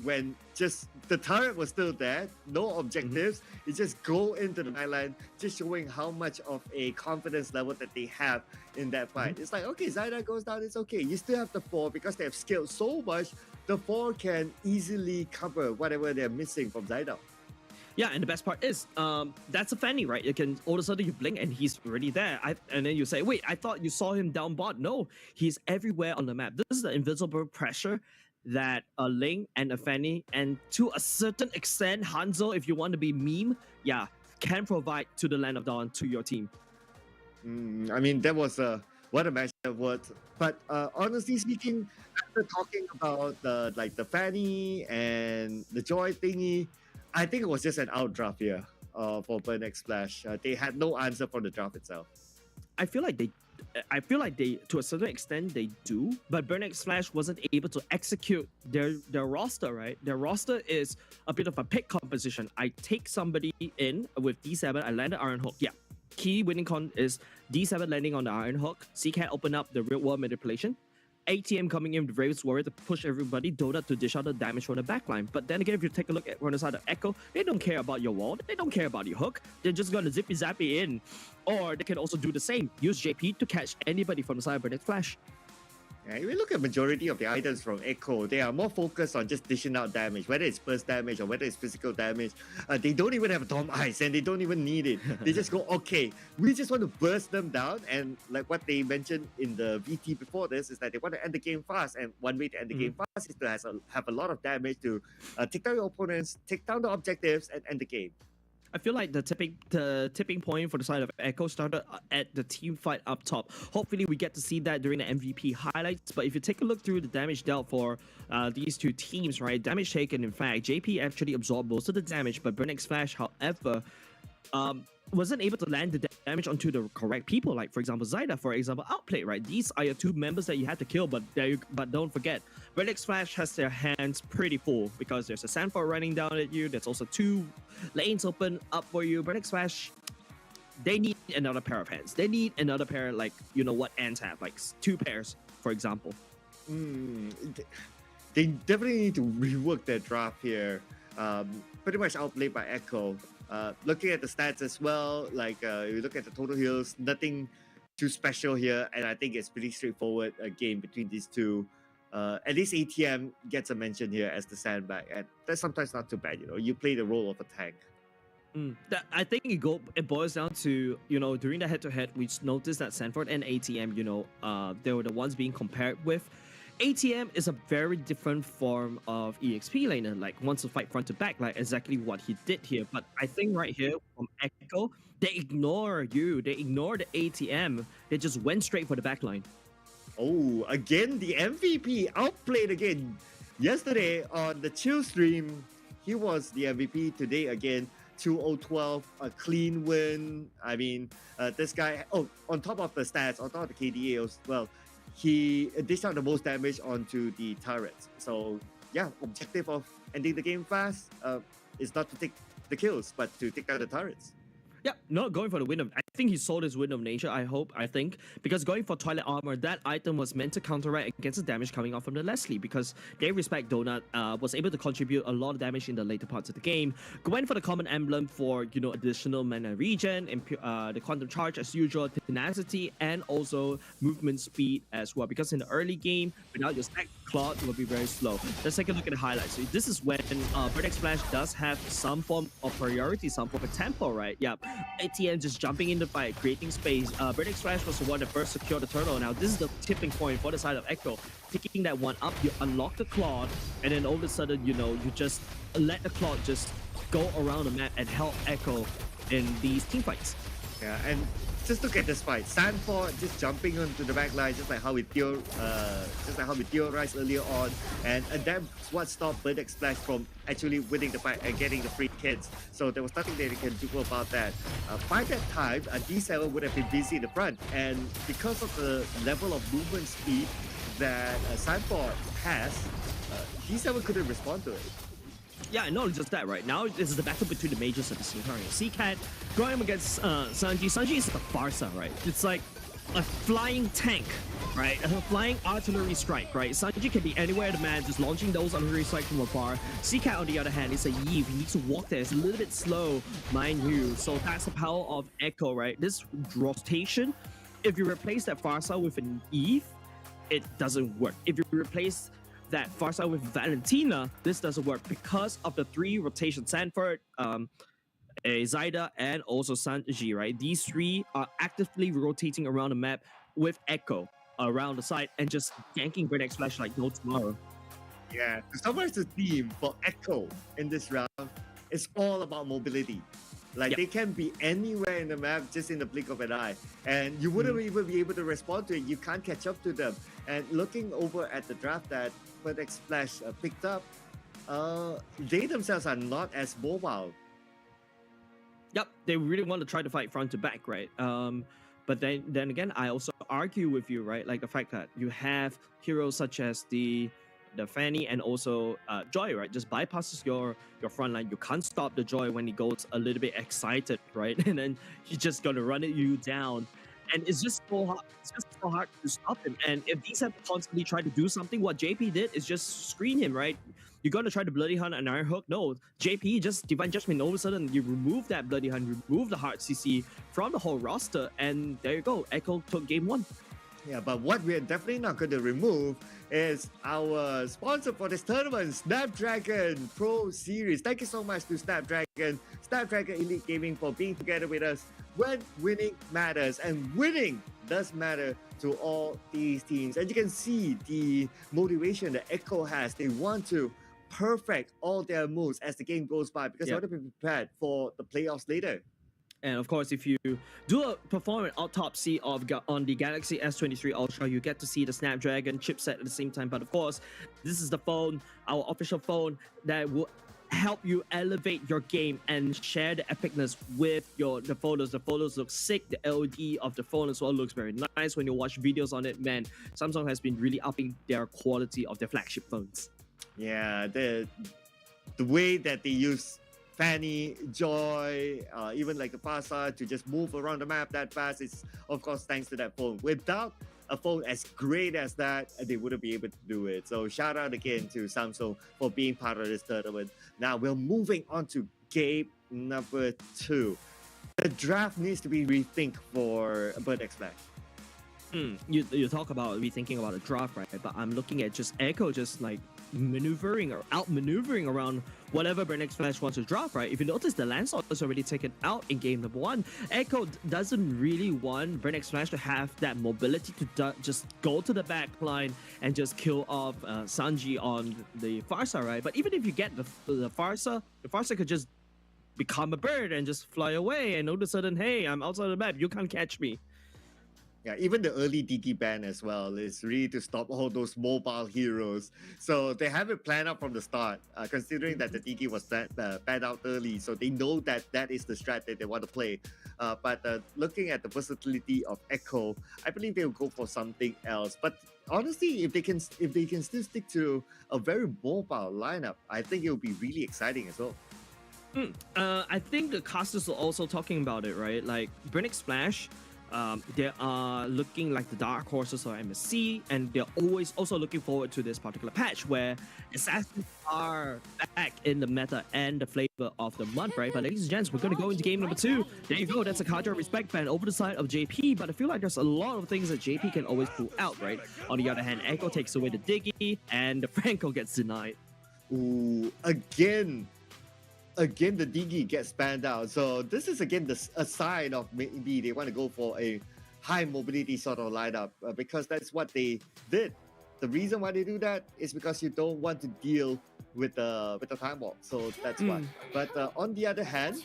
when just the turret was still there, no objectives, it just go into the nightline, just showing how much of a confidence level that they have in that fight. It's like, okay, Zyda goes down, it's okay. You still have the 4 because they have scaled so much, the 4 can easily cover whatever they're missing from Zyda. Yeah, and the best part is, that's a Fanny, right? You can all of a sudden you blink and he's already there. And then you say, wait, I thought you saw him down bot. No, he's everywhere on the map. This is the invisible pressure that a Ling and a Fanny, and to a certain extent, Hanzo, if you want to be meme, yeah, can provide to the Land of Dawn, to your team. I mean, that was what a match that was. But honestly speaking, after talking about the Fanny and the Joy thingy, I think it was just an outdraft here for BREN Flash. They had no answer for the draft itself. I feel like they, to a certain extent, they do, but BREN Flash wasn't able to execute their roster, right? Their roster is a bit of a pick composition. I take somebody in with D7, I land an Iron Hook. Yeah, key winning con is D7 landing on the Iron Hook, CCAT open up the real world manipulation, ATM coming in with Raven's Warrior to push everybody, Donut to dish out the damage from the backline. But then again, if you take a look at on the side of Echo, they don't care about your wall, they don't care about your hook, they're just gonna zippy zappy in. Or they can also do the same, use JP to catch anybody from the side of BREN Flash. Yeah, if you look at majority of the items from Echo, they are more focused on just dishing out damage, whether it's burst damage or whether it's physical damage. They don't even have Dom Ice and they don't even need it. They just go, okay, we just want to burst them down. And like what they mentioned in the VT before this is that they want to end the game fast. And one way to end the game fast is to have a lot of damage to take down your opponents, take down the objectives, and end the game. I feel like the tipping point for the side of Echo started at the team fight up top. Hopefully we get to see that during the MVP highlights. But if you take a look through the damage dealt for these two teams, right? Damage taken, in fact, JP actually absorbed most of the damage, but BREN Flash, however, wasn't able to land the damage onto the correct people. Like, for example, Zyda, for example, outplayed, right? These are your two members that you had to kill, but don't forget, BREN Flash has their hands pretty full because there's a Sanford running down at you. There's also 2 lanes open up for you. BREN Flash, they need another pair of hands. They need another pair, like, you know what Ants have, like 2 pairs, for example. They definitely need to rework their draft here. Pretty much outplayed by Echo. Looking at the stats as well, like if you look at the total heals, nothing too special here, and I think it's pretty straightforward game between these two. At least ATM gets a mention here as the sandbag, and that's sometimes not too bad. You play the role of a tank. I think it boils down to, during the head-to-head, we noticed that Sanford and ATM, they were the ones being compared with. ATM is a very different form of EXP laner, like wants to fight front to back, like exactly what he did here. But I think right here from Echo, they ignore you. They ignore the ATM. They just went straight for the backline. Oh, again, the MVP outplayed again. Yesterday on the Chill stream, he was the MVP. Today again, 2-0-12, a clean win. I mean, this guy, on top of the stats, on top of the KDA as well, he dished out the most damage onto the turrets. So yeah, objective of ending the game fast is not to take the kills, but to take out the turrets. Yeah, not going for the win of... I think he sold his win of nature, I think. Because going for Toilet Armor, that item was meant to counteract against the damage coming off from the Leslie. Because they respect Donut was able to contribute a lot of damage in the later parts of the game. Going for the common emblem for, additional mana regen, and the quantum charge as usual, tenacity, and also movement speed as well. Because in the early game, without your stack Claude will be very slow. Let's take a look at the highlights. So this is when BREN Splash does have some form of priority, some form of tempo, right? Yeah, ATM just jumping in the fight, creating space. BREN Splash was the one that first secured the turtle. Now this is the tipping point for the side of Echo. Picking that one up, you unlock the Claude, and then all of a sudden, you know, you just let the Claude just go around the map and help Echo in these team fights. Yeah, and just look at this fight. Sanford just jumping onto the back line, just like how we theorized earlier on, and that's what stopped BREN Splash from actually winning the fight and getting the free kills. So there was nothing that they can do about that. By that time, D7 would have been busy in the front, and because of the level of movement speed that Sanford has, D7 couldn't respond to it. Yeah, not just that, right? Now this is the battle between the majors of the scene. CCAT going up against Sanji. Sanji is the Farsa, right? It's like a flying tank, right? A flying artillery strike, right? Sanji can be anywhere in the map, just launching those artillery strikes from afar. CCAT, on the other hand, is a Eve. He needs to walk there. It's a little bit slow, mind you. So that's the power of Echo, right? This rotation, if you replace that Farsa with an Eve, it doesn't work. If you replace that Farsa with Valentina, this doesn't work because of the three rotations. Sanford, Zaida, and also Sanji, right? These three are actively rotating around the map with Echo around the side and just ganking BREN Splash like no tomorrow. Yeah, to summarize the theme for Echo in this round, it's all about mobility. Like they can be anywhere in the map just in the blink of an eye, and you wouldn't even be able to respond to it. You can't catch up to them. And looking over at the draft that BREN Splash picked up, they themselves are not as mobile. Yep, they really want to try to fight front to back, right? But then again, I also argue with you, right? Like the fact that you have heroes such as the Fanny and also Joy, right? Just bypasses your front line. You can't stop the Joy when he goes a little bit excited, right? And then he's just gonna run you down. And it's just so hard. It's just so hard to stop him. And if these have constantly tried to do something, what JP did is just screen him, right? You're gonna try to Bloody Hunt and Iron Hook. No, JP just Divine Judgment. All of a sudden, you remove that Bloody Hunt, remove the hard CC from the whole roster, and there you go. Echo took game one. Yeah, but what we're definitely not going to remove is our sponsor for this tournament, Snapdragon Pro Series. Thank you so much to Snapdragon Elite Gaming for being together with us when winning matters. And winning does matter to all these teams. And you can see the motivation that Echo has. They want to perfect all their moves as the game goes by because they want to be prepared for the playoffs later. And of course, if you do perform an autopsy on the Galaxy S23 Ultra, you get to see the Snapdragon chipset at the same time. But of course, this is the phone, our official phone, that will help you elevate your game and share the epicness with the photos. The photos look sick. The LED of the phone as well looks very nice when you watch videos on it. Man, Samsung has been really upping their quality of their flagship phones. Yeah, the way that they use Fanny, Joy, even like the Farsa to just move around the map that fast is, of course, thanks to that phone. Without a phone as great as that, they wouldn't be able to do it. So shout out again to Samsung for being part of this tournament. Now we're moving on to game number 2. The draft needs to be rethinked for BREN Splash. You talk about rethinking about a draft, right? But I'm looking at just Echo just like maneuvering or outmaneuvering around whatever BREN Splash wants to draft, right? If you notice, the Lancelot is already taken out in game number 1. Echo doesn't really want BREN Splash to have that mobility to just go to the back line and just kill off Sanji on the Farsa, right? But even if you get the Farsa could just become a bird and just fly away, and all of a sudden, hey, I'm outside the map, you can't catch me. Yeah, even the early DT ban as well is really to stop all those mobile heroes. So they have it planned out from the start, considering that the DT was banned out early. So they know that that is the strat that they want to play. But looking at the versatility of Echo, I believe they will go for something else. But honestly, if they can still stick to a very mobile lineup, I think it will be really exciting as well. I think the casters are also talking about it, right? Like BREN Splash, they are looking like the dark horses of MSC, and they're always also looking forward to this particular patch where assassins are back in the meta and the flavor of the month, right? But ladies and gents, we're going to go into game number 2. There you go, that's a Kaja respect ban over the side of JP, but I feel like there's a lot of things that JP can always pull out, right? On the other hand, Echo takes away the Diggy, and the Franco gets denied. Ooh, again the Diggy gets banned out. So this is again a sign of maybe they want to go for a high mobility sort of lineup because that's what they did. The reason why they do that is because you don't want to deal with the time walk. So that's why. But on the other hand,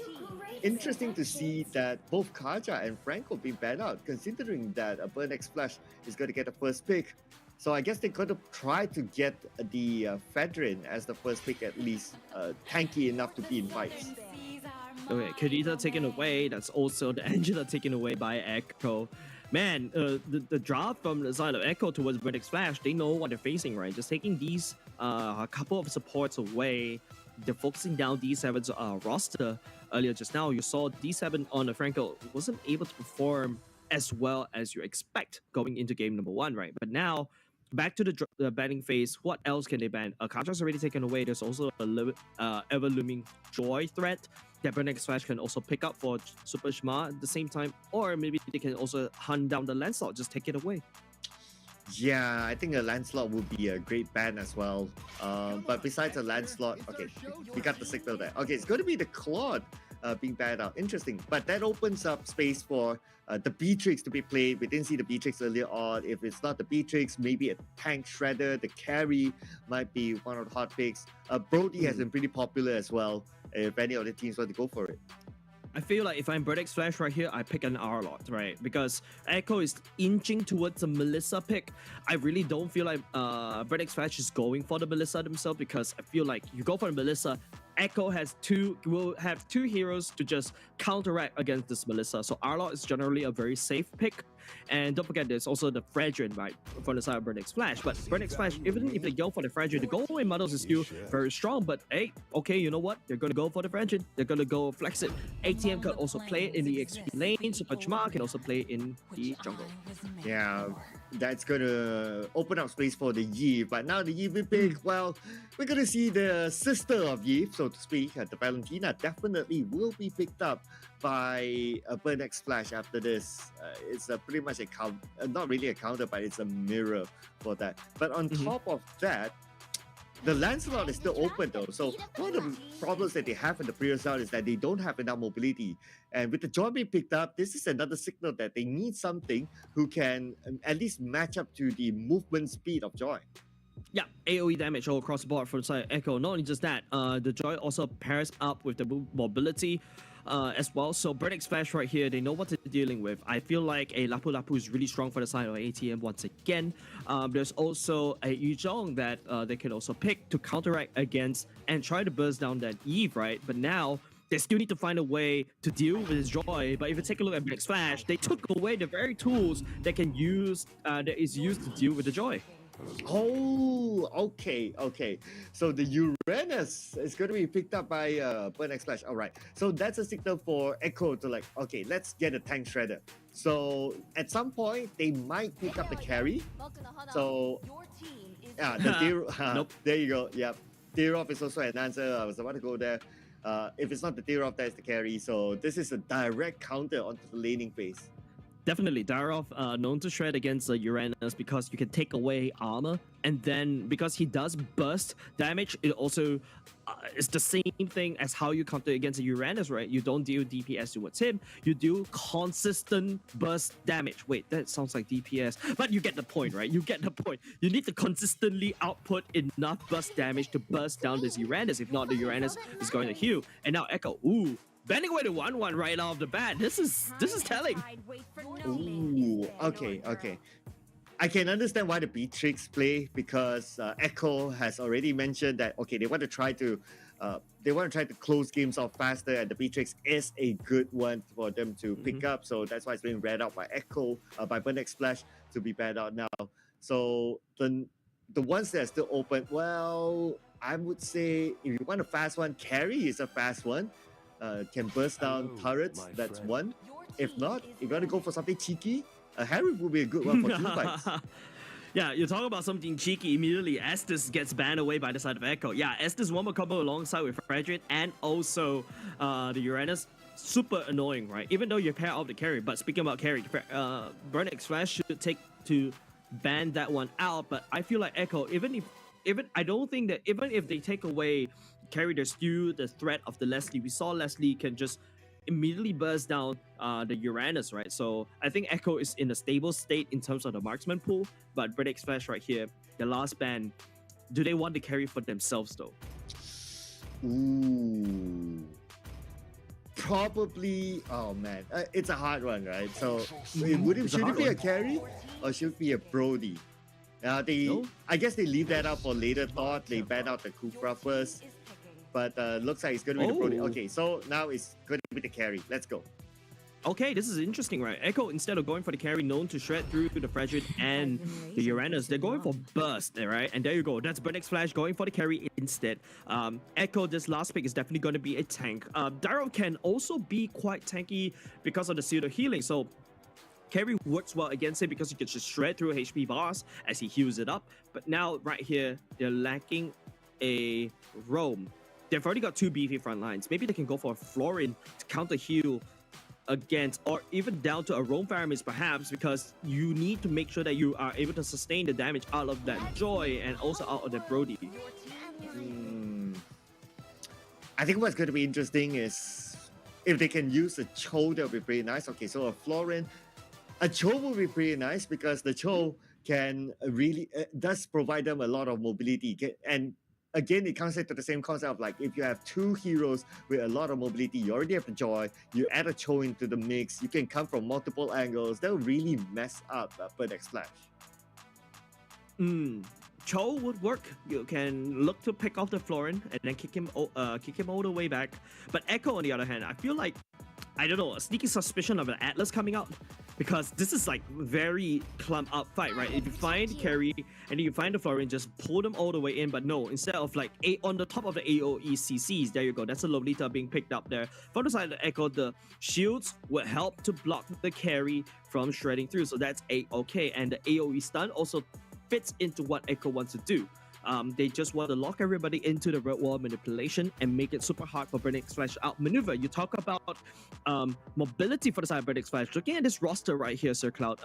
interesting to see that both Kaja and Franco being banned out, considering that BREN X Flash is going to get the first pick. So I guess they're going to try to get the Fedrin as the first pick, at least tanky enough to be in fights. Okay, Kadita taken away. That's also the Angela taken away by Echo. Man, the drop from the side of Echo towards BREN X Flash, they know what they're facing, right? Just taking these a couple of supports away. They're focusing down D7's roster earlier just now. You saw D7 on the Franco wasn't able to perform as well as you expect going into game number 1, right? But now, back to the banning phase, what else can they ban? Kaja's already taken away. There's also a ever-looming Joy threat that BREN X Flash can also pick up for Super Shma at the same time, or maybe they can also hunt down the Lancelot, just take it away. Yeah, I think a Lancelot would be a great ban as well. But besides a Lancelot, okay, we got the signal there. Okay, it's going to be the Claude being banned out. Interesting. But that opens up space for the Beatrix to be played. We didn't see the Beatrix earlier on. If it's not the Beatrix, maybe a Tank Shredder, the Carry might be one of the hot picks. Brody has been pretty popular as well, if any of the teams want to go for it. I feel like if I'm BREN X Flash right here, I pick an R-Lot, right? Because Echo is inching towards a Melissa pick. I really don't feel like BREN X Flash is going for the Melissa themselves, because I feel like you go for the Melissa, Echo will have 2 heroes to just counteract against this Melissa. So R-Lot is generally a very safe pick. And don't forget, there's also the Fredrin, right, from the side of BREN X Flash. But BREN X Flash, even if they go for the Fredrin, the go-away models is still very strong. But hey, okay, you know what? They're going to go for the Fredrin. They're going to go flex it. ATM can also play it in the XP lane. Super Chma can also play it in the jungle. Yeah, that's going to open up space for the Yi. But now the Yi we pick, well, we're going to see the sister of Yi, so to speak, the Valentina, definitely will be picked up by a BREN X Flash after this. It's pretty much a counter, not really a counter, but it's a mirror for that. But on top of that, the Lancelot is still open though. So one of the problems that they have in the previous round is that they don't have enough mobility. And with the Joy being picked up, this is another signal that they need something who can at least match up to the movement speed of Joy. Yeah, AoE damage all across the board from the side of Echo. Not only just that, the Joy also pairs up with the mobility as well. So BREN X Flash right here, they know what they're dealing with. I feel like a Lapu Lapu is really strong for the side of ATM once again. There's also a Yuzhong that they can also pick to counteract against and try to burst down that Eve, right? But now, they still need to find a way to deal with his Joy. But if you take a look at BREN X Flash, they took away the very tools that that is used to deal with the Joy. Oh, okay. So the Uranus is going to be picked up by BREN X Flash. All right. So that's a signal for Echo to like, okay, let's get a Tank Shredder. So at some point, they might pick up the carry. So, yeah, the nope. There you go. Yep. Tirov is also an answer. I was about to go there. If it's not the Tirov, that's the carry. So this is a direct counter onto the laning phase. Definitely, Darov known to shred against Uranus because you can take away armor, and then because he does burst damage, it also is the same thing as how you counter against Uranus, right? You don't deal DPS towards him, you do consistent burst damage. Wait, that sounds like DPS, but you get the point, right? You get the point. You need to consistently output enough burst damage to burst down this Uranus. If not, the Uranus is going to heal. And now Echo, ooh, banning away the 1-1 right off the bat. This is telling. Ooh, okay. I can understand why the Beatrix play, because Echo has already mentioned that okay, they want to try to close games off faster, and the Beatrix is a good one for them to pick up. So that's why it's being read out by Echo, by BREN X Flash to be banned out now. So the ones that are still open, well, I would say if you want a fast one, Carry is a fast one. Can burst down turrets. That's one. If not, if you want to go for something cheeky, a Harry would be a good one for team fights. Yeah, you talk about something cheeky immediately. Estes gets banned away by the side of Echo. Yeah, Estes one more combo alongside with Frederick and also the Uranus. Super annoying, right? Even though you pair off the carry. But speaking about carry, BREN Flash should take to ban that one out. But I feel like Echo, I don't think that even if they take away carry, there's still the threat of the Leslie. We saw Leslie can just immediately burst down the Uranus, right? So I think Echo is in a stable state in terms of the marksman pool, but BREN Flash right here, the last ban, do they want to carry for themselves though? Ooh. Probably, oh man, it's a hard one, right? So should it be a carry or should it be a Brody? I guess they leave that up for later thought. They ban out the Kufra first. But looks like it's going to be the Brody. Okay, so now it's going to be the carry. Let's go. Okay, this is interesting, right? Echo, instead of going for the carry, known to shred through the Frederick and the Uranus, they're going for burst, right? And there you go. That's BREN Flash going for the carry instead. Echo, this last pick is definitely going to be a tank. Daryl can also be quite tanky because of the pseudo healing. So carry works well against it because he can just shred through HP bars as he heals it up. But now, right here, they're lacking a roam. They've already got two beefy front lines. Maybe they can go for a Florin to counter heal against, or even down to a Roam Faramis perhaps, because you need to make sure that you are able to sustain the damage out of that Joy and also out of that Brody. I think what's going to be interesting is if they can use a Cho, that would be pretty nice. Okay, so a Florin, a Cho would be pretty nice because the Cho can really, does provide them a lot of mobility. And again, it comes to the same concept of like, if you have two heroes with a lot of mobility, you already have the Joy, you add a Cho into the mix, you can come from multiple angles. That will really mess up BREN Flash. Cho would work. You can look to pick off the Florin and then kick him all the way back. But Echo, on the other hand, I feel like, I don't know, a sneaky suspicion of an Atlas coming out, because this is like very clump up fight, right? If you find carry and you find the Florin, just pull them all the way in. But no, instead of like on the top of the AoE CCs, there you go. That's a Lolita being picked up there. From the side of the Echo, the shields will help to block the carry from shredding through. So that's A-okay. And the AoE stun also fits into what Echo wants to do. They just want to lock everybody into the red wall manipulation and make it super hard for BREN Flash outmaneuver. You talk about mobility for the side of BREN Flash. Looking at this roster right here, Sir Cloud,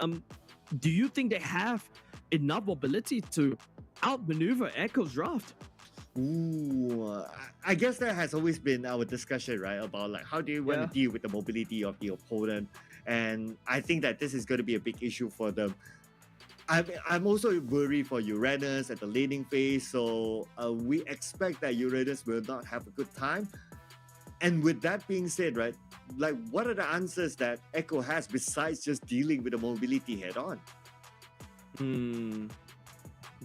do you think they have enough mobility to outmaneuver Echo's draft? Ooh, I guess that has always been our discussion, right? About like how do you want to deal with the mobility of the opponent, and I think that this is going to be a big issue for them. I'm also worried for Uranus at the laning phase, so we expect that Uranus will not have a good time. And with that being said, right, like what are the answers that Echo has besides just dealing with the mobility head on?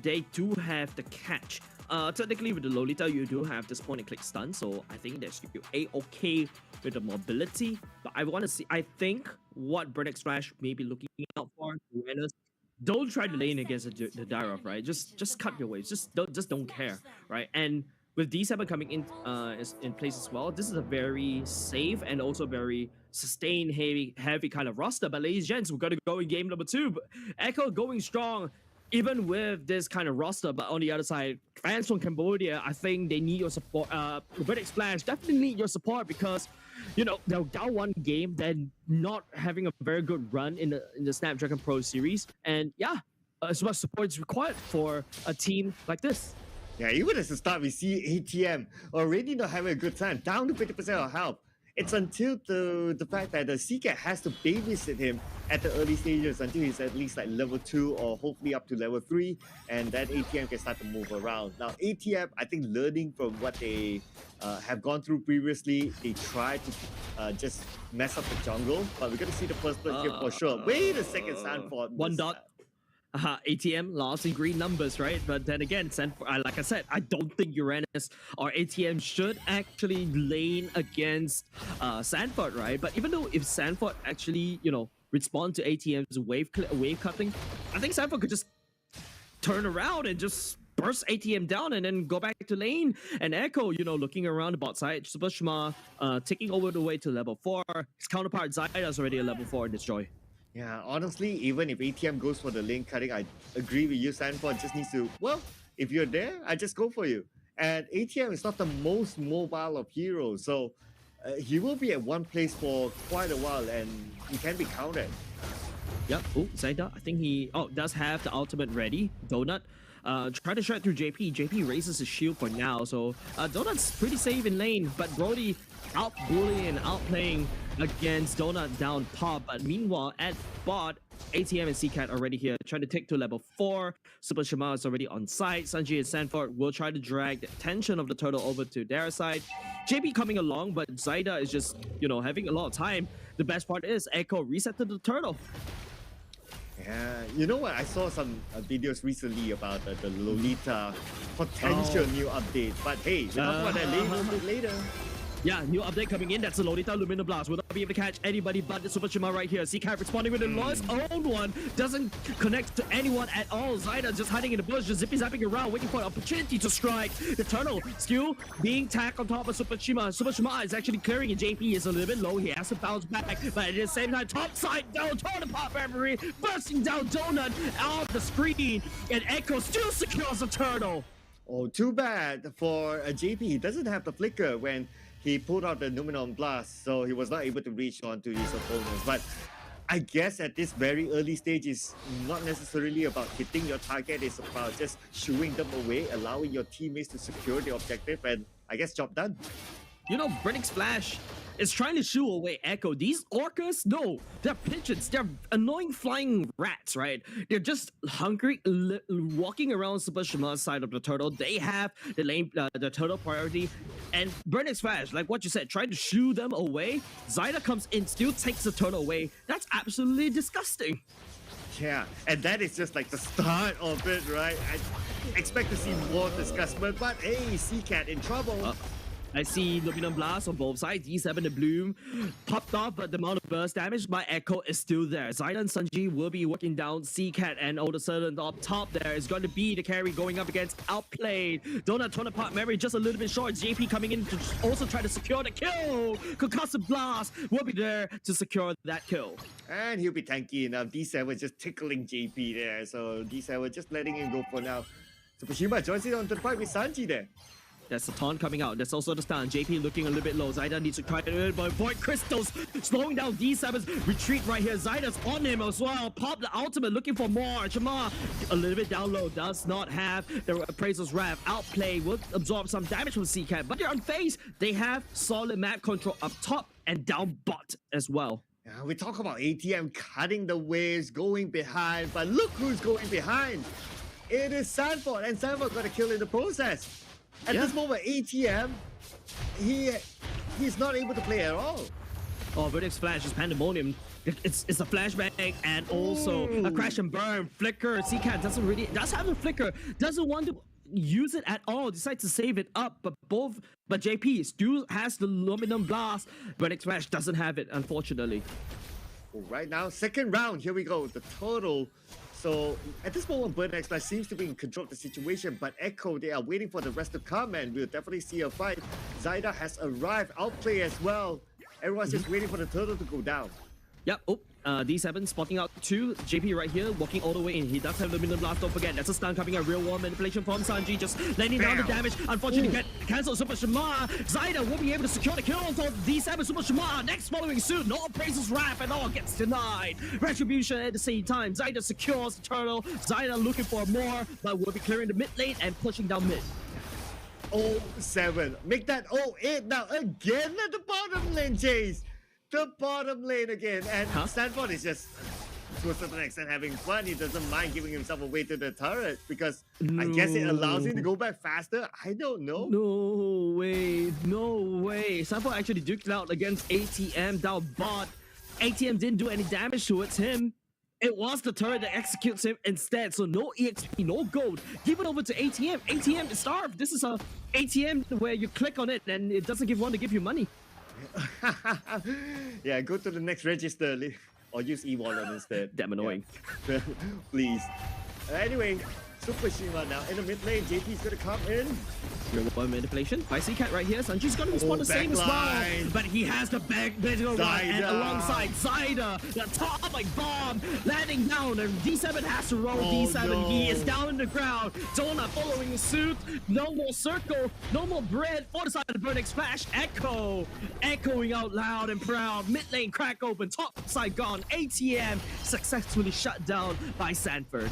They do have the catch. Technically with the Lolita, you do have this point and click stun, so I think that's A-okay with the mobility. But I think what BREN Flash may be looking out for, Uranus, don't try to lane against the Dyrov, right? Just cut your waves. Just don't care, right? And with D7 coming in place as well, this is a very safe and also very sustained heavy kind of roster. But ladies and gents, we're gonna go in game number 2. But Echo going strong, even with this kind of roster. But on the other side, fans from Cambodia, I think they need your support. BREN Flash definitely need your support because, you know, they're down one game, then not having a very good run in the Snapdragon Pro Series. And yeah, as much support is required for a team like this. Yeah, even as the start, we see ATM already not having a good time, down to 50% of health. It's until the fact that the Seacat has to babysit him at the early stages until he's at least like level 2 or hopefully up to level 3, and then ATM can start to move around. Now ATM, I think learning from what they have gone through previously, they try to just mess up the jungle, but we're going to see the first blood here for sure. Wait a second, Sanford. One dot. ATM lost in green numbers, right? But then again, like I said, I don't think Uranus or ATM should actually lane against Sanford, right? But even though if Sanford actually, you know, respond to ATM's wave cutting, I think Sanford could just turn around and just burst ATM down and then go back to lane. And Echo, looking around the bot side. Super Shima taking over the way to level 4. His counterpart Zyda is already a level 4 in this joy. Yeah, honestly, even if ATM goes for the lane cutting, I agree with you. Sanford just needs to, well, if you're there, I just go for you. And ATM is not the most mobile of heroes, so he will be at one place for quite a while and he can be countered. Yep. Oh, Zyda, I think he does have the ultimate ready. Donut try to shred through JP. JP raises his shield for now, so Donut's pretty safe in lane, but Brody out bullying and outplaying against Donut down top. But meanwhile, at bot, ATM and CCAT already here, trying to take to level 4. Super Shima is already on site. Sanji and Sanford will try to drag the attention of the turtle over to their side. JP coming along, but Zyda is just, having a lot of time. The best part is Echo resetted the turtle. Yeah, you know what? I saw some videos recently about the Lolita potential new update. But hey, we'll talk about that a little bit later. Yeah, new update coming in. That's the Lolita Lumina Blast. Will not be able to catch anybody but the Super Shima right here. CCAT responding with a Lois own one. Doesn't connect to anyone at all. Zyda just hiding in the bush, just zippy-zapping around, waiting for an opportunity to strike. The turtle still being tagged on top of Super Shima. Super Shima is actually clearing it. JP is a little bit low. He has to bounce back. But at the same time, top side down, torn apart memory, bursting down Donut out the screen. And Echo still secures the turtle. Oh, too bad for JP. He doesn't have the flicker when he pulled out the Numenon Blast, so he was not able to reach onto his opponents. But I guess at this very early stage, it's not necessarily about hitting your target. It's about just shooing them away, allowing your teammates to secure the objective, and I guess job done. BREN's Flash is trying to shoo away Echo. These orcas, no, they're pigeons. They're annoying flying rats, right? They're just hungry, walking around Super Shima's side of the turtle. They have the lane, the turtle priority. And BREN's Flash, like what you said, trying to shoo them away. Zyda comes in, still takes the turtle away. That's absolutely disgusting. Yeah, and that is just like the start of it, right? I expect to see more disgustment, but hey, CCAT in trouble. I see Luminum Blast on both sides. E7 and Bloom popped off, but the amount of burst damage by Echo is still there. Zyda and Sanji will be working down CCAT, and all of a sudden up top there is going to be the carry going up against Outplayed. Donut torn apart memory just a little bit short. JP coming in to also try to secure the kill. Concussive Blast will be there to secure that kill. And he'll be tanky enough. D7 just tickling JP there, so D7 just letting him go for now. Super Shima joins it onto the fight with Sanji there. That's the taunt coming out. That's also the stun. JP looking a little bit low. Zyda needs to try to avoid crystals. Slowing down D7's retreat right here. Zyda's on him as well. Pop the ultimate, looking for more. Shima a little bit down low. Does not have the Appraiser's Wrath. Outplay will absorb some damage from CCAT, but they're unfazed. They have solid map control up top and down bot as well. Yeah, we talk about ATM cutting the waves, going behind, but look who's going behind. It is Sanford, and Sanford got a kill in the process. At this moment, ATM, he's not able to play at all. Oh, BREN's Flash is pandemonium. It's a flashbang and also a crash and burn. Flicker. CCAT does have a flicker. Doesn't want to use it at all. Decides to save it up, but JP still has the Luminum Blast. BREN's Flash doesn't have it, unfortunately. Right now, second round. Here we go. The total. So at this moment, BREN's Flash seems to be in control of the situation, but Echo, they are waiting for the rest to come, and we'll definitely see a fight. Zyda has arrived, outplay as well. Everyone's just waiting for the turtle to go down. Yep. Oh, D7 spotting out 2. JP right here, walking all the way in. He does have the Luminum Blast, don't forget. That's a stun coming, a real warm manipulation from Sanji, just laying down the damage. Unfortunately, get cancelled. Super Shima. Zyda will be able to secure the kill on top of D7. Super Shima next following suit. No Appraiser's Wrath at all, gets denied. Retribution at the same time. Zyda secures the turtle. Zyda looking for more, but will be clearing the mid lane and pushing down mid. 0-7. Make that 0-8 now again at the bottom lane, Jace. The bottom lane again, and Stanford is just to a certain extent having fun. He doesn't mind giving himself away to the turret because I guess it allows him to go back faster. I don't know. No way, no way. Stanford actually duked out against ATM down bot. ATM didn't do any damage towards him. It was the turret that executes him instead. So no EXP, no gold. Give it over to ATM. ATM is starved. This is a ATM where you click on it and it doesn't want to give you money. Yeah, go to the next register or use e-wallet instead. Damn annoying. Yeah. Please. Anyway, Super Shima now in the mid lane. JP's gonna come in. Your one manipulation by CCat right here. Sanji's gonna respond the same as well. backline. But he has the back one and Zyda. alongside Zyda, the atomic bomb landing down. And D7 has to roll D7. no. He is down in the ground. Dona following suit. No more circle. No more bread. For the side of the Burnix Flash. Echo. Echoing out loud and proud. Mid lane crack open. Top side gone. ATM successfully shut down by Sanford.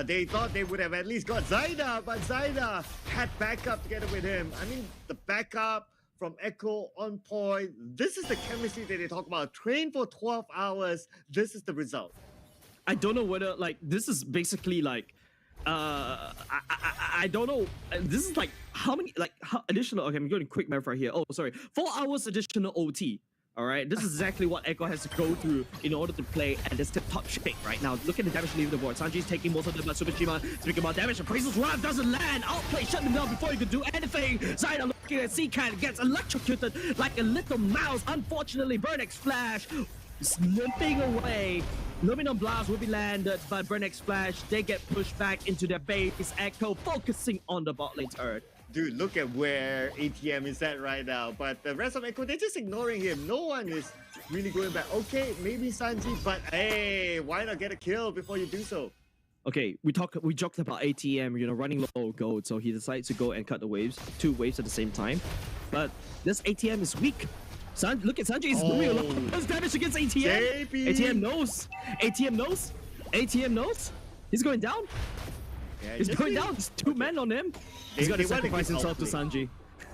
They thought they would have at least got Zyda, but Zyda had backup together with him. I mean, the backup from Echo on point. This is the chemistry that they talk about. Train for 12 hours. This is the result. I don't know whether like this is basically like I don't know. This is like how many how additional. Okay, I'm going quick math right here. Oh, sorry, 4 hours additional OT. All right, this is exactly what Echo has to go through in order to play at this top shape right now. Look at the damage leaving the board. Sanji's taking most of them, but Super Shima speaking about damage. Appraisal's Run doesn't land. Outplay, shut him down before he could do anything. Zyda looking at C-Can, gets electrocuted like a little mouse. Unfortunately, Burnix Flash slipping away. Luminum Blast will be landed, but Burnix Flash, they get pushed back into their base. Echo focusing on the bot lane turret. Dude, look at where ATM is at right now. But the rest of Echo, they're just ignoring him. No one is really going back. Okay, maybe Sanji, but hey, why not get a kill before you do so? Okay, we joked about ATM, you know, running low gold, so he decides to go and cut the waves, 2 waves at the same time. But this ATM is weak. Look at Sanji, he's doing a lot of damage against ATM. JP. ATM knows. ATM knows. ATM knows. He's going down. Yeah, He's going down. There's 2 men on him. He's got to sacrifice himself to Sanji.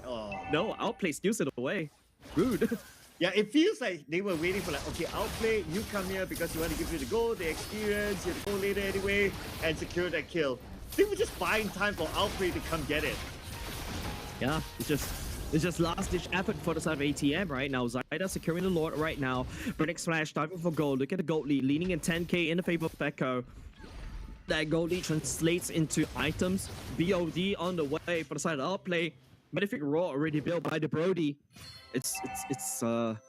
Oh. No, Outplay steals it away. Rude. Yeah, it feels like they were waiting for like, okay, Outplay, you come here because you want to give you the gold, the experience, you have to go later anyway, and secure that kill. They were just buying time for Outplay to come get it. Yeah, it's just last-ditch effort for the side of ATM right now. Zyda securing the Lord right now. Burnix Flash diving for gold. Look at the gold lead, leaning in 10k in the favor of Echo. That gold lead translates into items. BOD on the way for the side of Outplay. Malefic Roar already built by the Brody. It's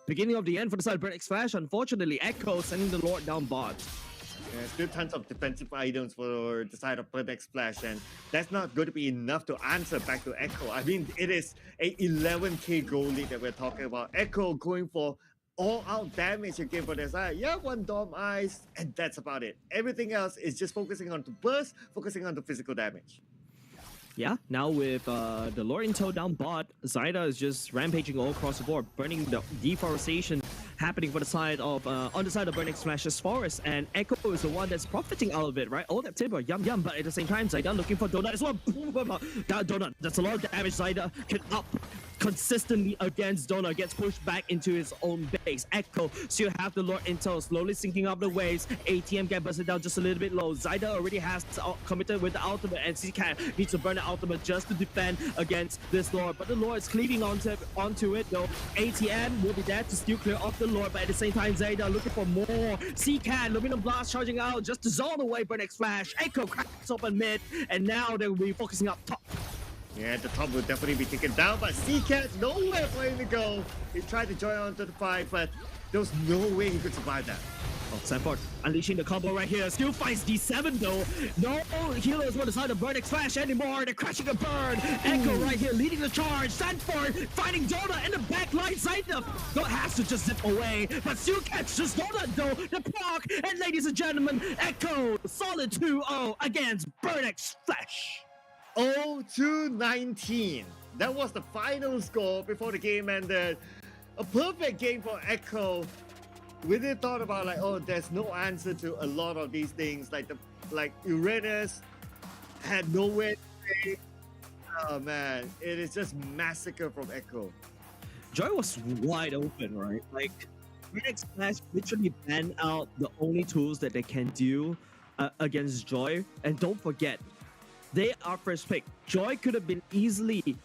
beginning of the end for the side of Burnix Flash. Unfortunately, Echo sending the Lord down bot. Yeah, still tons of defensive items for the side of Burnix Flash, and that's not going to be enough to answer back to Echo. I mean, it is a 11k gold lead that we're talking about. Echo going for all-out damage again for their side. Yeah, 1 Dom Ice, and that's about it. Everything else is just focusing on the burst, focusing on the physical damage. Yeah, now with the Lord Intel down bot, Zyda is just rampaging all across the board, burning the deforestation happening for the side of on the side of Burnix Flash's forest, and Echo is the one that's profiting out of it, right? All that timber, yum, but at the same time, Zyda looking for Donut as well. That Donut, that's a lot of damage. Zyda can up consistently against Donut, gets pushed back into his own base. Echo still have the Lord Intel slowly sinking up the waves. ATM get busted down just a little bit low. Zyda already has committed with the ultimate, and CCat needs to burn the ultimate just to defend against this Lord. But the Lord is cleaving onto it though. ATM will be there to still clear off the Lord, but at the same time, Zyda looking for more. CCat, Luminum Blast charging out just to zone away Burnix Flash. Echo cracks open mid, and now they will be focusing up top. Yeah, the top will definitely be taken down, but CCat, nowhere for him to go. He tried to join onto the fight, but there was no way he could survive that. Oh, Sanford unleashing the combo right here. Still fights D7 though. No healers on the side of Burnix Flash anymore. They're crashing a burn. Echo right here leading the charge. Sanford fighting Donut in the back line. Zyda has to just zip away, but still catches Donut though. The proc, and ladies and gentlemen, Echo solid 2-0 against Burnix Flash. 0-19. That was the final score before the game ended. A perfect game for Echo. We did thought about like, oh, there's no answer to a lot of these things. Like Uranus had nowhere to play. Oh man, it is just massacre from Echo. Joy was wide open, right? Like Burnix Flash literally banned out the only tools that they can do against Joy. And don't forget, they are first pick. Joy could have been easily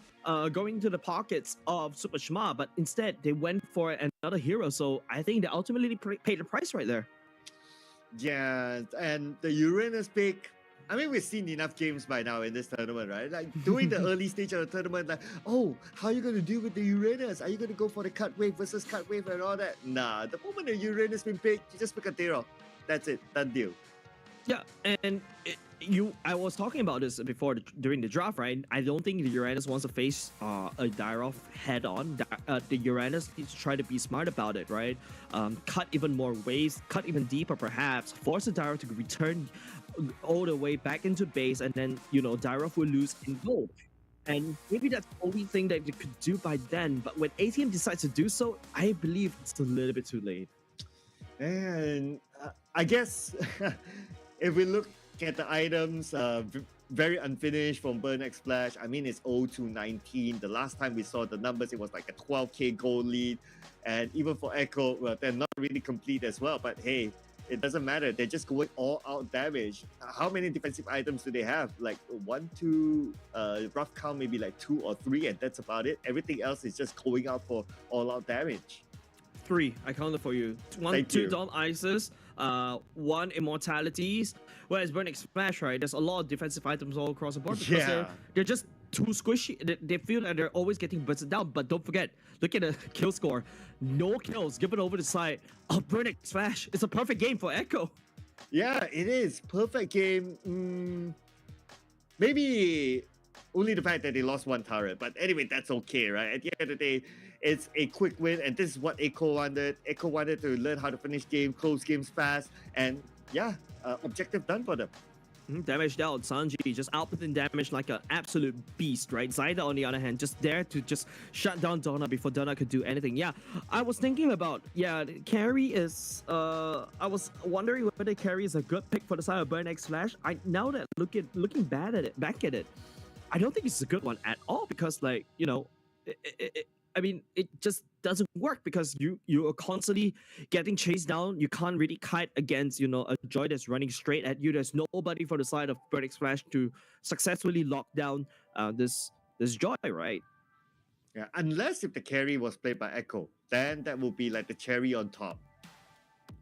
going to the pockets of Super Shima, but instead they went for another hero. So I think they ultimately paid the price right there. Yeah, and the Uranus pick. I mean, we've seen enough games by now in this tournament, right? Like during the early stage of the tournament, like, oh, how are you going to deal with the Uranus? Are you going to go for the cut wave versus cut wave and all that? Nah, the moment the Uranus been picked, you just pick a Tero. That's it, done deal. Yeah, and I was talking about this before during the draft, right? I don't think the Uranus wants to face a Dyrov head on. The Uranus needs to try to be smart about it, right? Cut even more waves, cut even deeper, perhaps force the Dyrov to return all the way back into base, and then Dyrov will lose in gold. And maybe that's the only thing that they could do by then. But when ATM decides to do so, I believe it's a little bit too late. And I guess if we look at the items, very unfinished from Burn X Splash. I mean, it's 0-19. The last time we saw the numbers, it was like a 12k gold lead. And even for Echo, well, they're not really complete as well. But hey, it doesn't matter. They're just going all out damage. How many defensive items do they have? Like 1, 2, rough count, maybe like 2 or 3, and that's about it. Everything else is just going out for all out damage. 3, I counted for you. 1, 2 Dom Ices, 1 Immortalities. Whereas Burn X Splash, right? There's a lot of defensive items all across the board because they're just too squishy. They feel like they're always getting bursted down. But don't forget, look at the kill score. No kills given over the side of Burn X Splash. It's a perfect game for Echo. Yeah, it is. Perfect game. Maybe only the fact that they lost 1 turret. But anyway, that's okay, right? At the end of the day, it's a quick win. And this is what Echo wanted. Echo wanted to learn how to finish close games fast. And yeah, objective done for them. Damage dealt. Sanji just outputting damage like an absolute beast, right? Zyda, on the other hand, just there to just shut down Donna before Donna could do anything. Yeah, I was thinking about, carry is, I was wondering whether carry is a good pick for the side of Burn X Flash. Now that looking back at it, I don't think it's a good one at all because, like, I mean, it just doesn't work because you are constantly getting chased down. You can't really kite against, a Joy that's running straight at you. There's nobody for the side of Burn X Flash to successfully lock down this Joy, right? Yeah, unless if the carry was played by Echo, then that will be like the cherry on top.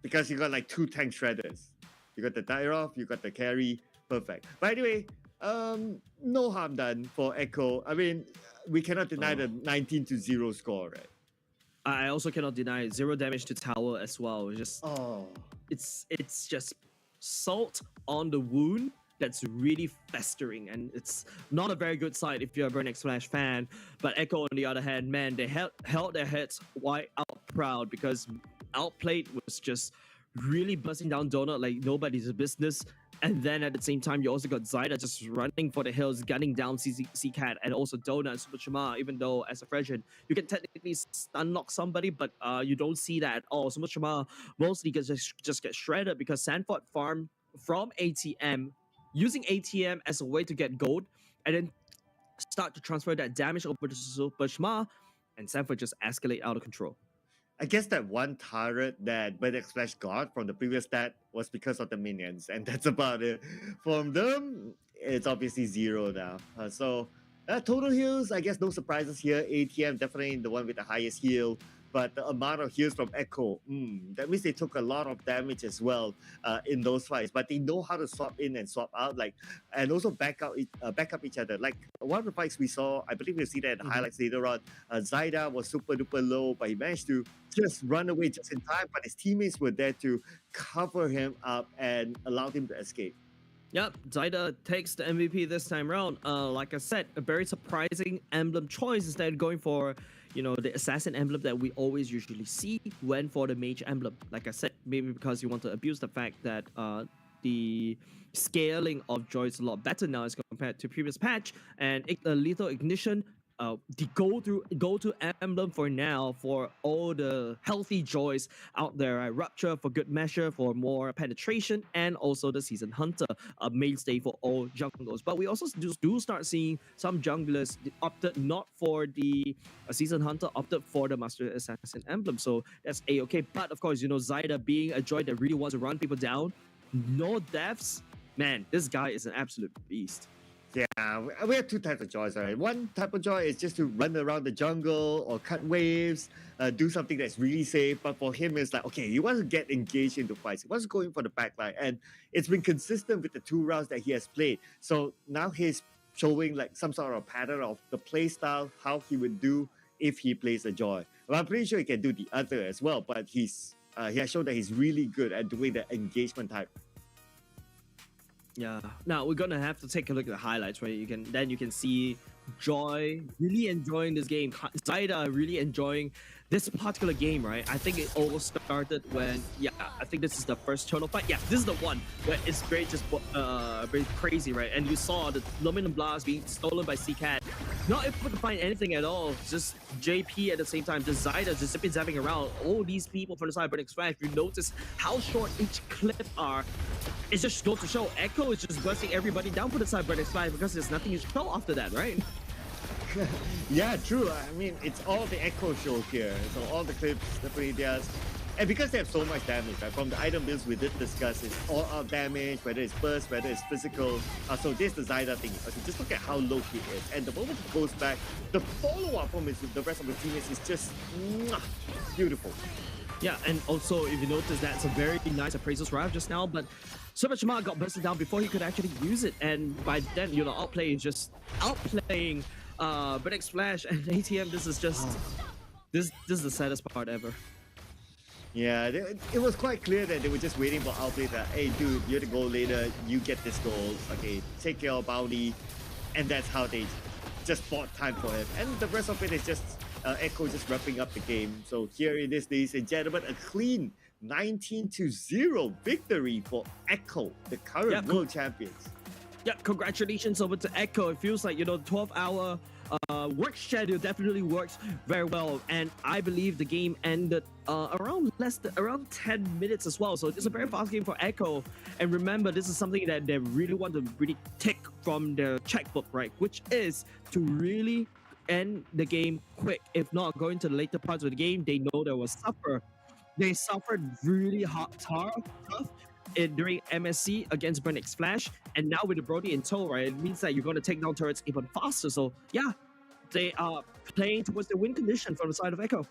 Because you got like 2 tank shredders. You got the Dyrov, you got the carry, perfect. But anyway, no harm done for Echo. I mean, we cannot deny the 19-0 score, right? I also cannot deny 0 damage to tower as well. It's just salt on the wound that's really festering, and it's not a very good sight if you're a Burn X Flash fan. But Echo, on the other hand, man, they held their heads wide out proud because Outplayed was just really busting down Donut like nobody's business. And then at the same time, you also got Zyda just running for the hills, gunning down C-Cat and also Donut and Super Shima, even though as a Fresian, you can technically stun lock somebody, but you don't see that at all. Super Shima mostly just get shredded because Sanford farmed from ATM, using ATM as a way to get gold, and then start to transfer that damage over to Super Shima, and Sanford just escalate out of control. I guess that 1 turret that Burn X Flash got from the previous stat was because of the minions, and that's about it. From them, it's obviously 0 now. Total heals, I guess no surprises here. ATM definitely the one with the highest heal, but the amount of heals from Echo, that means they took a lot of damage as well in those fights. But they know how to swap in and swap out, and also back up each other. Like one of the fights we saw, I believe we'll see that in the highlights later on. Zyda was super duper low, but he managed to just run away just in time. But his teammates were there to cover him up and allow him to escape. Yep, Zyda takes the MVP this time around. Like I said, a very surprising emblem choice instead of going for, the assassin emblem that we always usually see, went for the mage emblem. Like I said, maybe because you want to abuse the fact that the scaling of Joy is a lot better now as compared to previous patch, and a little ignition. The go-to emblem for now for all the healthy Joys out there. Rupture for good measure for more penetration, and also the Season Hunter, a mainstay for all junglers. But we also do start seeing some junglers opted not for the Season Hunter, opted for the Master Assassin emblem. So that's a-okay. But of course, Zyda being a Joy that really wants to run people down, no deaths. Man, this guy is an absolute beast. Yeah, we have 2 types of Joys, right? One type of Joy is just to run around the jungle or cut waves, do something that's really safe. But for him, it's like, okay, he wants to get engaged into fights. He wants to go in for the backline. And it's been consistent with the 2 rounds that he has played. So now he's showing like some sort of pattern of the play style, how he would do if he plays a Joy. Well, I'm pretty sure he can do the other as well, but he has shown that he's really good at doing the engagement type. Yeah. Now we're gonna have to take a look at the highlights, right? You can see Joy really enjoying this game. Zaida really enjoying this particular game, right? I think it all started when, I think this is the first turtle fight. Yeah, this is the one where it's very very crazy, right? And you saw the Luminum Blast being stolen by CCAT. Not able to find anything at all. Just JP at the same time. Just Zaida just zapping around. All these people from the side of Burning Splash. You notice how short each clip are. It's just goes to show Echo is just bursting everybody down for the side Burning Splash because there's nothing to show after that, right? Yeah, true. I mean, it's all the Echo show here. So all the clips, definitely theirs. And because they have so much damage, right? From the item builds we did discuss, it's all out damage, whether it's burst, whether it's physical. So this is the Zaida thing. Okay, just look at how low he is. And the moment he goes back, the follow-up from the rest of the teammates is just beautiful. Yeah, and also if you notice, that's a very nice appraisal drive just now, but Super Shima got bursted down before he could actually use it, and by then, Outplay is just outplaying Burning Splash and ATM. This is just this is the saddest part ever. Yeah, it was quite clear that they were just waiting for Outplay that, hey dude, you're the goal leader, you get this goal, okay, take care of bounty, and that's how they just bought time for him. And the rest of it is just Echo just wrapping up the game. So here it is, ladies and gentlemen, a clean 19-0 victory for Echo, the current world champions. Yeah, congratulations over to Echo. It feels like, the 12-hour work schedule definitely works very well. And I believe the game ended around 10 minutes as well. So it's a very fast game for Echo. And remember, this is something that they really want to really take from their checkbook, right? Which is to really end the game quick. If not, going to the later parts of the game, they know they will suffer. They suffered really tough during MSC against Burning Splash, and now with the Brody in tow, right, it means that you're going to take down turrets even faster. So yeah, they are playing towards the win condition from the side of Echo.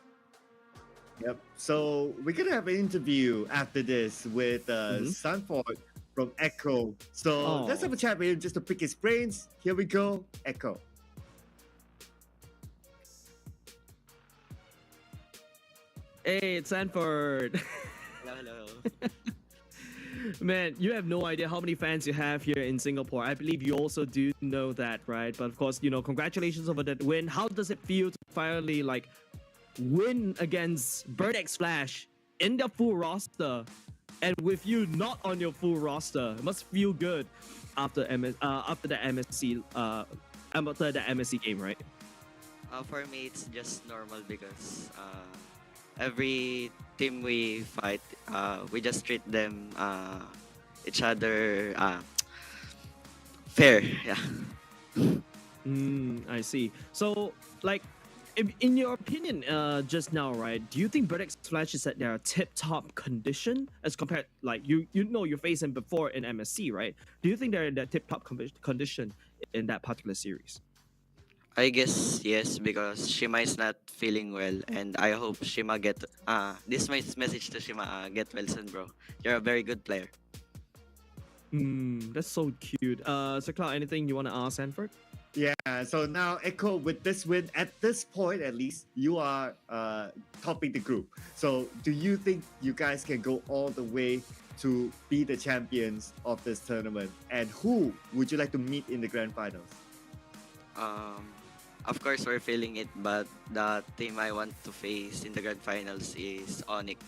Yep. So we're gonna have an interview after this with Sanford from Echo. So let's have a chat with him just to pick his brains. Here we go, Echo. Hey, it's Sanford. Hello. Man, you have no idea how many fans you have here in Singapore. I believe you also do know that, right? But of course, congratulations over that win. How does it feel to finally win against Burning Splash in the full roster, and with you not on your full roster? It must feel good after the MSC game, right? For me, it's just normal because every team we fight, we just treat them each other fair. Yeah. I see. So, in your opinion, just now, right? Do you think Burning Splash is at their tip-top condition as compared, you're facing before in MSC, right? Do you think they're in that tip-top condition in that particular series? I guess yes, because Shima is not feeling well, and I hope Shima get this message to Shima, get well soon, bro. You're a very good player. That's so cute. So Cloud, anything you want to ask Sanford? Yeah, so now Echo, with this win, at this point at least, you are topping the group. So do you think you guys can go all the way to be the champions of this tournament? And who would you like to meet in the grand finals? Of course, we're feeling it, but the team I want to face in the grand finals is Onyx.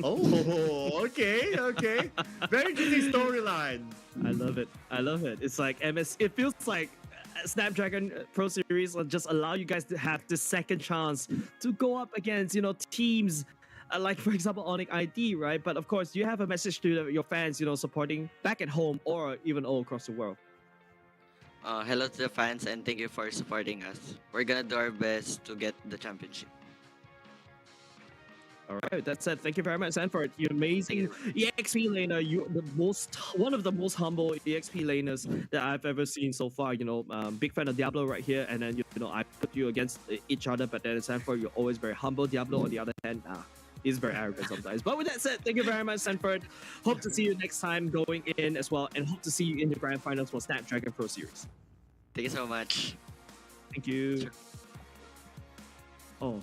Oh, okay. Very interesting storyline. I love it. It's like it feels like Snapdragon Pro Series will just allow you guys to have the second chance to go up against, teams like, for example, Onyx ID, right? But of course, you have a message to your fans, supporting back at home or even all across the world. Hello to the fans, and thank you for supporting us. We're gonna do our best to get the championship. All right, that said, thank you very much, Sanford. You're amazing EXP laner. You're one of the most humble EXP laners that I've ever seen so far. Big fan of Diablo right here, and then I put you against each other. But then Sanford, you're always very humble. Diablo, on the other hand, he's very arrogant sometimes. But with that said, thank you very much, Sanford. Hope to see you next time going in as well, and hope to see you in the grand finals for Snapdragon Pro Series. Thank you so much. Thank you. Sure. Oh,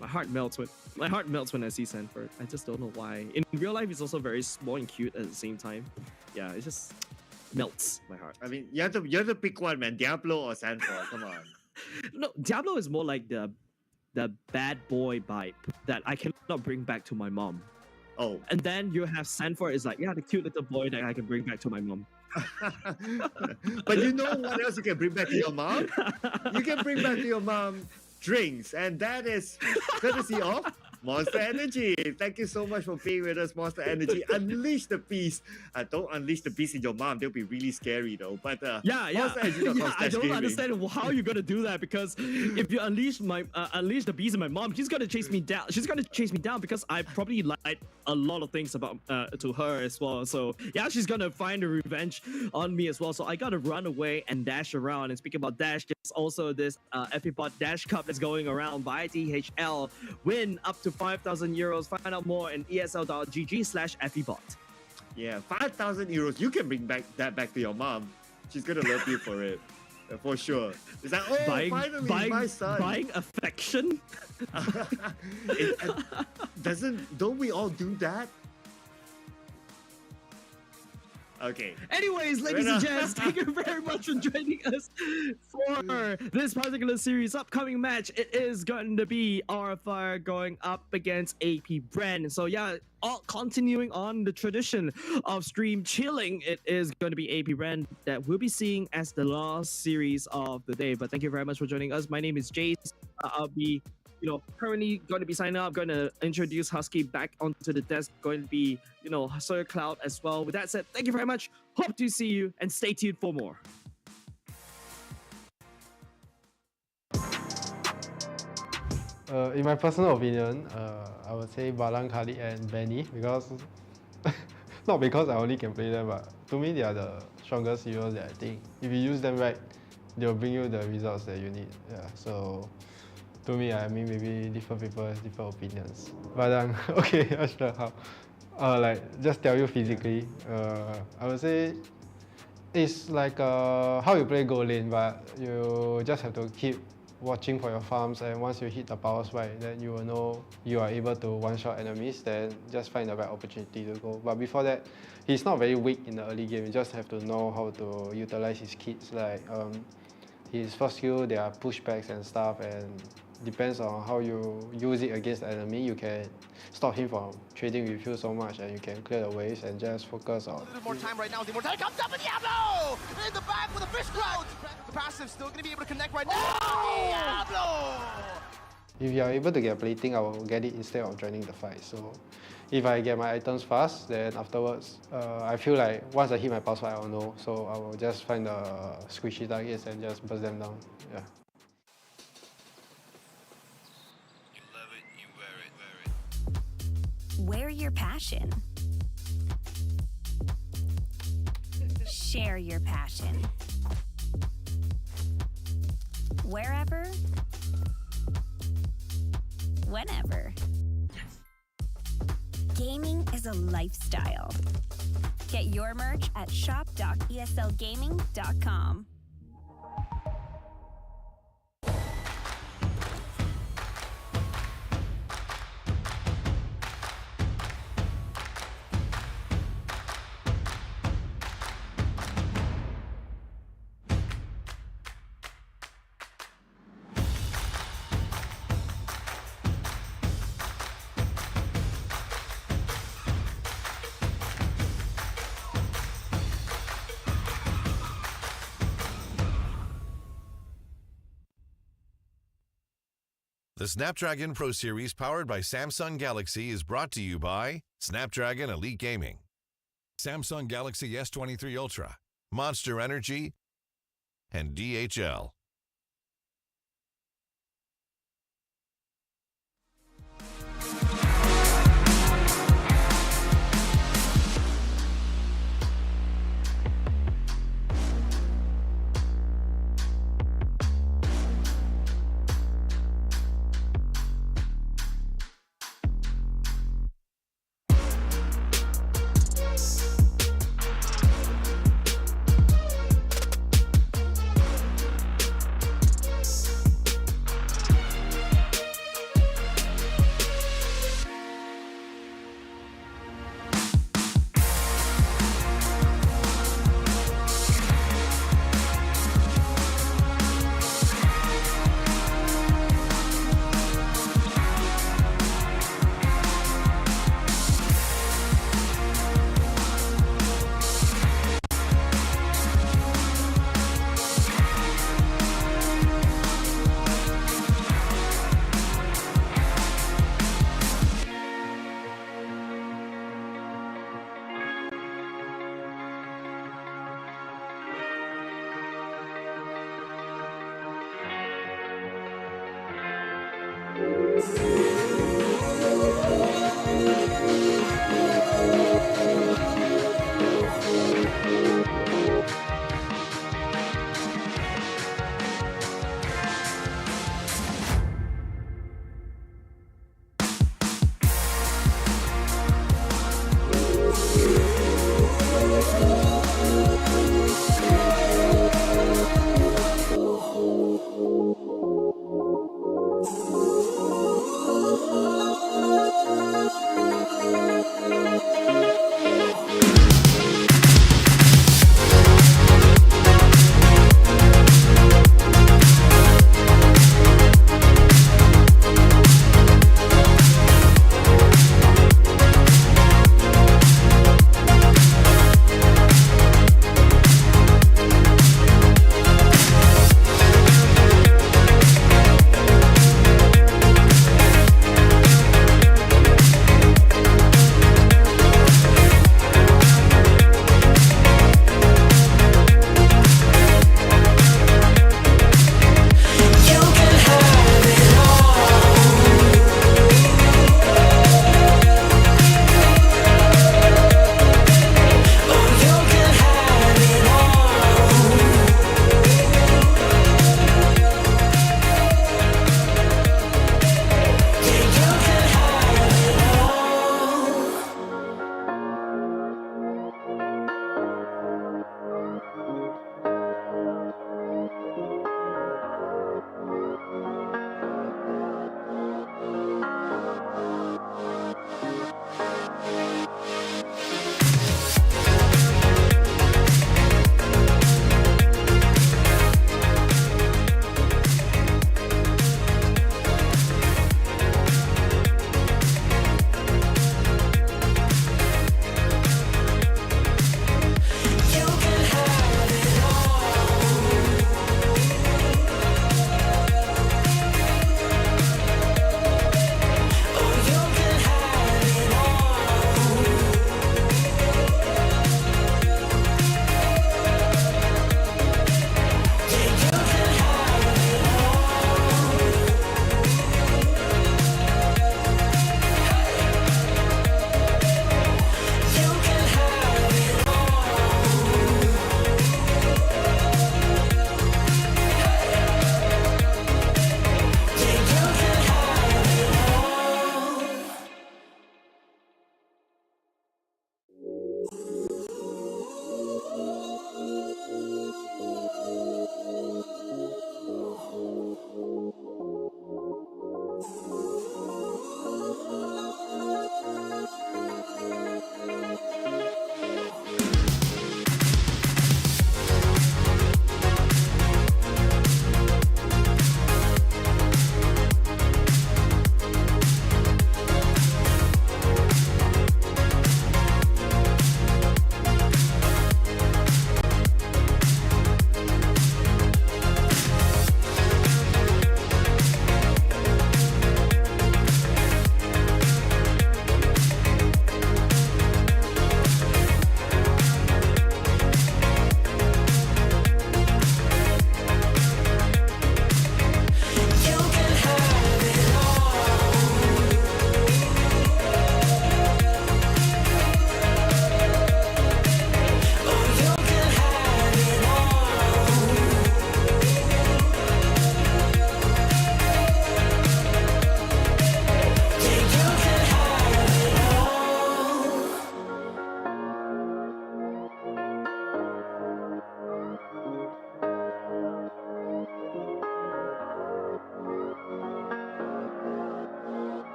my heart melts when I see Sanford. I just don't know why. In real life, he's also very small and cute at the same time. Yeah, it just melts my heart. I mean, you have to pick one, man. Diablo or Sanford? Come on. No, Diablo is more like the bad boy vibe that I cannot bring back to my mom. Oh. And then you have Sanford is like, yeah, the cute little boy that I can bring back to my mom. But you know what else you can bring back to your mom? You can bring back to your mom drinks, and that is courtesy of Monster Energy. Thank you so much for being with us, Monster Energy. Unleash the beast. Don't unleash the beast in your mom. They'll be really scary though. But I don't understand how you're gonna do that, because if you unleash the beast in my mom, she's gonna chase me down. She's gonna chase me down because I probably lied a lot of things about to her as well. So yeah, she's gonna find a revenge on me as well. So I gotta run away and dash around. And speaking about dash, there's also this FPBot Dash Cup that's going around by THL. Win up to 5,000 euros. Find out more in esl.gg/FEBot. Yeah, 5,000 euros. You can bring that back to your mom. She's gonna love you for it, for sure. It's like, oh, finally, my son. Buying affection. Don't we all do that? Okay. Anyways, ladies and gents, thank you very much for joining us for this particular series. Upcoming match, it is going to be RFR going up against AP BREN. So yeah, continuing on the tradition of stream chilling, it is going to be AP BREN that we'll be seeing as the last series of the day. But thank you very much for joining us. My name is Jace. I'll be currently going to be signing up. Going to introduce Husky back onto the desk. Going to be, Sawyer Cloud as well. With that said, thank you very much. Hope to see you and stay tuned for more. In my personal opinion, I would say Balang, Khalid and Benny, because not because I only can play them, but to me they are the strongest heroes that I think if you use them right, they'll bring you the results that you need. Yeah, so to me, I mean, maybe different people have different opinions. But okay, not sure how. Just tell you physically, I would say it's like how you play gold lane, but you just have to keep watching for your farms, and once you hit the power spike, then you will know you are able to one-shot enemies, then just find the right opportunity to go. But before that, he's not very weak in the early game. You just have to know how to utilize his kits. Like his first skill, there are pushbacks and stuff, and depends on how you use it against the enemy. You can stop him from trading with you so much, and you can clear the waves and just focus on. A little more time right now. The Immortality comes up with Diablo! In the back with a fish cloud! The passive still going to be able to connect right now. Oh! Diablo! If you are able to get plating, I will get it instead of joining the fight. So if I get my items fast, then afterwards, I feel like once I hit my power spike, I will know. So I will just find the squishy targets and just burst them down. Yeah. Wear your passion. Share your passion. Wherever, whenever. Gaming is a lifestyle. Get your merch at shop.eslgaming.com. The Snapdragon Pro Series powered by Samsung Galaxy is brought to you by Snapdragon Elite Gaming, Samsung Galaxy S23 Ultra, Monster Energy, and DHL.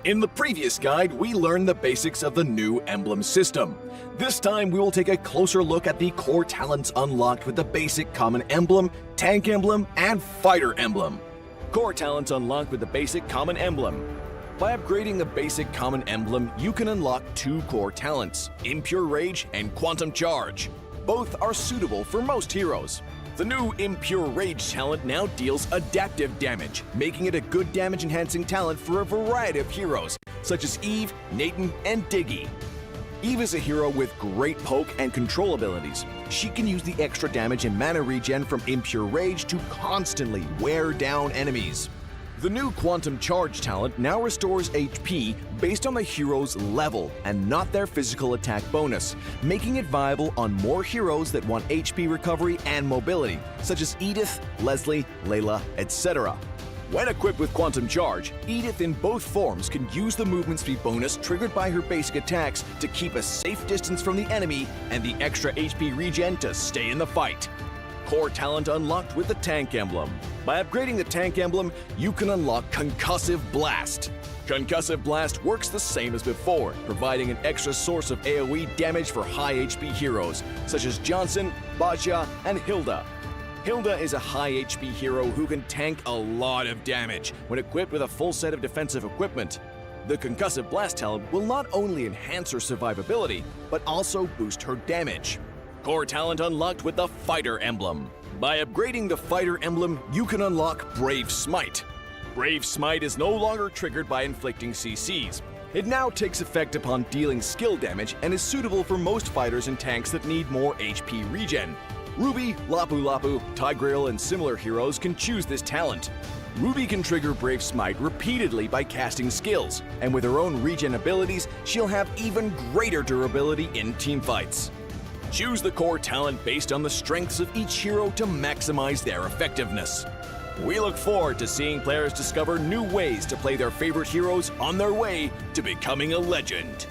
In the previous guide, we learned the basics of the new emblem system. This time, we will take a closer look at the core talents unlocked with the basic common emblem, tank emblem, and fighter emblem. Core talents unlocked with the basic common emblem. By upgrading the basic common emblem, you can unlock 2 core talents, Impure Rage and Quantum Charge. Both are suitable for most heroes. The new Impure Rage talent now deals adaptive damage, making it a good damage-enhancing talent for a variety of heroes, such as Eve, Nathan, and Diggy. Eve is a hero with great poke and control abilities. She can use the extra damage and mana regen from Impure Rage to constantly wear down enemies. The new Quantum Charge talent now restores HP based on the hero's level and not their physical attack bonus, making it viable on more heroes that want HP recovery and mobility, such as Edith, Leslie, Layla, etc. When equipped with Quantum Charge, Edith in both forms can use the movement speed bonus triggered by her basic attacks to keep a safe distance from the enemy and the extra HP regen to stay in the fight. Core talent unlocked with the tank emblem. By upgrading the tank emblem, you can unlock Concussive Blast. Concussive Blast works the same as before, providing an extra source of AoE damage for high HP heroes, such as Johnson, Baja, and Hilda. Hilda is a high HP hero who can tank a lot of damage when equipped with a full set of defensive equipment. The Concussive Blast talent will not only enhance her survivability, but also boost her damage. Core talent unlocked with the Fighter Emblem. By upgrading the Fighter Emblem, you can unlock Brave Smite. Brave Smite is no longer triggered by inflicting CCs. It now takes effect upon dealing skill damage and is suitable for most fighters and tanks that need more HP regen. Ruby, Lapu Lapu, Tigreal, and similar heroes can choose this talent. Ruby can trigger Brave Smite repeatedly by casting skills, and with her own regen abilities, she'll have even greater durability in teamfights. Choose the core talent based on the strengths of each hero to maximize their effectiveness. We look forward to seeing players discover new ways to play their favorite heroes on their way to becoming a legend.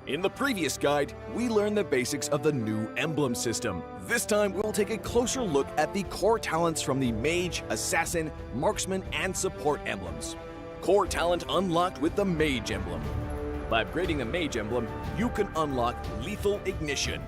In the previous guide, we learned the basics of the new emblem system. This time, we'll take a closer look at the core talents from the Mage, Assassin, Marksman, and Support emblems. Core talent unlocked with the Mage emblem. By upgrading the Mage emblem, you can unlock Lethal Ignition.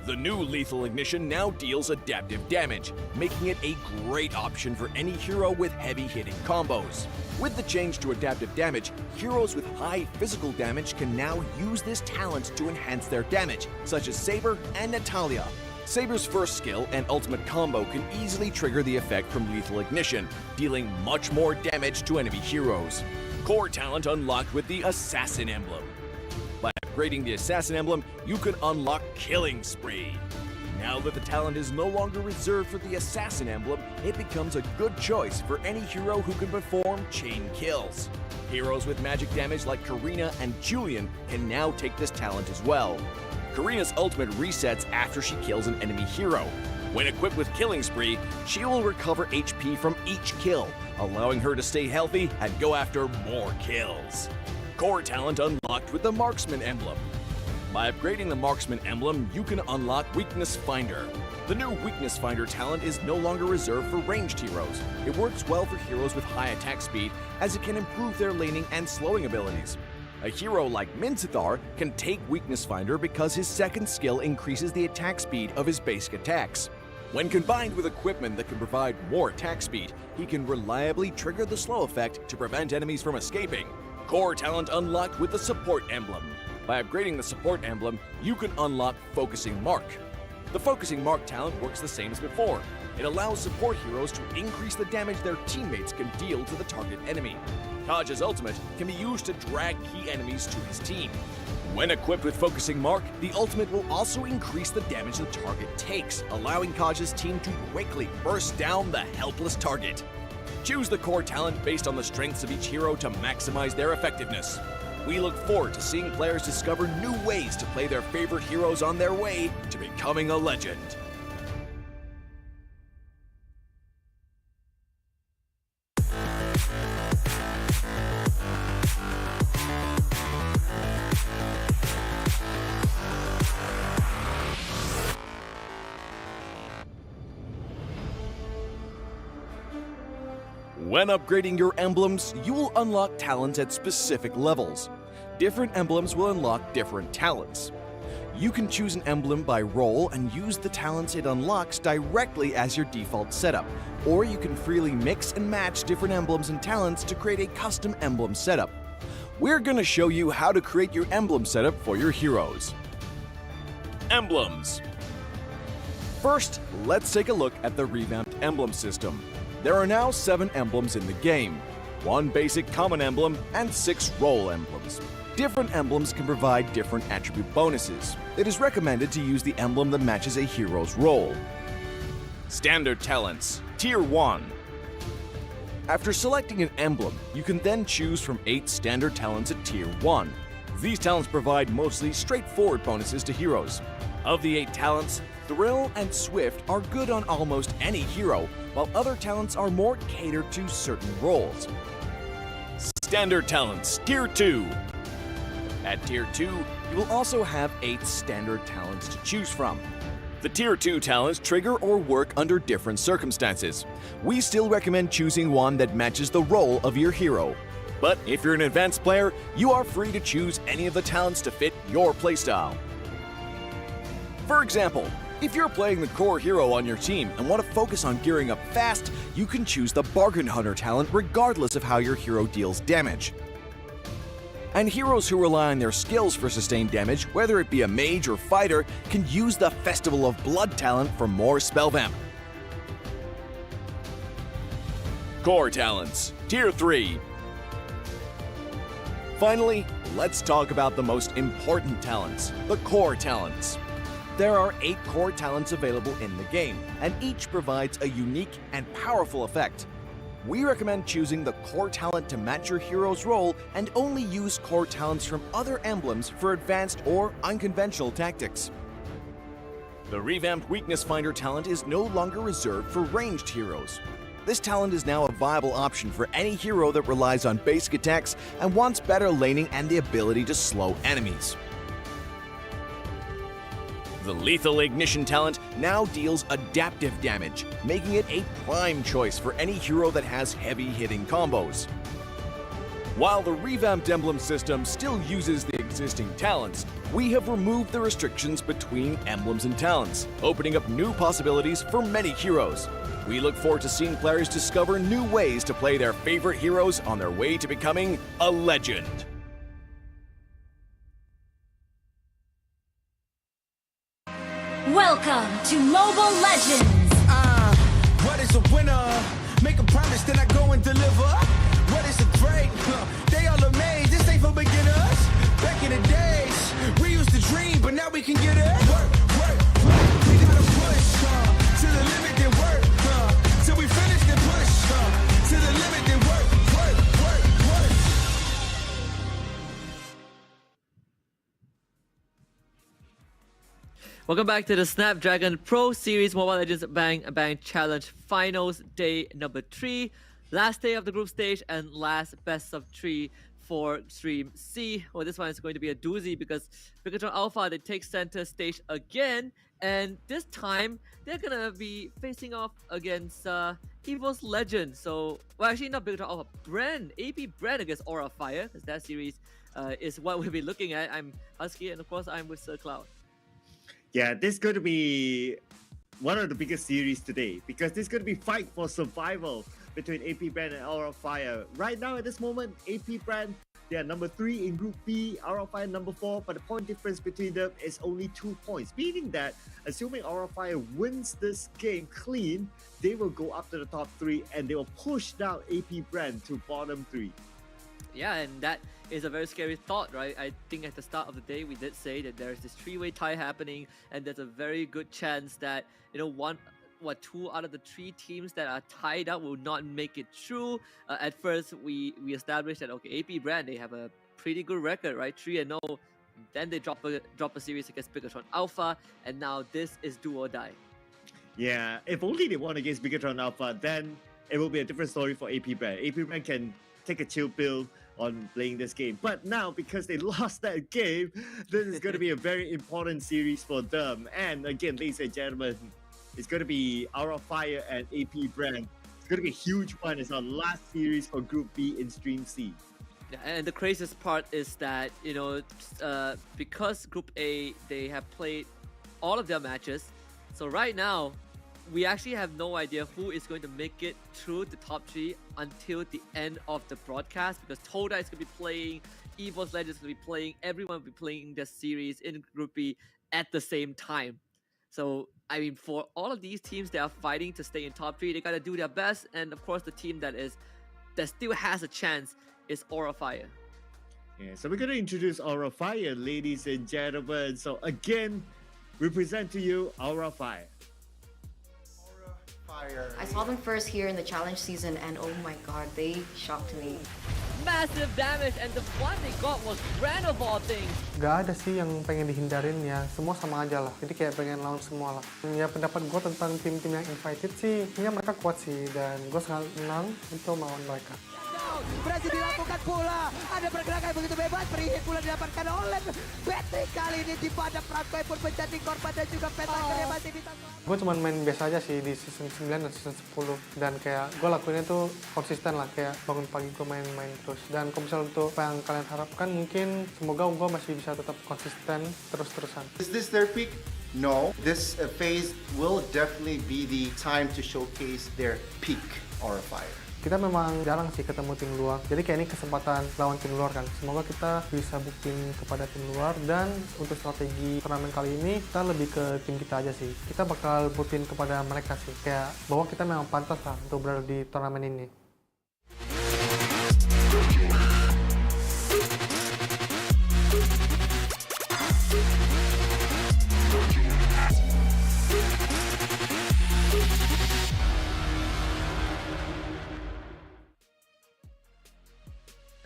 The new Lethal Ignition now deals adaptive damage, making it a great option for any hero with heavy-hitting combos. With the change to adaptive damage, heroes with high physical damage can now use this talent to enhance their damage, such as Saber and Natalia. Saber's first skill and ultimate combo can easily trigger the effect from Lethal Ignition, dealing much more damage to enemy heroes. Core talent unlocked with the Assassin emblem. By upgrading the Assassin emblem, you can unlock Killing Spree. Now that the talent is no longer reserved for the Assassin emblem, it becomes a good choice for any hero who can perform chain kills. Heroes with magic damage like Karina and Julian can now take this talent as well. Karina's ultimate resets after she kills an enemy hero. When equipped with Killing Spree, she will recover HP from each kill, allowing her to stay healthy and go after more kills. Core talent unlocked with the Marksman emblem. By upgrading the Marksman emblem, you can unlock Weakness Finder. The new Weakness Finder talent is no longer reserved for ranged heroes. It works well for heroes with high attack speed, as it can improve their laning and slowing abilities. A hero like Minzathar can take Weakness Finder because his second skill increases the attack speed of his basic attacks. When combined with equipment that can provide more attack speed, he can reliably trigger the slow effect to prevent enemies from escaping. Core talent unlocked with the Support emblem. By upgrading the Support emblem, you can unlock Focusing Mark. The Focusing Mark talent works the same as before. It allows support heroes to increase the damage their teammates can deal to the target enemy. Kaj's ultimate can be used to drag key enemies to his team. When equipped with Focusing Mark, the ultimate will also increase the damage the target takes, allowing Kaj's team to quickly burst down the helpless target. Choose the core talent based on the strengths of each hero to maximize their effectiveness. We look forward to seeing players discover new ways to play their favorite heroes on their way to becoming a legend. When upgrading your emblems, you will unlock talents at specific levels. Different emblems will unlock different talents. You can choose an emblem by role and use the talents it unlocks directly as your default setup, or you can freely mix and match different emblems and talents to create a custom emblem setup. We're going to show you how to create your emblem setup for your heroes. Emblems. First, let's take a look at the revamped emblem system. There are now 7 emblems in the game, 1 basic common emblem and 6 role emblems. Different emblems can provide different attribute bonuses. It is recommended to use the emblem that matches a hero's role. Standard talents, Tier 1. After selecting an emblem, you can then choose from 8 standard talents at Tier 1. These talents provide mostly straightforward bonuses to heroes. Of the 8 talents, Thrill and Swift are good on almost any hero, while other talents are more catered to certain roles. Standard talents, Tier 2. At Tier 2, you will also have 8 standard talents to choose from. The Tier 2 talents trigger or work under different circumstances. We still recommend choosing one that matches the role of your hero. But if you're an advanced player, you are free to choose any of the talents to fit your playstyle. For example, if you're playing the core hero on your team and want to focus on gearing up fast, you can choose the Bargain Hunter talent regardless of how your hero deals damage. And heroes who rely on their skills for sustained damage, whether it be a mage or fighter, can use the Festival of Blood talent for more spell vamp. Core talents, Tier 3. Finally, let's talk about the most important talents, the core talents. There are 8 core talents available in the game, and each provides a unique and powerful effect. We recommend choosing the core talent to match your hero's role and only use core talents from other emblems for advanced or unconventional tactics. The revamped Weakness Finder talent is no longer reserved for ranged heroes. This talent is now a viable option for any hero that relies on basic attacks and wants better laning and the ability to slow enemies. The Lethal Ignition talent now deals adaptive damage, making it a prime choice for any hero that has heavy-hitting combos. While the revamped emblem system still uses the existing talents, we have removed the restrictions between emblems and talents, opening up new possibilities for many heroes. We look forward to seeing players discover new ways to play their favorite heroes on their way to becoming a legend. Welcome to Mobile Legends! What is a winner? Make a promise, then I go and deliver. What is a threat? They all amazed, this ain't for beginners. Back in the days, we used to dream, but now we can get it. Work, work, work. We gotta push to the limit, then work. Till we finish, then push to the limit, then work, work, work, work. Welcome back to the Snapdragon Pro Series Mobile Legends Bang Bang Challenge Finals Day number 3. Last day of the group stage and last best of 3 for Stream C. Well, this one is going to be a doozy because Bigotron Alpha, they take center stage again. And this time, they're going to be facing off against EVO's Legend. So, well, actually not Bigotron Alpha, BREN, AP BREN against Aura Fire, because that series is what we'll be looking at. I'm Husky, and of course, I'm with Sir Cloud. Yeah, this is going to be one of the biggest series today because this is going to be fight for survival between AP BREN and Aura Fire. Right now, at this moment, AP BREN, they are number 3 in Group B, Aura Fire number 4, but the point difference between them is only 2 points, meaning that assuming Aura Fire wins this game clean, they will go up to the top 3 and they will push down AP BREN to bottom 3. Yeah, and that is a very scary thought, right? I think at the start of the day, we did say that there's this 3-way tie happening, and there's a very good chance that, you know, 2 out of the 3 teams that are tied up will not make it through. At first, we established that, okay, AP BREN, they have a pretty good record, right? 3-0. Then they drop a series against Bigotron Alpha, and now this is do or die. Yeah, if only they won against Bigotron Alpha, then it will be a different story for AP BREN. AP BREN can take a chill pill on playing this game. But now, because they lost that game, this is going to be a very important series for them. And again, ladies and gentlemen, it's going to be Aura Fire and AP BREN It's going to be a huge one. It's our last series for Group B in Stream C. Yeah, and the craziest part is that, because Group A, they have played all of their matches. So right now, we actually have no idea who is going to make it through the top 3 until the end of the broadcast, because Toda is going to be playing, eVo's Legends is going to be playing, everyone will be playing this series in Group B at the same time. So, I mean, for all of these teams that are fighting to stay in top 3, they got to do their best. And of course, the team that still has a chance is Aura Fire. Yeah, so we're going to introduce Aura Fire, ladies and gentlemen. So again, we present to you Aura Fire. I saw them first here in the challenge season and oh my god, they shocked me. Massive damage, and the one they got was BREN of all things. Gak ada sih yang pengen dihindarin ya, semua sama aja lah. Jadi kayak pengen lawan semua lah. Ya pendapat gue tentang tim-tim yang invited sih, ya mereka kuat sih dan gue sangat senang untuk melawan mereka. Berhasil dilakukan pula. Ada pergerakan begitu bebas. Free hit pula didapatkan oleh Betty. Kali ini di pada Francoy pun menjadi korban dan juga Pentaker masih bisa. Gue cuma main biasa aja sih di season 9 dan season 10. Dan kayak gue lakuinnya tuh konsisten lah. Kayak bangun pagi gue main-main terus. Dan kalau misalnya untuk apa yang kalian harapkan, mungkin semoga gue masih bisa tetap konsisten terus-terusan. Is this their peak? No. This phase will definitely be the time to showcase their peak Aura Fire. Kita memang jarang sih ketemu tim luar, jadi kayak ini kesempatan lawan tim luar kan. Semoga kita bisa buktiin kepada tim luar, dan untuk strategi turnamen kali ini kita lebih ke tim kita aja sih. Kita bakal buktiin kepada mereka sih, kayak bahwa kita memang pantas lah untuk berada di turnamen ini.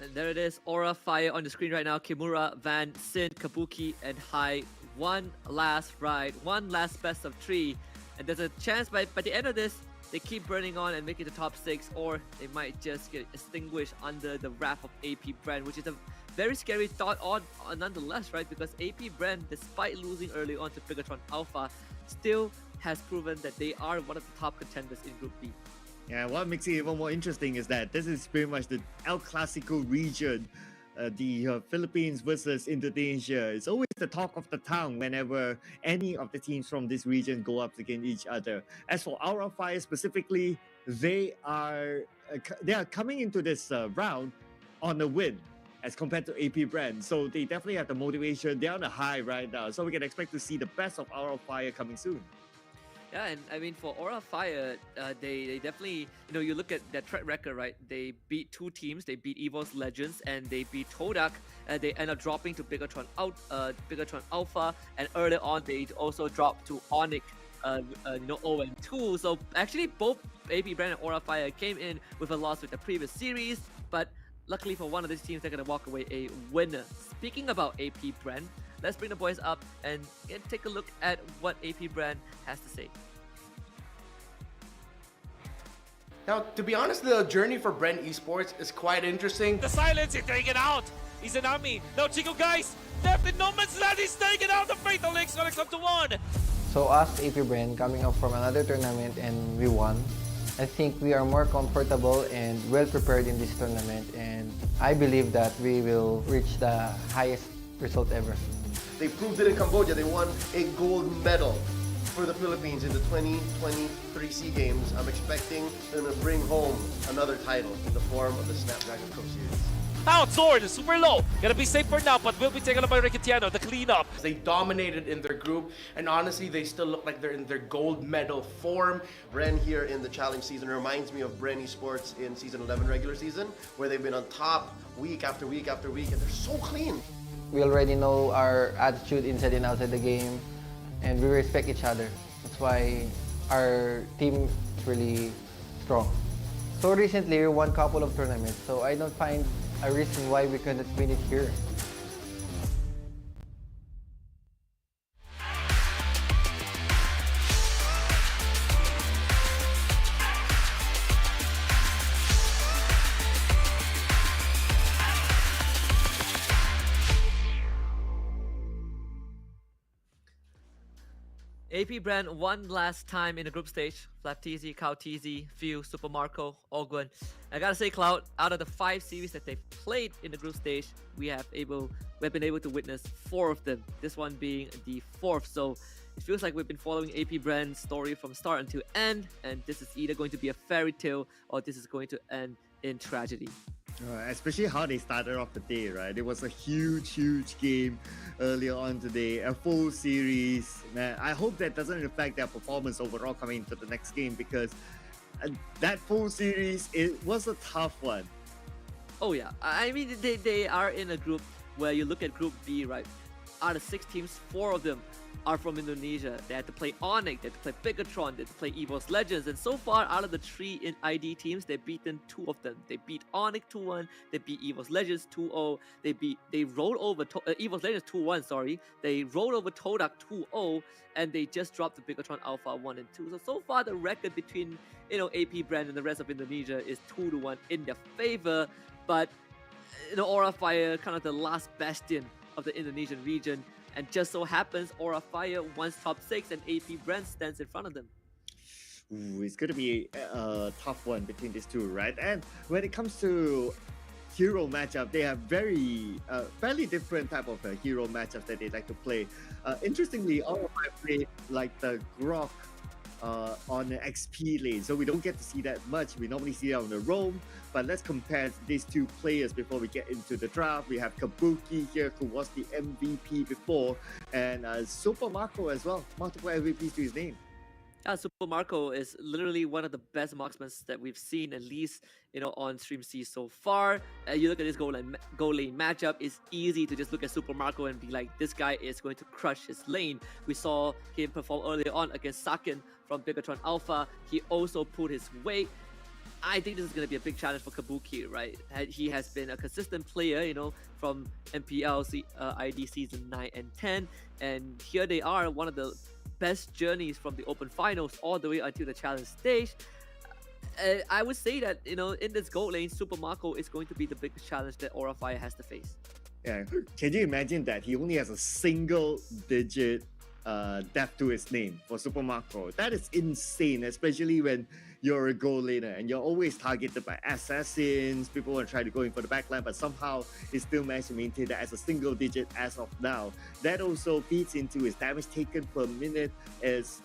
There it is, Aura Fire on the screen right now. Kimura, Van, Sin, Kabuki, and Hai. One last ride, one last best of 3. And there's a chance by the end of this, they keep burning on and make it to top 6, or they might just get extinguished under the wrath of AP BREN, which is a very scary thought nonetheless, right? Because AP BREN, despite losing early on to Bigatron Alpha, still has proven that they are one of the top contenders in Group B. Yeah, what makes it even more interesting is that this is pretty much the El Clasico region, the Philippines versus Indonesia. It's always the talk of the town whenever any of the teams from this region go up against each other. As for Aura Fire specifically, they are coming into this round on a win as compared to AP BREN. So they definitely have the motivation. They're on a high right now. So we can expect to see the best of Aura Fire coming soon. Yeah, and I mean, for Aura Fire, they definitely, you look at their track record, right? They beat 2 teams. They beat eVo's Legends and they beat Todak. They end up dropping to Bigatron Alpha, and earlier on they also dropped to Onyx, 0-2. So actually, both AP BREN and Aura Fire came in with a loss with the previous series, but luckily for one of these teams, they're gonna walk away a winner. Speaking about AP BREN, let's bring the boys up and take a look at what AP BREN has to say. Now, to be honest, the journey for BREN eSports is quite interesting. The silence is taken out. Izanami. Now, Chico, guys, left in no man's land. He's taken out. The Fatal Links connects up to 1. So us, AP BREN, coming up from another tournament and we won. I think we are more comfortable and well prepared in this tournament, and I believe that we will reach the highest result ever. They proved it in Cambodia. They won a gold medal for the Philippines in the 2023 SEA Games. I'm expecting them to bring home another title in the form of the Snapdragon Pro Series. Out, Sword, super low. Gotta be safe for now, but will be taken up by Riquitiano, the cleanup. They dominated in their group, and honestly, they still look like they're in their gold medal form. BREN here in the challenge season reminds me of BREN eSports in season 11 regular season, where they've been on top week after week after week, and they're so clean. We already know our attitude inside and outside the game, and we respect each other. That's why our team is really strong. So recently, we won a couple of tournaments, so I don't find a reason why we couldn't win it here. AP BREN one last time in the group stage. Flapteasy, Cowteasy, Few, Super Marco, Ogwen. I gotta say, Cloud, out of the 5 series that they've played in the group stage, we've been able to witness 4 of them. This one being the 4th. So it feels like we've been following AP BREN's story from start until end, and this is either going to be a fairy tale or this is going to end in tragedy. Especially how they started off the day, right? It was a huge game earlier on today, a full series. Man, I hope that doesn't affect their performance overall coming into the next game, because that full series, it was a tough one. Oh yeah, I mean they are in a group where you look at Group B, right? Out of 6 teams, 4 of them are from Indonesia. They had to play Onyx, they had to play Bigatron, they had to play EVOS Legends, and so far out of the 3 in ID teams, they've beaten 2 of them. They beat Onyx 2-1, they beat EVOS Legends 2-0, they rolled over EVOS Legends 2-1, sorry. They rolled over Todak 2-0, and they just dropped the Bigatron Alpha 1 and 2. So far the record between AP BREN and the rest of Indonesia is 2-1 in their favor, but Aura Fire, kind of the last bastion of the Indonesian region, and just so happens Aura Fire wants top 6 and AP BREN stands in front of them. Ooh, it's going to be a tough one between these two, right? And when it comes to hero matchup, they have fairly different type of hero matchups that they like to play. Interestingly, Aura Fire play like the Grok on the XP lane, so we don't get to see that much. We normally see it on the roam, but let's compare these 2 players before we get into the draft. We have Kabuki here, who was the MVP before, and Super Marco as well, multiple MVPs to his name. Super Marco is literally one of the best marksmen that we've seen, at least on Stream C so far. You look at this goal lane matchup, it's easy to just look at Super Marco and be like, this guy is going to crush his lane. We saw him perform earlier on against Sakin from Bigatron Alpha. He also pulled his weight. I think this is going to be a big challenge for Kabuki, right? He has been a consistent player, from MPL ID Season 9 and 10, and here they are, one of the best journeys from the Open Finals all the way until the challenge stage. I would say that, in this gold lane, Super Marco is going to be the biggest challenge that Aura Fire has to face. Yeah, can you imagine that? He only has a single digit death to his name for Super Marco. That is insane, especially when you're a gold laner and you're always targeted by assassins. People want to try to go in for the backline, but somehow he still managed to maintain that as a single digit as of now. That also feeds into his damage taken per minute. It's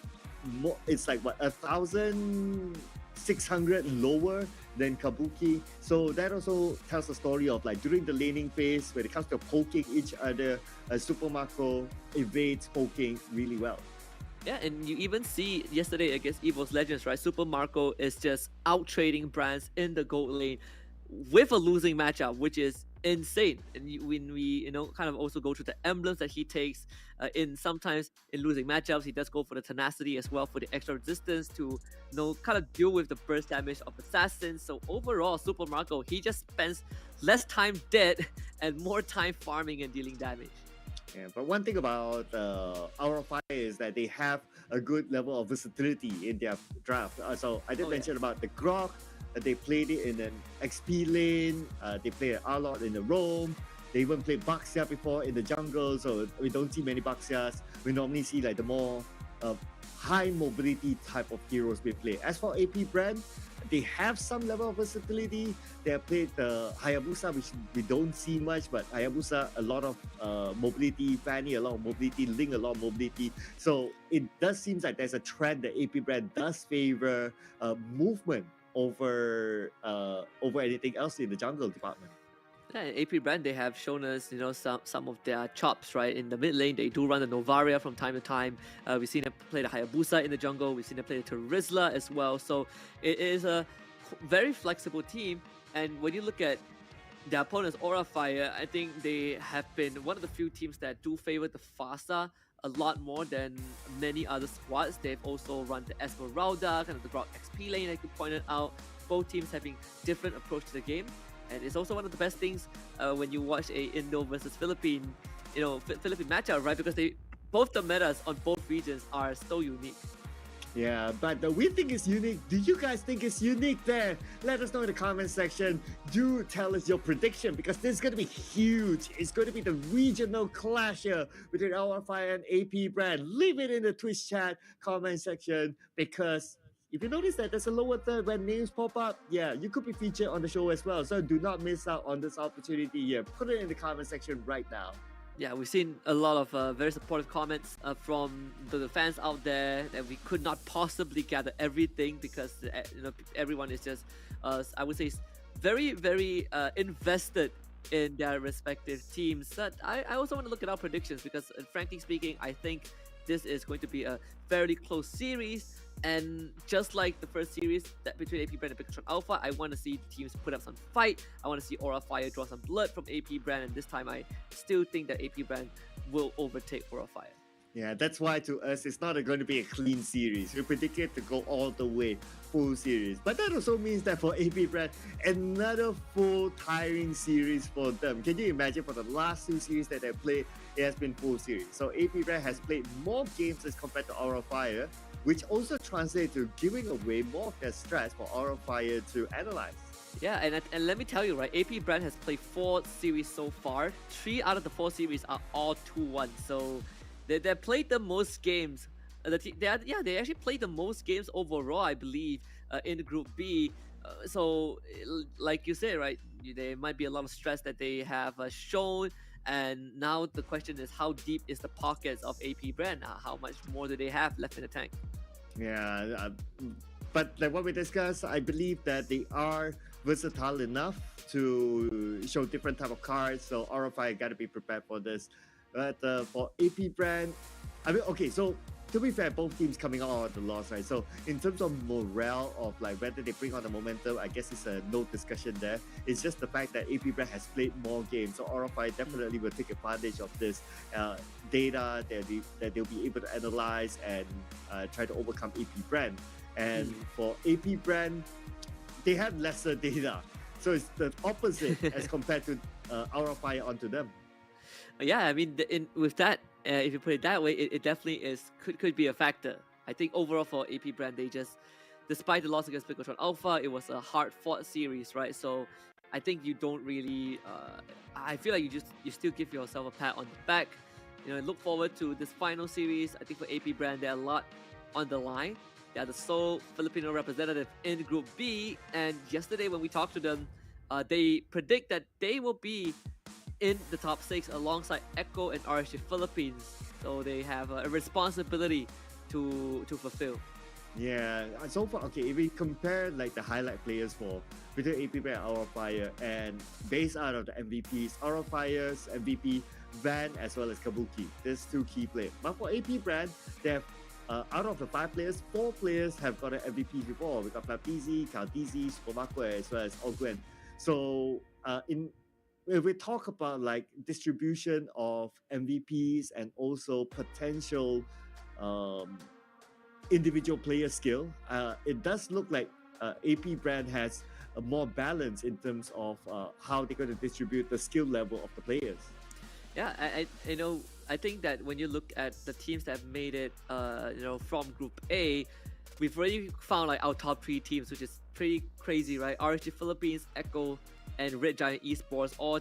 like what, 1,600 lower than Kabuki. So that also tells the story of like during the laning phase, when it comes to poking each other, Super Marco evades poking really well. Yeah, and you even see yesterday against EVOS Legends, right? Super Marco is just out-trading brands in the gold lane with a losing matchup, which is insane. And when we, kind of also go through the emblems that he takes sometimes in losing matchups, he does go for the tenacity as well for the extra resistance to, kind of deal with the burst damage of assassins. So overall, Super Marco, he just spends less time dead and more time farming and dealing damage. Yeah, but one thing about Aura Fire is that they have a good level of versatility in their draft. So I did mention about the Grok. They played it in an XP lane. They played a lot in the roam. They even played Baxia before in the jungle. So we don't see many Baxias. We normally see like the more high mobility type of heroes we play. As for AP BREN, they have some level of versatility. They have played the Hayabusa, which we don't see much, but Hayabusa, a lot of mobility, Fanny, a lot of mobility, Ling, a lot of mobility. So it does seem like there's a trend that AP BREN does favor movement over anything else in the jungle department. Yeah, in AP BREN, they have shown us, some of their chops, right? In the mid lane, they do run the Novaria from time to time. We've seen them play the Hayabusa in the jungle. We've seen them play the Terizla as well. So it is a very flexible team. And when you look at their opponents, Aura Fire, I think they have been one of the few teams that do favor the Fasa a lot more than many other squads. They've also run the Esmeralda, kind of the Grok XP lane, like you pointed out. Both teams having different approach to the game. And it's also one of the best things when you watch a Indo versus Philippine, Philippine matchup, right? Because both the metas on both regions are so unique. Yeah, but we think it's unique. Do you guys think it's unique there? Let us know in the comment section. Do tell us your prediction because this is going to be huge. It's going to be the regional clash here between RFI and AP BREN. Leave it in the Twitch chat comment section because if you notice that there's a lower third when names pop up, yeah, you could be featured on the show as well. So do not miss out on this opportunity here. Put it in the comment section right now. Yeah, we've seen a lot of very supportive comments from the fans out there that we could not possibly gather everything because everyone is just, I would say, very invested in their respective teams. But I also want to look at our predictions because, frankly speaking, I think this is going to be a fairly close series. And just like the first series that between AP BREN and Bigatron Alpha, I want to see teams put up some fight. I want to see Aura Fire draw some blood from AP BREN, and this time I still think that AP BREN will overtake Aura Fire. Yeah, that's why to us it's not going to be a clean series. We predict it to go all the way full series. But that also means that for AP BREN, another full tiring series for them. Can you imagine for the last two series that they played, it has been full series. So AP BREN has played more games as compared to Aura Fire, which also translates to giving away more of their stress for Aura Fire to analyze. Yeah, and let me tell you, right, AP BREN has played 4 series so far. 3 out of the 4 series are all 2-1. So they played the most games. They actually played the most games overall, I believe, in Group B. So, like you said, right, there might be a lot of stress that they have shown. And now the question is, how deep is the pockets of AP BREN? How much more do they have left in the tank? Yeah, but like what we discussed, I believe that they are versatile enough to show different type of cards. So RFI got to be prepared for this. But for AP BREN, I mean, okay, so to be fair, both teams coming out of the loss, right? So in terms of morale of like whether they bring on the momentum, I guess it's a no discussion there. It's just the fact that AP BREN has played more games. So RFI definitely will take advantage of this data that they'll be able to analyze and try to overcome AP BREN. And for AP BREN, they have lesser data. So it's the opposite as compared to RFI onto them. Yeah, I mean, with that, if you put it that way, it definitely could be a factor. I think overall for AP BREN, they just, despite the loss against Bigatron Alpha, it was a hard-fought series, right? So I think you don't really, I feel like you still give yourself a pat on the back. Look forward to this final series. I think for AP BREN, there are a lot on the line. They are the sole Filipino representative in Group B, and yesterday when we talked to them, they predict that they will be in the top 6 alongside Echo and RSG Philippines. So they have a responsibility to fulfill. Yeah, so far, okay, if we compare like the highlight players for between AP BREN and Aura Fire, and based out of the MVPs, Aura Fire's MVP, Van as well as Kabuki. There's 2 key players. But for AP BREN, they have out of the 5 players, 4 players have gotten MVPs before. We got Flaptizi, Kaltizi, Supermakwe, as well as Ogwen. So if we talk about like distribution of MVPs and also potential individual player skill, it does look like AP BREN has a more balance in terms of how they're going to distribute the skill level of the players. Yeah, I think that when you look at the teams that have made it, from Group A, we've already found like our top 3 teams, which is pretty crazy, right? RSG Philippines, Echo, and Red Giant eSports. All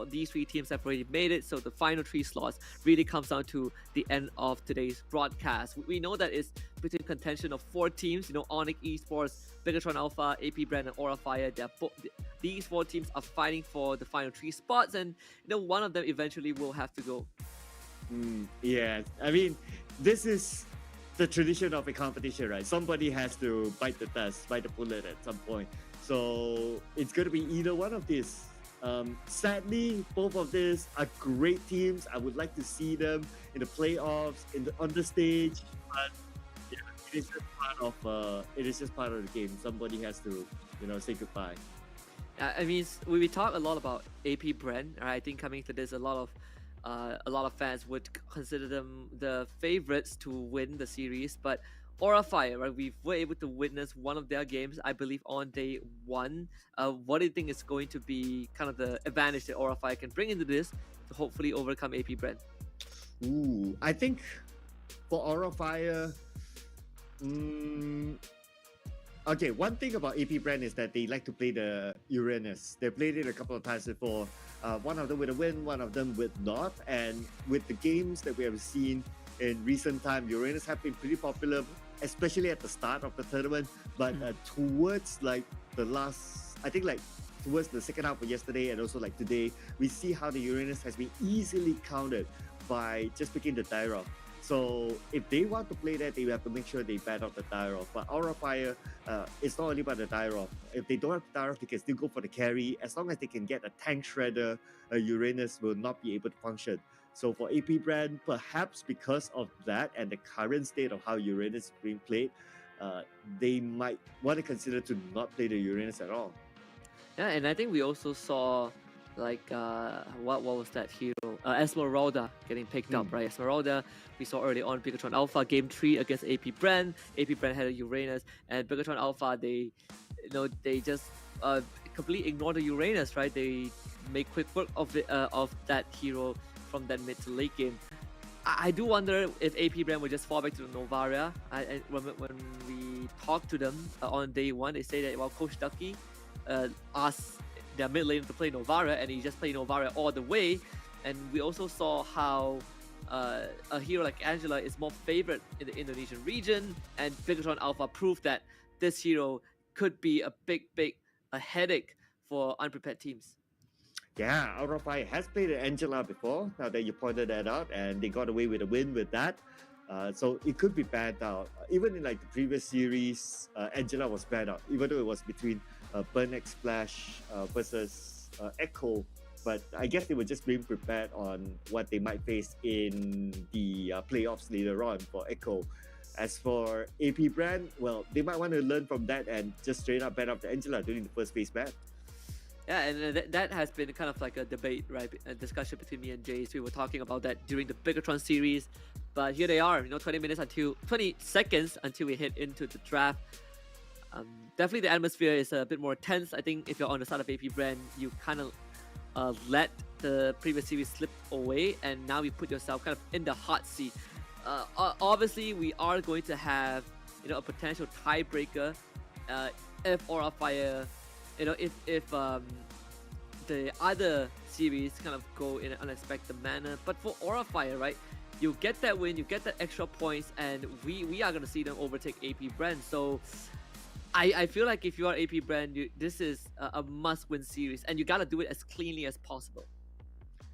these 3 teams have already made it. So the final 3 slots really comes down to the end of today's broadcast. We know that it's between contention of 4 teams. Onyx eSports, Bigatron Alpha, AP BREN, and Aura Fire. These 4 teams are fighting for the final 3 spots, and one of them eventually will have to go. Yeah, I mean, this is the tradition of a competition, right? Somebody has to bite the dust, bite the bullet at some point. So it's going to be either one of these. Sadly, both of these are great teams. I would like to see them in the playoffs, on the stage. But yeah, it is just part of the game. Somebody has to, say goodbye. I mean, we talk a lot about AP BREN. Right? I think coming to this, a lot of fans would consider them the favorites to win the series, but Aura Fire, right? We were able to witness one of their games, I believe, on day 1. What do you think is going to be kind of the advantage that Aura Fire can bring into this to hopefully overcome AP BREN? I think for Aura Fire, Okay, one thing about AP BREN is that they like to play the Uranus. They played it a couple of times before. One of them with a win, one of them with not. And with the games that we have seen in recent time, Uranus have been pretty popular, especially at the start of the tournament. But towards like the last, I think like towards the second half of yesterday and also like today, we see how the Uranus has been easily countered by just picking the Tyroff. So if they want to play that, they have to make sure they ban out the Tyroff. But Aura Fire, it's not only about the Tyroff. If they don't have the Tyroff, they can still go for the carry. As long as they can get a tank shredder, Uranus will not be able to function. So for AP BREN, perhaps because of that and the current state of how Uranus is being played, they might want to consider to not play the Uranus at all. Yeah, and I think we also saw like what was that hero? Esmeralda getting picked up, right? Esmeralda, we saw early on Bigatron Alpha Game 3 against AP BREN. AP BREN had a Uranus, and Bigatron Alpha, they just completely ignore the Uranus, right? They make quick work of it, of that hero from that mid to late game. I do wonder if AP BREN will just fall back to the Novaria. When we talked to them on day one, they say that Coach Ducky asked their mid lane to play Novaria, and he just played Novaria all the way. And we also saw how a hero like Angela is more favored in the Indonesian region, and Bigatron Alpha proved that this hero could be a big headache for unprepared teams. Yeah, Aura Fire has played Angela before, now that you pointed that out, and they got away with a win with that. So it could be banned out. Even in like the previous series, Angela was banned out, even though it was between BREN X Splash versus Echo. But I guess they were just being prepared on what they might face in the playoffs later on for Echo. As for AP BREN, well, they might want to learn from that and just straight up ban out the Angela during the first phase ban. Yeah, and that has been kind of like a debate, right? A discussion between me and Jace. We were talking about that during the Bigatron series. But here they are, 20 seconds until we head into the draft. Definitely the atmosphere is a bit more tense. I think if you're on the side of AP BREN, you kind of let the previous series slip away, and now you put yourself kind of in the hot seat. Obviously, we are going to have a potential tiebreaker if Aura Fire, if the other series kind of go in an unexpected manner. But for Aura Fire, right, you get that win, you get that extra points, and we are going to see them overtake AP BREN. So I feel like if you are AP BREN, this is a must-win series, and you gotta do it as cleanly as possible.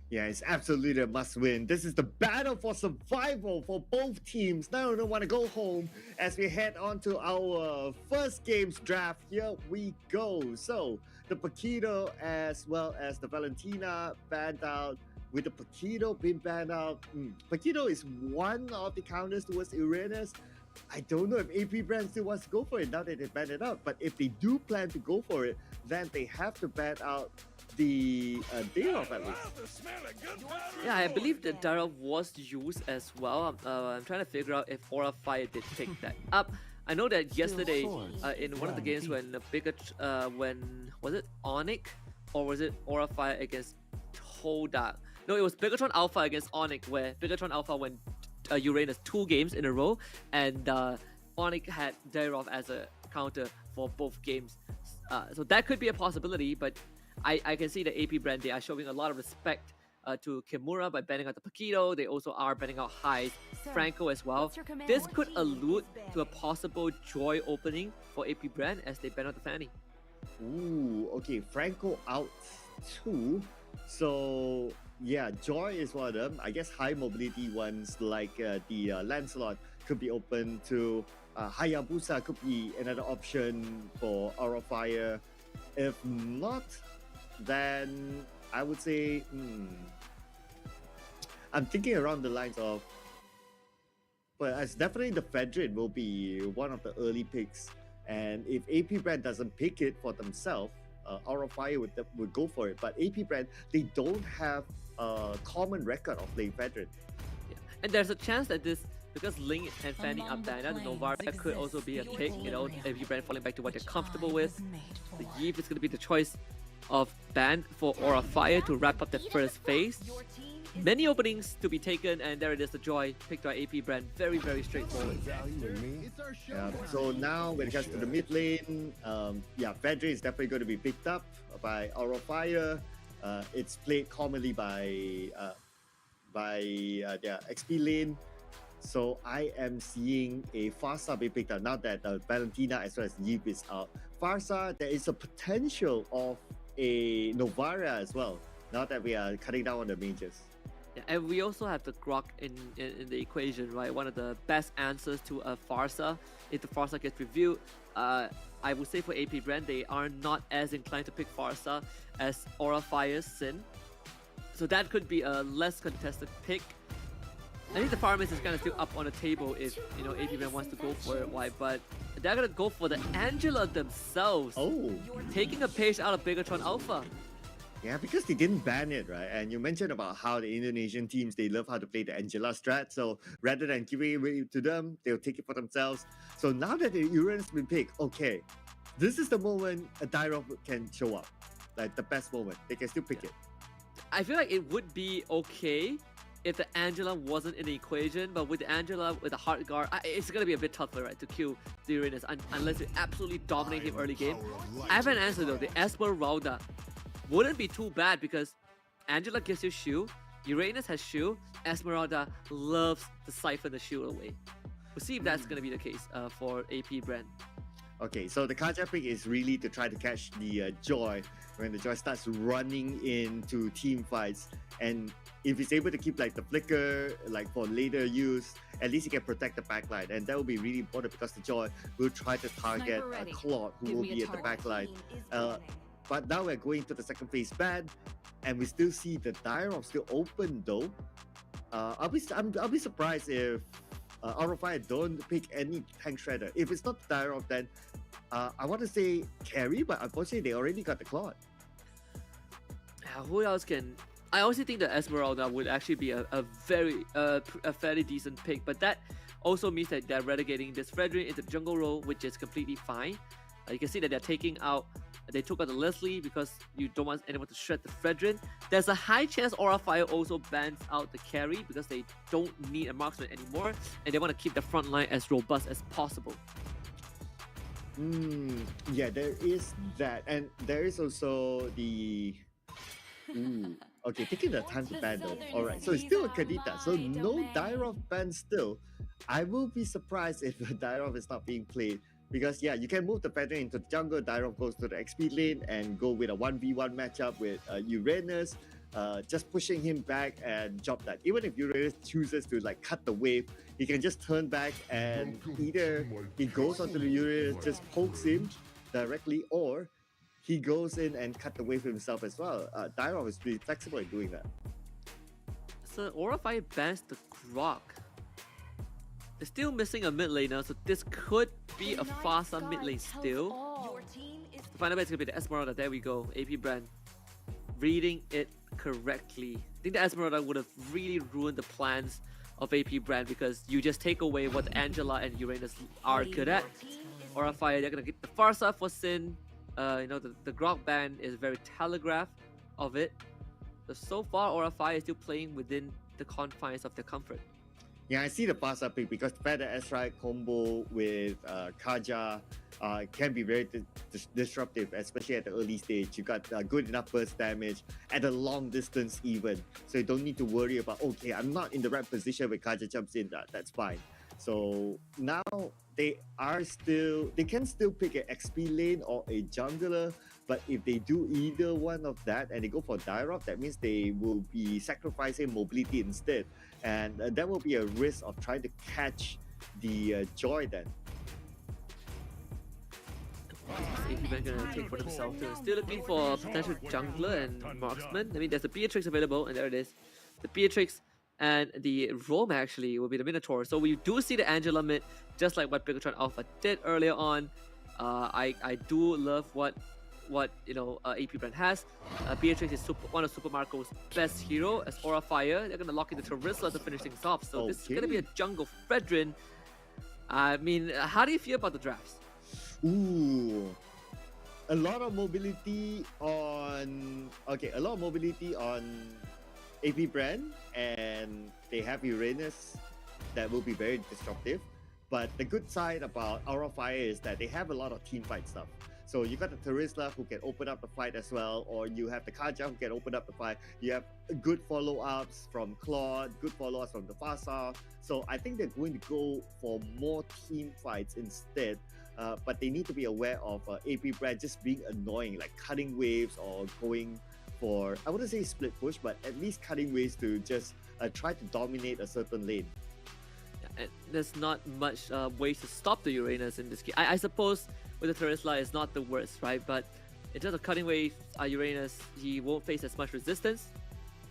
Yeah, it's absolutely a must-win. This is the battle for survival for both teams. Now I don't want to go home as we head on to our first games draft. Here we go. So the Paquito as well as the Valentina banned out. With the Paquito being banned out, Paquito is one of the counters towards Uranus. I don't know if AP BREN still wants to go for it now that they banned it out. But if they do plan to go for it, then they have to ban out the Daroff at least. Yeah, I believe the Daroff was used as well. I'm trying to figure out if Aura Fire did pick that up. I know that yesterday in one of the games when when was it Onyx or was it Aura Fire against Todak? No, it was Bigatron Alpha against Onyx, where Bigatron Alpha went Uranus 2 games in a row, and Onyx had Daroff as a counter for both games. So that could be a possibility, but I can see that AP BREN, they are showing a lot of respect to Kimura by banning out the Paquito. They also are banning out Hyde, Franco as well. This could allude to a possible Joy opening for AP BREN as they ban out the Fanny. Ooh, okay, Franco out too. So yeah, Joy is one of them. I guess high mobility ones like the Lancelot could be open to. Hayabusa could be another option for Aura Fire. If not, then I would say I'm thinking around the lines of, but it's definitely the Fedrin will be one of the early picks. And if AP BREN doesn't pick it for themselves, Aura Fire would go for it. But AP BREN, they don't have a common record of playing Fedrin. Yeah. And there's a chance that this, because Link and Fanny up there, the Novaria could also be a pick, AP BREN falling back to what they're comfortable with. The Yeeve is going to be the choice of ban for Aura Fire to wrap up the first phase. Many openings to be taken, and there it is, the Joy picked by AP BREN. Very, very straightforward. Yeah, so now when it comes to the mid lane, Vedri is definitely going to be picked up by Aura Fire. It's played commonly by their XP lane. So I am seeing a Farsa be picked up now that Valentina as well as Yip is out. Farsa, there is a potential of a Novara as well, now that we are cutting down on the majors. Yeah, and we also have the Grok in the equation, right? One of the best answers to a Farsa. If the Farsa gets reviewed, I would say for AP BREN, they are not as inclined to pick Farsa as Aura Fire's Sin. So that could be a less contested pick. I think the Fireman is kind of still up on the table if, AP BREN wants to go for it, why? But they're going to go for the Angela themselves. Oh. Taking a page out of Bigatron Alpha. Yeah, because they didn't ban it, right? And you mentioned about how the Indonesian teams, they love how to play the Angela strat. So rather than giving it away to them, they'll take it for themselves. So now that the Uranus has been picked, okay, this is the moment a Dyrov can show up. Like the best moment. They can still pick it. I feel like it would be okay if the Angela wasn't in the equation, but with the Angela, with the Heart Guard, it's going to be a bit tougher, right, to kill the Uranus unless you absolutely dominate him early game. I have an answer though, the Esmeralda wouldn't be too bad because Angela gives you shield, Uranus has shield, Esmeralda loves to siphon the shield away. We'll see if that's going to be the case for AP BREN. Okay, so the Kaja pick is really to try to catch the Joy when the Joy starts running into team fights. And if he's able to keep like the flicker, like for later use, at least he can protect the backline. And that will be really important because the Joy will try to target Claude, who will be at the backline. But now we're going to the second phase ban, and we still see the Dyrov still open though. I'll be surprised if RFI don't pick any tank shredder. If it's not Dyrov, then I want to say carry, but unfortunately they already got the Claude. Who else can? I also think the Esmeralda would actually be a fairly decent pick, but that also means that they're relegating this Fredrin into jungle role, which is completely fine. You can see that they're taking out. They took out the Leslie because you don't want anyone to shred the Fredrin. There's a high chance Aura Fire also bans out the carry because they don't need a marksman anymore and they want to keep the front line as robust as possible. Yeah, there is that. And there is also the... Okay, taking the time to ban though. Alright, so it's still a Kadita. So no Dyrov ban still. I will be surprised if Dyrov is not being played. Because yeah, you can move the Fredrin into the jungle, Dyrov goes to the XP lane and go with a 1v1 matchup with Uranus, just pushing him back and drop that. Even if Uranus chooses to like cut the wave, he can just turn back and either he goes onto the Uranus, just pokes him directly, or he goes in and cut the wave himself as well. Dyrov is pretty flexible in doing that. So Aura Fire bans the Grok. They're still missing a mid laner, so this could be a Farsa mid lane still. The final bet is going to be the Esmeralda. There we go. AP BREN reading it correctly. I think the Esmeralda would have really ruined the plans of AP BREN because you just take away what Angela and Uranus are good at. Aura Fire, they're going to get the Farsa for Sin. The Grok ban is very telegraphed of it. So far, Aura Fire is still playing within the confines of their comfort. Yeah, I see the Farsa pick because the Feather S-Ride combo with Kaja can be very disruptive, especially at the early stage. You got good enough burst damage at a long distance even. So you don't need to worry about, okay, I'm not in the right position when Kaja jumps in, that's fine. So now they can still pick an XP lane or a jungler, but if they do either one of that and they go for Dyrov, that means they will be sacrificing mobility instead. And that will be a risk of trying to catch the Joy then. AP BREN gonna take for themselves too. Still looking for a potential jungler and marksman. I mean, there's the Beatrix available, and there it is. The Beatrix and the Rome actually will be the Minotaur. So we do see the Angela mid, just like what Bigatron Alpha did earlier on. I do love what AP BREN has. Beatrix is one of Super Marco's best hero as Aura Fire. They're gonna lock in the Teresa to finish things off. So this is gonna be a jungle Fredrin. I mean, how do you feel about the drafts? A lot of mobility on AP BREN and they have Uranus that will be very disruptive. But the good side about Aura Fire is that they have a lot of team fight stuff. So you got the Terisla who can open up the fight as well, or you have the Kaja who can open up the fight. You have good follow-ups from Claude, good follow-ups from the Fasa. So I think they're going to go for more team fights instead. But they need to be aware of AP BREN just being annoying, like cutting waves or going for, I wouldn't say split push, but at least cutting waves to just try to dominate a certain lane. And there's not much ways to stop the Uranus in this game. I suppose with the Terisla is not the worst, right? But in terms of cutting waves, Uranus, he won't face as much resistance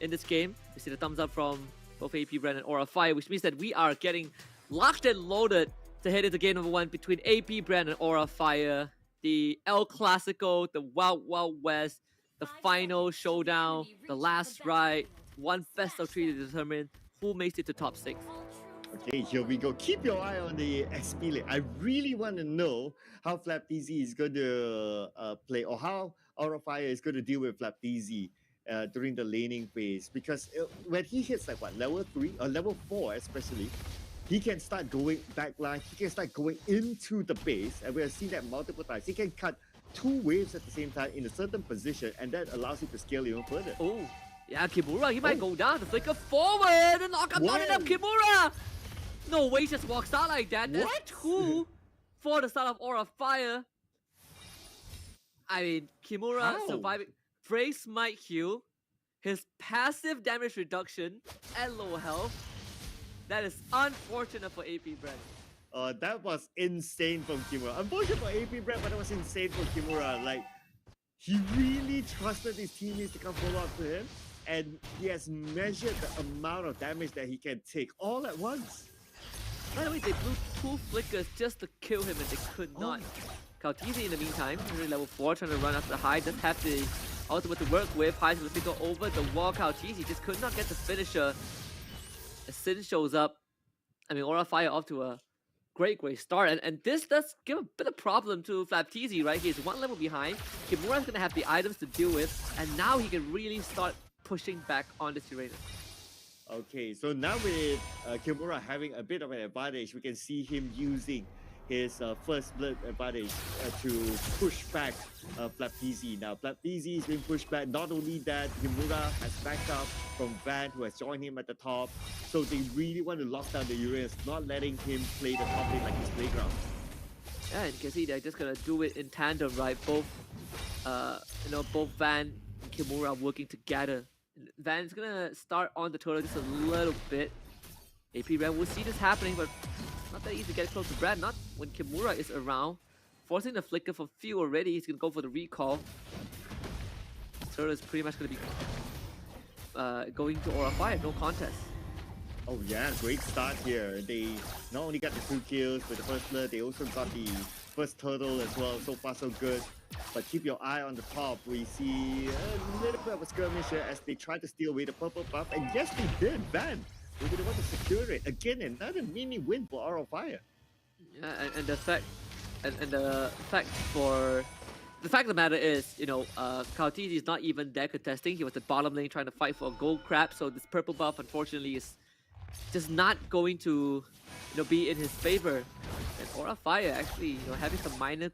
in this game. We see the thumbs up from both AP BREN and Aura Fire, which means that we are getting locked and loaded to head into game number 1 between AP BREN and Aura Fire. The El Clasico, the Wild Wild West, the final showdown, the last ride, one best of 3 to determine who makes it to top 6. Okay, here we go. Keep your eye on the SP lane. I really want to know how FlapDZ is going to play, or how Aura Fire is going to deal with FlapDZ during the laning phase. Because when he hits like what, level 3 or level 4 especially, he can start going backline, he can start going into the base, and we have seen that multiple times. He can cut 2 waves at the same time in a certain position, and that allows him to scale even further. Oh, yeah, Kimura, he might go down to flicker forward and knock him down enough, Kimura! No way, just walks out like that. That's 2 for the start of Aura Fire. I mean, Kimura surviving. Brace might heal. His passive damage reduction at low health. That is unfortunate for AP BREN. That was insane from Kimura. Unfortunate for AP BREN, but that was insane for Kimura. Like, he really trusted his teammates to come follow up to him, and he has measured the amount of damage that he can take all at once. By the way, they blew 2 flickers just to kill him, and they could not. Kautizi in the meantime, really level 4, trying to run after High, does have the ultimate to work with. High will flicker over the wall. Kautizi just could not get the finisher. As Sin shows up, I mean, Aura Fire off to a great start, and this does give a bit of problem to FlapDZ, right? He's 1 level behind. Kimura's going to have the items to deal with, and now he can really start pushing back on this Uranus. Okay, so now with Kimura having a bit of an advantage, we can see him using his first blood advantage to push back FlapDZ. Now, FlapDZ is being pushed back. Not only that, Kimura has backed up from Van, who has joined him at the top. So they really want to lock down the Uranus, not letting him play the top lane like his playground. Yeah, and you can see they're just gonna do it in tandem, right? Both, both Van and Kimura working together. Van's gonna start on the turtle just a little bit. AP BREN will see this happening, but it's not that easy to get close to BREN. Not when Kimura is around. Forcing the flicker for few already. He's gonna go for the recall. Turtle is pretty much gonna be going to Aura Fire, no contest. Oh yeah, great start here. They not only got the 2 kills with the first blood, they also got the first turtle as well. So far so good. But keep your eye on the top. We see a little bit of a skirmish here as they try to steal away the purple buff. And yes, they did. Van, they would want to secure it. Again, another mini win for Aura Fire. Yeah, and the fact, the fact of the matter is, Kautizi is not even there contesting. He was the bottom lane trying to fight for a gold crab. So this purple buff, unfortunately, is just not going to, be in his favor. And Aura Fire actually, having a minor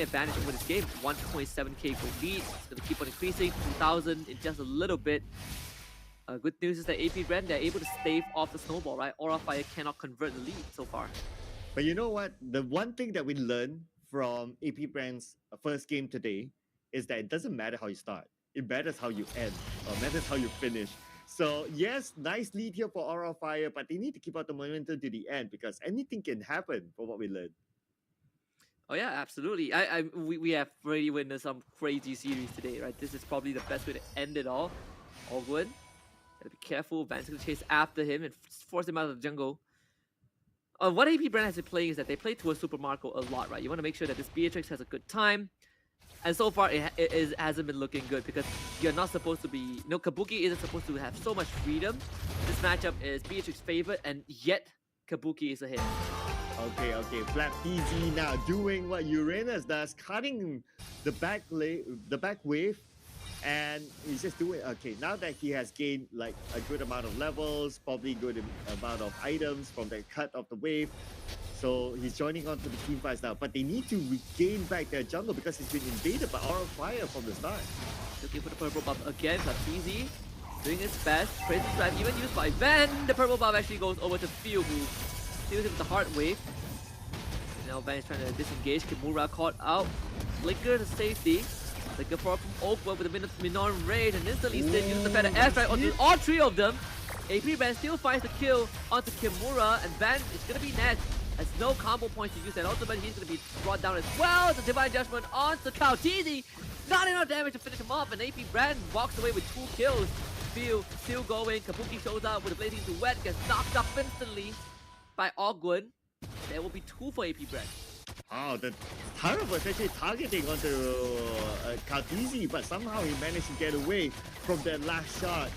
advantage over this game. 1.7k gold lead. It's gonna keep on increasing. 2,000 in just a little bit. Good news is that AP BREN, they're able to stave off the snowball, right? Aura Fire cannot convert the lead so far. But you know what? The one thing that we learned from AP BREN's first game today is that it doesn't matter how you start. It matters how you end, or matters how you finish. So yes, nice lead here for Aura Fire, but they need to keep out the momentum to the end because anything can happen from what we learned. Oh yeah, absolutely. We have already witnessed some crazy series today, right? This is probably the best way to end it all. All good. Gotta be careful. Van's gonna chase after him and force him out of the jungle. What AP BREN has been playing is that they play towards Super Marco a lot, right? You want to make sure that this Beatrix has a good time. And so far, it hasn't been looking good because you're not supposed to be... Kabuki isn't supposed to have so much freedom. This matchup is Beatrix's favorite, and yet Kabuki is ahead. Okay. FlapDZ now doing what Uranus does, cutting the back wave And he's just doing okay. Now that he has gained like a good amount of levels, probably good amount of items from the cut of the wave. So he's joining on to the team fights now. But they need to regain back their jungle because he's been invaded by Aura of Fire from the start. Looking for the purple buff again, but easy. Doing his best. Crazy Drive even used by Van. The purple buff actually goes over to Phil, who deals with the hard wave. And now Van is trying to disengage. Kimura caught out. Flicker to safety. Flicker from Oakwood with a Minon raid and instantly Sin uses the Feather Airstrike onto all three of them. AP Van still finds the kill onto Kimura, and Van is gonna be next. Has no combo points to use, and ultimately he's gonna be brought down as well. The Divine Judgment onto Kautizi. Not enough damage to finish him off, and AP Brand walks away with 2 kills. Phil still going. Kabuki shows up with a blazing duet, gets knocked up instantly by Ogwen. There will be 2 for AP Brand. Oh, the turret was actually targeting onto Kautizi, but somehow he managed to get away from that last shot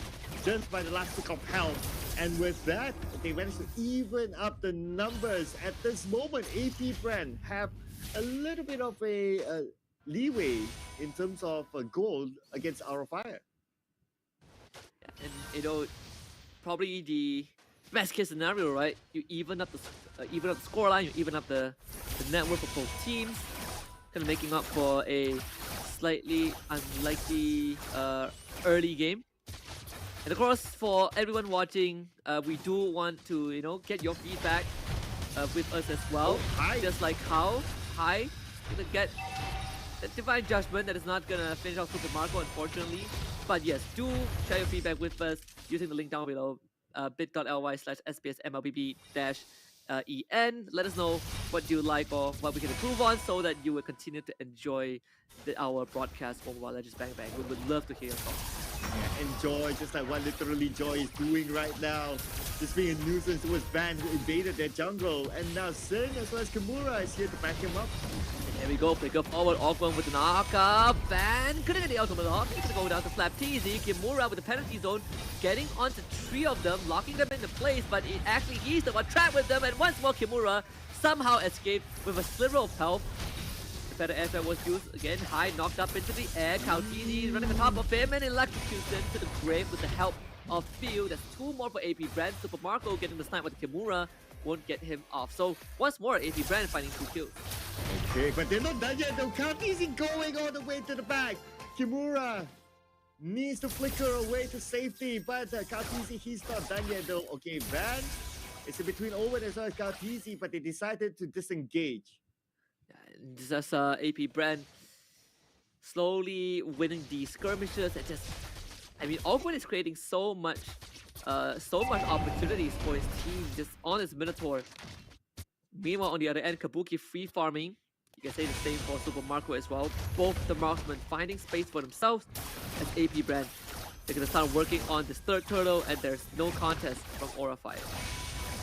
just by the last tick of health. And with that, they managed to even up the numbers. At this moment, AP Brand have a little bit of a leeway in terms of gold against Aura Fire. And you know, probably the best case scenario, right? You even up the scoreline, you even up the net worth of both teams, kind of making up for a slightly unlikely early game. And of course, for everyone watching, we do want to get your feedback with us as well. Just like how High gonna get the Divine Judgment that is not gonna finish off Super Marco, unfortunately. But yes, do share your feedback with us using the link down below, bit.ly/SBS-MLBB-EN. Let us know what you like or what we can improve on so that you will continue to enjoy our broadcast for Mobile Legends Bang Bang. We would love to hear your thoughts. Yeah, enjoy, just like what literally Joy is doing right now. Just being a nuisance towards Van, who invaded their jungle. And now Sin as well as Kimura is here to back him up. And here we go, pick up forward, Ogwen with the knock-up. Van couldn't get the ultimate off. He's gonna go down to Flapteezy. Kimura with the penalty zone, getting onto 3 of them, locking them into place, but he's the one trapped with them. And once more, Kimura somehow escaped with a sliver of health. The Feather Airstrike was used again. High knocked up into the air. Kautizi running on top of him and electrocutes him to the grave with the help of Phil. That's 2 more for AP Brand. Super Marco getting the snipe with Kimura won't get him off. So once more, AP Brand finding 2 kills. Okay, but they're not done yet though. Kautizi going all the way to the back. Kimura needs to flicker away to safety, but Kautizi, he's not done yet though. Okay, Van is in between Owen as well as Kautizi, but they decided to disengage. This is AP Brand slowly winning these skirmishes and just, I mean, Ogwen is creating so much opportunities for his team just on his Minotaur. Meanwhile, on the other end, Kabuki free farming. You can say the same for Super Marco as well. Both the marksmen finding space for themselves as AP Brand. They're gonna start working on this 3rd turtle, and there's no contest from Aura Fire.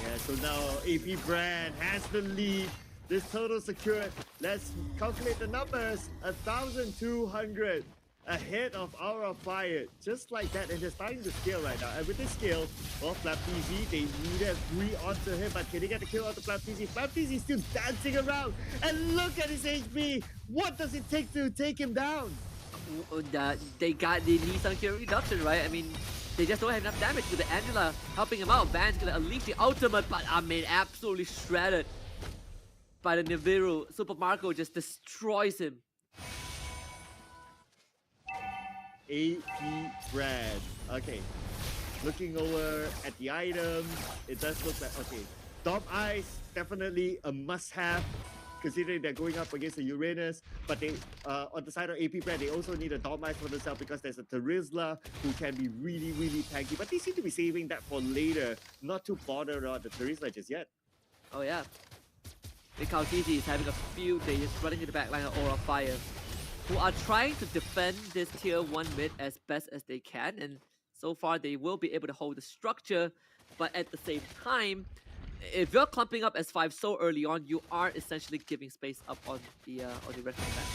Yeah, so now AP Brand has the lead. This total secured. Let's calculate the numbers. 1,200 ahead of Aura Fire. Just like that, and they're starting to scale right now. And with this scale, well, Flapteezy, they needed 3 onto him, but can they get the kill onto Flapteezy? Flapteezy still dancing around. And look at his HP. What does it take to take him down? They need some kill reduction, right? I mean, they just don't have enough damage with the Angela helping him out. Van's gonna unleash the ultimate, but I mean, absolutely shredded by the Nibiru. Super Marco just destroys him. AP Brand. Okay. Looking over at the items, it does look like, okay, Dom Ice, definitely a must-have, considering they're going up against the Uranus. But they, on the side of AP Brand, they also need a Dom Ice for themselves because there's a Terizla who can be really, really tanky. But they seem to be saving that for later, not to bother the Terizla just yet. Oh yeah. The Kautizi is having a field day, just running to the backline of Aura Fire, who are trying to defend this tier 1 mid as best as they can, and so far they will be able to hold the structure, but at the same time, if you're clumping up as 5 so early on, you are essentially giving space up on the rest of the map.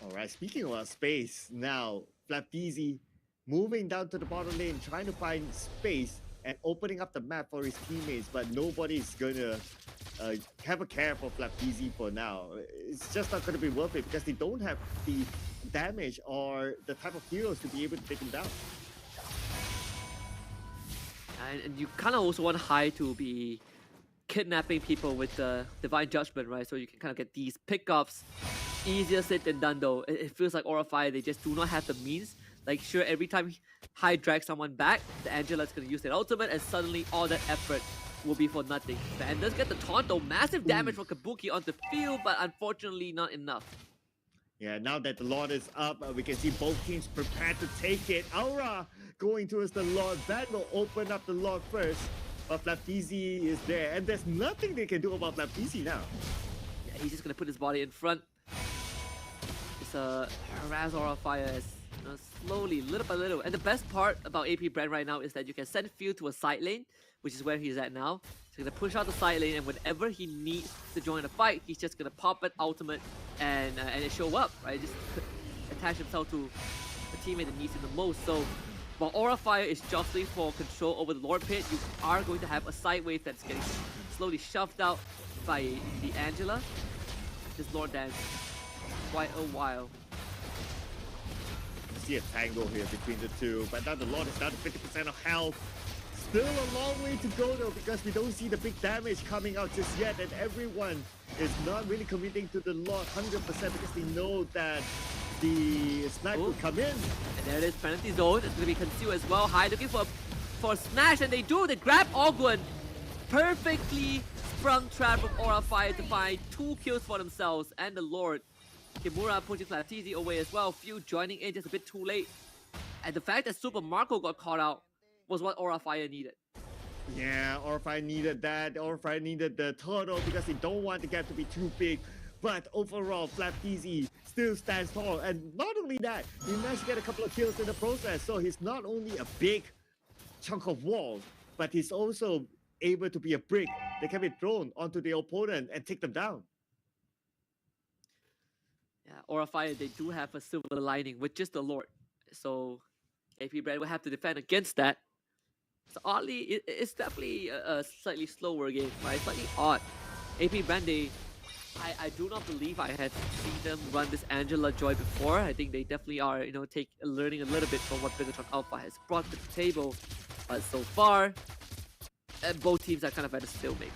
Alright, speaking about space, now Flapteezy moving down to the bottom lane, trying to find space and opening up the map for his teammates, but nobody's gonna have a care for Flapeasy for now. It's just not going to be worth it because they don't have the damage or the type of heroes to be able to take him down. And you kind of also want High to be kidnapping people with the Divine Judgment, right? So you can kind of get these pickups. Easier said than done though. It feels like Aura Fire, they just do not have the means. Like sure, every time High drags someone back, the Angela's going to use their ultimate and suddenly all that effort will be for nothing. And does get the taunt though. Massive damage for Kabuki on the field, but unfortunately not enough. Yeah, now that the Lord is up, we can see both teams prepared to take it. Aura going towards the Lord. Van will open up the Lord first, but Flapeasy is there, and there's nothing they can do about Flapeasy now. Yeah, he's just going to put his body in front. It's a harass Aura Fire as slowly, little by little. And the best part about AP BREN right now is that you can send Field to a side lane, which is where he's at now. So he's gonna push out the side lane, and whenever he needs to join a fight, he's just gonna pop an ultimate and show up, right? Just attach himself to a teammate that needs him the most. So while Aura Fire is jostling for control over the Lord Pit, you are going to have a side wave that's getting slowly shoved out by the Angela. This Lord Dance, quite a while. See a tangle here between the two, but now the Lord is down to 50% of health. Still a long way to go though, because we don't see the big damage coming out just yet, and everyone is not really committing to the Lord 100% because they know that the snipe will come in. And there it is, penalty zone. It's going to be concealed as well. High looking for a smash, and they do. They grab Ogwen. Perfectly sprung trap from Aura Fire to find 2 kills for themselves and the Lord. Kimura pushing Flapeasy away as well. Few joining in just a bit too late. And the fact that Super Marco got caught out was what Aura Fire needed. Yeah, Aura Fire needed that. Aura Fire needed the turtle because they don't want the gap to be too big. But overall, Flapeasy still stands tall. And not only that, he managed to get a couple of kills in the process. So he's not only a big chunk of wall, but he's also able to be a brick that can be thrown onto the opponent and take them down. Yeah, Aura Fire, they do have a silver lining with just the Lord. So AP BREN will have to defend against that. So oddly, it's definitely a slightly slower game, right? Slightly odd. AP BREN, I do not believe I had seen them run this Angela Joy before. I think they definitely are, learning a little bit from what Bigatron Alpha has brought to the table. But so far, both teams are kind of at a stalemate.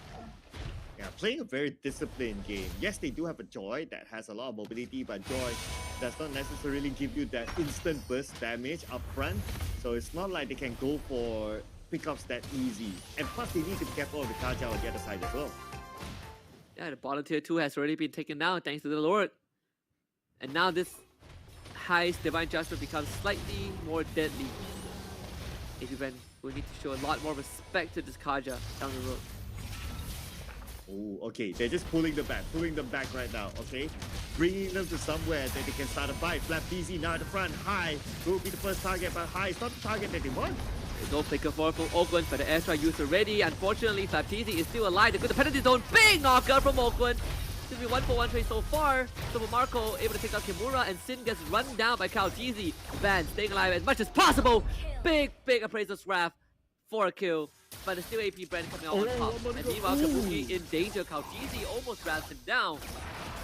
Yeah, playing a very disciplined game. Yes, they do have a Joy that has a lot of mobility, but Joy does not necessarily give you that instant burst damage up front. So it's not like they can go for pickups that easy. And plus, they need to be careful of the Kaja on the other side as well. Yeah, the bottom tier 2 has already been taken down thanks to the Lord. And now this High's Divine Judgment becomes slightly more deadly. AP BREN will need to show a lot more respect to this Kaja down the road. Oh, okay. They're just pulling them back right now, okay? Bringing them to somewhere that they can start a fight. Flapeasy now at the front. High will be the first target, but High is not the target that they want. There's no flicker for Oakland, but the airstrike used already. Unfortunately, Flapeasy is still alive. They go to the penalty zone. Big knockout from Oakland. Should be 1-for-1 trade so far. Super Marco able to take out Kimura, and Sin gets run down by Kaltizi. Van staying alive as much as possible. Big Appraiser's Wrath for a kill. But it's still AP BREN coming out on top. And meanwhile, Kabuki in danger. Kaltizi almost grabs him down.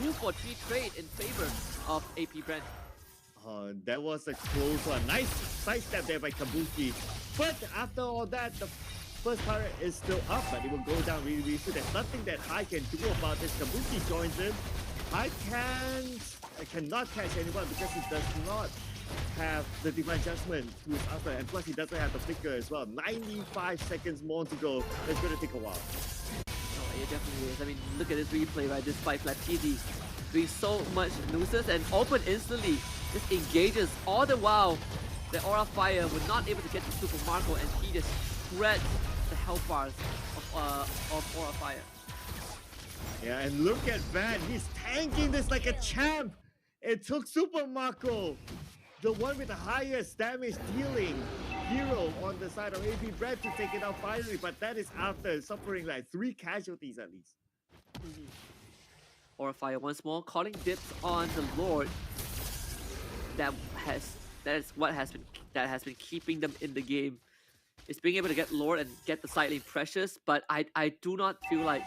2-for-3 trade in favor of AP BREN. That was a close one. Nice sidestep there by Kabuki. But after all that, the first turret is still up, but it will go down really soon. There's nothing that High can do about this. Kabuki joins in. High cannot catch anyone because he does not have the Divine Judgment to his after, and plus he doesn't have the flicker as well. 95 seconds more to go. It's going to take a while. Oh, it definitely is. I mean, look at this replay, right? This fight, Flapeasy doing so much nuisance, and Open instantly just engages. All the while, the Aura Fire was not able to get to Super Marco, and he just shreds the health bars of Aura Fire. Yeah, and look at Van. He's tanking this like a champ. It took Super Marco, the one with the highest damage dealing hero on the side of AP BREN, to take it out finally, but that is after suffering like 3 casualties at least. Aura Fire once more calling dips on the Lord. That is what has been keeping them in the game. It's being able to get Lord and get the side lane precious, but I do not feel like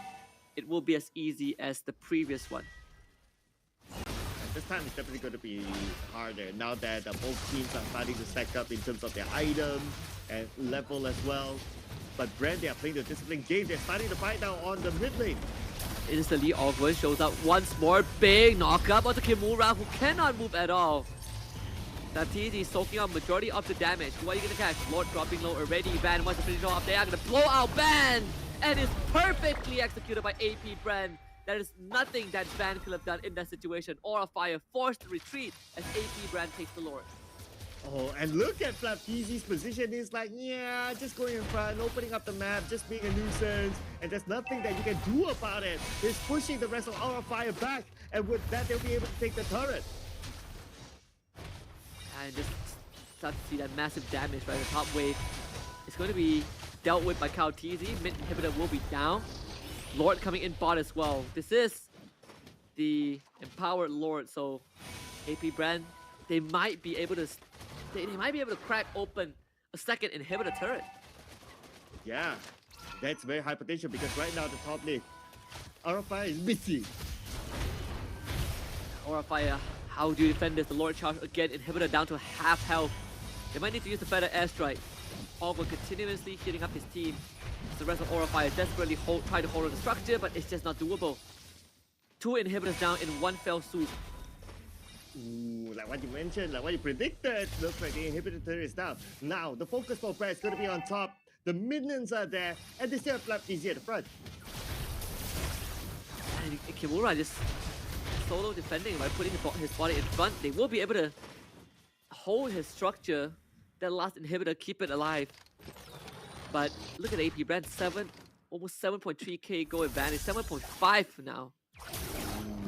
it will be as easy as the previous one. This time it's definitely going to be harder now that both teams are starting to stack up in terms of their item and level as well. But BREN, they are playing the disciplined game. They're starting to fight now on the mid lane. Instantly, Ogwen shows up once more. Big knockup onto Kimura, who cannot move at all. Baptiste is soaking up majority of the damage. Who are you gonna catch? Lord dropping low already. Ban wants to finish off. They are gonna blow out Ban! And it's perfectly executed by AP BREN. There is nothing that Ban could have done in that situation. Aura Fire forced to retreat as AP BREN takes the Lord. Oh, and look at Flapteezy's position. He's like, yeah, just going in front, opening up the map, just being a nuisance, and there's nothing that you can do about it. He's pushing the rest of Aura Fire back, and with that, they'll be able to take the turret. And just start to see that massive damage right at the top wave. It's going to be dealt with by Kaotizi. Mid inhibitor will be down. Lord coming in bot as well. This is the empowered Lord, so AP BREN, they might be able to crack open a second inhibitor turret. Yeah, that's very high potential because right now the top lane, Aura Fire is missing. Aura Fire, how do you defend this? The Lord charge again, inhibitor down to half health. They might need to use the Feather Airstrike. Ogwen continuously heating up his team. The rest of Aura Fire desperately try to hold on the structure, but it's just not doable. 2 inhibitors down in one fell swoop. Ooh, like what you mentioned, like what you predicted, looks like the inhibitor turret is down. Now, the focus for BREN is going to be on top. The minions are there, and they still have Flapteezy at the front. And Kimura just solo defending by putting his body in front. They will be able to hold his structure, that last inhibitor, keep it alive. But look at AP BREN, almost 7.3k gold advantage, 7.5 now.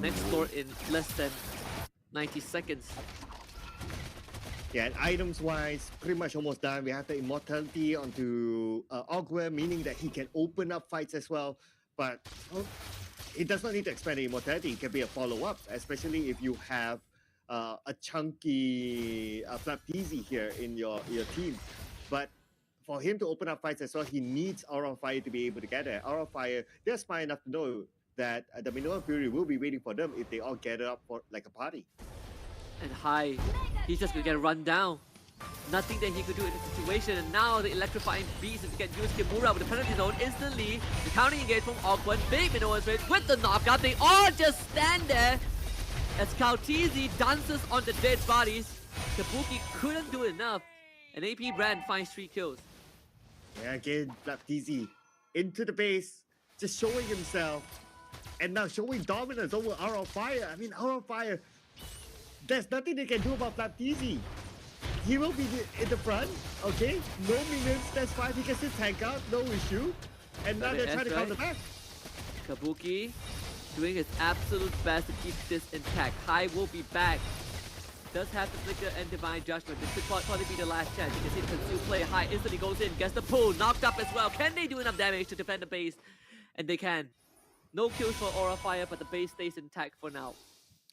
Next floor in less than 90 seconds. Yeah, and items-wise, pretty much almost done. We have the immortality onto Ogwen, meaning that he can open up fights as well. But he does not need to expand the immortality. It can be a follow-up, especially if you have a chunky Flapteezy here in your team. But for him to open up fights as well, he needs Aura Fire to be able to get there. Aura Fire, they're smart enough to know that the Minoan Fury will be waiting for them if they all gather up for like a party. And High, he's just gonna get run down. Nothing that he could do in this situation, and now the electrifying beast is gonna use Kimura with the penalty zone instantly. The counting engage from Ogwen, big Minoan rate with the knockout. They all just stand there as Kaotizi dances on the dead bodies. Kabuki couldn't do enough, and AP BREN finds 3 kills. Yeah, again, Flapteezy into the base, just showing himself. And now showing dominance over Aura Fire. I mean, Aura Fire, there's nothing they can do about Flapteezy. He will be in the front, okay? No minions, that's fine. He can still tank out, no issue. And now they're trying to counter back. Kabuki doing his absolute best to keep this intact. High will be back. Does have the Flicker and Divine Judgment. This could probably be the last chance. You can see the Consume play. High instantly goes in, gets the pull, knocked up as well. Can they do enough damage to defend the base? And they can. No kills for Aura Fire, but the base stays intact for now.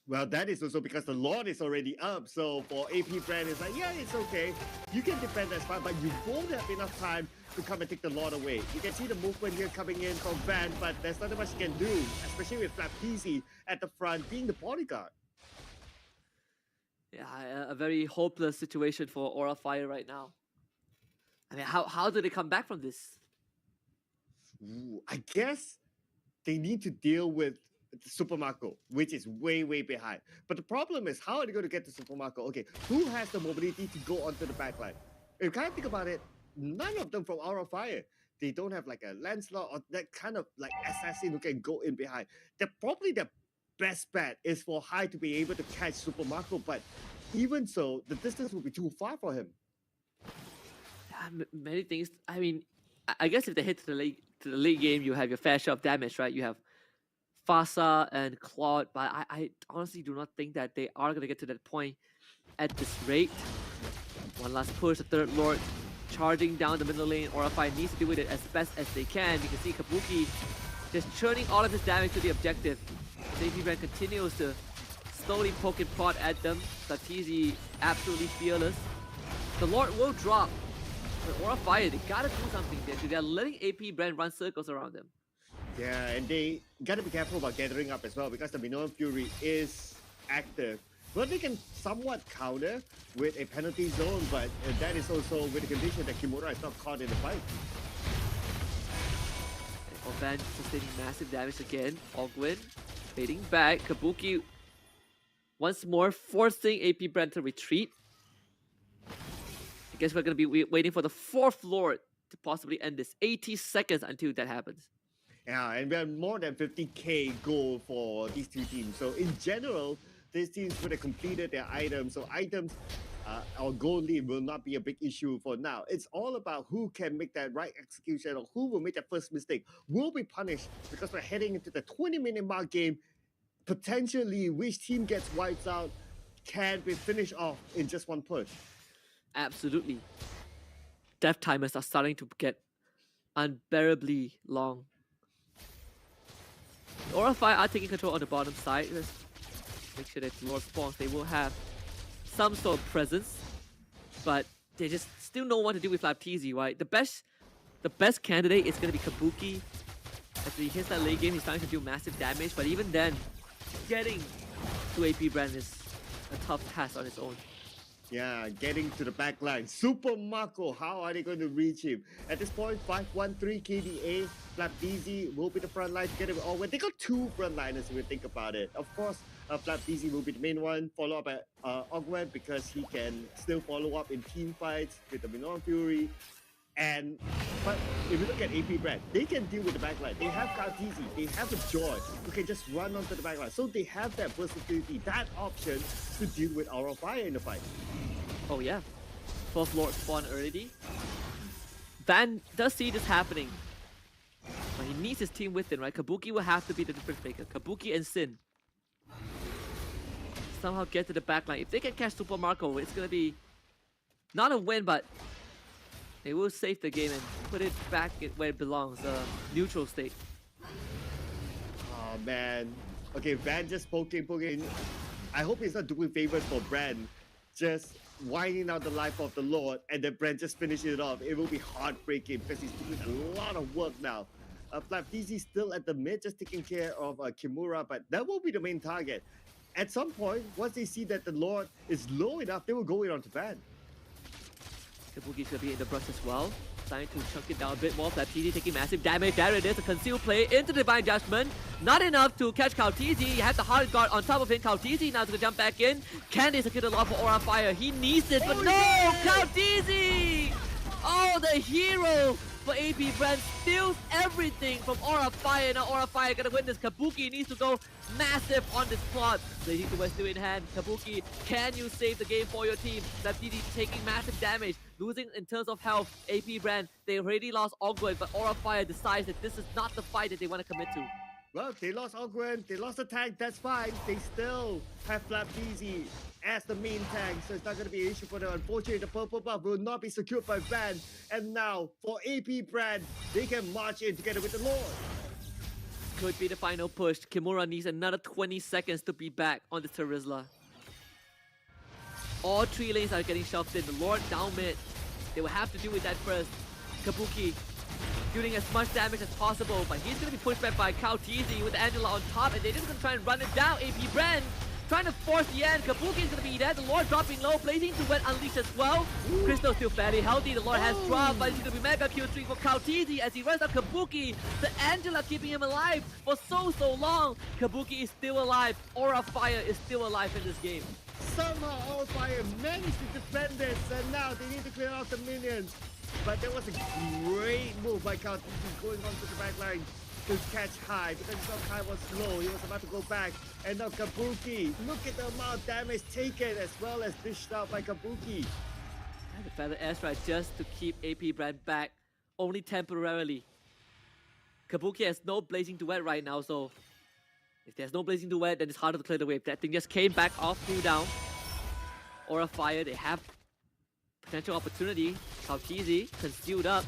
Well, that is also because the Lord is already up. So for AP BREN, it's like, yeah, it's okay. You can defend that spot, but you won't have enough time to come and take the Lord away. You can see the movement here coming in from BREN, but there's not much you can do, especially with Flapteezy at the front being the bodyguard. Yeah, a very hopeless situation for Aura Fire right now. I mean, how do they come back from this? Ooh, I guess they need to deal with Super Marco, which is way, way behind. But the problem is, how are they going to get to Super Marco? Okay, who has the mobility to go onto the backline? If you kind of think about it, none of them from Aura Fire. They don't have like a Lancelot or that kind of like assassin who can go in behind. Probably the best bet is for High to be able to catch Super Marco, but even so, the distance will be too far for him. Many things. I mean, I guess if they hit to the late game, you have your fair share of damage, right? You have Fasa and Claude, but I honestly do not think that they are going to get to that point at this rate. One last push, the third Lord charging down the middle lane. Aura Fire needs to do with it as best as they can. You can see Kabuki just churning all of his damage to the objective. AP BREN continues to slowly poke and prod at them. Flapteezy absolutely fearless. The Lord will drop. But Aura Fire, they gotta do something there. They're letting AP BREN run circles around them. Yeah, and they gotta be careful about gathering up as well because the Minoan Fury is active. Well, they can somewhat counter with a penalty zone, but that is also with the condition that Kimura is not caught in the fight. Van sustaining massive damage again. Ogwin fading back. Kabuki once more forcing AP BREN to retreat. I guess we're going to be waiting for the 4th Lord to possibly end this. 80 seconds until that happens. Yeah, and we have more than 50k goal for these two teams. So in general, these teams would have completed their items. So items or goal lead will not be a big issue for now. It's all about who can make that right execution or who will make that first mistake. Will be punished because we're heading into the 20-minute mark game. Potentially, which team gets wiped out can be finished off in just one push. Absolutely. Death timers are starting to get unbearably long. Aura Fire are taking control on the bottom side. Let's make sure that Lord spawns. They will have some sort of presence, but they just still know what to do with LabTZ, right? The best candidate is going to be Kabuki. As he hits that late game, he's starting to do massive damage, but even then, getting to AP BREN is a tough task on its own. Yeah, getting to the back line. Super Marco, how are they going to reach him? At this point, 513 KDA. FlapDZ will be the front line together with Ogwen. They got 2 front liners if you think about it. Of course, FlapDZ will be the main one, follow up by Ogwen because he can still follow up in team fights with the Minoan Fury. But if you look at AP BREN, they can deal with the backline. They have Kartizi, they have a George who can just run onto the backline. So they have that versatility, that option to deal with Aura Fire in the fight. Oh yeah. 4th Lord spawn already. Van does see this happening. But he needs his team with him, right? Kabuki will have to be the difference maker. Kabuki and Sin. Somehow get to the backline. If they can catch Super Marco, it's gonna be not a win, but they will save the game and put it back where it belongs, neutral state. Oh man. Okay, Van just poking. I hope he's not doing favors for BREN. Just winding out the life of the Lord and then BREN just finishes it off. It will be heartbreaking because he's doing a lot of work now. FlapDZ still at the mid, just taking care of Kimura, but that will be the main target. At some point, once they see that the Lord is low enough, they will go in onto Van. Kabuki's gonna be in the brush as well. Trying to chunk it down a bit more. FlapDZ taking massive damage. There it is, a concealed play into Divine Judgment. Not enough to catch KaoTZ. You have the hard guard on top of him. KaoTZ now is gonna jump back in. Can they secure the lock for Aura Fire? He needs it, but no! KaoTZ! Oh, the hero for AP BREN steals everything from Aura Fire. Now Aura Fire gonna win this. Kabuki needs to go massive on this plot. Blazing to West still in hand. Kabuki, can you save the game for your team? FlapDZ taking massive damage, losing in terms of health. AP BREN, they already lost Ogwen, but Aura Fire decides that this is not the fight that they want to commit to. Well, they lost Ogwen, they lost the tank, that's fine. They still have FlapDZ as the main tank, so it's not going to be an issue for them. Unfortunately, the purple buff will not be secured by Van. And now, for AP BREN, they can march in together with the Lord. Could be the final push. Kimura needs another 20 seconds to be back on the Terizla. All 3 lanes are getting shoved in. The Lord down mid. They will have to deal with that first. Kabuki doing as much damage as possible, but he's going to be pushed back by KaoTZ with Angela on top, and they're just going to try and run it down. AP BREN trying to force the end. Kabuki is going to be there. The Lord dropping low, Blazing to Wet Unleashed as well. Crystal still fairly healthy. The Lord has dropped, but it's going to be Mega Q3 for KaoTZ as he runs out Kabuki. The Angela keeping him alive for so long. Kabuki is still alive. Aura Fire is still alive in this game. Somehow Aura Fire managed to defend this, and now they need to clear out the minions. But there was a great move by KaoTZ going on to the back line to catch High because he saw High was slow. He was about to go back. And now Kabuki, look at the amount of damage taken as well as dished out by Kabuki. And the Feather Airstrike just to keep AP BREN back, only temporarily. Kabuki has no Blazing Duet right now, so if there's no Blazing Duet, then it's harder to clear the wave. That thing just came back off cooldown. Aura Fire, they have potential opportunity. KaoTZ concealed up.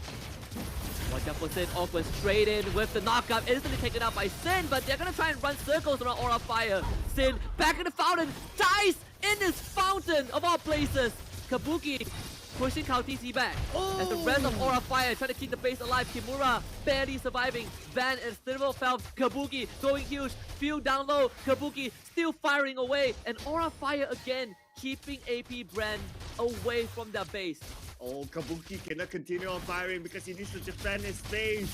Watch out for Sin. Awkward straight in with the knockup. Instantly taken out by Sin, but they're gonna try and run circles around Aura Fire. Sin back in the fountain. Dies in this fountain of all places. Kabuki pushing Kautisi back. As the rest of Aura Fire trying to keep the base alive. Kimura barely surviving. Van and Still fell. Kabuki going huge. Few down low. Kabuki still firing away. And Aura Fire again keeping AP BREN away from their base. Oh, Kabuki cannot continue on firing because he needs to defend his base.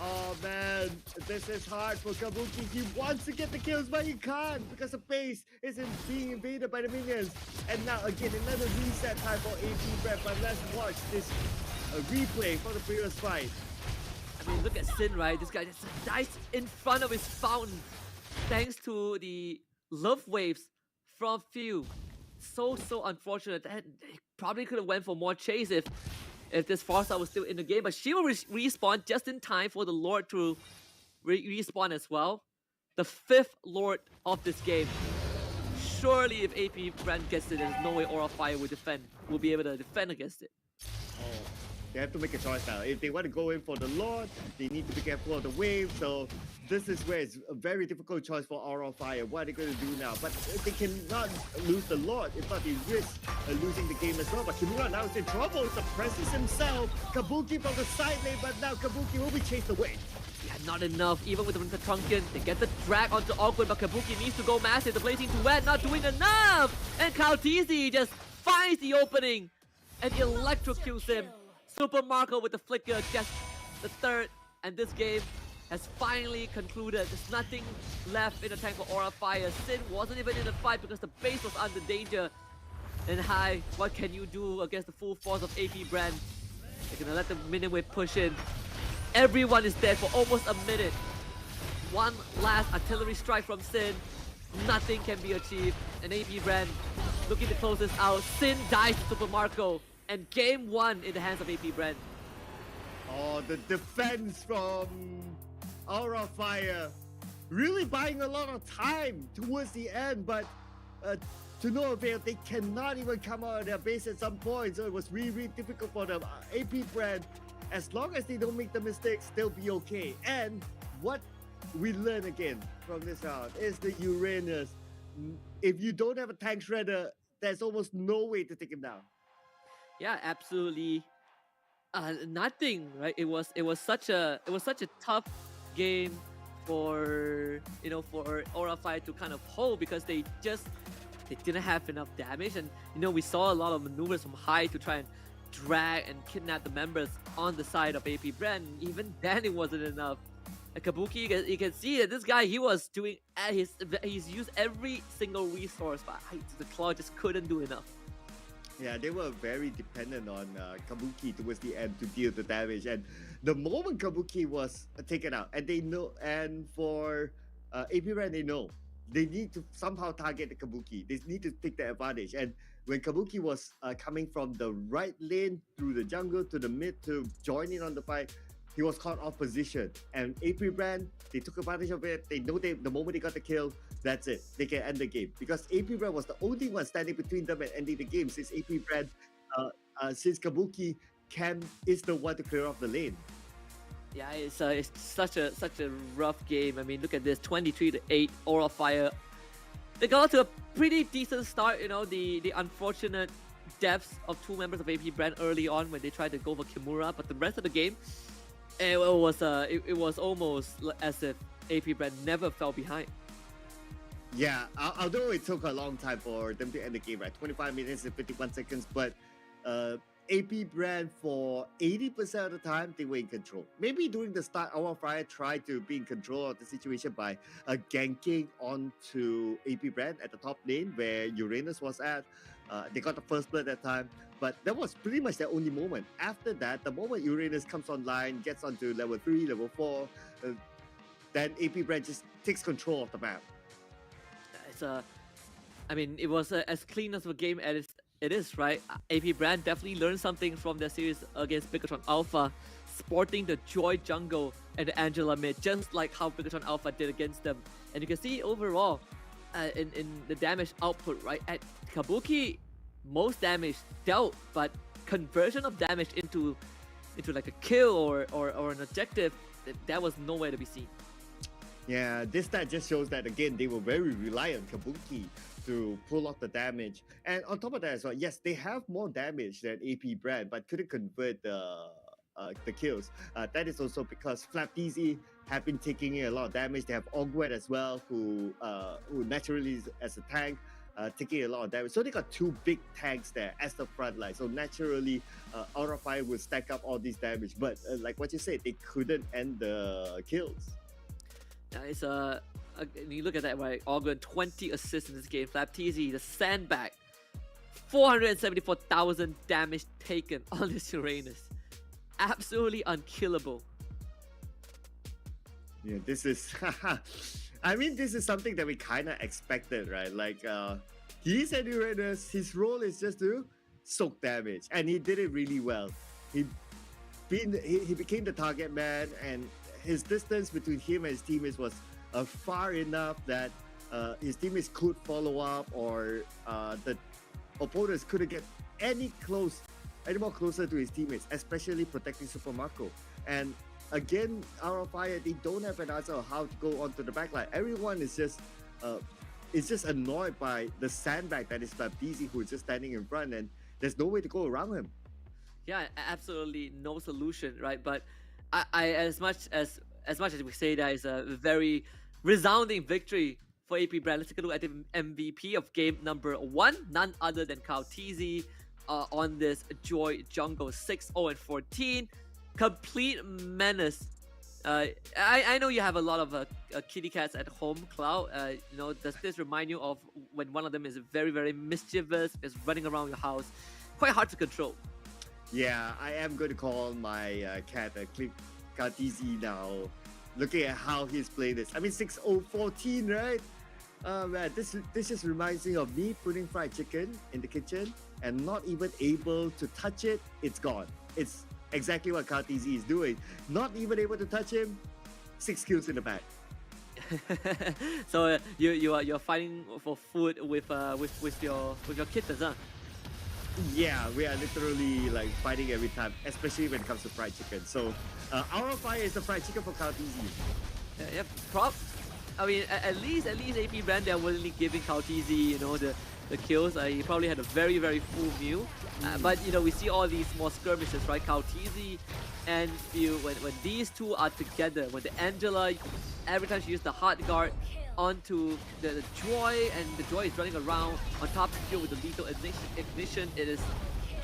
Oh man, this is hard for Kabuki. He wants to get the kills, but he can't because the base isn't being invaded by the minions. And now again, another reset time for AP BREN. But let's watch this replay for the previous fight. I mean, look at Sin, right? This guy just dies in front of his fountain thanks to the love waves from Few. So unfortunate. That he probably could have went for more chase if this Farsa was still in the game, but she will respawn just in time for the Lord to respawn as well. The 5th Lord of this game. Surely if AP BREN gets it, there's no way Aura Fire will be able to defend against it. Oh, they have to make a choice now. If they want to go in for the Lord, they need to be careful of the wave. So this is where it's a very difficult choice for Aura Fire. What are they going to do now? But they cannot lose the Lord. If not, they risk losing the game as well. But Kimura now is in trouble. Suppresses himself. Kabuki from the side lane, but now Kabuki will be chased away. Yeah, not enough. Even with the Trunken, they get the drag onto Awkward, but Kabuki needs to go massive. The blazing duet not doing enough. And Kautisi just finds the opening and electrocutes him. Super Marco with the flicker, just the 3rd, and this game has finally concluded. There's nothing left in the tank for Aura Fire. Sin wasn't even in the fight because the base was under danger. And Hai, what can you do against the full force of AP BREN? They're gonna let the minion wave push in. Everyone is dead for almost a minute. One last artillery strike from Sin. Nothing can be achieved. And AP BREN looking to close this out. Sin dies to Super Marco. And game 1 in the hands of AP BREN. Oh, the defense from Aura Fire really buying a lot of time towards the end, but to no avail. They cannot even come out of their base at some point, so it was really difficult for them. AP BREN, as long as they don't make the mistakes, they'll be okay. And what we learn again from this round is the Uranus. If you don't have a tank shredder, there's almost no way to take him down. Yeah, absolutely. Nothing, right? It was such a tough game for for Aura Fire to kind of hold because they didn't have enough damage, and we saw a lot of maneuvers from Hai to try and drag and kidnap the members on the side of AP BREN. Even then, it wasn't enough. Kabuki, you can see that this guy, he was doing he's used every single resource, but the claw just couldn't do enough. Yeah, they were very dependent on Kabuki towards the end to deal the damage. And the moment Kabuki was taken out, and they know, and for AP BREN, they know they need to somehow target the Kabuki. They need to take the advantage. And when Kabuki was coming from the right lane through the jungle to the mid to join in on the fight, he was caught off position. And AP BREN, they took advantage of it. They know the moment they got the kill, that's it. They can end the game. Because AP BREN was the only one standing between them and ending the game since AP BREN, since Kabuki is the one to clear off the lane. Yeah, it's such a rough game. I mean, look at this, 23-8, Aura Fire. They got to a pretty decent start, the unfortunate deaths of 2 members of AP BREN early on when they tried to go for Kimura, but the rest of the game, it was almost as if AP BREN never fell behind. Yeah, although it took a long time for them to end the game, right? 25 minutes and 51 seconds, but AP BREN, for 80% of the time, they were in control. Maybe during the start, Aura Fire tried to be in control of the situation by ganking onto AP BREN at the top lane where Uranus was at. They got the first blood that time, but that was pretty much their only moment. After that, the moment Uranus comes online, gets onto level 3, level 4, then AP BREN just takes control of the map. It was as clean as a game as it is, right? AP BREN definitely learned something from their series against Bigatron Alpha, sporting the Joy Jungle and the Angela mid, just like how Bigatron Alpha did against them. And you can see overall, in the damage output, right? At Kabuki, most damage dealt, but conversion of damage into like a kill or an objective, that was nowhere to be seen. Yeah, this stat just shows that again they were very reliant on Kabuki to pull off the damage. And on top of that as well, yes, they have more damage than AP BREN, but couldn't convert the kills. That is also because Flapteasy have been taking in a lot of damage. They have Ogwet as well, who naturally is as a tank. Taking a lot of damage. So they got two big tanks there as the front line. So naturally, Aura Fire would stack up all this damage. But like what you said, they couldn't end the kills. Yeah, it's you look at that, right? Ogwen 20 assists in this game. Flapteasy, the sandbag, 474,000 damage taken on this Uranus. Absolutely unkillable. Yeah, this is. I mean, this is something that we kind of expected, right? Like, he's an Uranus. His role is just to soak damage, and he did it really well. He became the target man, and his distance between him and his teammates was far enough that his teammates could follow up, or the opponents couldn't get any more closer to his teammates, especially protecting Super Marco. And again, Aura Fire, they don't have an answer on how to go onto the backline. Everyone is just annoyed by the sandbag that is Flapteasy, who is just standing in front, and there's no way to go around him. Yeah, absolutely no solution, right? But I as much as we say that is a very resounding victory for AP BREN, let's take a look at the MVP of game number 1, none other than Flapteasy on this Joy Jungle 6-0-14. Complete menace. I know you have a lot of kitty cats at home, Cloud. Does this remind you of when one of them is very, very mischievous, is running around your house? Quite hard to control. Yeah, I am going to call my cat Flapteasy now. Looking at how he's playing this. I mean, 6-0-14, right? Man, this just reminds me of me putting fried chicken in the kitchen and not even able to touch it. It's gone. It's exactly what Flapteasy is doing. Not even able to touch him. 6 kills in the bag. So you're fighting for food with your kittens, huh? Yeah, we are literally like fighting every time, especially when it comes to fried chicken. So, Aura Fire is the fried chicken for Flapteasy. Yeah, I mean, at least AP BREN, they're willingly giving Flapteasy, the kills. He probably had a very, very full meal. But we see all these small skirmishes, right? Flapteasy and when these two are together, when the Angela, every time she uses the hard guard onto the Joy, and the Joy is running around on top of you with the lethal ignition, it is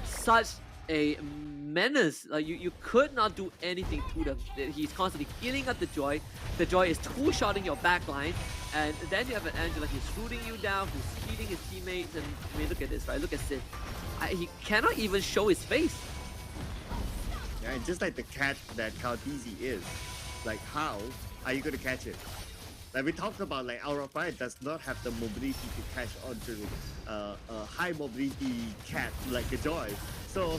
such a menace. Like you could not do anything to them. He's constantly healing up the Joy. The Joy is two-shotting your backline, and then you have an Angela. He's shooting you down, who's healing his teammates. And I mean, look at this, right? Look at Sid. He cannot even show his face. Yeah, and just like the cat that Flapteasy is, like how are you going to catch it? Like we talked about, like Aura Fire does not have the mobility to catch onto a high mobility cat like a Joy. So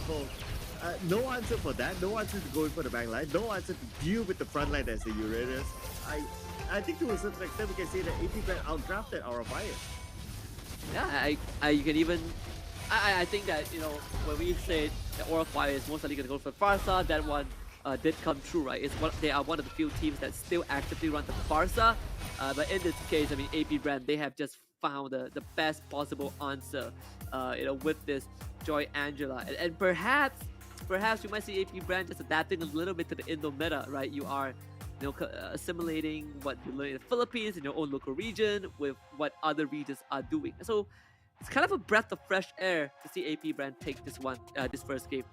no answer for that. No answer to go in for the back line. No answer to deal with the front line as the Uranus. I think to a certain extent we can say that AP BREN outdrafted Aura Fire. Yeah, you can even. I think that when we said that Aura Fire is most likely going to go for Farsa, that one did come true, right? They are one of the few teams that still actively run the Farsa. But in this case, I mean, AP BREN, they have just found the best possible answer, with this Joy Angela. And perhaps you might see AP BREN just adapting a little bit to the Indo meta, right? You are, assimilating what you learn in the Philippines, in your own local region, with what other regions are doing. So it's kind of a breath of fresh air to see AP BREN take this first game.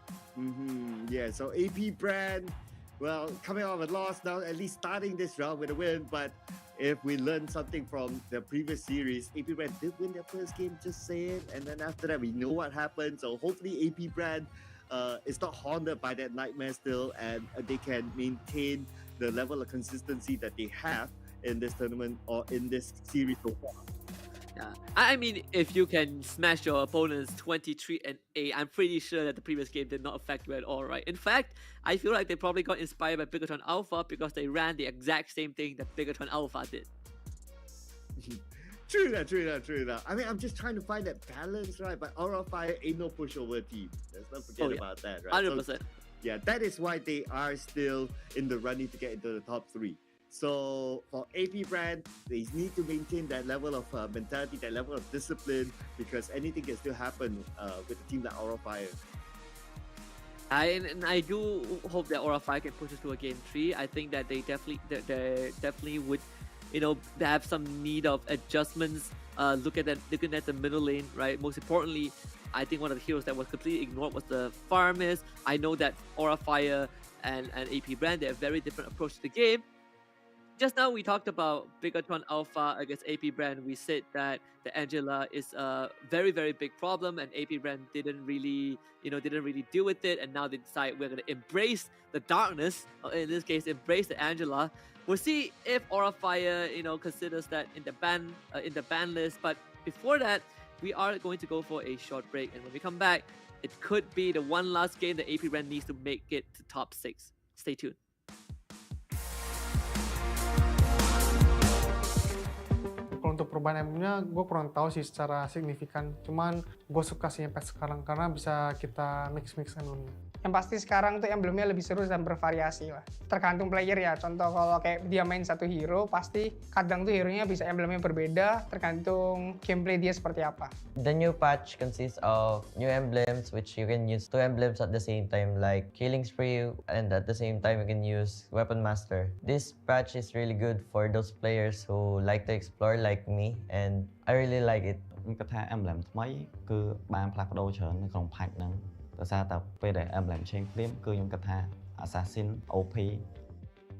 Yeah, so AP BREN, well, coming off a loss now, at least starting this round with a win. But if we learn something from the previous series, AP BREN did win their first game, just saying. And then after that, we know what happened. So hopefully AP BREN is not haunted by that nightmare still, and they can maintain the level of consistency that they have in this tournament or in this series so far. Yeah, I mean, if you can smash your opponents 23-8, I'm pretty sure that the previous game did not affect you at all, right? In fact, I feel like they probably got inspired by Bigatron Alpha because they ran the exact same thing that Bigatron Alpha did. True that. I mean, I'm just trying to find that balance, right? But Aura Fire ain't no pushover team. Let's not forget about that, right? 100%. So, yeah, that is why they are still in the running to get into the top 3. So for AP brand, they need to maintain that level of mentality, that level of discipline, because anything can still happen with a team like Aura Fire. I do hope that Aura Fire can push us to a game 3. I think that they definitely would, have some need of adjustments. Looking at the middle lane, right? Most importantly, I think one of the heroes that was completely ignored was the Farmers. I know that Aura Fire and AP brand, they have very different approach to the game. Just now we talked about Bigatron Alpha against AP brand. We said that the Angela is a very, very big problem, and AP brand didn't really deal with it. And now they decide we're gonna embrace the darkness. In this case, embrace the Angela. We'll see if Aura Fire, considers that in the ban list. But before that, we are going to go for a short break, and when we come back, it could be the one last game that AP brand needs to make it to top 6. Stay tuned. Kalau untuk perubahan emblemnya, gue kurang tahu sih secara signifikan. Cuman gue suka sih sampai sekarang karena bisa kita mix-mix emblemnya. Yang pasti sekarang tuh emblemnya lebih seru dan bervariasi lah. Tergantung player ya. Contoh kalau kayak dia main satu hero, pasti kadang tuh hero-nya bisa emblemnya berbeda tergantung gameplay dia seperti apa. The new patch consists of new emblems which you can use 2 emblems at the same time, like Killing Spree, and at the same time you can use Weapon Master. This patch is really good for those players who like to explore like me, and I really like it. គេថា emblem ថ្មីគឺបានផ្លាស់ប្ដូរច្រើននៅក្នុង patch ហ្នឹងដោយសារតែពេលដែល emblem change ភ្លាមគឺខ្ញុំគិតថា assassin OP.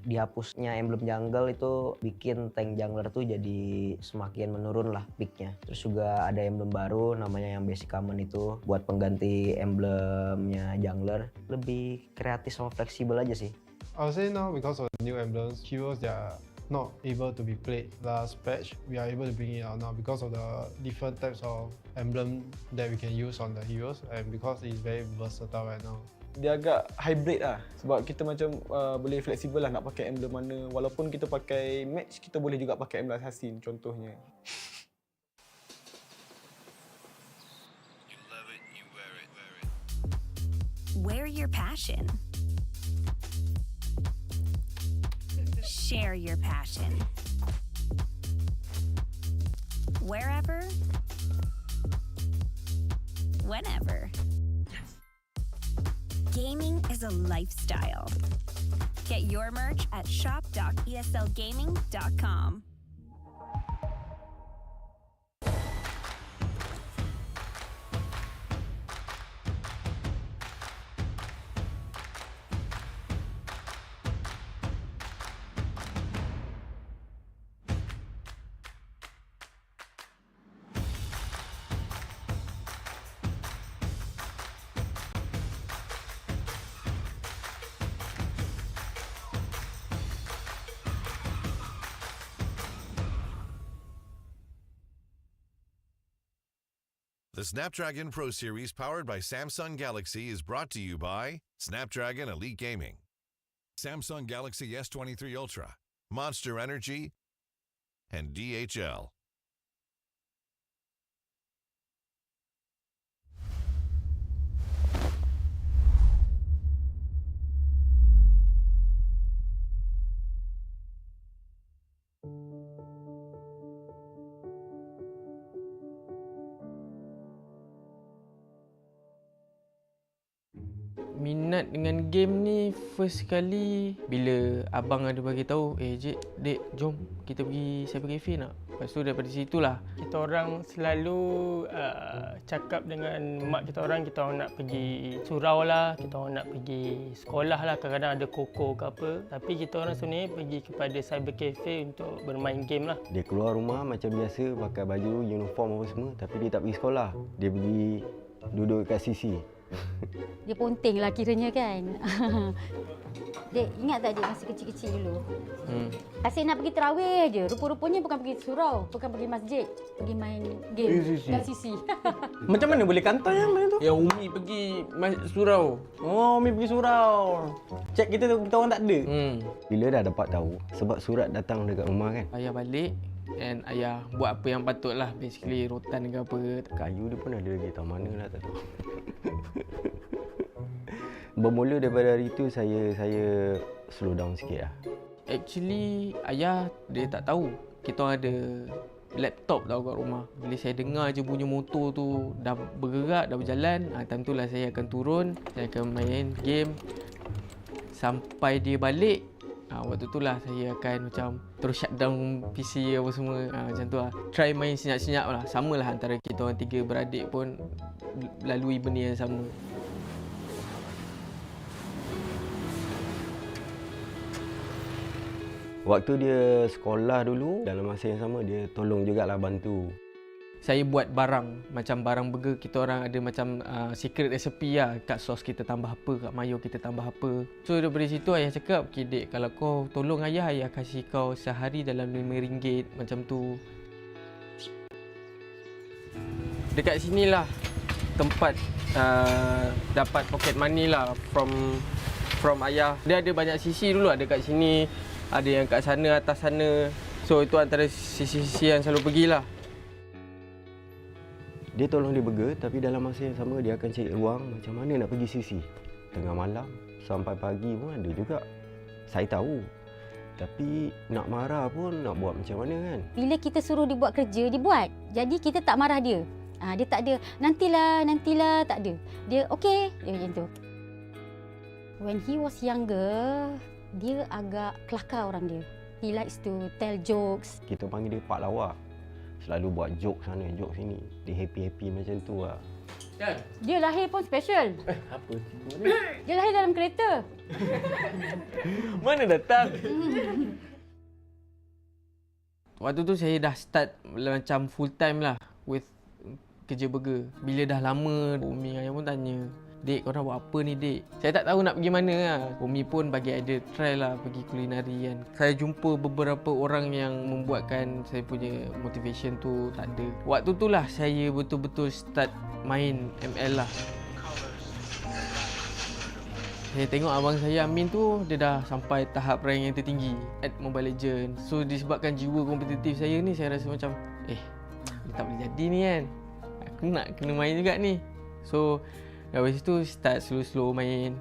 Dihapusnya emblem jungle itu bikin tank jungler tuh jadi semakin menurun lah picknya. Terus juga ada emblem baru namanya yang basic common itu buat pengganti emblemnya jungler. Lebih kreatif sama fleksibel aja sih. I would say now because of the new emblems, heroes that are not able to be played last patch, we are able to bring it out now because of the different types of emblem that we can use on the heroes, and because it's very versatile right now. Dia agak hybrid lah sebab kita macam boleh fleksibel lah nak pakai emblem mana. Walaupun kita pakai match, kita boleh juga pakai emblem assassin contohnya. Wear your passion. Share your passion. Wherever, whenever. Gaming is a lifestyle. Get your merch at shop.eslgaming.com. The Snapdragon Pro Series powered by Samsung Galaxy is brought to you by Snapdragon Elite Gaming, Samsung Galaxy S23 Ultra, Monster Energy, and DHL. Minat dengan game ni first kali bila abang ada bagi tahu, dek, jom kita pergi cyber cafe nak. Lepas tu daripada situlah Kita orang selalu cakap dengan mak kita orang nak pergi surau lah, kita orang nak pergi sekolah lah, kadang-kadang ada koko ke apa. Tapi kita orang sebenarnya pergi kepada cyber cafe untuk bermain game lah. Dia keluar rumah macam biasa pakai baju uniform apa semua, tapi dia tak pergi sekolah. Dia pergi duduk kat sisi. Dia ponting lah kiranya kan. Dek, ingat tak dek masa kecil-kecil dulu? Asyik nak pergi terawih je. Rupa-rupanya bukan pergi surau, bukan pergi masjid. Pergi main game kat sisi. Macam mana boleh kantoi yang main tu? Yang Umi pergi surau. Oh, Umi pergi surau. Cek kita orang tak ada. Bila dah dapat tahu, sebab surat datang dekat rumah kan. Ayah balik and ayah buat apa yang patut lah. Basically rotan ke apa. Kayu dia pun ada lagi, tahu mana lah tak tahu. Bermula daripada hari itu saya slow down sikit lah. Actually ayah dia tak tahu kita orang ada laptop tau kat rumah. Bila saya dengar je bunyi motor tu dah bergerak, dah berjalan, time tu lah saya akan turun, saya akan main game sampai dia balik. Waktu tu lah saya akan macam terus shutdown PC apa semua, macam tu lah. Try main senyap-senyap lah. Sama lah antara kita orang 3 beradik pun lalui benda yang sama. Waktu dia sekolah dulu, dalam masa yang sama dia tolong jugalah bantu. Saya buat barang, macam barang burger kita orang ada macam secret recipe lah. Kat sos kita tambah apa, kat mayo kita tambah apa. So daripada situ ayah cakap, okay dek, kalau kau tolong ayah kasih kau sehari dalam RM5 macam tu. Dekat sini lah tempat dapat pocket money lah from ayah. Dia ada banyak sisi dulu, ada kat sini, ada yang kat sana, atas sana. So itu antara sisi-sisi yang selalu pergilah. Dia tolong dia burger, tapi dalam masa yang sama dia akan cari ruang macam mana nak pergi sisi. Tengah malam sampai pagi pun ada juga. Saya tahu. Tapi nak marah pun nak buat macam mana kan. Bila kita suruh dia buat kerja, dia buat. Jadi kita tak marah dia. Dia tak ada nantilah, tak ada. Dia okey, dia macam tu. When he was younger, dia agak kelakar orang dia. He likes to tell jokes. Kita panggil dia Pak Lawak. Selalu buat joke sana, joke sini. Dia happy-happy macam tu lah. Dia lahir pun special. Apa? Dia lahir dalam kereta. Mana datang? Waktu tu saya dah start macam full time lah with kerja burger. Bila dah lama, Umi ayah pun tanya, dek, kau nak buat apa ni dek? Saya tak tahu nak pergi mana lah. Umi pun bagi idea try lah pergi kulinari kan. Saya jumpa beberapa orang yang membuatkan saya punya motivation tu tak ada. Waktu tu lah saya betul-betul start main ML lah. Saya tengok abang saya Amin tu, dia dah sampai tahap rank yang tertinggi at Mobile Legends. So disebabkan jiwa kompetitif saya ni, saya rasa macam tak boleh jadi ni kan. Aku nak kena main juga ni. So dari situ start slow-slow main.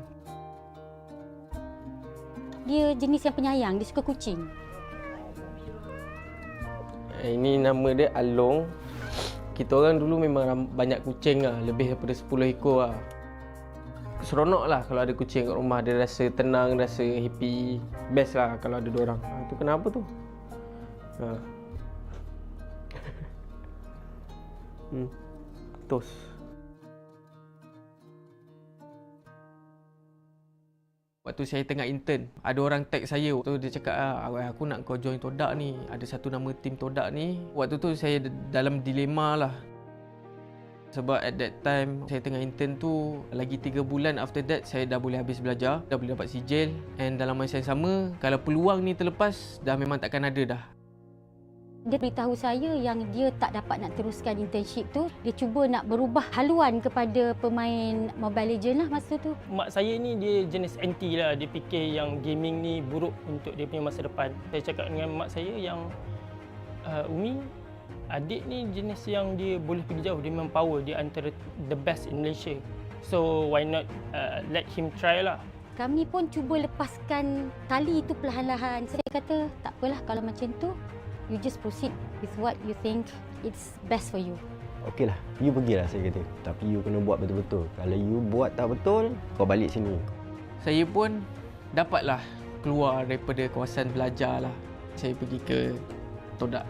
Dia jenis yang penyayang, dia suka kucing. Ini nama dia Along. Kita orang dulu memang banyak kucing lah, lebih daripada 10 ekor lah. Seronok lah kalau ada kucing kat rumah, dia rasa tenang, rasa happy. Best lah kalau ada diorang. Tu kenapa tu? Tos. Waktu saya tengah intern, ada orang tag saya. Waktu dia cakap, aku nak kau join Todak ni. Ada satu nama tim Todak ni. Waktu tu saya dalam dilema lah. Sebab at that time, saya tengah intern tu, lagi 3 bulan after that, saya dah boleh habis belajar. Dah boleh dapat sijil. And dalam masa yang sama, kalau peluang ni terlepas, dah memang takkan ada dah. Dia beritahu saya yang dia tak dapat nak teruskan internship tu. Dia cuba nak berubah haluan kepada pemain Mobile Legends lah masa tu. Mak saya ni dia jenis anti lah. Dia fikir yang gaming ni buruk untuk dia punya masa depan. Saya cakap dengan mak saya yang Umi, adik ni jenis yang dia boleh pergi jauh. Dia memang power. Dia antara the best in Malaysia. So why not let him try lah. Kami pun cuba lepaskan tali itu perlahan-lahan. Saya kata tak apalah kalau macam tu. You just proceed with what you think it's best for you. Okey lah, you pergilah saya kata. Tapi you kena buat betul-betul. Kalau you buat tak betul, kau balik sini. Saya pun dapatlah keluar daripada kawasan belajar lah. Saya pergi ke Todak.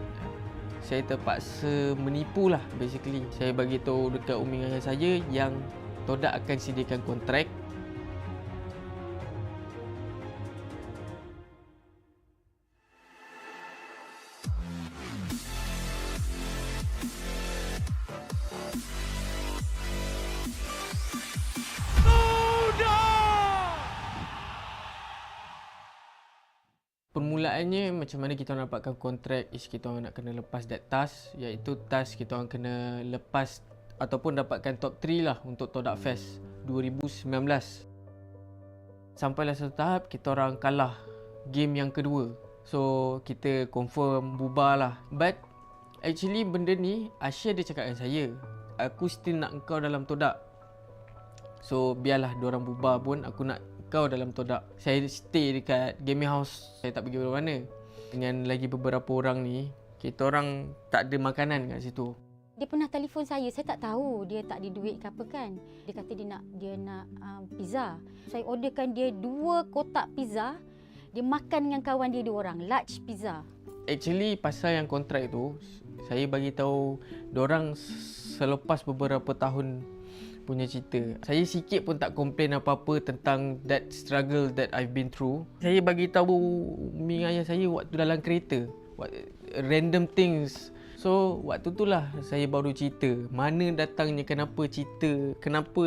Saya terpaksa menipu lah basically. Saya bagi tahu dekat umi ayah saya yang Todak akan sediakan kontrak. Permulaannya macam mana kita orang dapatkan kontrak is kita orang nak kena lepas that task, iaitu task kita orang kena lepas ataupun dapatkan top 3 lah untuk Todak Fest 2019. Sampailah satu tahap kita orang kalah game yang kedua. So kita confirm bubar lah. But actually benda ni Asia dia cakap dengan saya, aku still nak engkau dalam Todak. So biarlah diorang bubar pun aku nak kekau dalam todak. Saya stay dekat gaming house, saya tak pergi mana-mana. Dengan lagi beberapa orang ni, kita orang tak ada makanan kat situ. Dia pernah telefon saya tak tahu dia tak ada duit ke apa kan. Dia kata dia nak pizza. Saya orderkan dia 2 kotak pizza. Dia makan dengan kawan dia 2 orang, large pizza. Actually pasal yang kontrak tu, saya bagi tahu diorang selepas beberapa tahun punya cerita. Saya sikit pun tak komplain apa-apa tentang that struggle that I've been through. Saya bagi tahu mi ayah saya waktu dalam kereta, random things. So waktu tu lah saya baru cerita mana datangnya, kenapa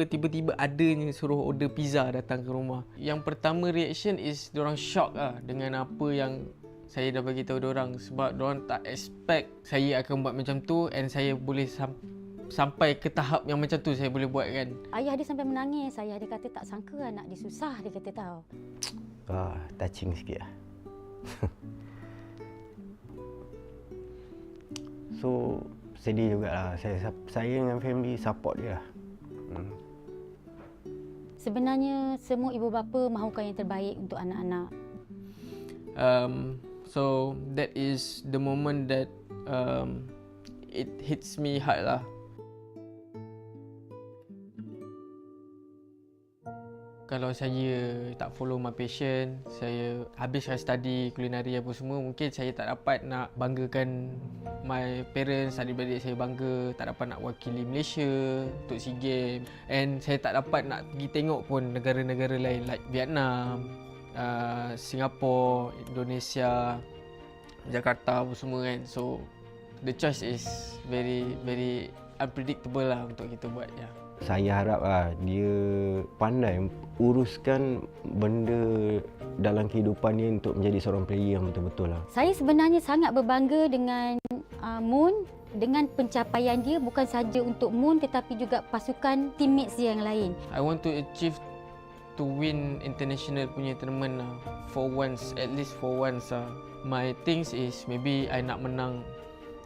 tiba-tiba adanya suruh order pizza datang ke rumah. Yang pertama reaction is diorang shock lah dengan apa yang saya dah bagi tahu diorang, sebab diorang tak expect saya akan buat macam tu and saya boleh sampai ke tahap yang macam tu saya boleh buat kan. Ayah dia sampai menangis. Ayah dia kata tak sangka anak dia susah, dia kata tahu. Touching sikit lah. So sedih jugalah. Saya dengan family support dia lah. Sebenarnya semua ibu bapa mahukan yang terbaik untuk anak-anak. So that is the moment that it hits me hard lah. Kalau saya tak follow my passion, saya habiskan study kulinari apa semua, mungkin saya tak dapat nak banggakan my parents, adik-beradik saya bangga, tak dapat nak wakili Malaysia untuk SEA Games, and saya tak dapat nak pergi tengok pun negara-negara lain like Vietnam, Singapura, Indonesia, Jakarta apa semua kan. So the choice is very very unpredictable lah untuk kita buat ya. Saya harap dia pandai uruskan benda dalam kehidupan dia untuk menjadi seorang player yang betul-betul lah. Saya sebenarnya sangat berbangga dengan Moon, dengan pencapaian dia bukan saja untuk Moon tetapi juga pasukan teammates dia yang lain. I want to achieve to win international punya tournament lah. For once, at least for once lah. My things is maybe I nak menang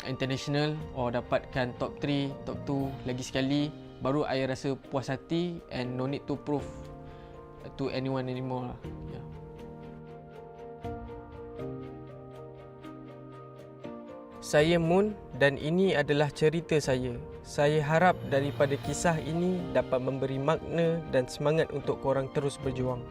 international or dapatkan top 3, top 2 lagi sekali. Baru I rasa puas hati and no need to prove to anyone anymore lah. Yeah. Saya Moon dan ini adalah cerita saya. Saya harap daripada kisah ini dapat memberi makna dan semangat untuk korang terus berjuang.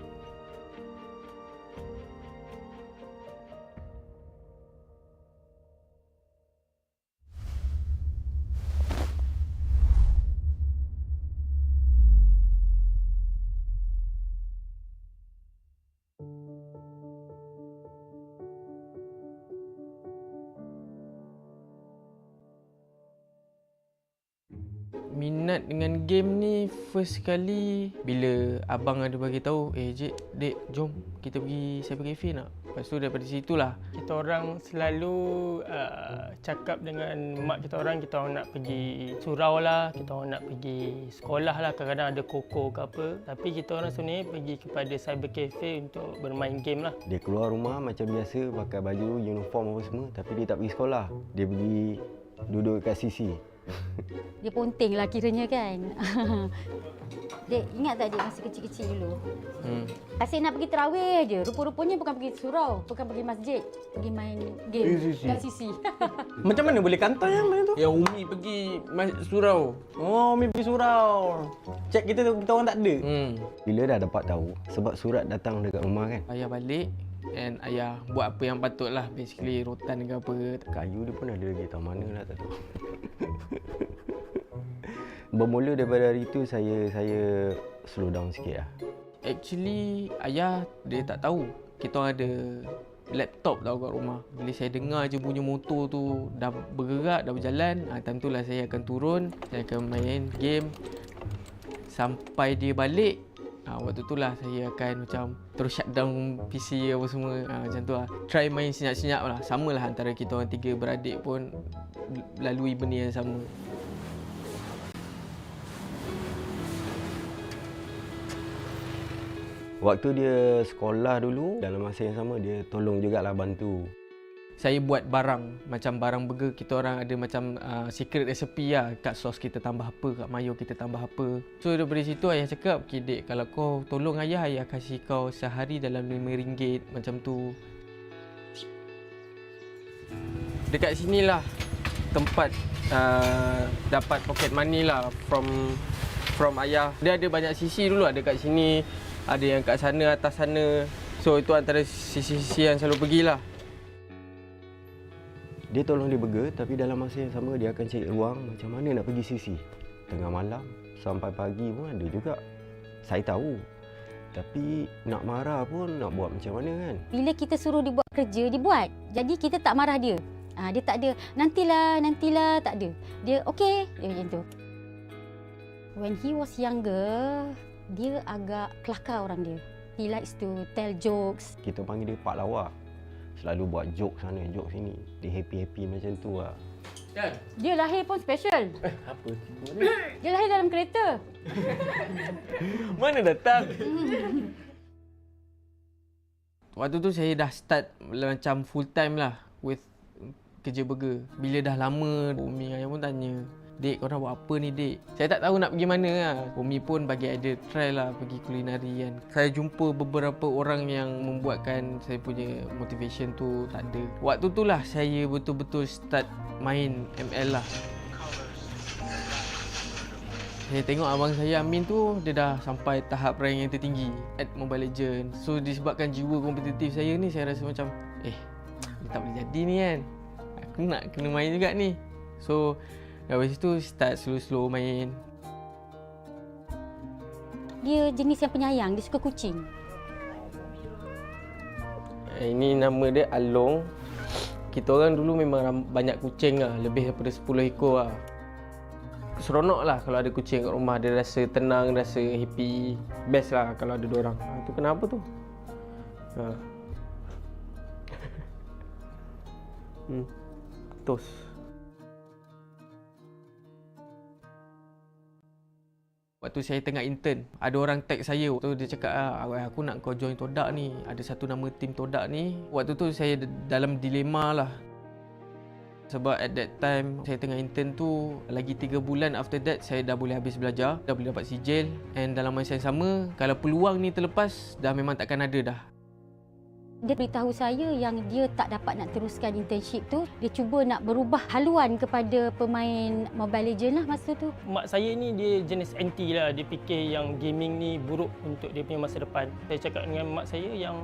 Minat dengan game ni first kali bila abang ada bagi tahu, Dek, jom kita pergi cyber cafe nak. Lepas tu daripada situlah kita orang selalu cakap dengan mak kita orang nak pergi surau lah, kita orang nak pergi sekolah lah, kadang-kadang ada koko ke apa. Tapi kita orang sebenarnya pergi kepada cyber cafe untuk bermain game lah. Dia keluar rumah macam biasa, pakai baju, uniform apa semua, tapi dia tak pergi sekolah. Dia pergi duduk kat sisi. Dia ponting lah kiranya kan. Dek, ingat tak Dek masa kecil-kecil dulu? Asyik nak pergi terawih je. Rupa-rupanya bukan pergi surau, bukan pergi masjid. Pergi main game kat sisi. Macam mana boleh kantoi yang main tu? Yang Umi pergi surau. Oh, Umi pergi surau. Cek kita orang tak ada. Bila dah dapat tahu, sebab surat datang dekat rumah kan. Ayah balik and ayah buat apa yang patut lah. Basically rotan ke apa. Kayu dia pun ada lagi, tahu mana lah tak tahu. Bermula daripada hari itu saya slow down sikit lah. Actually ayah dia tak tahu kita orang ada laptop tau kat rumah. Bila saya dengar je bunyi motor tu dah bergerak, dah berjalan, time tu lah saya akan turun, saya akan main game sampai dia balik. Waktu tu lah saya akan macam terus shutdown PC apa semua, macam tu lah. Try main senyap-senyap lah. Sama lah antara kita orang 3 beradik pun lalui benda yang sama. Waktu dia sekolah dulu, dalam masa yang sama dia tolong jugalah bantu Saya buat barang, macam barang burger kita orang ada macam secret recipe lah. Kat sos kita tambah apa, kat mayo kita tambah apa. So daripada situ ayah cakap, okay dek, kalau kau tolong ayah kasih kau sehari dalam RM5 macam tu. Dekat sinilah tempat dapat pocket money lah from ayah. Dia ada banyak sisi dulu, ada kat sini, ada yang kat sana, atas sana. So itu antara sisi-sisi yang selalu pergilah. Dia tolong dia burger, tapi dalam masa yang sama dia akan cari ruang macam mana nak pergi sisi. Tengah malam sampai pagi pun ada juga. Saya tahu. Tapi nak marah pun nak buat macam mana kan? Bila kita suruh dia buat kerja, dia buat. Jadi kita tak marah dia. Dia tak ada nantilah, tak ada. Dia okey, dia macam tu. When he was younger, dia agak kelakar orang dia. He likes to tell jokes. Kita panggil dia Pak Lawa. Selalu buat joke sana, joke sini. Dia happy-happy macam tu lah. Dia lahir pun special. Apa? Dia lahir dalam kereta. Mana datang? Waktu tu saya dah start macam full time lah with kerja burger. Bila dah lama, Umi ayah pun tanya, "Dek, kau nak buat apa ni, Dek?" Saya tak tahu nak pergi mana lah. Umi pun bagi idea try lah pergi kulinari kan. Saya jumpa beberapa orang yang membuatkan saya punya motivation tu tak ada. Waktu tu lah saya betul-betul start main ML lah. Saya tengok abang saya Amin tu, dia dah sampai tahap rank yang tertinggi at Mobile Legends. So disebabkan jiwa kompetitif saya ni, saya rasa macam tak boleh jadi ni kan. Aku nak kena main juga ni. So dari situ start slow-slow main. Dia jenis yang penyayang, dia suka kucing. Ini nama dia Along. Kita orang dulu memang banyak kucing lah, lebih daripada 10 ekor lah. Seronok lah kalau ada kucing kat rumah, dia rasa tenang, rasa happy. Best lah kalau ada diorang. Tu kenapa tu? Tos. Waktu saya tengah intern, ada orang tag saya. Waktu dia cakap, aku nak kau join Todak ni. Ada satu nama tim Todak ni. Waktu tu saya dalam dilema lah. Sebab at that time, saya tengah intern tu, lagi 3 bulan after that, saya dah boleh habis belajar. Dah boleh dapat sijil. And dalam masa yang sama, kalau peluang ni terlepas, dah memang takkan ada dah. Dia beritahu saya yang dia tak dapat nak teruskan internship tu. Dia cuba nak berubah haluan kepada pemain Mobile Legends lah masa tu. Mak saya ni dia jenis anti lah. Dia fikir yang gaming ni buruk untuk dia punya masa depan. Saya cakap dengan mak saya yang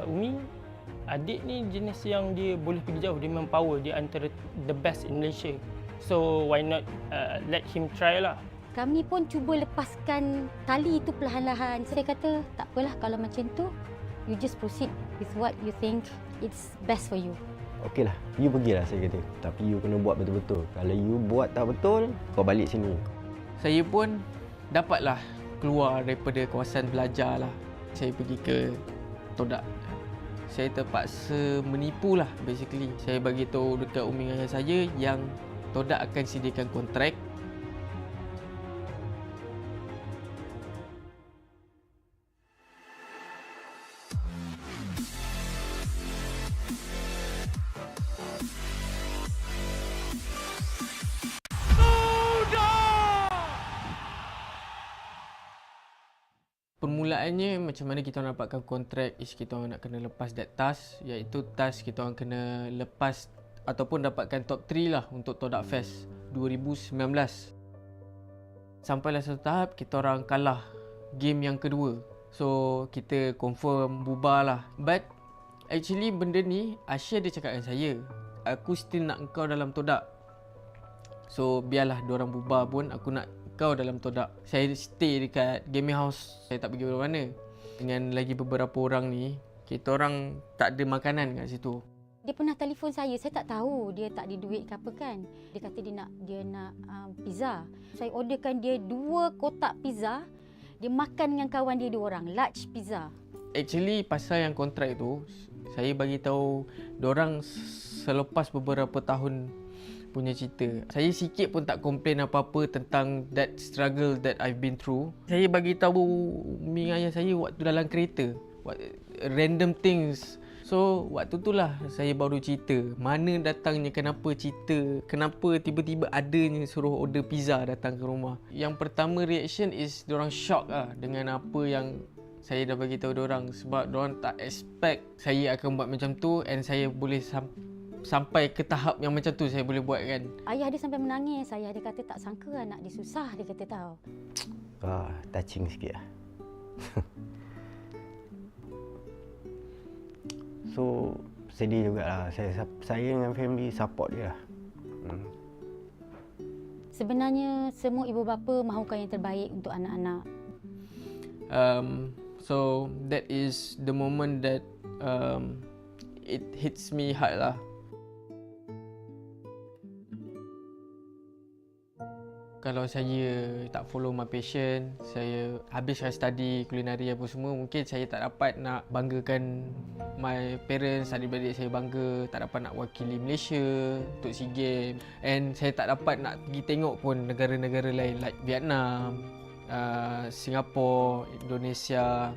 Umi, adik ni jenis yang dia boleh pergi jauh. Dia memang power. Dia antara the best in Malaysia. So why not let him try lah. Kami pun cuba lepaskan tali tu perlahan-lahan. Saya kata tak apalah kalau macam tu. You just proceed with what you think it's best for you. Okeylah, you pergilah saya kata. Tapi you kena buat betul-betul. Kalau you buat tak betul, kau balik sini. Saya pun dapatlah keluar daripada kawasan belajar lah. Saya pergi ke Todak. Saya terpaksa menipu lah basically. Saya bagi tahu dekat umi ayah saya yang Todak akan sediakan kontrak. Permulaannya macam mana kita orang dapatkan kontrak is kita orang nak kena lepas that task, iaitu task kita orang kena lepas ataupun dapatkan top 3 lah untuk Todak Fest 2019. Sampailah satu tahap kita orang kalah game yang kedua. So kita confirm bubar lah. But actually benda ni Asya dia cakap dengan saya, aku still nak engkau dalam Todak. So biarlah diorang bubar pun aku nak kau dalam Todak. Saya stay dekat gaming house. Saya tak pergi mana-mana. Dengan lagi beberapa orang ni, kita orang tak ada makanan kat situ. Dia pernah telefon saya tak tahu dia tak ada duit ke apa kan. Dia kata dia nak pizza. Saya orderkan dia 2 kotak pizza. Dia makan dengan kawan dia 2 orang, large pizza. Actually pasal yang kontrak tu, saya bagi tahu diorang selepas beberapa tahun punya cerita. Saya sikit pun tak komplain apa-apa tentang that struggle that I've been through. Saya bagi tahu umi ayah saya waktu dalam kereta, random things So waktu tu lah saya baru cerita mana datangnya, kenapa tiba-tiba adanya suruh order pizza datang ke rumah. Yang pertama reaction is diorang shock lah dengan apa yang saya dah bagi tahu diorang, sebab diorang tak expect saya akan buat macam tu, and saya boleh sampai ke tahap yang macam tu saya boleh buat kan. Ayah dia sampai menangis. Ayah dia kata tak sangka anak dia susah, dia kata tahu. Touching sikit lah. So sedih jugalah. Saya dengan family support dia lah. Sebenarnya semua ibu bapa mahukan yang terbaik untuk anak-anak. So that is the moment that it hits me hard lah. Kalau saya tak follow my passion, saya habiskan study kulinari apa semua, mungkin saya tak dapat nak banggakan my parents, adik-beradik saya bangga, tak dapat nak wakili Malaysia untuk SEA Games, and saya tak dapat nak pergi tengok pun negara-negara lain like Vietnam, Singapura, Indonesia,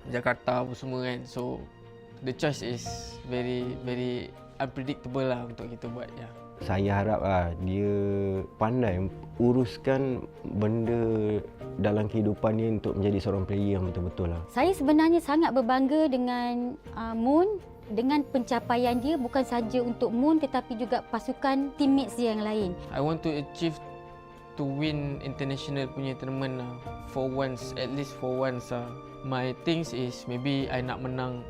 Jakarta apa semua kan. So the choice is very unpredictable lah untuk kita buat ya. Saya harap dia pandai uruskan benda dalam kehidupan dia untuk menjadi seorang player yang betul-betul lah. Saya sebenarnya sangat berbangga dengan Moon, dengan pencapaian dia bukan saja untuk Moon tetapi juga pasukan teammates dia yang lain. I want to achieve to win international punya tournament lah. For once, at least for once lah. My things is maybe I nak menang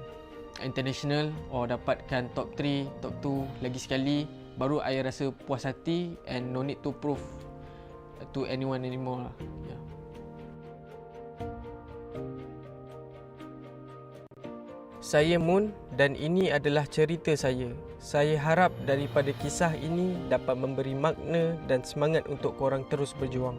international or dapatkan top 3, top 2 lagi sekali, baru I rasa puas hati and no need to prove to anyone anymore lah. Yeah. Saya Moon dan ini adalah cerita saya. Saya harap daripada kisah ini dapat memberi makna dan semangat untuk korang terus berjuang.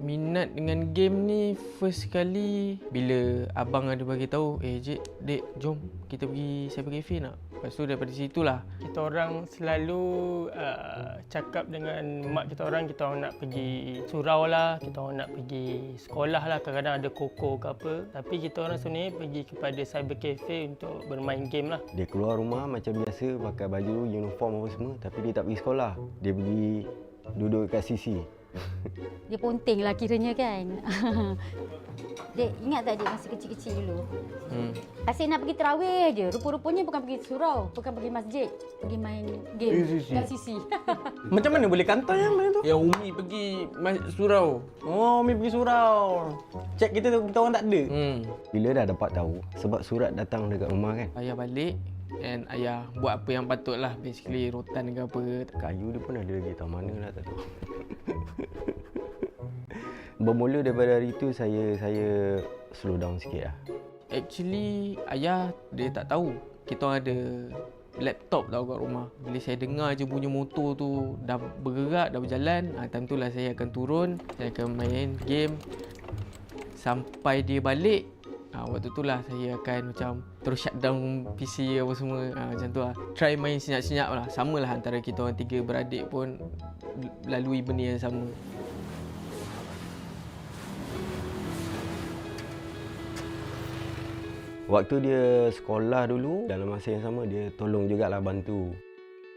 Minat dengan game ni first kali bila abang ada bagi tahu, Dek, jom kita pergi cyber cafe nak. Lepas tu daripada situlah kita orang selalu cakap dengan mak kita orang nak pergi surau lah, kita orang nak pergi sekolah lah, kadang-kadang ada koko ke apa. Tapi kita orang sebenarnya pergi kepada cyber cafe untuk bermain game lah. Dia keluar rumah macam biasa, pakai baju, uniform apa semua, tapi dia tak pergi sekolah. Dia pergi duduk kat sisi. Dia ponting lah kiranya kan. Dek, ingat tak Dek masa kecil-kecil dulu? Asyik nak pergi terawih je. Rupa-rupanya bukan pergi surau, bukan pergi masjid, pergi main game kat sisi. Macam mana boleh kantoi yang main tu? Yang Umi pergi surau. Oh, Umi pergi surau. Cek kita orang tak ada. Bila dah dapat tahu, sebab surat datang dekat rumah kan. Ayah balik and ayah buat apa yang patut lah. Basically rotan ke apa. Kayu dia pun ada lagi, tahu mana lah tak tahu. Bermula daripada hari itu saya slow down sikit lah. Actually ayah dia tak tahu kita orang ada laptop tau kat rumah. Bila saya dengar je bunyi motor tu dah bergerak, dah berjalan, time tu lah saya akan turun, saya akan main game sampai dia balik. Waktu tu lah saya akan macam terus shutdown PC apa semua, macam tu lah. Try main senyap-senyap lah. Sama lah antara kita orang 3 beradik pun lalui benda yang sama. Waktu dia sekolah dulu, dalam masa yang sama dia tolong jugalah bantu.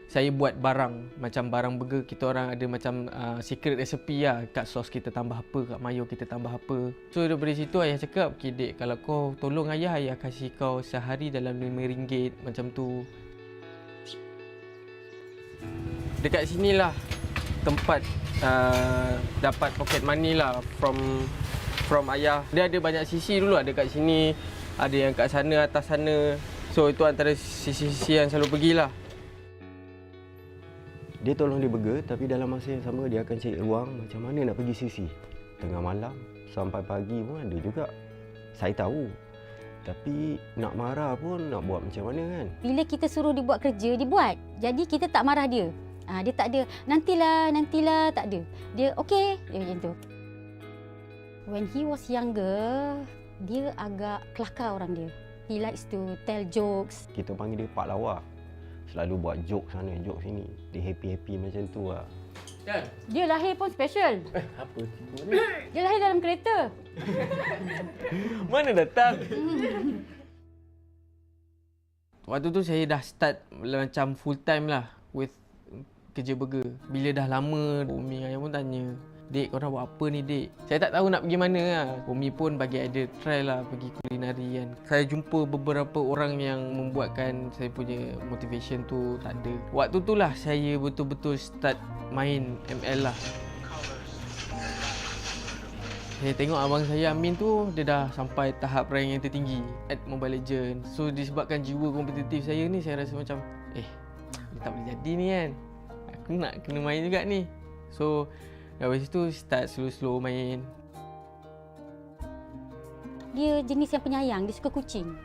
Saya buat barang, macam barang burger kita orang ada macam secret recipe lah. Kat sos kita tambah apa, kat mayo kita tambah apa. So daripada situ ayah cakap, okay Dek, kalau kau tolong ayah kasih kau sehari dalam RM5 macam tu. Dekat sinilah tempat dapat pocket money lah from ayah. Dia ada banyak sisi dulu, ada kat sini, ada yang kat sana, atas sana. So itu antara sisi-sisi yang selalu pergilah. Dia tolong dia burger, tapi dalam masa yang sama dia akan cari ruang macam mana nak pergi sisi. Tengah malam sampai pagi pun ada juga. Saya tahu. Tapi nak marah pun nak buat macam mana kan. Bila kita suruh dia buat kerja, dia buat. Jadi kita tak marah dia. Dia tak ada nantilah, tak ada. Dia okey, dia macam tu. When he was younger, dia agak kelakar orang dia. He likes to tell jokes. Kita panggil dia Pak Lawa. Selalu buat joke sana, joke sini. Dia happy-happy macam tu lah. Dia lahir pun special. Apa? Dia lahir dalam kereta. Mana datang? Waktu tu saya dah start macam full time lah with kerja burger. Bila dah lama, Umi ayah pun tanya, "Dek, kau nak buat apa ni, Dek?" Saya tak tahu nak pergi mana lah. Umi pun bagi idea try lah pergi kulinari kan. Saya jumpa beberapa orang yang membuatkan saya punya motivation tu tak ada. Waktu tu lah saya betul-betul start main ML lah. Saya tengok abang saya Amin tu, dia dah sampai tahap rank yang tertinggi at Mobile Legends. So disebabkan jiwa kompetitif saya ni, saya rasa macam dia tak boleh jadi ni kan. Aku nak kena main juga ni. So dari situ start slow-slow main. Dia jenis yang penyayang, dia suka kucing.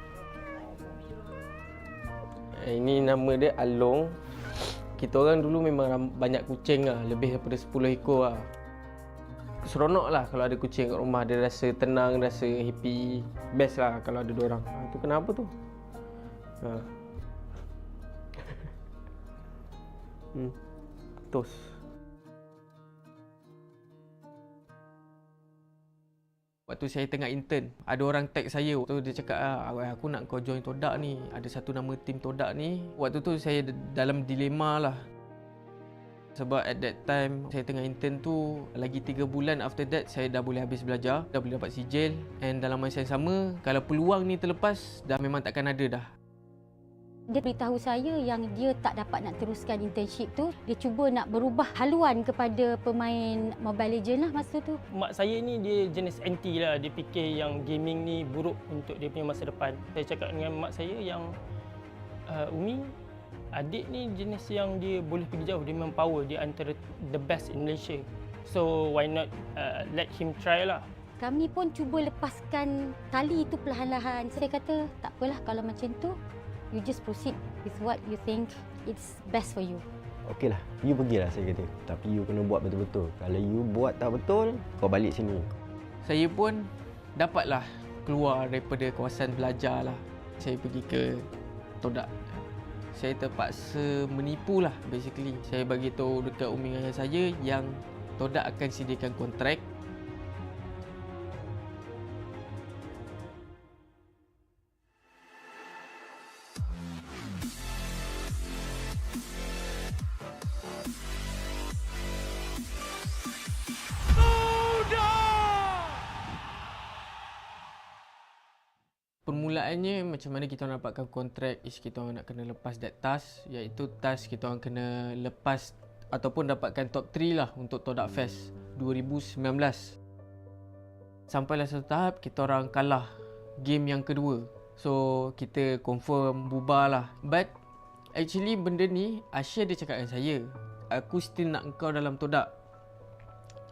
Ini nama dia Along. Kita orang dulu memang banyak kucing lah, lebih daripada 10 ekor lah. Seronok lah kalau ada kucing kat rumah, dia rasa tenang, rasa happy. Best lah kalau ada diorang. Tu kenapa tu? Tos. Waktu saya tengah intern, ada orang tag saya. Waktu dia cakap, aku nak kau join Todak ni. Ada satu nama tim Todak ni. Waktu tu saya dalam dilema lah. Sebab at that time, saya tengah intern tu, lagi 3 bulan after that, saya dah boleh habis belajar. Dah boleh dapat sijil. And dalam masa yang sama, kalau peluang ni terlepas, dah memang takkan ada dah. Dia beritahu saya yang dia tak dapat nak teruskan internship tu. Dia cuba nak berubah haluan kepada pemain Mobile Legends lah masa tu. Mak saya ni dia jenis anti lah. Dia fikir yang gaming ni buruk untuk dia punya masa depan. Saya cakap dengan mak saya yang Umi, adik ni jenis yang dia boleh pergi jauh. Dia memang power. Dia antara the best in Malaysia. So why not let him try lah. Kami pun cuba lepaskan tali tu perlahan-lahan. Saya kata tak apalah kalau macam tu. You just proceed with what you think it's best for you. Okey lah, you pergilah saya kata. Tapi you kena buat betul-betul. Kalau you buat tak betul, kau balik sini. Saya pun dapatlah keluar daripada kawasan belajar lah. Saya pergi ke Todak. Saya terpaksa menipu lah basically. Saya bagi tahu dekat umi ayah saya yang Todak akan sediakan kontrak. Permulaannya macam mana kita orang dapatkan kontrak is kita orang nak kena lepas that task, iaitu task kita orang kena lepas ataupun dapatkan top 3 lah untuk Todak Fest 2019. Sampailah satu tahap kita orang kalah game yang kedua. So kita confirm bubar lah. But actually benda ni Asya dia cakap dengan saya, aku still nak engkau dalam Todak.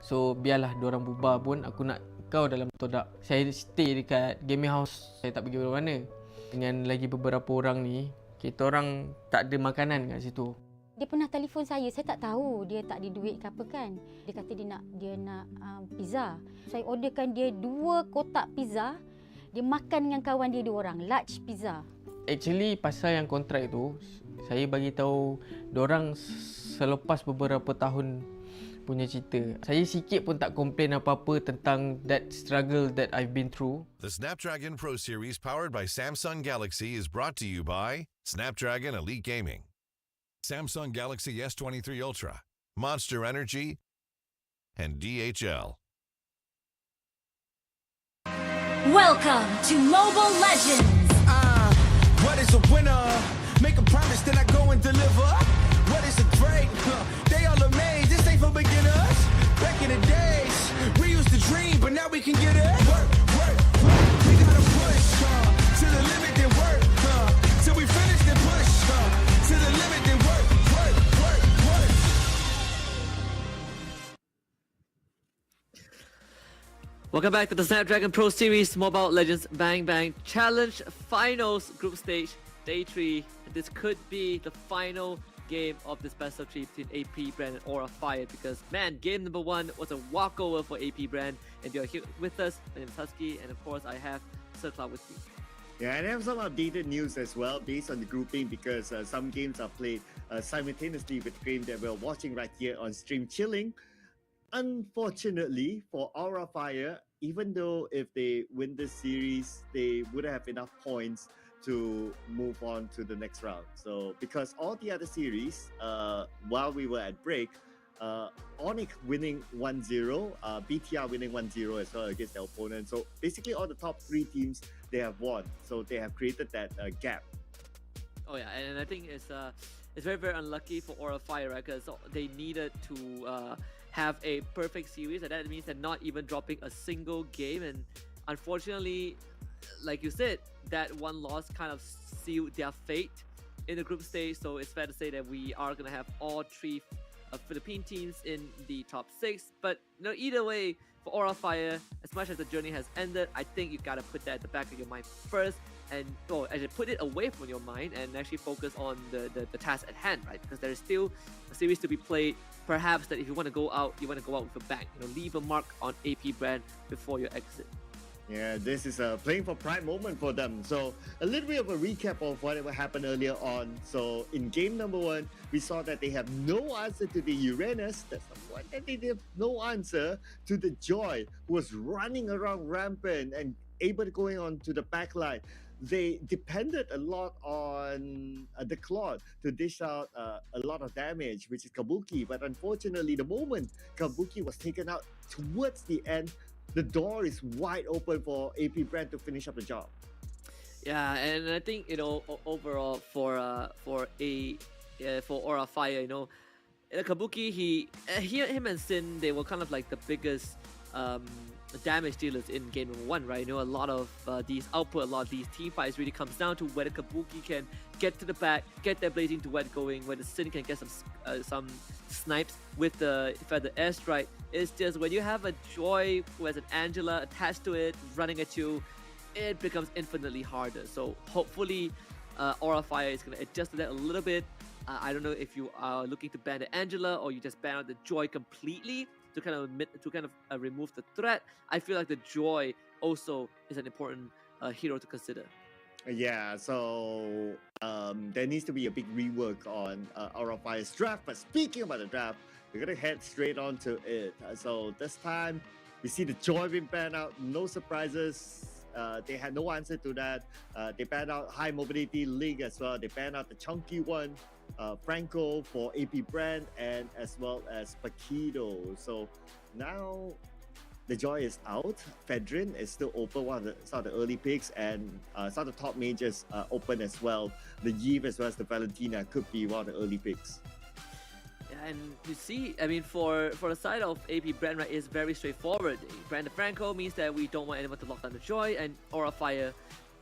So biarlah diorang bubar pun aku nak kau dalam Todak. Saya stay dekat gaming house. Saya tak pergi mana-mana. Dengan lagi beberapa orang ni, kita orang tak ada makanan kat situ. Dia pernah telefon saya tak tahu dia tak ada duit ke apa kan. Dia kata dia nak pizza. Saya orderkan dia 2 kotak pizza. Dia makan dengan kawan dia 2 orang, large pizza. Actually pasal yang kontrak tu, saya bagi tahu diorang selepas beberapa tahun punya cerita. Saya sikit pun tak komplain apa-apa tentang that struggle that I've been through. The Snapdragon Pro Series powered by Samsung Galaxy is brought to you by Snapdragon Elite Gaming, Samsung Galaxy S23 Ultra, Monster Energy, and DHL. Welcome to Mobile Legends. What is a winner? Make a promise, then I go and deliver. What is a great? They all amazed. This ain't for beginners. Back in the days, we used to dream, but now we can get it. Work, work, work. We gotta push to the limit, then work till we finish, then push to the limit, then work, work, work, work. Welcome back to the Snapdragon Pro Series Mobile Legends Bang Bang Challenge Finals Group Stage Day 3. This could be the final game of this best of 3 between AP BREN and Aura Fire, because man, game number 1 was a walkover for AP BREN, and you're here with us. My name is Husky, and of course I have Sir Cloud with me. Yeah, and I have some updated news as well based on the grouping, because some games are played simultaneously with the game that we're watching right here on stream chilling. Unfortunately for Aura Fire, even though if they win this series, they would have enough points to move on to the next round. So because all the other series, while we were at break, Onyx winning 1-0, BTR winning 1-0 as well against their opponent. So basically all the top 3 teams, they have won. So they have created that gap. Oh yeah, and I think it's very, very unlucky for Aura Fire, right? Because they needed to have a perfect series, and that means they're not even dropping a single game. And unfortunately, like you said, that one loss kind of sealed their fate in the group stage. So it's fair to say that we are going to have all 3 Philippine teams in the top 6. But either way, for Aura Fire, as much as the journey has ended, I think you gotta put that at the back of your mind first, and actually put it away from your mind and actually focus on the task at hand, right? Because there is still a series to be played. Perhaps that if you want to go out, you want to go out with a bang. Leave a mark on AP BREN before your exit. Yeah, this is a playing for pride moment for them. So a little bit of a recap of whatever happened earlier on. So in game number 1, we saw that they have no answer to the Uranus. That's the one that they have no answer to the Joy, who was running around rampant and able to going on to the backline. They depended a lot on the Claude to dish out a lot of damage, which is Kabuki. But unfortunately, the moment Kabuki was taken out towards the end, the door is wide open for AP BREN to finish up the job. Yeah, and I think overall for Aura Fire, Kabuki, him and Sin, they were kind of like the biggest damage dealers in game number 1, right? A lot of these output, a lot of these team fights really comes down to whether Kabuki can get to the back, get their blazing duet going, whether Sin can get some snipes with the feather airstrike. It's just when you have a Joy who has an Angela attached to it running at you, it becomes infinitely harder. So hopefully Aura Fire is going to adjust to that a little bit. I don't know if you are looking to ban the Angela or you just ban out the Joy completely to kind of remove the threat. I feel like the Joy also is an important hero to consider. Yeah, so there needs to be a big rework on Aura Fire's draft. But speaking about the draft, we're going to head straight on to it. So this time, we see the Joy being banned out. No surprises. They had no answer to that. They banned out High Mobility League as well. They banned out the chunky one, Franco for AP BREN, and as well as Paquito. So now the Joy is out. Fedrin is still open, one of some of the early picks, and some of the top majors are open as well. The Yves as well as the Valentina could be one of the early picks. Yeah, and you see, I mean, for the side of AP BREN, right, it's very straightforward. Brandon Franco means that we don't want anyone to lock down the Joy, and Aura Fire,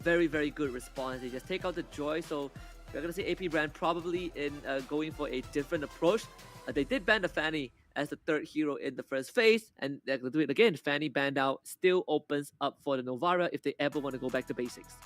very, very good response. They just take out the Joy, so we're going to see AP BREN probably in going for a different approach. They did ban the Fanny as the 3rd hero in the first phase, and they're going to do it again. Fanny banned out, still opens up for the Novara if they ever want to go back to basics.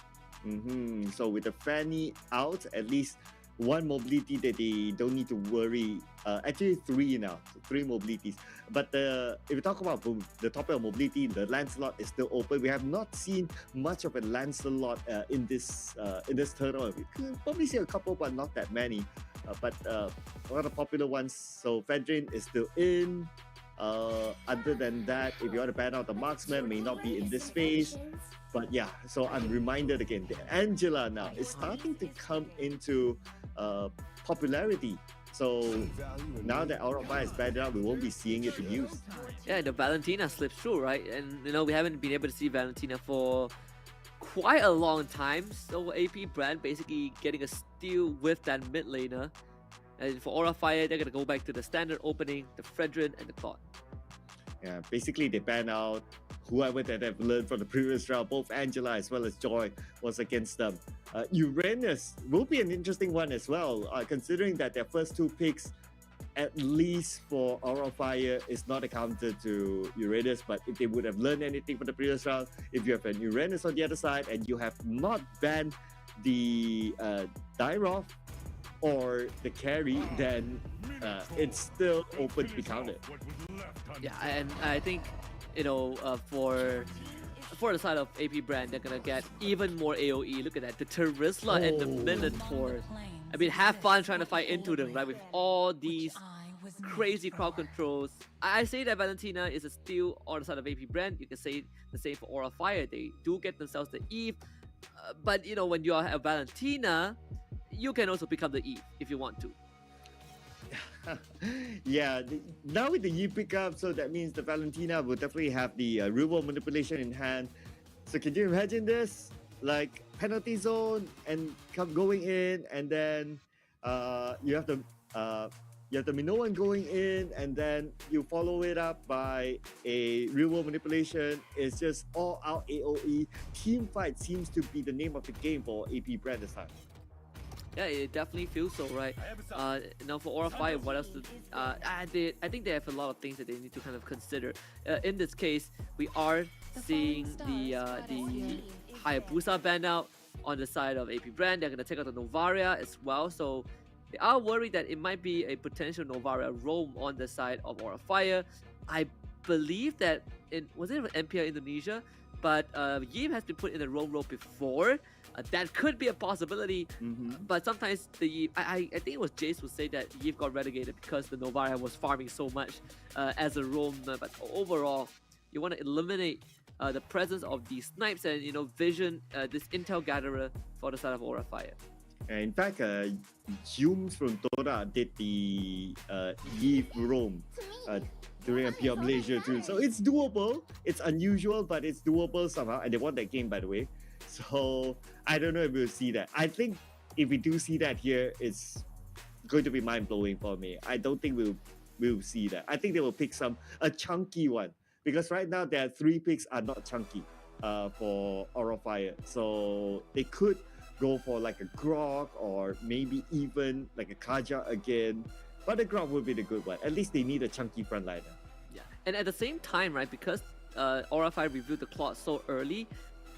So with the Fanny out, at least one mobility that they don't need to worry. Actually 3 now, 3 mobilities. But if you talk about the topic of mobility, the Lancelot is still open. We have not seen much of a Lancelot in this tournament. We could probably see a couple, but not that many. But one of the popular ones, so Fedrin is still in. Other than that, if you want to ban out the Marksman, may not be in this phase. But yeah, so I'm reminded again, the Angela now is starting to come into popularity. So now that Aura Fire is banned out, we won't be seeing it in use. Yeah, the Valentina slips through, right? And we haven't been able to see Valentina for quite a long time. So AP BREN basically getting a steal with that mid laner. And for Aura Fire, they're gonna go back to the standard opening, the Fredrin and the Claude. Yeah, basically they ban out whoever that have learned from the previous round. Both Angela as well as Joy was against them. Uranus will be an interesting one as well, considering that their first 2 picks, at least for Aura Fire, is not accounted to Uranus. But if they would have learned anything from the previous round, if you have an Uranus on the other side and you have not banned the Dairoth, or the carry, then it's still open to be counted. Yeah, and I think, you know, for the side of AP BREN, they're gonna get even more AoE. Look at that, the Terizla and the Minotaur. I mean, have fun trying to fight into them, right? With all these crazy crowd controls. I say that Valentina is a steal on the side of AP BREN. You can say the same for Aura Fire. They do get themselves the Eve, but you know, when you are a Valentina, you can also become the Eve if you want to. Yeah, now with the Eve pickup, so that means the Valentina will definitely have the real world manipulation in hand. So can you imagine this? Like penalty zone and come going in, and then you have the Minoan going in, and then you follow it up by a real world manipulation. It's just all out AoE. Team fight seems to be the name of the game for AP BREN this time. Yeah, it definitely feels so, right? Now for Aura Fire, what else? I think they have a lot of things that they need to kind of consider. In this case, we are seeing the Hayabusa ban out on the side of AP BREN. They're going to take out the Novaria as well, so they are worried that it might be a potential Novaria roam on the side of Aura Fire. I believe that was it MPL Indonesia, but Yim has been put in the roam role before. That could be a possibility, but sometimes I think it was Jace who said that Yves got relegated because the Novaria was farming so much as a roam. But overall, you want to eliminate the presence of these snipes and, you know, vision this intel gatherer for the side of Aura Fire. In fact, Humes from Tora did the Yves roam during a PR Malaysia too. So it's doable. It's unusual, but it's doable somehow. And they won that game, by the way. So I don't know if we'll see that. I think if we do see that here, it's going to be mind-blowing for me. I don't think we'll see that. I think they will pick a chunky one, because right now their 3 picks are not chunky for Aura Fire. So they could go for like a Grok or maybe even like a Kaja again. But the Grok would be the good one. At least they need a chunky frontliner. Yeah, and at the same time, right, because Aura Fire revealed the Claw so early,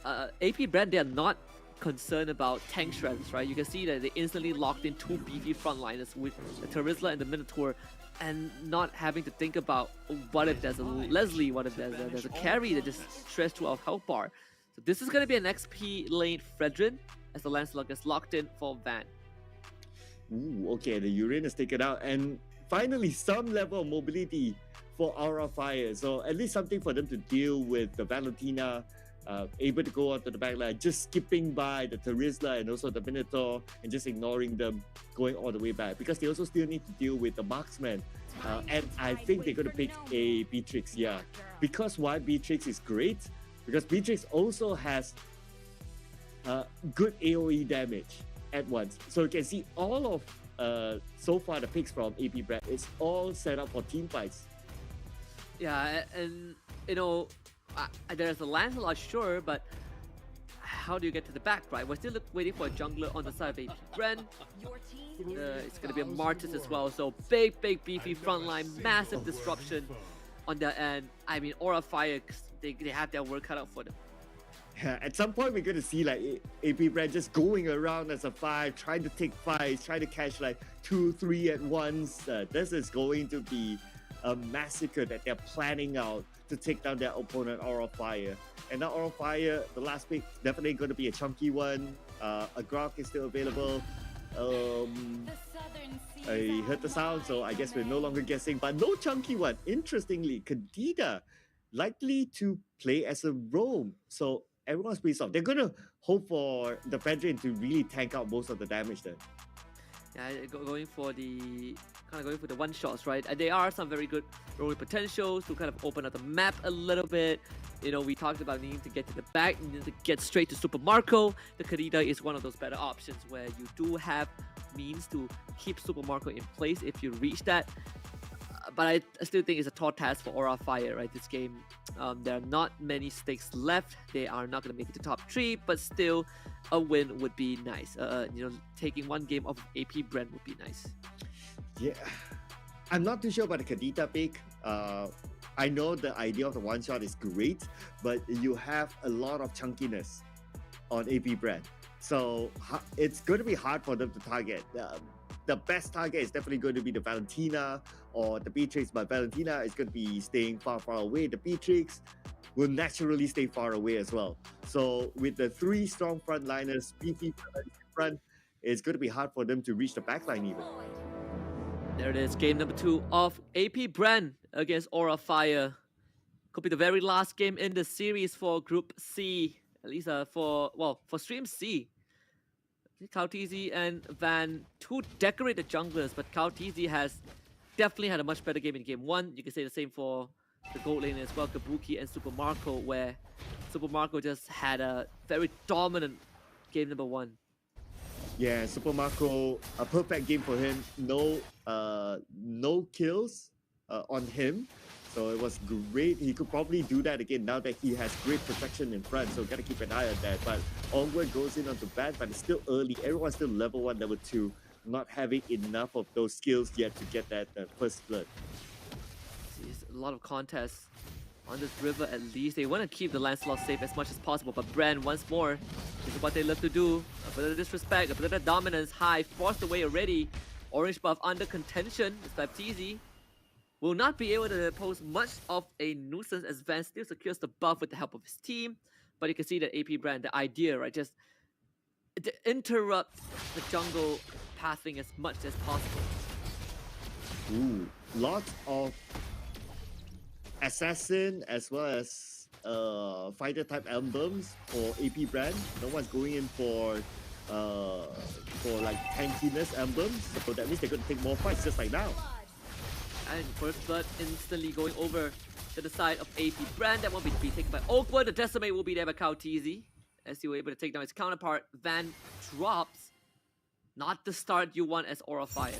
AP BREN, they are not concerned about tank strengths, right? You can see that they instantly locked in 2 beefy frontliners with the Terizla and the Minotaur, and not having to think about what if there's a Leslie, what if there's a carry that just stressed through our health bar. So this is going to be an XP lane Fredrin as the Lancelot gets locked in for Van. Ooh, okay, the Uranus is taken out, and finally some level of mobility for Aura Fire. So at least something for them to deal with the Valentina, able to go onto the backline, just skipping by the Terizla and also the Minotaur and just ignoring them going all the way back, because they also still need to deal with the marksman. And I think they're going to pick a Beatrix, yeah. Because why Beatrix is great? Because Beatrix also has good AoE damage at once. So you can see all of so far the picks from AP BREN, it's all set up for team fights. Yeah, and you know, there's a Lancelot, sure, but how do you get to the back, right? We're still waiting for a jungler on the side of AP BREN. It's going to be a Martis as well, so big beefy frontline, massive disruption on their end. I mean, Aura Fire, they have their work cut out for them. Yeah, at some point we're going to see like AP BREN just going around as a 5, trying to take fights, trying to catch like 2, 3 at once. This is going to be a massacre that they're planning out to take down their opponent, Aura Fire. And now Aura Fire, the last pick, definitely going to be a chunky one. A Grok is still available. I heard the sound, so I guess we're no longer guessing, but no chunky one. Interestingly, Kadida likely to play as a roam. So everyone's pissed off. They're going to hope for the Fredrin to really tank out most of the damage then. Yeah, going for the one shots, right? And there are some very good rolling potentials to kind of open up the map a little bit. You know, we talked about needing to get to the back, needing to get straight to Super Marco. The Kadida is one of those better options where you do have means to keep Super Marco in place if you reach that. But I still think it's a tall task for Aura Fire, right? This game, there are not many stakes left. They are not going to make it to top 3, but still a win would be nice. You know, taking one game of AP BREN would be nice. Yeah, I'm not too sure about the Kadita pick. I know the idea of the one shot is great, but you have a lot of chunkiness on AP BREN. So it's going to be hard for them to target. the best target is definitely going to be the Valentina or the Beatrix, but Valentina is going to be staying far away. The Beatrix will naturally stay far away as well. So with the three strong frontliners, BP front, it's going to be hard for them to reach the backline even. There it is, game number 2 of AP BREN against Aura Fire. Could be the very last game in the series for Group C, at least for Stream C. Kautizi and Van, two decorated junglers, but Kautizi has definitely had a much better game in game 1. You can say the same for the gold lane as well, Kabuki and Super Marco, where Super Marco just had a very dominant game number 1. Yeah, Super Marco, a perfect game for him. No kills on him. So it was great. He could probably do that again now that he has great protection in front. So gotta keep an eye on that. But Onward goes in onto bat, but it's still early. Everyone's still level 1, level 2, not having enough of those skills yet to get that first split. There's a lot of contests on this river at least. They want to keep the Lancelot safe as much as possible, but BREN, once more, this is what they love to do. A bit of disrespect, a bit of dominance, high, forced away already. Orange buff under contention. It's Baptiste will not be able to pose much of a nuisance as Van still secures the buff with the help of his team. But you can see that AP BREN, the idea, right, just to interrupt the jungle pathing as much as possible. Ooh, lots of assassin as well as fighter type emblems for AP BREN. No one's going in for like tankiness emblems, so that means they're going to take more fights just like now. And first blood instantly going over to the side of AP BREN. That won't be taken by Oakwood. The Decimate will be there by Kautizi, as he was able to take down his counterpart. Van drops. Not the start you want as Aura Fire.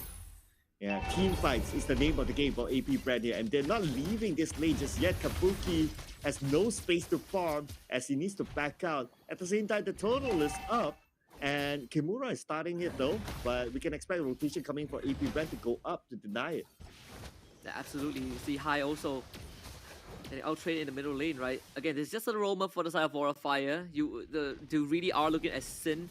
Yeah, team fights is the name of the game for AP BREN here, and they're not leaving this lane just yet. Kabuki has no space to farm as he needs to back out. At the same time, the total is up, and Kimura is starting it though, but we can expect a rotation coming for AP BREN to go up to deny it. Yeah, absolutely. You see High also getting out-traded in the middle lane, right? Again, there's just a aroma for the side of Aura Fire. You really are looking at Sin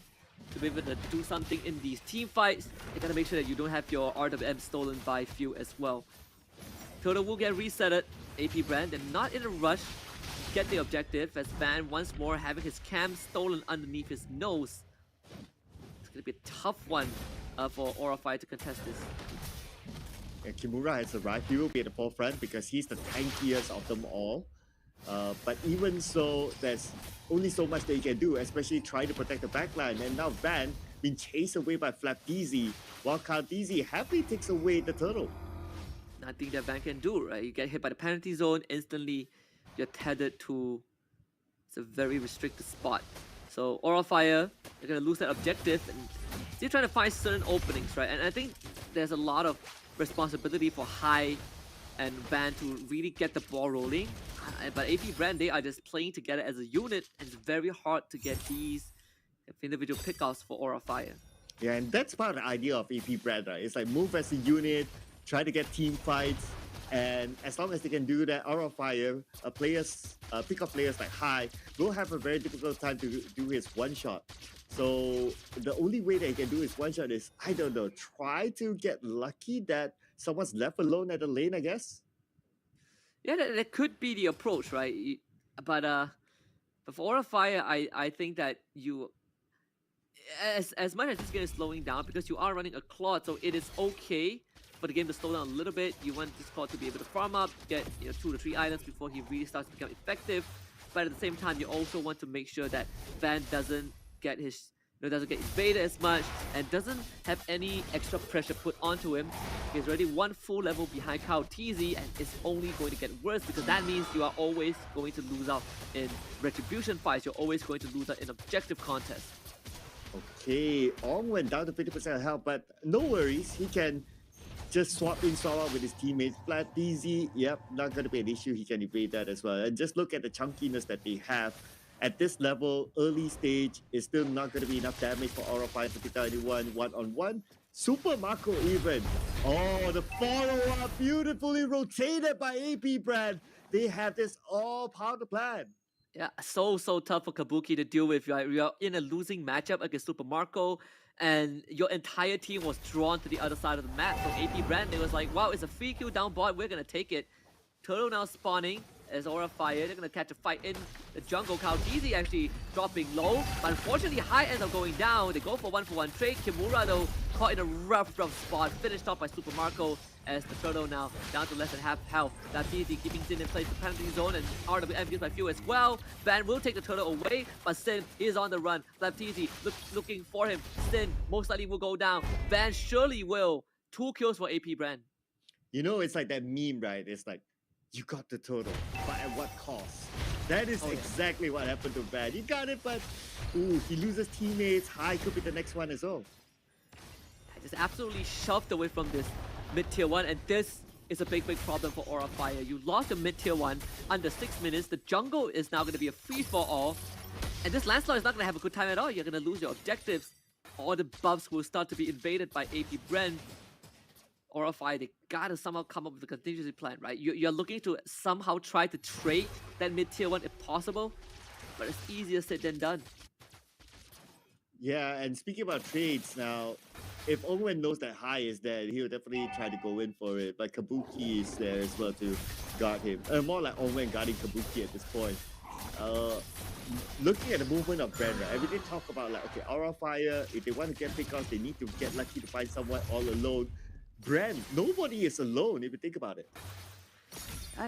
to be able to do something in these team fights. You gotta make sure that you don't have your RWM stolen by few as well. Total will get resetted. AP BREN, they're not in a rush to get the objective as Van once more having his cam stolen underneath his nose. It's gonna be a tough one for Aura Fire to contest this. Yeah, Kimura has arrived. He will be at the forefront because he's the tankiest of them all. But even so, there's only so much that he can do, especially try to protect the backline. And now Van being chased away by Flapdizi, while Kautizi happily takes away the turtle. Nothing that Van can do, right? You get hit by the penalty zone, instantly you're tethered to it's a very restricted spot. So Aura Fire, they're gonna lose that objective and still trying to find certain openings, right? And I think there's a lot of responsibility for High and Van to really get the ball rolling. But AP BREN, they are just playing together as a unit, and it's very hard to get these individual pickoffs for Aura Fire. Yeah, and that's part of the idea of AP BREN, right? It's like move as a unit, try to get team fights, and as long as they can do that, Aura Fire, pick up players like High, will have a very difficult time to do his one-shot. So the only way that he can do his one-shot is, I don't know, try to get lucky that someone's left alone at the lane, I guess? Yeah, that could be the approach, right? But for Aura Fire, I think that you, as much as this game is slowing down, because you are running a Claude, so it is okay for the game to slow down a little bit. You want this Claude to be able to farm up, get 2 to 3 items before he really starts to become effective. But at the same time, you also want to make sure that Van doesn't get invaded as much and doesn't have any extra pressure put onto him. He's already one full level behind Kautizi, and it's only going to get worse because that means you are always going to lose out in retribution fights. You're always going to lose out in objective contests. Okay, Ong went down to 50% health, but no worries. He can just swap in, swap out with his teammates. Flat easy, yep, not going to be an issue. He can evade that as well. And just look at the chunkiness that they have. At this level, early stage, is still not going to be enough damage for Aura Fire to pick out anyone one-on-one. Super Marco even. Oh, the follow-up beautifully rotated by AP BREN. They have this all part of the plan. Yeah, so tough for Kabuki to deal with. Right? We are in a losing matchup against Super Marco. and your entire team was drawn to the other side of the map. So AP BREN, they was like, wow, it's a free kill down bot, we're gonna take it. Turtle now spawning as Aura Fire. They're gonna catch a fight in the jungle. Kautizi actually dropping low, but unfortunately High ends up going down. They go for one trade. Kimura though caught in a rough spot, finished off by Super Marco as the Turtle now down to less than half health. Kautizi keeping Sin in place the penalty zone, and RWM used by few as well. Van will take the Turtle away, but Sin is on the run. Kautizi looking for him. Sin most likely will go down. Van surely will. 2 kills for AP BREN. You know, it's like that meme, right? It's like, you got the total, but at what cost? That is exactly what happened to Van. You got it, but ooh, he loses teammates. High could be the next one as well. Just absolutely shoved away from this mid-tier 1, and this is a big problem for Aura Fire. You lost a mid-tier 1 under 6 minutes. The jungle is now going to be a free-for-all, and this Lancelot is not going to have a good time at all. You're going to lose your objectives. All the buffs will start to be invaded by AP BREN. Aura Fire, they gotta somehow come up with a contingency plan, right? You're looking to somehow try to trade that mid-tier 1 if possible, but it's easier said than done. Yeah, and speaking about trades now, if Owen knows that High is there, he'll definitely try to go in for it. But Kabuki is there as well to guard him. More like Owen guarding Kabuki at this point. Looking at the movement of BREN, right? Every day talk about like, okay, Aura Fire, if they want to get pick off, they need to get lucky to find someone all alone. BREN, nobody is alone if you think about it.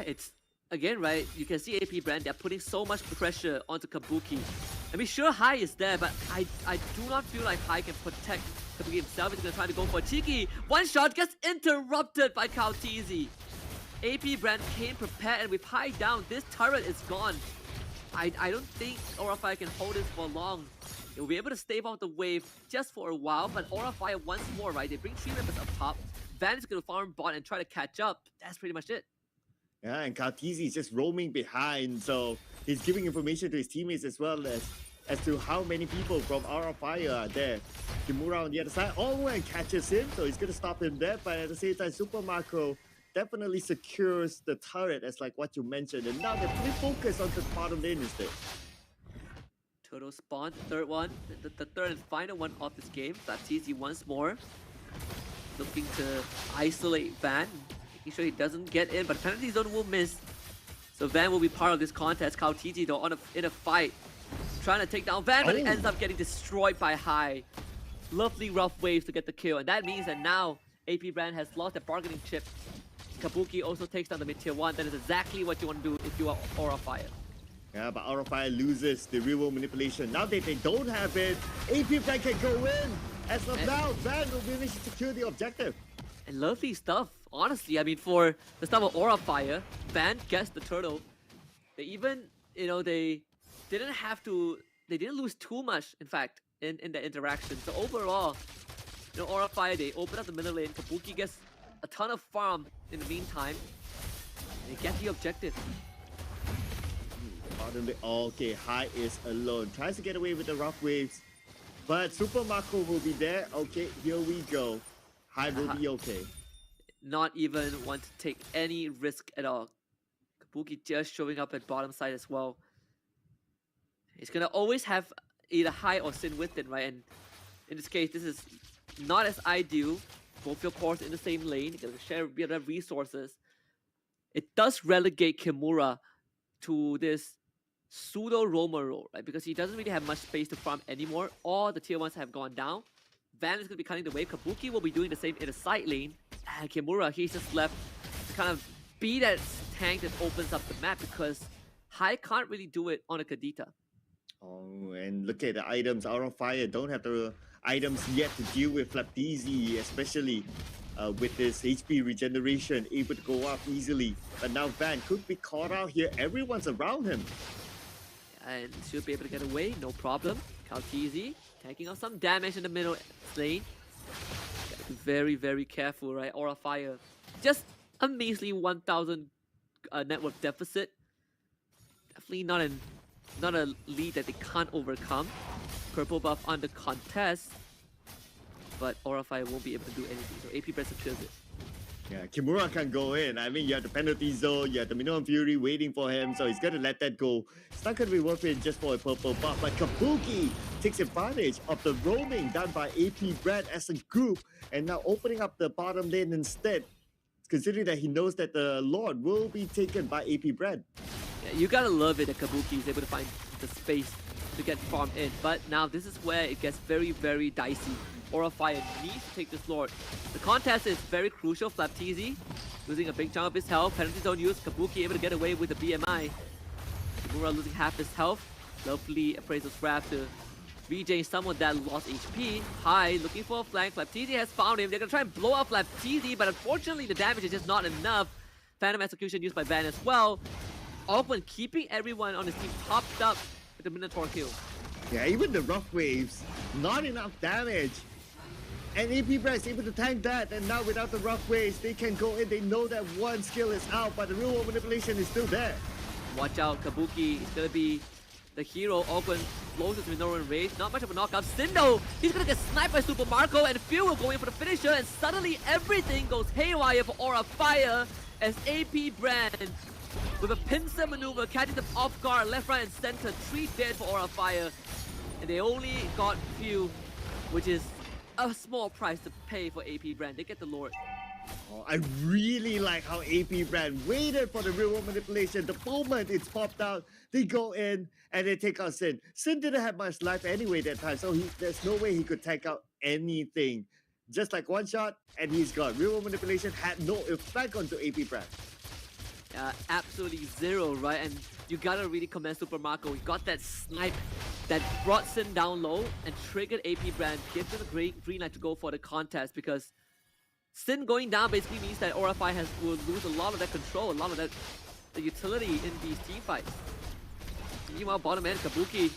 It's, again, right, you can see AP BREN, they're putting so much pressure onto Kabuki. I mean, sure, High is there, but I do not feel like High can protect Kabuki himself. He's going to try to go for a cheeky. One shot gets interrupted by Kautizi. AP BREN came prepared, and with High down, this turret is gone. I don't think Aura Fire can hold this for long. They'll be able to stave off the wave just for a while, but Aura Fire once more, right? They bring 3 members up top. Van is going to farm bot and try to catch up. That's pretty much it. Yeah, and Kautizi is just roaming behind, so he's giving information to his teammates as well as to how many people from Aura Fire are there. Kimura on the other side, Owen catches him, so he's going to stop him there, but at the same time, Super Marco definitely secures the turret, as like what you mentioned, and now they're fully focused on the bottom lane instead. Turtle spawn, third one, the third and final one of this game. Baptiste once more looking to isolate Van, making sure he doesn't get in, but penalty zone will miss. So Van will be part of this contest. Kautizi though in a fight, trying to take down Van, but it ends up getting destroyed by High. Lovely rough waves to get the kill, and that means that now AP BREN has lost their bargaining chip. Kabuki also takes down the mid-tier 1. That is exactly what you want to do if you are Aura Fire. Yeah, but Aura Fire loses the real-world manipulation. Now that they don't have it, AP BREN can go in. As of now, Van will manage to secure the objective. And lovely stuff, honestly. I mean, for the stuff of Aura Fire, Van gets the turtle. They even, they didn't lose too much, in fact, in the interaction. So overall, Aura Fire, they open up the middle lane. Kabuki gets a ton of farm in the meantime. They get the objective. Okay, High is alone. Tries to get away with the rough waves. But Super Marco will be there. Okay, here we go. High will be okay. Not even want to take any risk at all. Kabuki just showing up at bottom side as well. He's gonna always have either High or Sin with him, right? And in this case, this is not as ideal. Both your cores in the same lane. You're gonna share a bit of resources. It does relegate Kimura to this pseudo roamer role, right? Because he doesn't really have much space to farm anymore. All the tier 1s have gone down. Van is going to be cutting the wave. Kabuki will be doing the same in the side lane. And Kimura, he's just left to kind of be that tank that opens up the map, because High can't really do it on a Kadita. Oh, and look at the items. Aura Fire don't have the items yet to deal with Flapdizi, especially with this HP regeneration, able to go up easily. But now Van could be caught out here. Everyone's around him. And should be able to get away, no problem. Kautizi taking off some damage in the middle lane. Gotta be very, very careful, right? Aura Fire, just a measly 1,000 network deficit. Definitely not a lead that they can't overcome. Purple buff under contest, but Aura Fire won't be able to do anything. So AP BREN secures it. Yeah, Kimura can go in. I mean, you have the penalty zone, you have the minimum fury waiting for him, so he's going to let that go. It's not going to be worth it just for a purple buff, but Kabuki takes advantage of the roaming done by AP BREN as a group, and now opening up the bottom lane instead, considering that he knows that the Lord will be taken by AP BREN. Yeah, you gotta love it that Kabuki is able to find the space to get farmed in, but now this is where it gets very, very dicey. Aura Fire needs to take this Lord. The contest is very crucial. Flapteezy losing a big chunk of his health. Penalty zone use. Kabuki able to get away with the BMI. Kimura losing half his health. Lovely Appraiser's Wrath to regain some of that lost HP. High looking for a flank. Flapteezy has found him. They're gonna try and blow up Flapteezy, but unfortunately the damage is just not enough. Phantom Execution used by Van as well. Open keeping everyone on his team topped up with the Minotaur kill. Yeah, even the rough waves, not enough damage. And AP BREN is able to tank that, and now without the rough waves, they can go in. They know that one skill is out, but the real world manipulation is still there. Watch out, Kabuki is gonna be the hero. Open blows his Minotaur in range. Not much of a knockout. Sindo, he's gonna get sniped by Super Marco, and Fear will go in for the finisher, and suddenly everything goes haywire for Aura Fire as AP BREN with a pincer maneuver catches them off guard, left, right, and center. 3 dead for Aura Fire, and they only got few, which is a small price to pay for AP BREN. They get the Lord. Oh, I really like how AP BREN waited for the real world manipulation. The moment it's popped out, they go in and they take out Sin. Sin didn't have much life anyway that time, so there's no way he could take out anything. Just like one shot, and he's gone. Real world manipulation had no effect onto AP BREN. Absolutely zero, right? And you gotta really commend Super Marco. He got that snipe that brought Sin down low and triggered AP BREN, gives them a great green light to go for the contest, because Sin going down basically means that Aura Fire will lose a lot of that control, a lot of that the utility in these team fights. Meanwhile, bottom end, Kabuki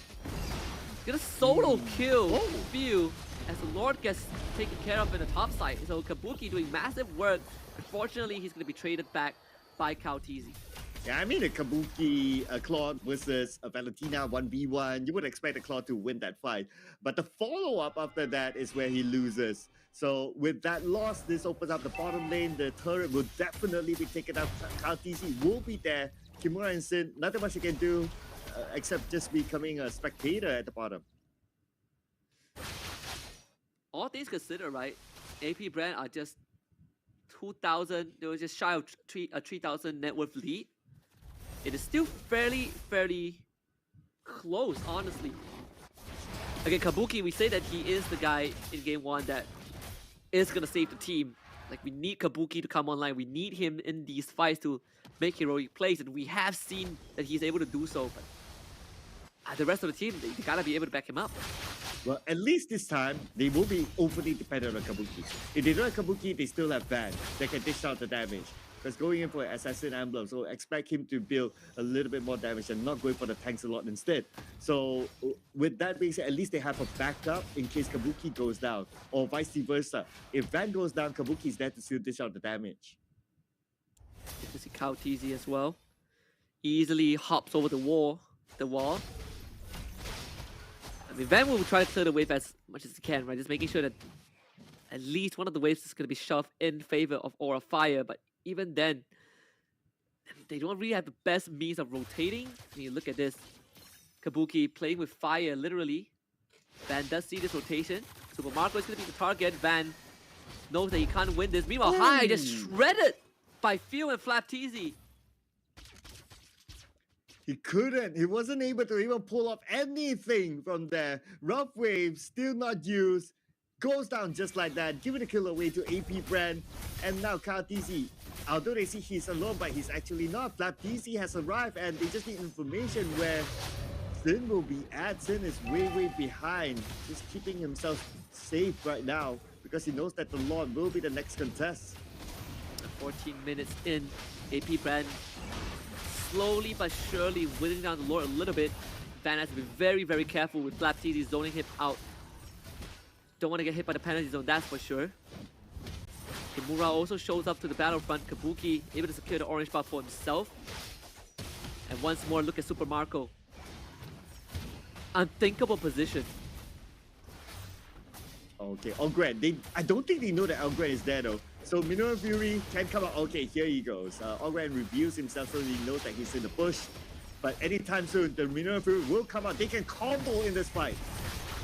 gonna solo kill Few as the Lord gets taken care of in the top side. So Kabuki doing massive work. Unfortunately, he's gonna be traded back by Kautizi. Yeah, I mean a Kabuki, a Claude versus a Valentina 1v1, you would expect a Claude to win that fight. But the follow-up after that is where he loses. So with that loss, this opens up the bottom lane. The turret will definitely be taken out. Kautizi will be there. Kimura and Sin, nothing much you can do except just becoming a spectator at the bottom. All things considered, right? AP BREN are just 2,000, they were just shy of 3,000 net worth lead. It is still fairly close, honestly. Again, Kabuki, we say that he is the guy in game 1 that is gonna save the team. Like, we need Kabuki to come online. We need him in these fights to make heroic plays, and we have seen that he's able to do so. But the rest of the team, they gotta be able to back him up. Well, at least this time, they will be overly dependent on Kabuki. If they don't have Kabuki, they still have Van that can dish out the damage. Because going in for an Assassin Emblem, so expect him to build a little bit more damage and not going for the tanks a lot instead. So with that being said, at least they have a backup in case Kabuki goes down, or vice versa. If Van goes down, Kabuki is there to still dish out the damage. You can see Kautizi as well. Easily hops over the wall. I mean, Van will try to clear the wave as much as he can, right? Just making sure that at least one of the waves is going to be shoved in favor of Aura Fire. But even then, they don't really have the best means of rotating. I mean, look at this. Kabuki playing with fire, literally. Van does see this rotation. Super Marco is going to be the target. Van knows that he can't win this. Meanwhile, High just shredded by Few and Flapteezy. He couldn't. He wasn't able to even pull off anything from there. Rough wave, still not used. Goes down just like that, giving the kill away to AP BREN. And now Kautizi, although they see he's alone, but he's actually not. Flapteezy has arrived and they just need information where Sin will be at. Sin is way behind, just keeping himself safe right now because he knows that the Lord will be the next contest. 14 minutes in, AP BREN slowly but surely winning down the Lord a little bit. Van has to be very careful with Flapteezy zoning him out. Don't want to get hit by the penalty zone, that's for sure. Kimura also shows up to the battlefront. Kabuki able to secure the orange buff for himself. And once more, look at Super Marco. Unthinkable position. Okay, Elgren. I don't think they know that Elgren is there though. So Minoan Fury can come out. Okay, here he goes. Ogren reveals himself so he knows that he's in the bush. But anytime soon, the Minoan Fury will come out. They can combo in this fight.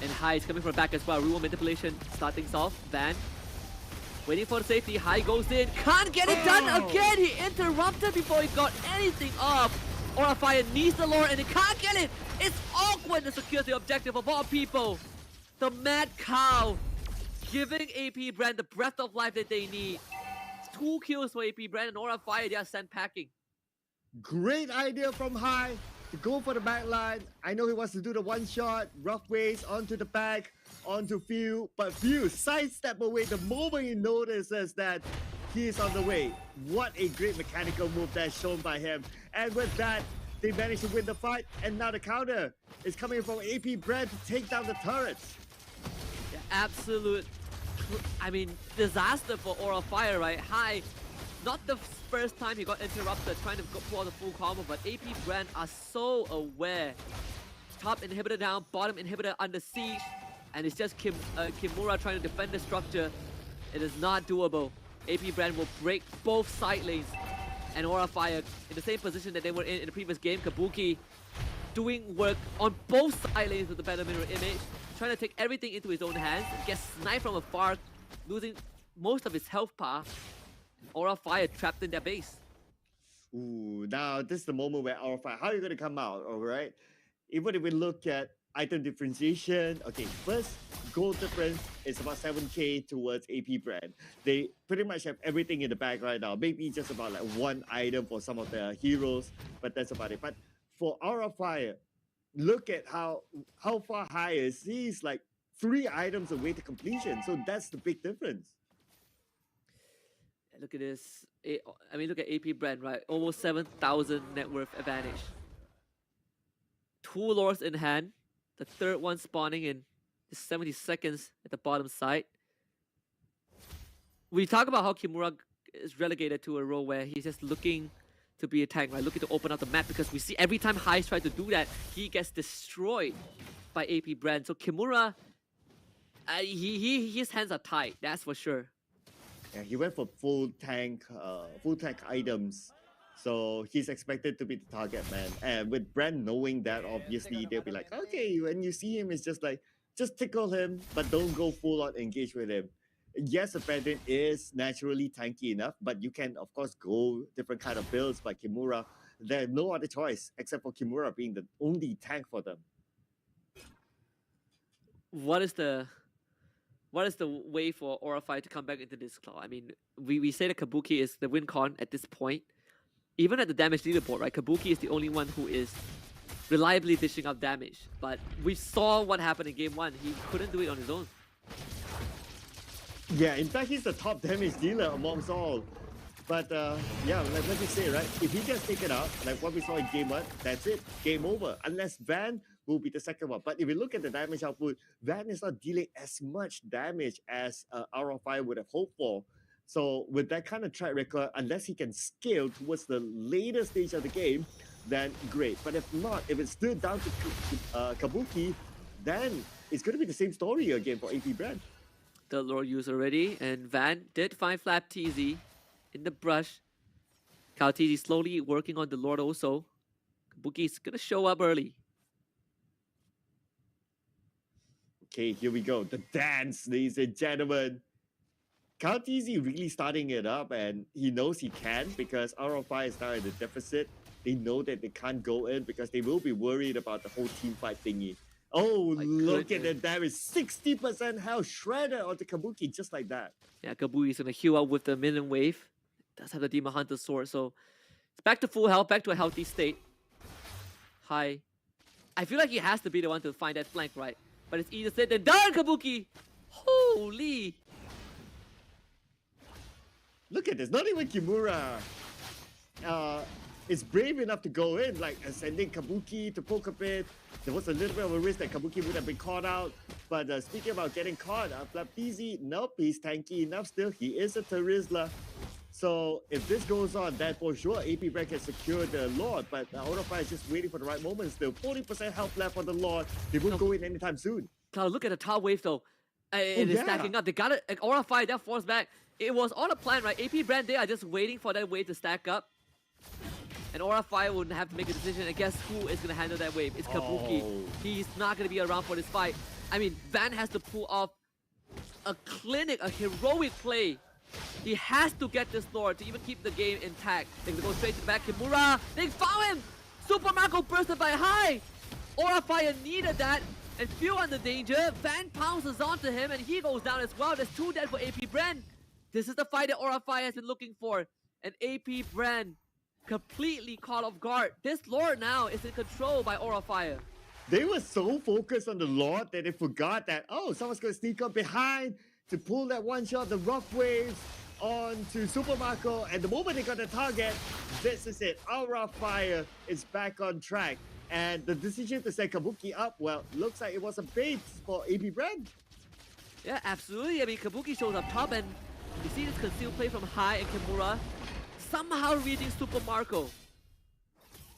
And High is coming from back as well. Rule manipulation, start things off. Van waiting for the safety. High goes in. Can't get it done again. He interrupted before he got anything off. Aura Fire needs the lore and he can't get it. It's awkward to secure the objective of all people. The Mad Cow giving AP BREN the breath of life that they need. 2 kills for AP BREN and Aura Fire, they are sent packing. Great idea from High to go for the back line. I know he wants to do the one shot, rough ways onto the back, onto Few, but Few sidestep away the moment he notices that he is on the way. What a great mechanical move that's shown by him. And with that, they managed to win the fight, and now the counter is coming from AP BREN to take down the turrets. Yeah, absolute, disaster for Aura Fire, right? High, not the first time he got interrupted trying to pull out the full combo, but AP BREN are so aware. Top inhibitor down, bottom inhibitor under siege, and it's just Kimura trying to defend the structure. It is not doable. AP BREN will break both side lanes, and Aura Fire in the same position that they were in the previous game. Kabuki doing work on both side lanes with the better mirror image, trying to take everything into his own hands, gets sniped from afar, losing most of his health bar. Aura Fire trapped in their base. Ooh, now this is the moment where Aura Fire, how are you going to come out, all right? Even if we look at item differentiation, okay, first, gold difference is about 7k towards AP BREN. They pretty much have everything in the bag right now. Maybe just about like one item for some of the heroes, but that's about it. But for Aura Fire, look at how far High is. He's like 3 items away to completion, so that's the big difference. Look at this. Look at AP BREN, right? Almost 7,000 net worth advantage. 2 lores in hand. The third one spawning in 70 seconds at the bottom side. We talk about how Kimura is relegated to a role where he's just looking to be a tank, right? Looking to open up the map, because we see every time Highs try to do that, he gets destroyed by AP BREN. So Kimura, his hands are tied, that's for sure. Yeah, he went for full tank items. So he's expected to be the target man. And with BREN knowing that, obviously, they'll be like, okay, when you see him, it's just like, just tickle him, but don't go full on engage with him. Yes, Abandon is naturally tanky enough, but you can, of course, go different kind of builds by Kimura. There's no other choice except for Kimura being the only tank for them. What is the way for Aura Fire to come back into this claw? I mean, we say that Kabuki is the win con at this point. Even at the damage leaderboard, right? Kabuki is the only one who is reliably dishing out damage. But we saw what happened in game 1. He couldn't do it on his own. Yeah, in fact, he's the top damage dealer amongst all. But yeah, like what you say, right? If he gets taken out, like what we saw in game 1, that's it. Game over. Unless Van will be the second one. But if we look at the damage output, Van is not dealing as much damage as Aura Fire would have hoped for. So with that kind of track record, unless he can scale towards the later stage of the game, then great. But if not, if it's still down to Kabuki, then it's going to be the same story again for AP BREN. The lore used already, and Van did find Flap TZ in the brush. Kyle TZ slowly working on the lord also. Kabuki's going to show up early. Okay, here we go. The dance, ladies and gentlemen. Kyle TZ really starting it up, and he knows he can because Aura Fire is now in the deficit. They know that they can't go in because they will be worried about the whole team fight thingy. Oh, look at the damage. 60% health shredded onto Kabuki just like that. Yeah, Kabuki's going to heal up with the minion wave. Does have the Demon Hunter sword, so it's back to full health, back to a healthy state. High. I feel like he has to be the one to find that flank, right? But it's easier said than done, Kabuki! Holy! Look at this. Not even Kimura is brave enough to go in, like sending Kabuki to poke a bit. There was a little bit of a risk that Kabuki would have been caught out. But speaking about getting caught, Flap TZ, nope, he's tanky enough still. He is a Terizla. So if this goes on, then for sure AP BREN can secure the Lord. But Aura Fire is just waiting for the right moment still. 40% health left on the Lord. They won't go in anytime soon. Cloud, look at the top wave though. It is stacking up. They got it. Aura Fire, that force back. it was all a plan, right? AP BREN, they are just waiting for that wave to stack up. And Aura Fire would have to make a decision, and guess who is going to handle that wave? It's Kabuki. He's not going to be around for this fight. I mean, Van has to pull off a heroic play. He has to get this Lord to even keep the game intact. They're going to go straight to the back. Kimura, they found him! Super Marco bursted by high! Aura Fire needed that, and few under danger. Van pounces onto him, and he goes down as well. There's 2 dead for AP BREN. This is the fight that Aura Fire has been looking for. And AP BREN completely caught off guard. This Lord now is in control by Aura Fire. They were so focused on the Lord that they forgot that, oh, someone's going to sneak up behind to pull that one shot, the rough waves onto Super Marco. And the moment they got the target, this is it. Aura Fire is back on track. And the decision to set Kabuki up, well, looks like it was a bait for AP BREN. Yeah, absolutely. I mean, Kabuki shows up top, and you see this concealed play from Hai and Kimura somehow reading Super Marco.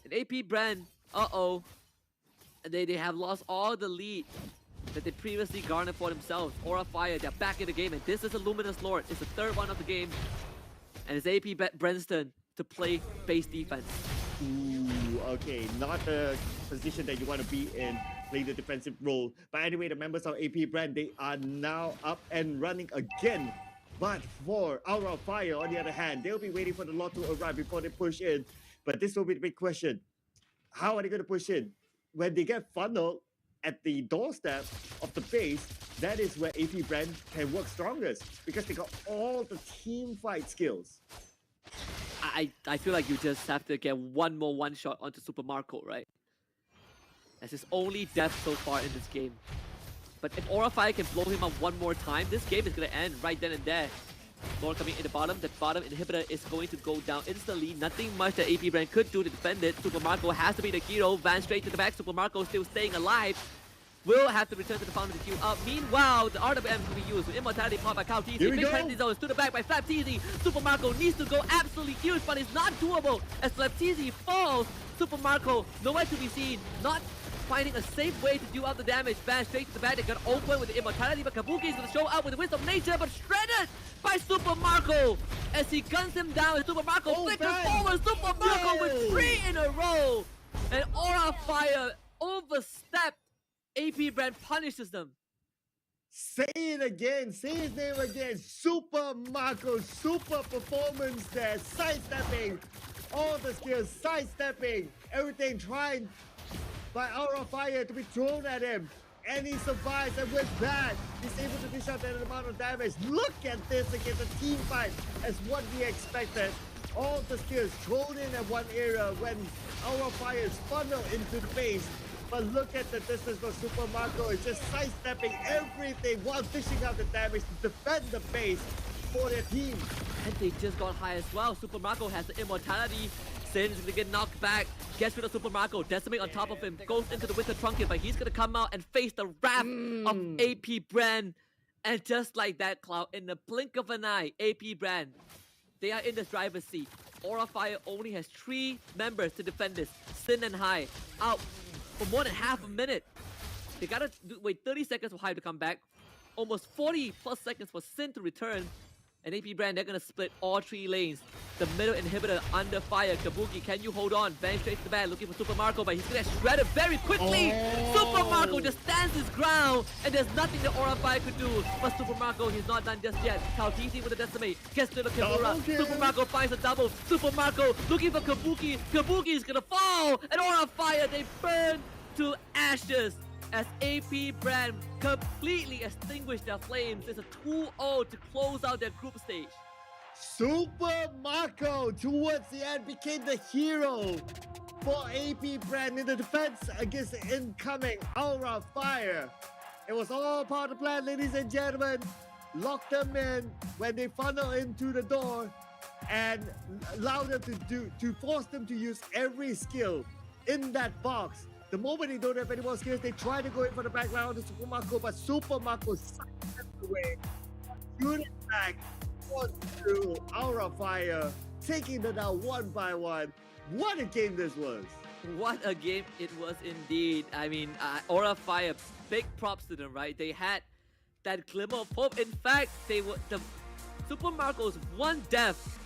And AP BREN, and they have lost all the lead that they previously garnered for themselves. Aura Fire, they're back in the game, and this is a Luminous Lord. It's the 3rd one of the game, and it's AP BREN's turn to play base defense. Ooh, okay, not the position that you want to be in, playing the defensive role. But anyway, the members of AP BREN, they are now up and running again. But for Aura Fire, on the other hand, they'll be waiting for the Lord to arrive before they push in. But this will be the big question. How are they going to push in? When they get funneled at the doorstep of the base, that is where AP BREN can work strongest, because they got all the team fight skills. I feel like you just have to get one more one-shot onto Super Marco, right? That's his only death so far in this game. But if Aura Fire can blow him up one more time, this game is going to end right then and there. Lord coming in the bottom inhibitor is going to go down instantly. Nothing much that AP BREN could do to defend it. Super Marco has to be the hero. Van straight to the back. Super Marco still staying alive. Will have to return to the fountain to queue up. Meanwhile, the RWM will be used with Immortality powered by Kyle TZ. Big penalty zones to the back by Flap TZ. Super Marco needs to go absolutely huge, but it's not doable as Flap TZ falls. Super Marco nowhere to be seen. Not finding a safe way to do out the damage. Van straight to the back. They got open with the Immortality, but Kabuki is going to show up with the Wisdom of Nature, but shredded by Super Marco as he guns him down. Super Marco flickers forward. Super Marco with 3 in a row. And Aura Fire overstepped. AP BREN punishes them. Say it again. Say his name again. Super Marco. Super performance there. Sidestepping. All the skills. Sidestepping. Everything trying by Aura Fire to be thrown at him. And he survives, and with that, he's able to dish out that amount of damage. Look at this against a team fight as what we expected. All the skills thrown in at one area when Aura Fire is funneled into the base. But look at the distance for Super Marco. It's just sidestepping everything while dishing out the damage to defend the base for their team. And they just got high as well. Super Marco has the Immortality. Sin is going to get knocked back. Gets rid of Super Marco. Decimate on top of him. Goes into the Winter Trunket, but he's going to come out and face the wrath of AP BREN. And just like that, Cloud, in the blink of an eye, AP BREN, they are in the driver's seat. Aura Fire only has 3 members to defend this. Sin and Hai out for more than half a minute. They gotta wait 30 seconds for Hive to come back. Almost 40 plus seconds for Sin to return. And AP BREN, they're gonna split all 3 lanes. The middle inhibitor under fire. Kabuki, can you hold on? Bang straight to the back, looking for Super Marco, but he's gonna get shredded very quickly. Super Marco just stands his ground, and there's nothing that Aura Fire could do. But Super Marco, he's not done just yet. Kautisi with a decimate, gets to the Kimura. Super Marco finds a double. Super Marco looking for Kabuki. Kabuki's gonna fall, and Aura Fire, they burn to ashes as AP BREN completely extinguished their flames. It's a 2-0 to close out their group stage. Super Marco, towards the end, became the hero for AP BREN in the defense against the incoming Aura Fire. It was all part of the plan, ladies and gentlemen. Lock them in when they funnel into the door and allow them to force them to use every skill in that box. The moment they don't have any more skills, they try to go in for the background of Super Marco, but Super Marco sidestepped away, shooting back through Aura Fire, taking them down one by one. What a game this was! What a game it was indeed. I mean, Aura Fire, big props to them, right? They had that glimmer of hope. In fact, they were Super Marco's one death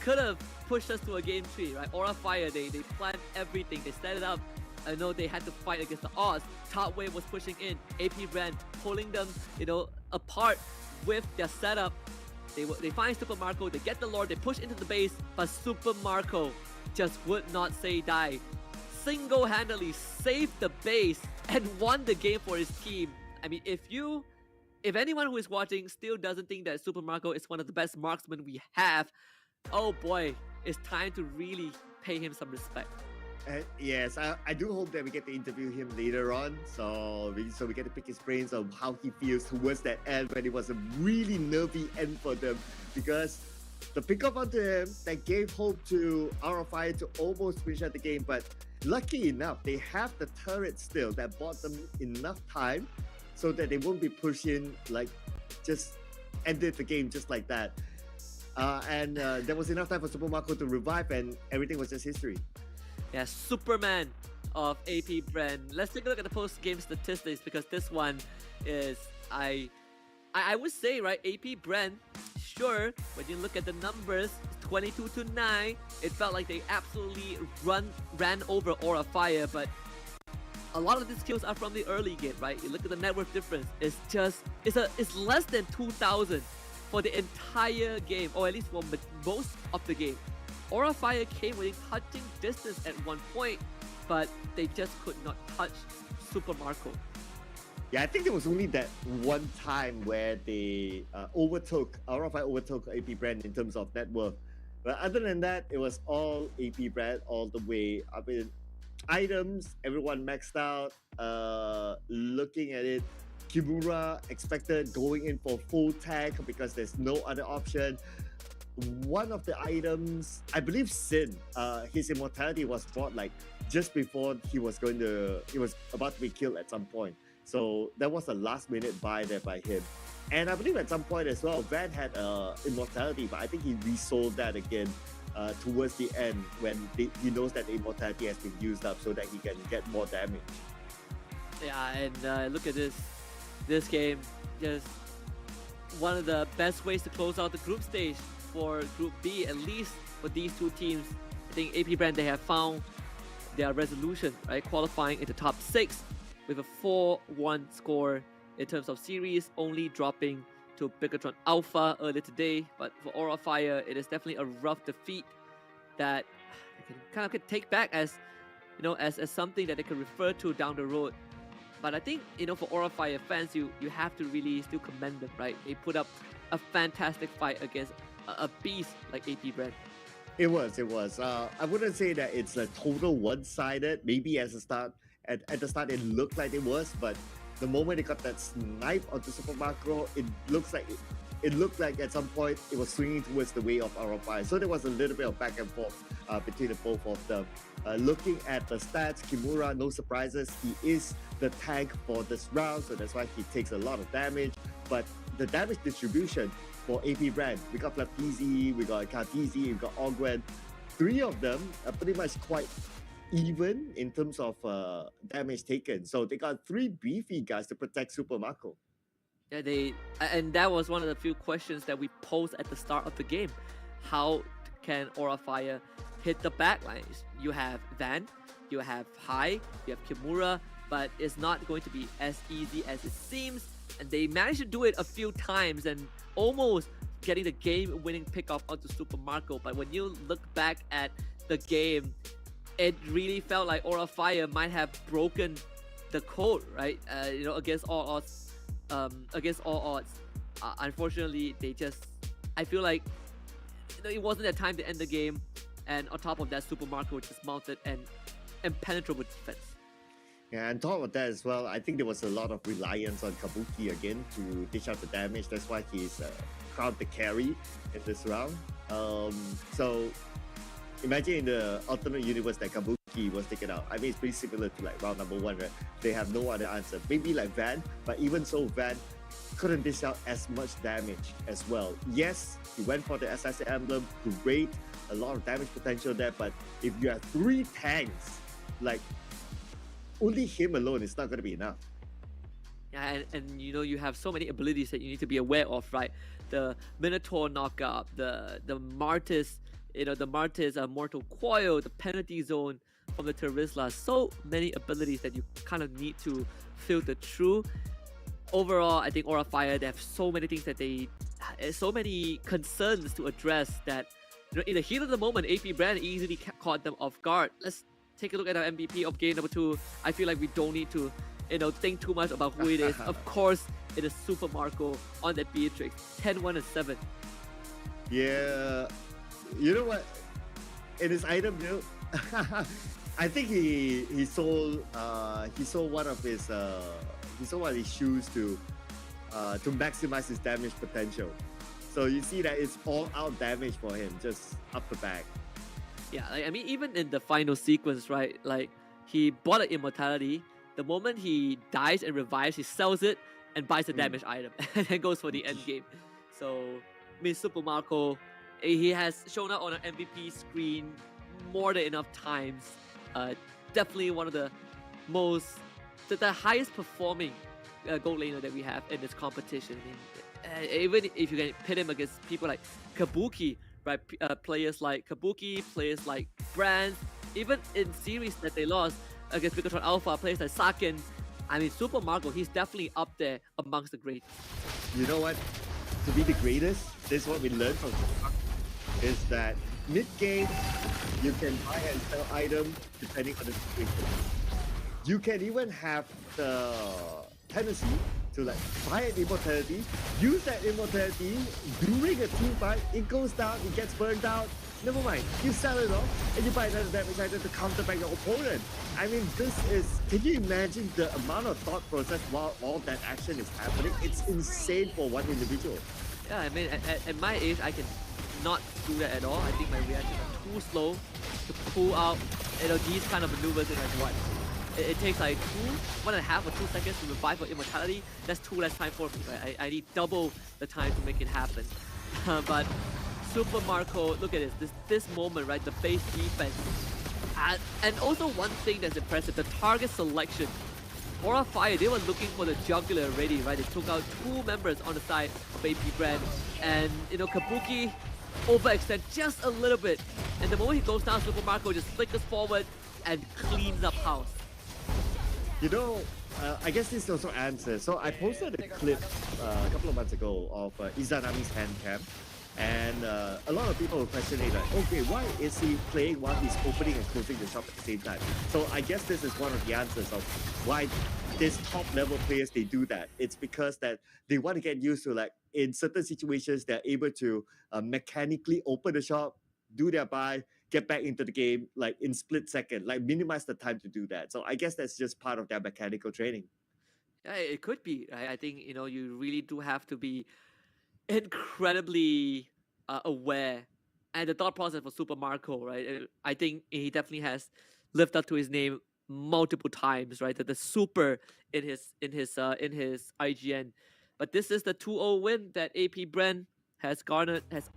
could have pushed us to a game 3, right? Aura Fire, they planned everything, they set it up. I know they had to fight against the odds. Top Wave was pushing in, AP BREN pulling them, apart with their setup. They find Super Marco, they get the Lord, they push into the base, but Super Marco just would not say die. Single-handedly saved the base and won the game for his team. I mean, if anyone who is watching still doesn't think that Super Marco is one of the best marksmen we have, oh boy, it's time to really pay him some respect. Yes, I do hope that we get to interview him later on, so we get to pick his brains on how he feels towards that end when it was a really nervy end for them, because the pickup onto him that gave hope to RFI to almost finish out the game, but lucky enough, they have the turret still that bought them enough time so that they won't be pushing, like, just ended the game just like that. And there was enough time for Super Marco to revive, and everything was just history. Yeah, Superman of AP BREN. Let's take a look at the post-game statistics, because this one is, I would say, right, AP BREN, sure, when you look at the numbers, 22-9, it felt like they absolutely ran over Aura Fire, but a lot of these kills are from the early game, right? You look at the network difference, it's less than 2,000 for the entire game, or at least for most of the game. Aura Fire came within touching distance at one point, but they just could not touch Super Marco. Yeah, I think there was only that one time where they Aura Fire overtook AP BREN in terms of network. But other than that, it was all AP BREN all the way. I mean, items, everyone maxed out. Looking at it, Kimura expected going in for full tag because there's no other option. One of the items, I believe Sin, his immortality was brought like just before he was about to be killed at some point. So that was a last minute buy there by him. And I believe at some point as well, Van had immortality, but I think he resold that again towards the end when he knows that the immortality has been used up so that he can get more damage. Yeah, and look at this game, just one of the best ways to close out the group stage for Group B, at least for these two teams. I think AP BREN, they have found their resolution, right? Qualifying into top 6 with a 4-1 score in terms of series, only dropping to Bigatron Alpha earlier today. But for Aura Fire, it is definitely a rough defeat that I can take back as something that they can refer to down the road. But I think, for Aura Fire fans, you have to really still commend them, right? They put up a fantastic fight against a beast like AP BREN. It was. I wouldn't say that it's a total one-sided. Maybe at the start it looked like it was, but the moment they got that snipe onto Super Marco, it looked like at some point it was swinging towards the way of RFI. So there was a little bit of back and forth between the both of them. Looking at the stats, Kimura, no surprises, he is the tank for this round, so that's why he takes a lot of damage. But the damage distribution for AP BREN, we got Flapizi, we got Kartizi, we got Ogwen. 3 of them are pretty much quite even in terms of damage taken. So they got 3 beefy guys to protect Super Marco. Yeah, and that was one of the few questions that we posed at the start of the game. How can Aura Fire hit the backlines? You have Van, you have Hai, you have Kimura, but it's not going to be as easy as it seems. And they managed to do it a few times and almost getting the game-winning pickoff onto Super Marco. But when you look back at the game, it really felt like Aura Fire might have broken the code, right? Against all odds. Unfortunately, I feel like it wasn't their time to end the game. And on top of that, Super Marco just mounted an impenetrable defense. Yeah, and on top of that as well, I think there was a lot of reliance on Kabuki again to dish out the damage. That's why he's crowned the carry in this round. So imagine in the alternate universe that Kabuki was taken out. I mean, it's pretty similar to like round number 1, right? They have no other answer. Maybe like Van, but even so, Van couldn't dish out as much damage as well. Yes, he went for the Assassin Emblem, great, a lot of damage potential there, but if you have 3 tanks, like only him alone is not going to be enough. and you know, you have so many abilities that you need to be aware of, right? The Minotaur knockup, the Martis, you know, the Martis Mortal Coil, the penalty zone from the Terizla. So many abilities that you kind of need to filter through. Overall, I think Aura Fire, they have so many things that so many concerns to address that, you know, in the heat of the moment, AP BREN easily caught them off guard. Let's take a look at our MVP of game number 2. I feel like we don't need to, you know, think too much about who it is. Of course, it is Super Marco on that Beatrix. 10-1 and 7. Yeah, you know what? In his item build, I think he sold one of his shoes to maximize his damage potential. So you see that it's all out damage for him, just up the back. Yeah, like, I mean, even in the final sequence, right? Like, he bought an immortality. The moment he dies and revives, he sells it and buys a damage item, and then goes for the end game. So, I mean, Super Marco, he has shown up on an MVP screen more than enough times. Definitely one of the the highest performing gold laner that we have in this competition. I mean, even if you can pit him against people like Kabuki, right? Players like Kabuki, players like BREN, even in series that they lost against Megatron Alpha, players like Saken. I mean, Super Marco, he's definitely up there amongst the greats. You know what? To be the greatest, this is what we learned from is that mid-game, you can buy and sell items depending on the situation. You can even have the tendency to like buy an immortality, use that immortality during a team fight, it goes down, it gets burned out, never mind, you sell it off and you buy another damage item to counter back your opponent. I mean, can you imagine the amount of thought process while all that action is happening? It's insane for one individual. Yeah, I mean, at my age, I can not do that at all. I think my reactions are too slow to pull out, you know, these kind of maneuvers in like what? It takes like 1.5 or 2 seconds to revive for immortality. That's 2 less time for me, right? I need double the time to make it happen. But Super Marco, look at this moment, right? The base defense. And also one thing that's impressive, the target selection. Aura Fire, they were looking for the juggler already, right? They took out 2 members on the side of AP BREN. And, you know, Kabuki overextend just a little bit. And the moment he goes down, Super Marco just flickers forward and cleans up house. You know, I guess this also answers. So I posted a clip a couple of months ago of Izanami's hand cam. And a lot of people were questioning like, okay, why is he playing while he's opening and closing the shop at the same time? So I guess this is one of the answers of why these top level players, they do that. It's because that they want to get used to, like, in certain situations, they're able to mechanically open the shop, do their buy, get back into the game, like in split second, like minimize the time to do that. So I guess that's just part of their mechanical training. Yeah, it could be, right? I think, you know, you really do have to be incredibly aware, and the thought process for Super Marco, right? I think he definitely has lived up to his name multiple times, right? The super in his IGN. But this is the 2-0 win that AP BREN has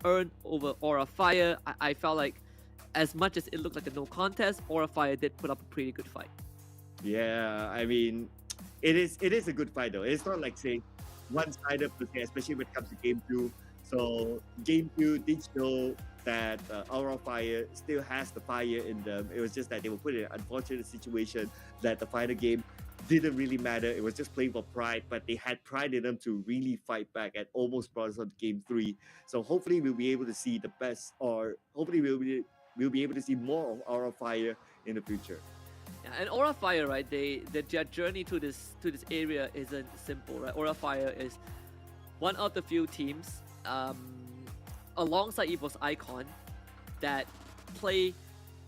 earned over Aura Fire. I felt like, as much as it looked like a no contest, Aura Fire did put up a pretty good fight. Yeah, I mean, it is a good fight though. It's not like saying one-sided per se, especially when it comes to Game 2. So Game 2 did show that Aura Fire still has the fire in them. It was just that they were put in an unfortunate situation that the final game didn't really matter. It was just playing for pride, but they had pride in them to really fight back and almost brought us on to Game 3. So hopefully we'll be able to see the best, or hopefully we'll be able to see more of Aura Fire in the future. Yeah, and Aura Fire, right? Their journey to this area isn't simple, right? Aura Fire is one of the few teams, alongside EVO's Icon, that play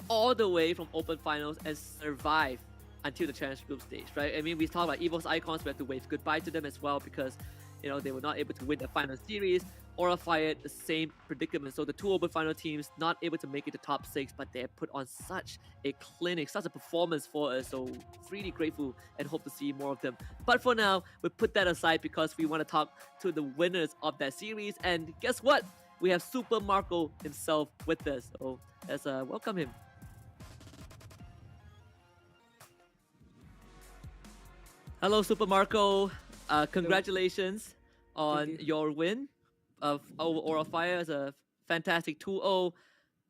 all the way from Open Finals and survive until the Challenge Group stage, right? I mean, we talk about EVO's Icons, we have to wave goodbye to them as well because, you know, they were not able to win the final series. Aura Fire, the same predicament. So the 2 Open Final teams not able to make it to top 6, but they have put on such a clinic, such a performance for us. So really grateful and hope to see more of them. But for now, we put that aside because we want to talk to the winners of that series. And guess what? We have Super Marco himself with us. So let's welcome him. Hello, Super Marco. Congratulations on your win of over Aura Fire. It's a fantastic 2-0.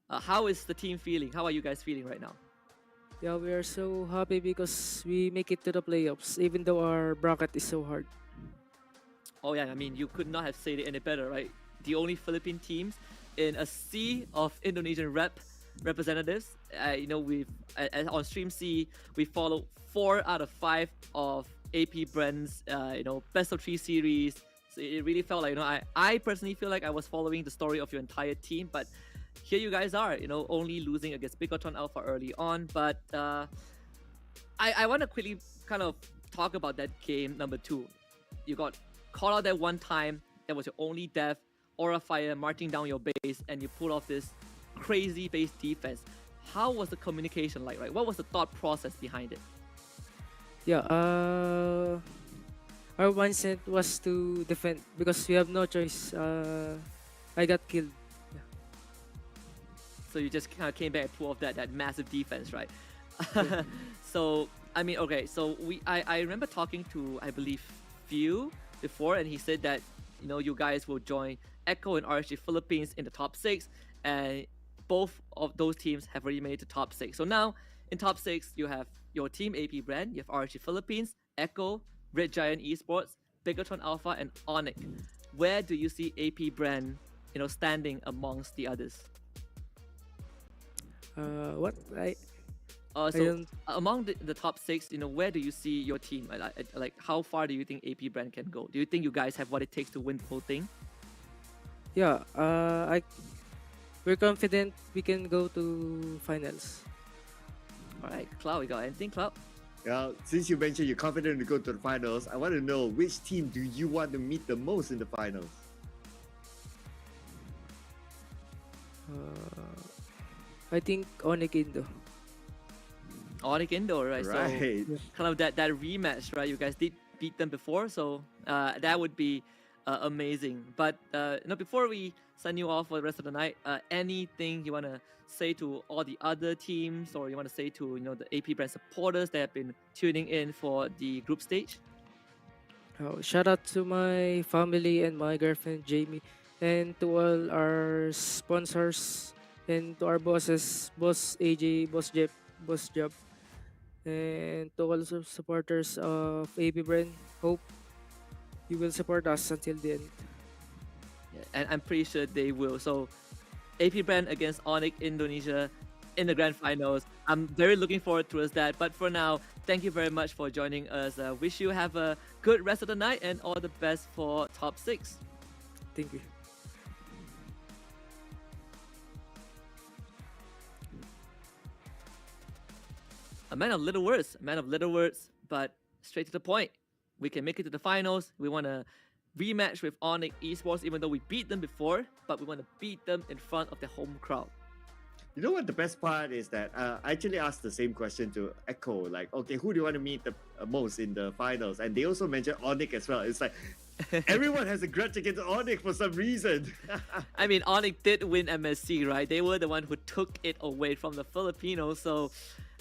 How is the team feeling? How are you guys feeling right now? Yeah, we are so happy because we make it to the playoffs, even though our bracket is so hard. Oh yeah, I mean, you could not have said it any better, right? The only Philippine teams in a sea of Indonesian representatives. We've on Stream C, we followed 4 out of 5 of AP BREN's, best of 3 series. So it really felt like, I personally feel like I was following the story of your entire team, but here you guys are, only losing against Bigoton Alpha early on. But I want to quickly kind of talk about that game number 2. You got caught out that one time. That was your only death. Aura Fire marching down your base, and you pulled off this crazy base defense. How was the communication like, right? What was the thought process behind it? Yeah, our mindset was to defend because we have no choice. I got killed. Yeah. So you just kind of came back and pulled off that massive defense, right? So, I mean, okay, so I remember talking to, I believe, Few before, and he said that, you guys will join Echo and RSG Philippines in the top 6, and both of those teams have already made it to top 6. So now, in top 6, you have your team AP BREN, you have RSG Philippines, Echo, Red Giant Esports, Bigoton Alpha, and Onyx. Where do you see AP BREN, standing amongst the others? What? So among the top 6, where do you see your team? Like, how far do you think AP BREN can go? Do you think you guys have what it takes to win the whole thing? Yeah, we're confident we can go to finals. All right, Cloud, you got anything, Cloud? Well, since you mentioned you're confident to go to the finals, I want to know which team do you want to meet the most in the finals? I think Onyx Indo. Onyx Indo, right? Right. So kind of that rematch, right? You guys did beat them before, so that would be amazing. But before we send you off for the rest of the night, anything you want to say to all the other teams, or you want to say to the AP BREN supporters that have been tuning in for the group stage? Shout out to my family and my girlfriend Jamie, and to all our sponsors, and to our bosses, Boss AJ, Boss Jeff, Boss Job, and to all the supporters of AP BREN. Hope you will support us until the end. Yeah, and I'm pretty sure they will. So AP BREN against Onyx Indonesia in the grand finals. I'm very looking forward towards that. But for now, thank you very much for joining us. Wish you have a good rest of the night and all the best for top 6. Thank you. A man of little words, but straight to the point. We can make it to the finals. We want to rematch with Onyx Esports, even though we beat them before, but we want to beat them in front of the home crowd. You know what the best part is that I actually asked the same question to Echo, like, okay, who do you want to meet the most in the finals? And they also mentioned Onyx as well. It's like everyone has a grudge against Onyx for some reason. I mean, Onyx did win MSC, right? They were the one who took it away from the Filipinos, so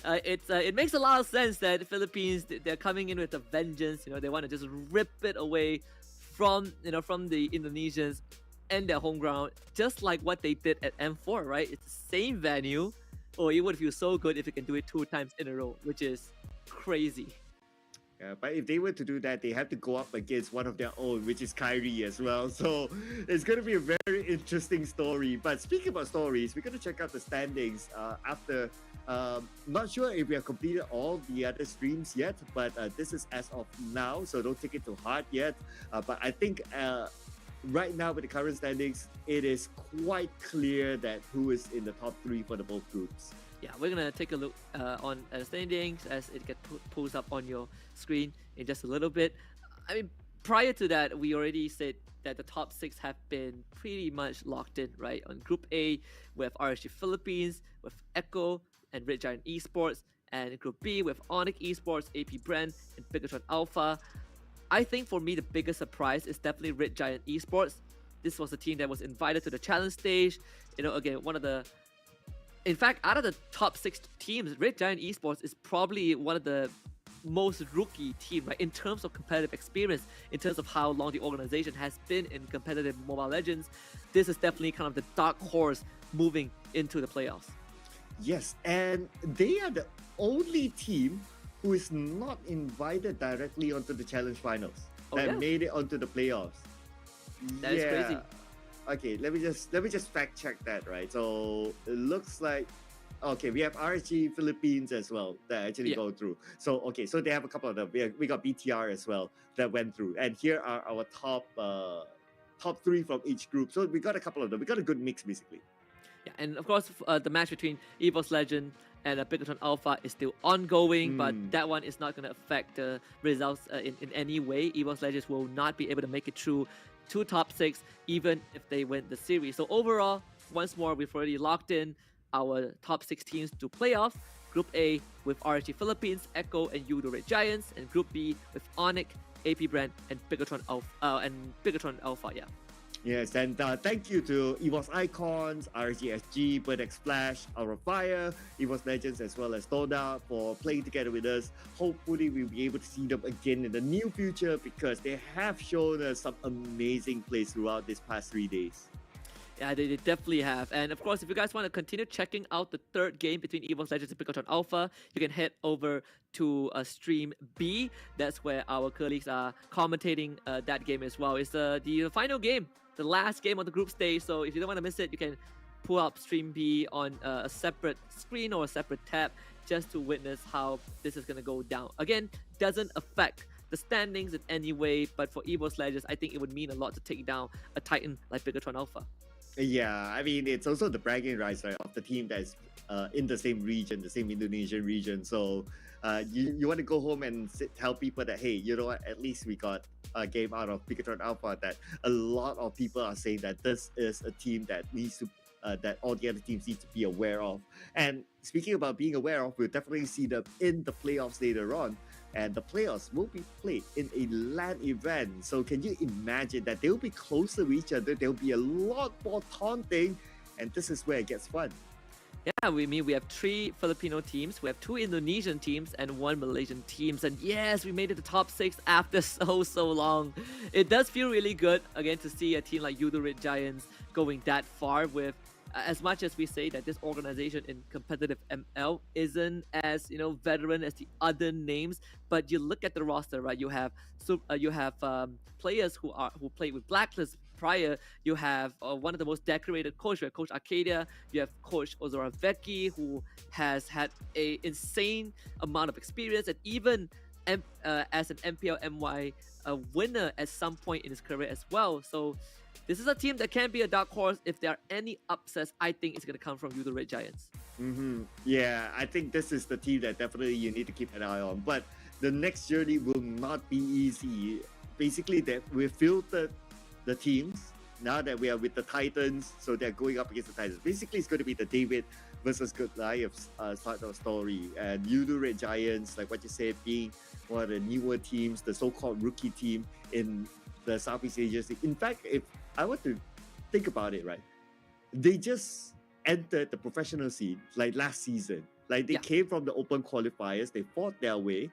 it makes a lot of sense that the Philippines, they're coming in with a vengeance. They want to just rip it away from the Indonesians and their home ground, just like what they did at M4, right? It's the same venue. Oh, it would feel so good if you can do it 2 times in a row, which is crazy. Yeah, but if they were to do that, they have to go up against one of their own, which is Kyrie as well. So it's going to be a very interesting story. But speaking about stories, we're going to check out the standings after. Not sure if we have completed all the other streams yet, but this is as of now, so don't take it to heart yet. But I think right now with the current standings, it is quite clear that who is in the top 3 for the both groups. Yeah, we're gonna take a look on the standings as it gets posted up on your screen in just a little bit. I mean, prior to that, we already said that the top 6 have been pretty much locked in, right? On Group A, we have RSG Philippines, with Echo and Red Giant Esports, and in Group B, with Onyx Esports, AP BREN, and Bigoton Alpha. I think for me, the biggest surprise is definitely Red Giant Esports. This was a team that was invited to the challenge stage. Again, in fact, out of the top 6 teams, Red Giant Esports is probably one of the most rookie team, right? In terms of competitive experience, in terms of how long the organization has been in competitive Mobile Legends, this is definitely kind of the dark horse moving into the playoffs. Yes, and they are the only team who is not invited directly onto the challenge finals that made it onto the playoffs. That is crazy. Okay, let me just fact check that, right? So it looks like we have RSG Philippines as well that actually go through. So so they have a couple of them. We got BTR as well that went through, and here are our top 3 from each group. So we got a couple of them. We got a good mix basically. Yeah, and of course the match between EVOS Legend and Bigatron Alpha is still ongoing, but that one is not going to affect the results in any way. EVOS Legends will not be able to make it through to top 6 even if they win the series. So overall, once more, we've already locked in our top 6 teams to playoff. Group A with RSG Philippines, Echo, and Yudo Red Giants, and Group B with Onyx, AP BREN, and Bigatron Alpha. Yeah. Yes, and thank you to EVOS Icons, RGSG, Birdex Splash, Aura Fire, EVOS Legends, as well as Toda for playing together with us. Hopefully, we'll be able to see them again in the near future because they have shown us some amazing plays throughout these past 3 days. Yeah, they definitely have. And of course, if you guys want to continue checking out the third game between EVOS Legends and Bigatron Alpha, you can head over to stream B. That's where our colleagues are commentating that game as well. It's the final game, the last game on the group stage. So if you don't want to miss it, you can pull up stream B on a separate screen or a separate tab just to witness how this is going to go down. Again, doesn't affect the standings in any way, but for EVOS Legends, I think it would mean a lot to take down a titan like Bigatron Alpha. Yeah, I mean, it's also the bragging rights, right, of the team that's in the same region, the same Indonesian region. So you want to go home and tell people that, hey, you know what, at least we got a game out of Bigatron Alpha, that a lot of people are saying that this is a team that needs to, that all the other teams need to be aware of. And speaking about being aware of, we'll definitely see them in the playoffs later on. And the playoffs will be played in a LAN event. So can you imagine that they'll be closer to each other? There'll be a lot more taunting. And this is where it gets fun. Yeah, we have 3 Filipino teams, we have 2 Indonesian teams, and 1 Malaysian teams. And yes, we made it to top 6 after so long. It does feel really good, again, to see a team like Yudo Red Giants going that far with, as much as we say that this organization in competitive ML isn't as veteran as the other names, but you look at the roster, right? You have players who played with Blacklist prior. You have one of the most decorated coaches, right? Coach Arcadia. You have Coach Ozora Vecchi, who has had a insane amount of experience, and even as an MPL MY winner at some point in his career as well. So this is a team that can be a dark horse. If there are any upsets, I think it's going to come from Yudo Red Giants. Yeah, I think this is the team that definitely you need to keep an eye on. But the next journey will not be easy. Basically, that we've filtered the teams now that we are with the Titans, so they're going up against the Titans. Basically, it's going to be the David versus Goliath sort of story. And Yudo Red Giants, like what you said, being one of the newer teams, the so-called rookie team in the Southeast Asia. In fact, if I want to think about it, right, they just entered the professional scene like last season. Like they came from the open qualifiers, they fought their way,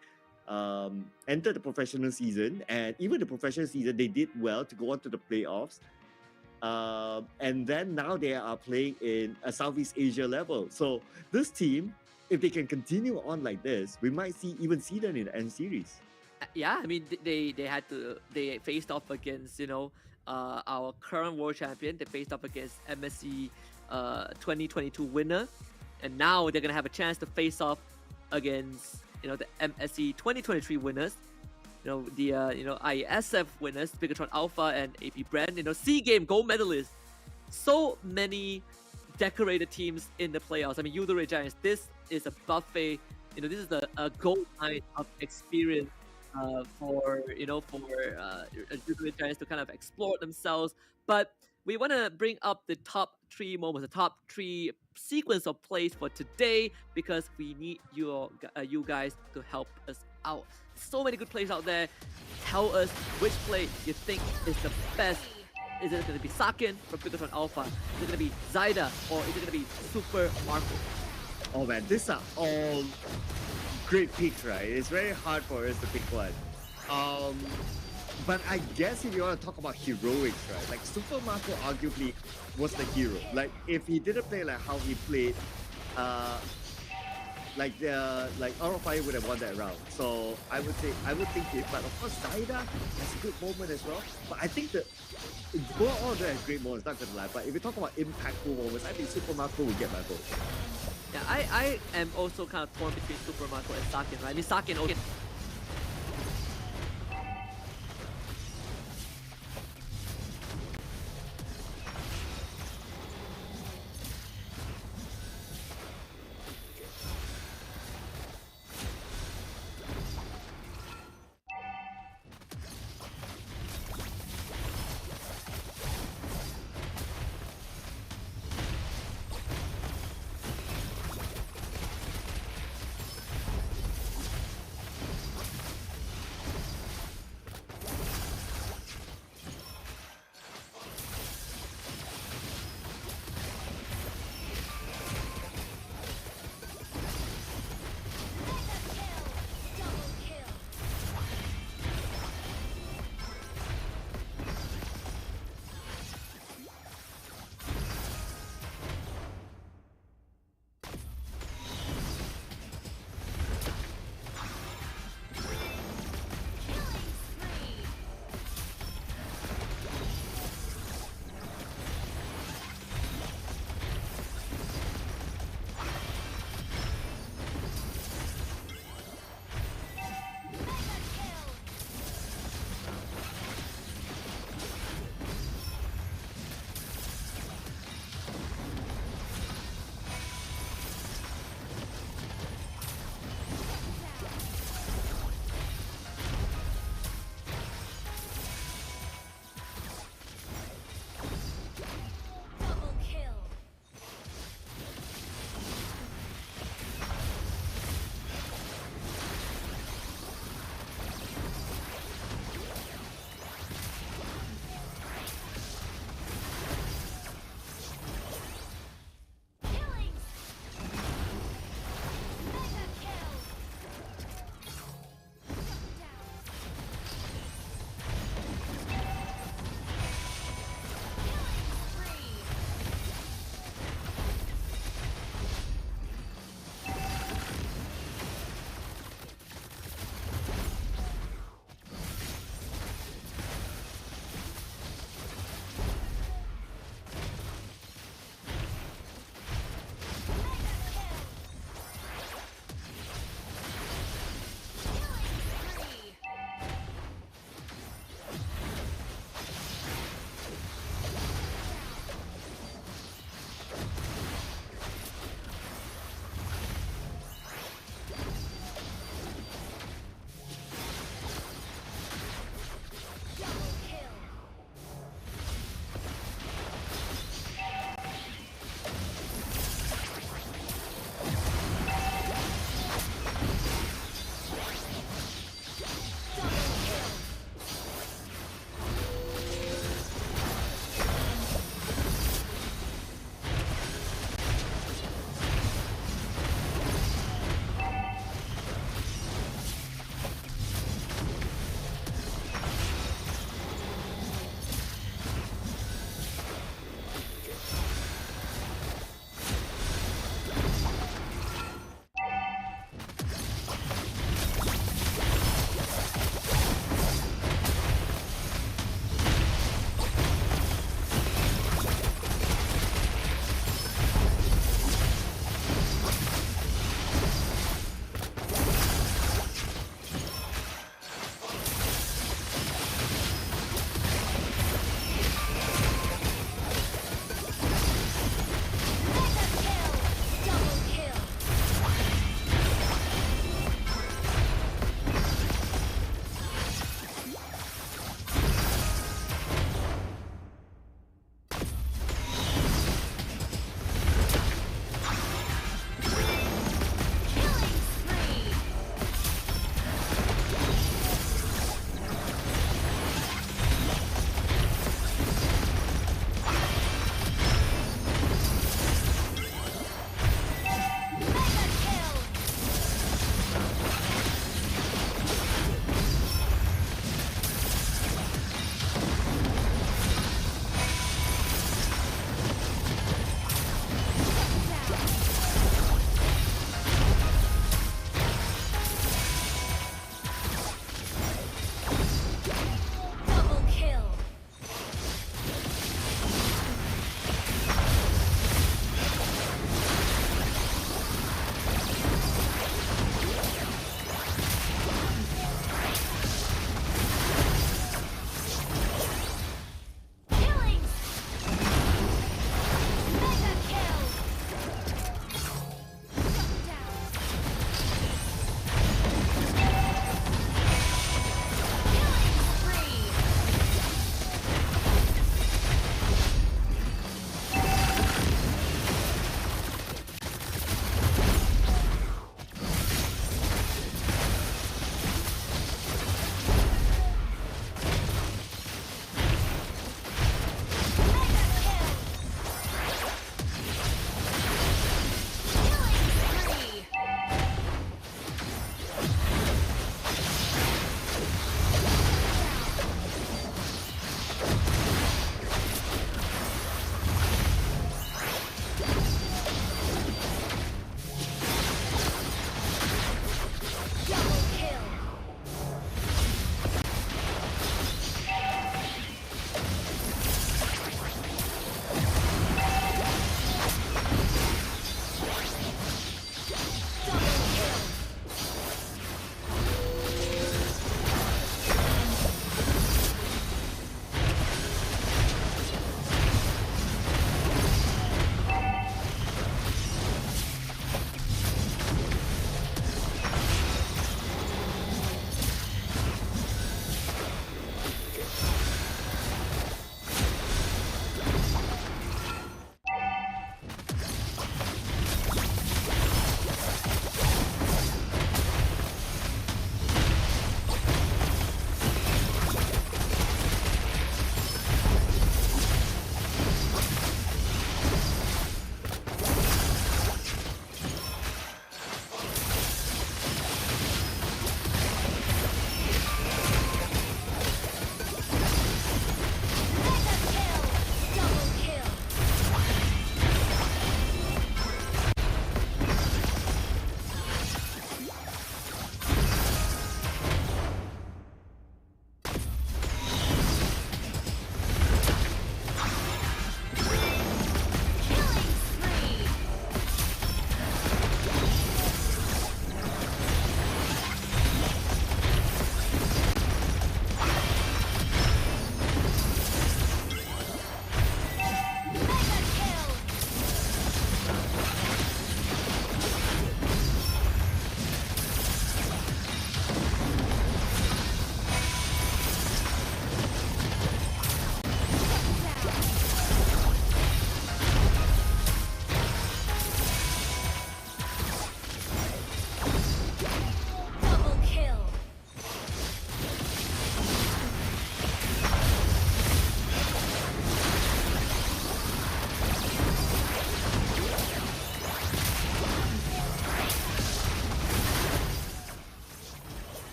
entered the professional season, and even the professional season, they did well to go on to the playoffs. And then now they are playing in a Southeast Asia level. So this team, if they can continue on like this, we might even see them in the end series. Yeah, I mean, they faced off against, our current world champion. They faced off against MSC 2022 winner. And now they're going to have a chance to face off against, the MSC 2023 winners. The ISF winners, Bigatron Alpha and AP BREN, C game gold medalists. So many decorated teams in the playoffs. I mean, Yudo Red Giants, this is a buffet. This is a gold mine of experience for Yudo Red Giants to kind of explore themselves. But we want to bring up the top 3 moments, the top 3 sequence of plays for today, because we need you guys to help us out. So many good plays out there. Tell us which play you think is the best. Is it going to be Sakin from Bigatron Alpha? Is it going to be Zaida? Or is it going to be Super Marco? Oh man, these are all great picks, right? It's very hard for us to pick one. But I guess if you want to talk about heroics, right? Like Super Marco arguably was the hero. Like if he didn't play like how he played, like Out of Fire would have won that round. So I would think it. But of course Zaida has a good moment as well. But I think that all of them have great moments, not gonna lie. But if you talk about impactful moments, I think Super Marco will get my vote. Yeah, I am also kind of torn between Super Marco and Sakin, right? I mean, Sakin, okay.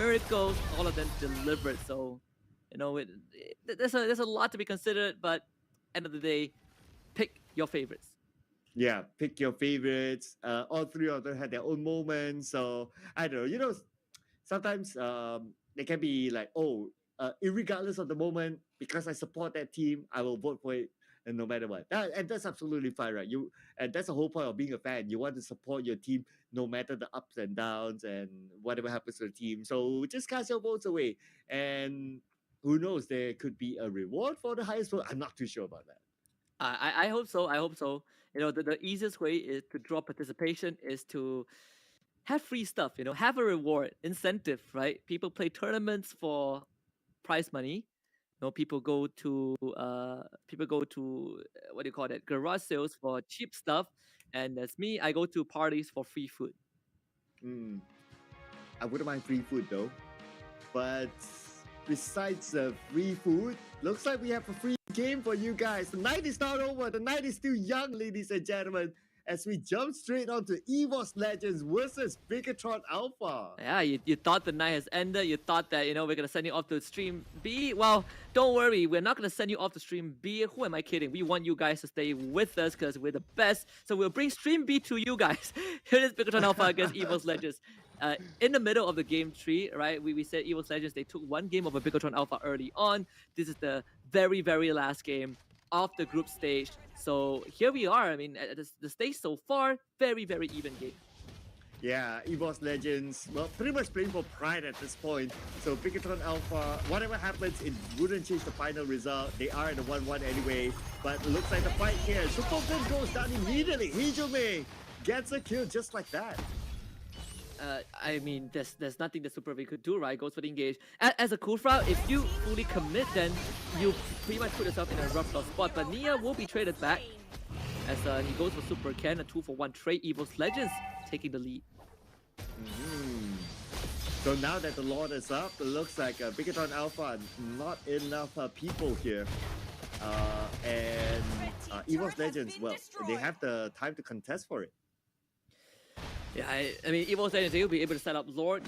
miracles, all of them delivered. So, you know, there's a lot to be considered, but end of the day, pick your favorites. Yeah, pick your favorites. All three of them had their own moments. So I don't know. You know, sometimes they can be like, oh, irregardless of the moment, because I support that team, I will vote for it, and no matter what. And that's absolutely fine, right? And that's the whole point of being a fan. You want to support your team no matter the ups and downs and whatever happens to the team. So just cast your votes away, and who knows? There could be a reward for the highest vote. I'm not too sure about that. I hope so. I hope so. You know, the easiest way is to draw participation is to have free stuff. You know, have a reward, incentive, right? People play tournaments for prize money. You know, people go to what do you call that? Garage sales for cheap stuff. And as me, I go to parties for free food. I wouldn't mind free food though. But besides the free food, looks like we have a free game for you guys. The night is not over. The night is still young, ladies and gentlemen, as we jump straight onto EVOS Legends versus Bigatron Alpha. Yeah, you thought the night has ended. You thought that, you know, we're going to send you off to stream B. Well, don't worry. We're not going to send you off to stream B. Who am I kidding? We want you guys to stay with us because we're the best. So we'll bring stream B to you guys. Here is Bigatron Alpha against EVOS Legends. In the middle of the game tree, right? We said EVOS Legends, they took one game of a Bigatron Alpha early on. This is the very, very last game of the group stage. So here we are. I mean, the stage so far, very, very even game. Yeah, EVOS Legends, well, pretty much playing for pride at this point. So Bigatron Alpha, whatever happens, it wouldn't change the final result. They are in the 1-1 anyway. But it looks like the fight here. Super Good goes down immediately. Hijume gets a kill just like that. I mean, there's nothing that Super V could do, right? Goes for the engage. As a Kufra, if you fully commit, then you pretty much put yourself in a rough spot. But Nia will be traded back as he goes for Super Ken, a 2-for-1 trade. EVOS Legends taking the lead. So now that the Lord is up, it looks like Bigatron Alpha, not enough people here. And EVOS Legends, well, they have the time to contest for it. Yeah, I mean, EVOS Legends, they will be able to set up Lord,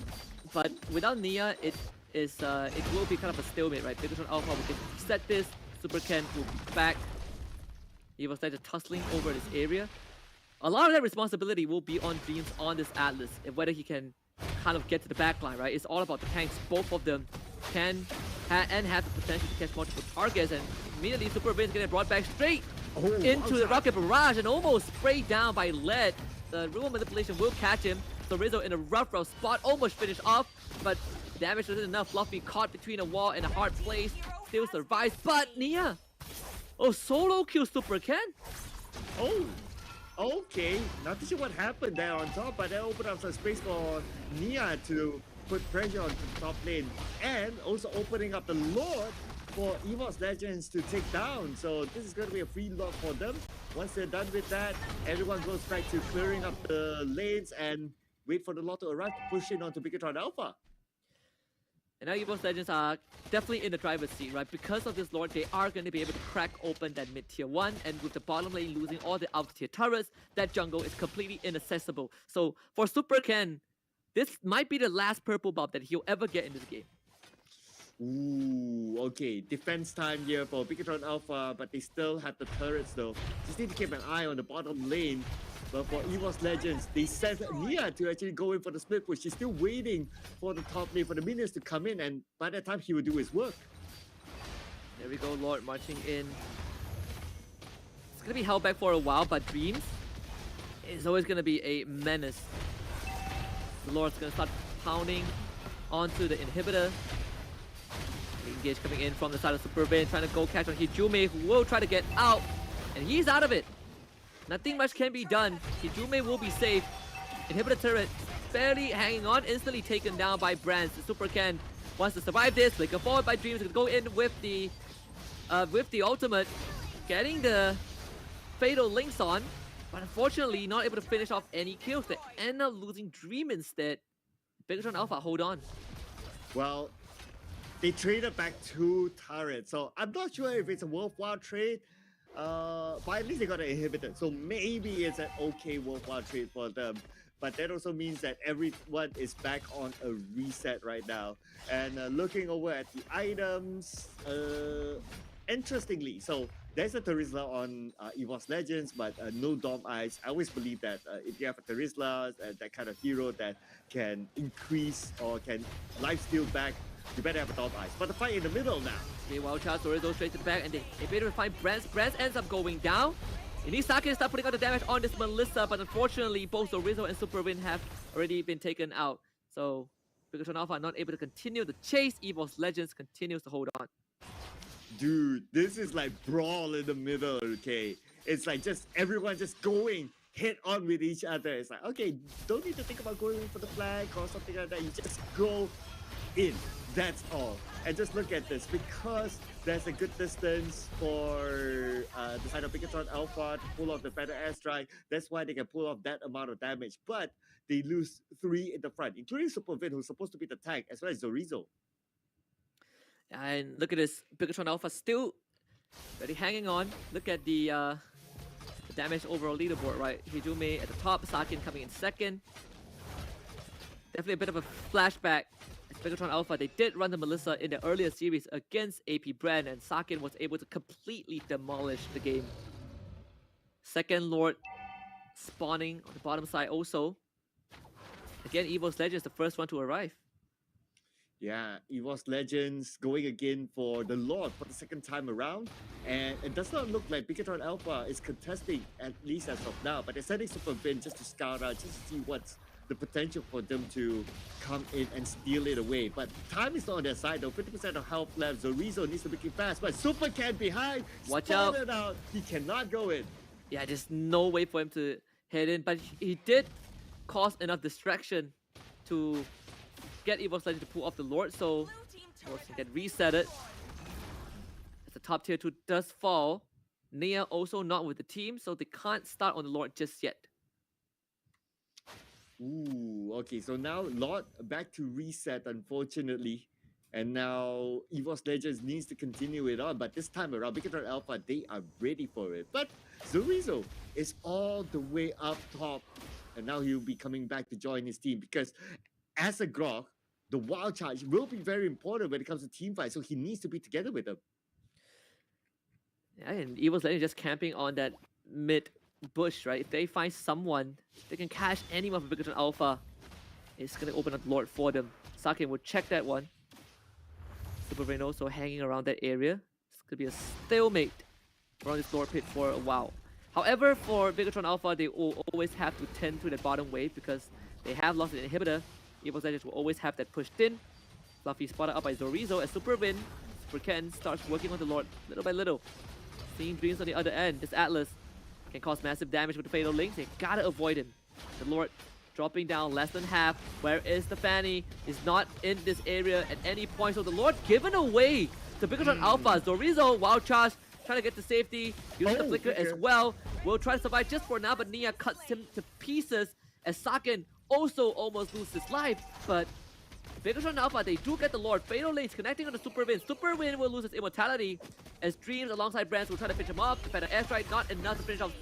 but without Nia, it will be kind of a stalemate, right? Bigatron Alpha will get to set this, Super Ken will be back. EVOS Legends tussling over this area. A lot of that responsibility will be on Dreams on this Atlas, and whether he can kind of get to the backline, right? It's all about the tanks. Both of them can and have the potential to catch multiple targets, and immediately Super Vin's getting brought back straight into the rocket barrage and almost sprayed down by Lead. The Rumor Manipulation will catch him. So Rizzo in a rough spot, almost finished off, but damage wasn't enough. Fluffy caught between a wall and a hard place, still survives, but Nia! Oh, solo kill Super Ken? Oh, okay. Not too sure what happened there on top, but that opened up some space for Nia to put pressure on the top lane, and also opening up the Lord for EVOS Legends to take down. So this is going to be a free lock for them. Once they're done with that, everyone goes back to clearing up the lanes and wait for the Lord to arrive to push in onto Bigatron Alpha. And now EVOS Legends are definitely in the driver's seat, right? Because of this Lord, they are going to be able to crack open that mid-tier 1, and with the bottom lane losing all the out-tier turrets, that jungle is completely inaccessible. So for Super Ken, this might be the last purple buff that he'll ever get in this game. Ooh, okay. Defense time here for Bigatron Alpha, but they still have the turrets though. Just need to keep an eye on the bottom lane. But for EVOS Legends, they sent Nia to actually go in for the split push. She's still waiting for the top lane, for the minions to come in, and by that time, he will do his work. There we go, Lord marching in. It's going to be held back for a while, but Dreams is always going to be a menace. The Lord's going to start pounding onto the inhibitor. Engage coming in from the side of Super Vayne, trying to go catch on Hijume, who will try to get out, and he's out of it. Nothing much can be done. Hijume will be safe. Inhibitor turret barely hanging on, instantly taken down by BREN. Super Ken wants to survive this. Flicker forward by Dreams, go in with the ultimate, getting the fatal links on, but unfortunately not able to finish off any kills. They end up losing Dream instead. Bigatron Alpha, hold on. Well, they traded back 2 turrets, so I'm not sure if it's a worthwhile trade. But at least they got an inhibitor, so maybe it's an okay worthwhile trade for them. but that also means that everyone is back on a reset right now. And looking over at the items, interestingly, so there's a Terizla on EVOS Legends, but no Dom Eyes. I always believe that if you have a Terizla, that kind of hero that can increase or can lifesteal back, you better have a Dom Eyes. But the fight in the middle now. Meanwhile, Charles Dorizo straight to the back, and they able to find Brent. Brent ends up going down. Inisaki start putting out the damage on this Melissa, but unfortunately, both Dorizo and Superwin have already been taken out. So, Bigatron Alpha are not able to continue the chase. EVOS Legends continues to hold on. Dude, this is like brawl in the middle, okay? It's like just everyone just going head on with each other. It's like, okay, don't need to think about going for the flag or something like that. You just go in. That's all. And just look at this. Because there's a good distance for the side of Bigatron Alpha to pull off the better airstrike, that's why they can pull off that amount of damage. But they lose 3 in the front, including Supervin, who's supposed to be the tank, as well as Zorizo. And look at this, Bigatron Alpha still really hanging on. Look at the damage overall leaderboard, right? Hijume at the top, Sakin coming in second. Definitely a bit of a flashback. As Bigatron Alpha, they did run the Melissa in the earlier series against AP BREN, and Sakin was able to completely demolish the game. Second Lord spawning on the bottom side also. Again, EVOS Legends the first one to arrive. Yeah, EVOS Legends going again for the Lord for the second time around. And it does not look like Bigatron Alpha is contesting, at least as of now. But they're sending Supervin just to scout out, just to see what's the potential for them to come in and steal it away. But time is not on their side though. 50% of health left. Zorizo needs to make it fast. But Super Cat behind. Watch out. He cannot go in. Yeah, there's no way for him to head in. But he did cause enough distraction to get EVOS Legend to pull off the Lord, so Lord can get resetted. As the top tier 2 does fall, Nia also not with the team, so they can't start on the Lord just yet. Ooh, okay, so now Lord back to reset, unfortunately. And now EVOS Legends needs to continue it on, but this time around, Bigatron Alpha, they are ready for it. But Zorizo is all the way up top, and now he'll be coming back to join his team because as a Grok, the wild charge will be very important when it comes to team fight, so he needs to be together with them. Yeah, and EVOS Legends just camping on that mid bush, right? If they find someone, they can catch anyone from Bigatron Alpha. It's gonna open up Lord for them. Sakin will check that one. Super Brain also hanging around that area. It's gonna be a stalemate around this Lord pit for a while. However, for Bigatron Alpha, they will always have to tend to the bottom wave because they have lost an inhibitor. EVOS Legends will always have that pushed in. Fluffy spotted up by Zorizo as Supervin. Super Ken starts working on the Lord little by little. Seeing Dreams on the other end. This Atlas can cause massive damage with the Fatal Links. They gotta avoid him. The Lord dropping down less than half. Where is the Fanny? Is not in this area at any point. So the Lord given away to Bigatron Alpha. Zorizo, wild charge, trying to get to safety. Using the flicker as well. Will try to survive just for now, but Nia cuts him to pieces as Sakin also almost loses his life. But Bigatron Alpha, they do get the Lord. Fatal Links connecting on the Superwin. Superwin will lose his immortality as Dreams alongside Brands will try to finish him off. The better airstrike, not enough to finish off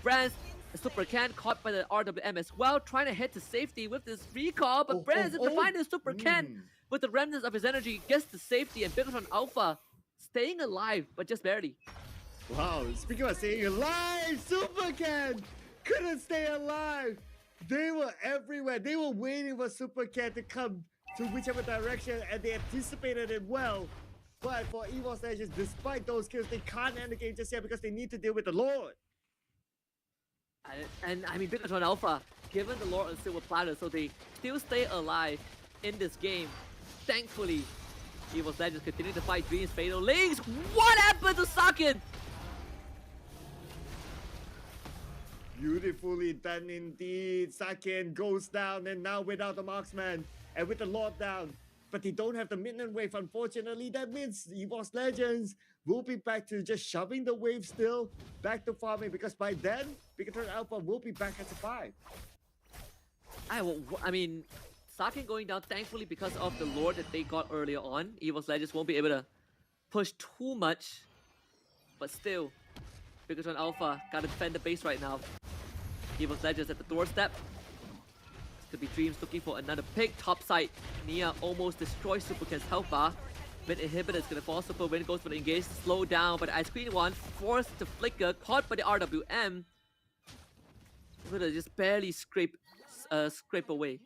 Brands. The Super Can caught by the RWM as well, trying to head to safety with this recall, but Brands in the final Super Can with the remnants of his energy gets to safety, and Bigatron Alpha staying alive, but just barely. Wow, speaking of staying alive, Super Can couldn't stay alive. They were everywhere. They were waiting for Super Cat to come to whichever direction, and they anticipated it well. But for EVOS Legends, despite those kills, they can't end the game just yet because they need to deal with the Lord. And I mean, Bigatron Alpha, given the Lord on Silver Platter, so they still stay alive in this game. Thankfully, EVOS Legends continue to fight Dreams Fatal Links. What happened to Sakin? Beautifully done indeed. Sakin goes down, and now without the marksman and with the Lord down. But they don't have the minion wave, unfortunately. That means EVOS Legends will be back to just shoving the wave still, back to farming, because by then, Bigatron Alpha will be back at the 5. I mean, Sakin going down, thankfully, because of the Lord that they got earlier on. EVOS Legends won't be able to push too much. But still, Bigatron Alpha gotta defend the base right now. EVOS Legends at the doorstep. To be Dreams looking for another pick. Top side, Nia almost destroys Supercan's health bar. Mid inhibitor is gonna fall. Super Win goes for the engage, slow down, but Ice Queen one forced to flicker, caught by the RWM. Gonna just barely scrape away.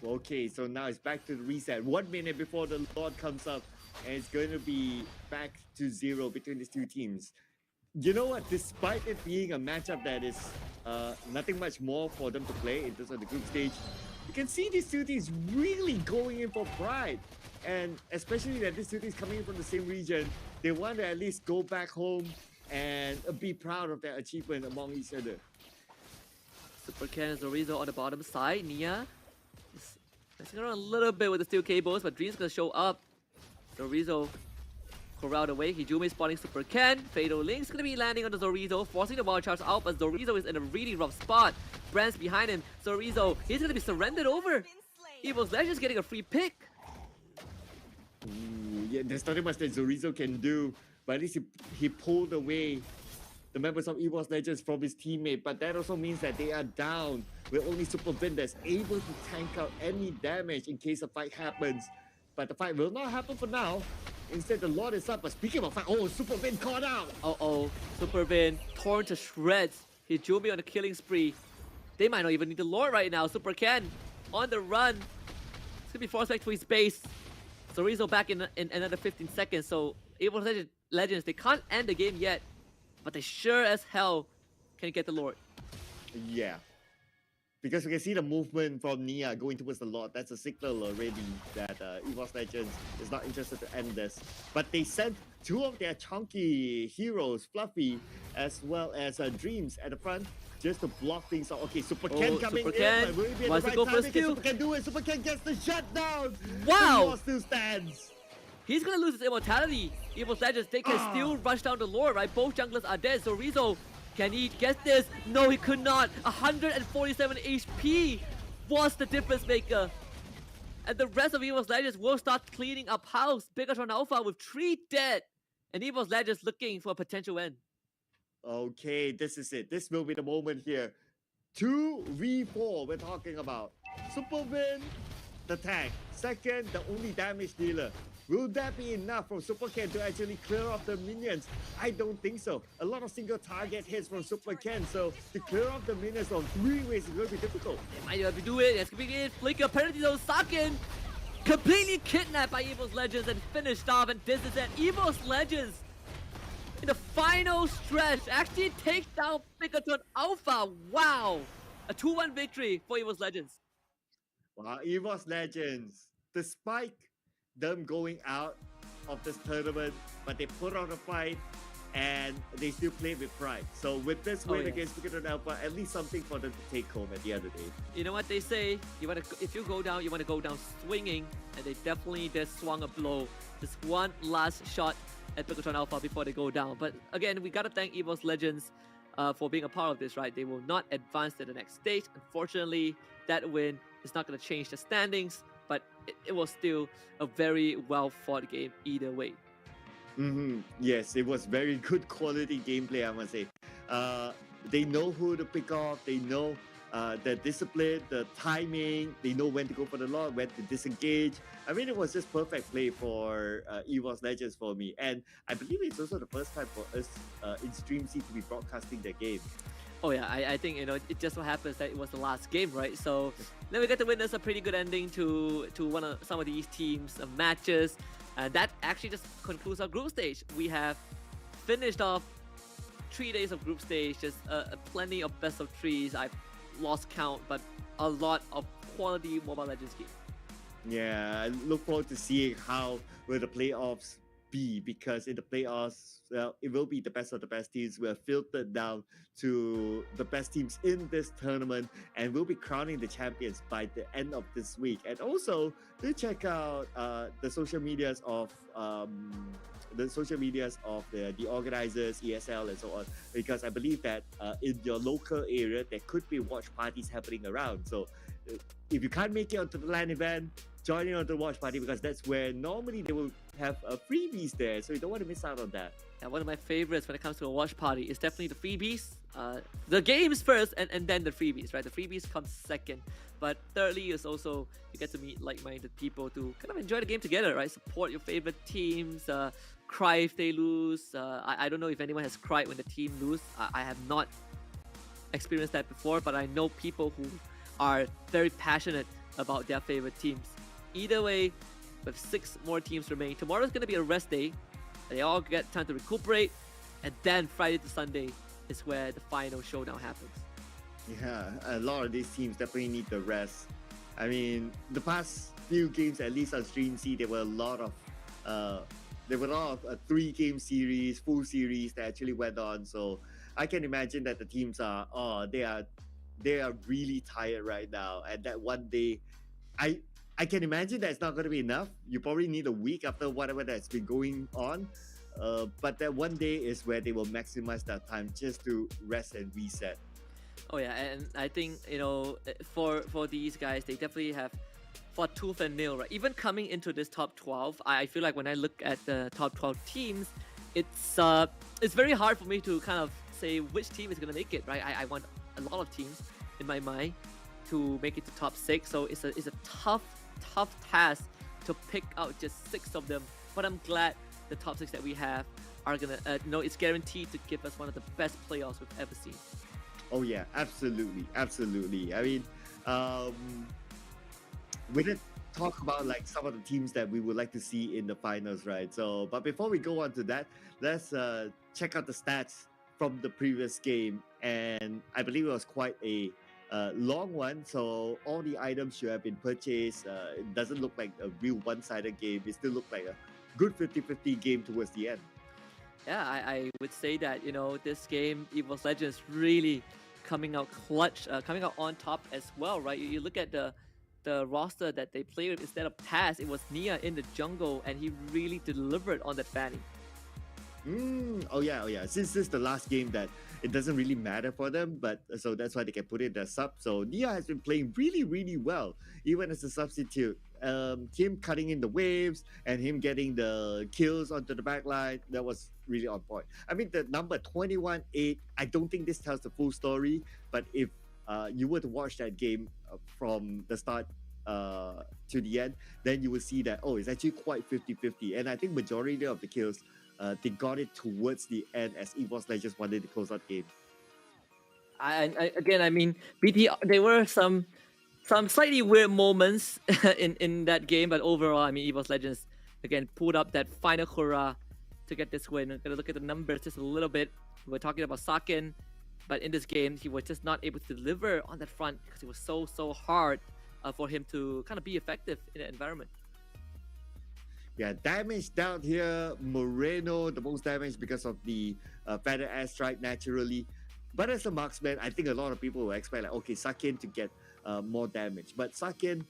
Okay, so now it's back to the reset. 1 minute before the Lord comes up, and it's going to be back to 0 between these two teams. You know what? Despite it being a matchup that is nothing much more for them to play in terms of the group stage, you can see these two teams really going in for pride. And especially that these two teams coming in from the same region, they want to at least go back home and be proud of their achievement among each other. Supercan and Zorizo on the bottom side. Nia is messing around a little bit with the steel cables, but Dream's gonna show up. Zorizo corralled away. Hijumi spotting Supercan. Fatal Link's gonna be landing on the Zorizo, forcing the wild charge out, but Zorizo is in a really rough spot. BREN's behind him. Zorizo, he's gonna be surrendered over. Evil's Legends getting a free pick. Ooh, yeah, there's nothing much that Zorizo can do, but at least he pulled away the members of EVOS Legends from his teammate, but that also means that they are down with only Super Vin that's able to tank out any damage in case a fight happens. But the fight will not happen for now. Instead, the Lord is up. But speaking of fight, oh, Super Vin caught out! Uh-oh, Super Vin torn to shreds. Hijumi on a killing spree. They might not even need the Lord right now. Super Ken on the run. It's gonna be forced back to his base. Zorizo back in another 15 seconds, so EVOS Legends, they can't end the game yet. But they sure as hell can get the Lord. Yeah. Because we can see the movement from Nia going towards the Lord. That's a signal already that EVOS Legends is not interested to end this. But they sent two of their chunky heroes, Fluffy, as well as Dreams at the front, just to block things out. Okay, Super Ken coming in. But will he be at the right timing? Can Super Ken do it? Super Ken gets the shutdown. Wow! EVOS still stands. He's gonna lose his immortality. EVOS Legends, they can still rush down the Lord, right? Both junglers are dead. Zorizo, can he get this? No, he could not. 147 HP was the difference maker. And the rest of EVOS Legends will start cleaning up house. Bigatron Alpha with 3 dead. And EVOS Legends looking for a potential win. Okay, this is it. This will be the moment here. 2v4 we're talking about. Super Vin, the tank. Second, the only damage dealer. Will that be enough from Super Ken to actually clear off the minions? I don't think so. A lot of single target hits from Super Ken, so to clear off the minions on 3 ways is going to be difficult. They might have to do it. It's going to be Flicker. Penalty though, Sakin completely kidnapped by EVOS Legends and finished off. And this is it. EVOS Legends in the final stretch actually takes down Bigatron Alpha. Wow. A 2-1 victory for EVOS Legends. Wow, EVOS Legends, despite them going out of this tournament, but they put on a fight and they still played with pride. So with this win against Bigatron Alpha, at least something for them to take home at the end of the day. You know what they say? If you go down, you want to go down swinging, and they definitely just swung a blow. Just one last shot at Bigatron Alpha before they go down. But again, we gotta thank EVOS Legends for being a part of this, right? They will not advance to the next stage. Unfortunately, that win is not gonna change the standings, but it was still a very well-fought game either way. Yes, it was very good quality gameplay, I must say. They know who to pick off, they know the discipline, the timing, they know when to go for the Lord, when to disengage. I mean, it was just perfect play for EVOS Legends for me. And I believe it's also the first time for us in Stream C to be broadcasting the game. Oh yeah, I think, you know, it just so happens that it was the last game, right? So then we get to witness a pretty good ending to some of these teams' matches. And that actually just concludes our group stage. We have finished off 3 days of group stage, just plenty of best of threes. I've lost count, but a lot of quality Mobile Legends games. Yeah, I look forward to seeing how will the playoffs be, because in the playoffs, well, it will be the best of the best teams. We're filtered down to the best teams in this tournament, and we'll be crowning the champions by the end of this week. And also, do check out the social medias of the organizers, ESL, and so on, because I believe that in your local area there could be watch parties happening around. So if you can't make it onto the LAN event, join in on the watch party, because that's where normally they will have freebies there, so you don't want to miss out on that. Yeah, one of my favorites when it comes to a watch party is definitely the freebies. The games first, and then the freebies, right? The freebies come second. But thirdly is also you get to meet like-minded people to kind of enjoy the game together, right? Support your favorite teams, cry if they lose. I don't know if anyone has cried when the team lose. I have not experienced that before, but I know people who are very passionate about their favorite teams. Either way, with 6 more teams remaining, tomorrow's going to be a rest day. They all get time to recuperate, and then Friday to Sunday is where the final showdown happens. Yeah, a lot of these teams definitely need the rest. I mean, the past few games, at least on Stream C, there were a lot of 3-game series, full series that actually went on. So I can imagine that the teams are really tired right now, and that one day, I can imagine that it's not going to be enough. You probably need a week after whatever that's been going on. But that one day is where they will maximize that time just to rest and reset. Oh yeah, and I think, for these guys, they definitely have fought tooth and nail, right? Even coming into this top 12, I feel like when I look at the top 12 teams, it's very hard for me to kind of say which team is going to make it, right? I want a lot of teams in my mind to make it to top 6, so it's a tough task to pick out just 6 of them. But I'm glad the top 6 that we have are gonna, it's guaranteed to give us one of the best playoffs we've ever seen. Oh yeah, absolutely. I mean, we did talk about like some of the teams that we would like to see in the finals, right? So, but before we go on to that, let's check out the stats from the previous game, and I believe it was quite a long one. So all the items should have been purchased. It doesn't look like a real one-sided game. It still looked like a good 50-50 game towards the end. Yeah, I would say that, this game, esports Legends, really coming out clutch, coming out on top as well, right? You look at the roster that they played with. Instead of Taz, it was Nia in the jungle, and he really delivered on that Fanny. Oh yeah. Since this is the last game, that it doesn't really matter for them, but so that's why they can put in the sub. So Nia has been playing really, really well, even as a substitute. Him cutting in the waves and him getting the kills onto the back line, that was really on point. I mean, the number 21-8, I don't think this tells the full story, but if you were to watch that game from the start to the end, then you will see that, it's actually quite 50-50. And I think majority of the kills, they got it towards the end as esports Legends wanted to close out game. I mean, BT, there were some slightly weird moments in that game, but overall, I mean, esports Legends again pulled up that final hurrah to get this win. I'm gonna look at the numbers just a little bit. We're talking about Saken, but in this game, he was just not able to deliver on that front because it was so hard for him to kind of be effective in that environment. Yeah, damage down here. Moreno, the most damage because of the feather airstrike naturally. But as a marksman, I think a lot of people will expect Saken to get more damage. But Saken,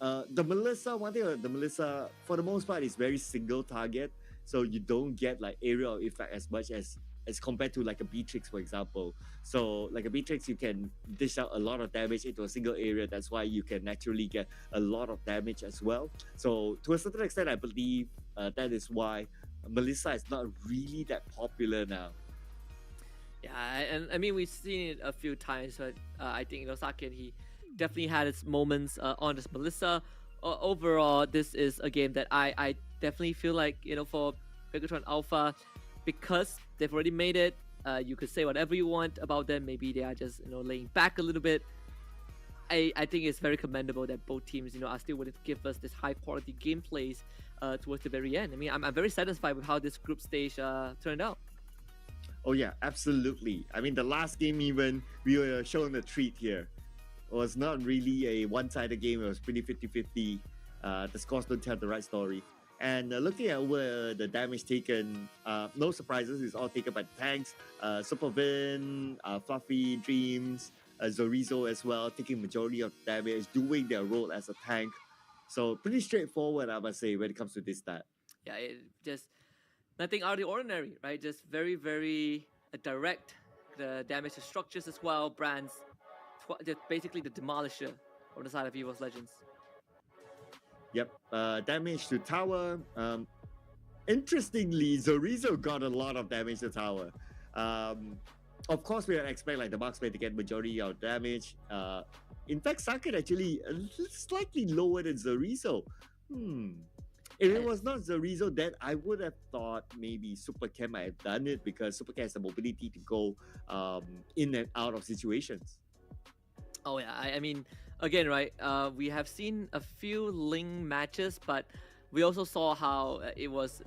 the Melissa, one thing about the Melissa, for the most part, is very single target. So you don't get like aerial effect as much as compared to like a Beatrix, for example. So like a Beatrix, you can dish out a lot of damage into a single area. That's why you can naturally get a lot of damage as well. So to a certain extent, I believe that is why Melissa is not really that popular now. Yeah, and I mean, we've seen it a few times, but I think, Saken, he definitely had its moments on this Melissa. Overall, this is a game that I definitely feel like, for Megatron Alpha, because they've already made it, you could say whatever you want about them. Maybe they are just, laying back a little bit. I think it's very commendable that both teams, are still willing to give us this high quality gameplays towards the very end. I mean, I'm very satisfied with how this group stage turned out. Oh yeah, absolutely. I mean, the last game even, we were shown a treat here. It was not really a one-sided game. It was pretty 50-50. The scores don't tell the right story. And looking at where the damage taken, no surprises, it's all taken by the tanks. Supervin, Fluffy, Dreams, Zorizo as well, taking majority of the damage, doing their role as a tank. So pretty straightforward, I must say, when it comes to this stat. Yeah, it just nothing out of the ordinary, right? Just very, very direct. The damage to structures as well. Brands, just basically the demolisher on the side of esports Legends. Yep, damage to tower. Interestingly, Zorizo got a lot of damage to tower. Of course, we expect like the marksman to get majority of damage. In fact, Saket actually slightly lower than Zorizo. If it was not Zorizo, then I would have thought maybe Super Ken might have done it because Super Ken has the mobility to go in and out of situations. Oh yeah, I mean, again, right? We have seen a few Ling matches, but we also saw how it was,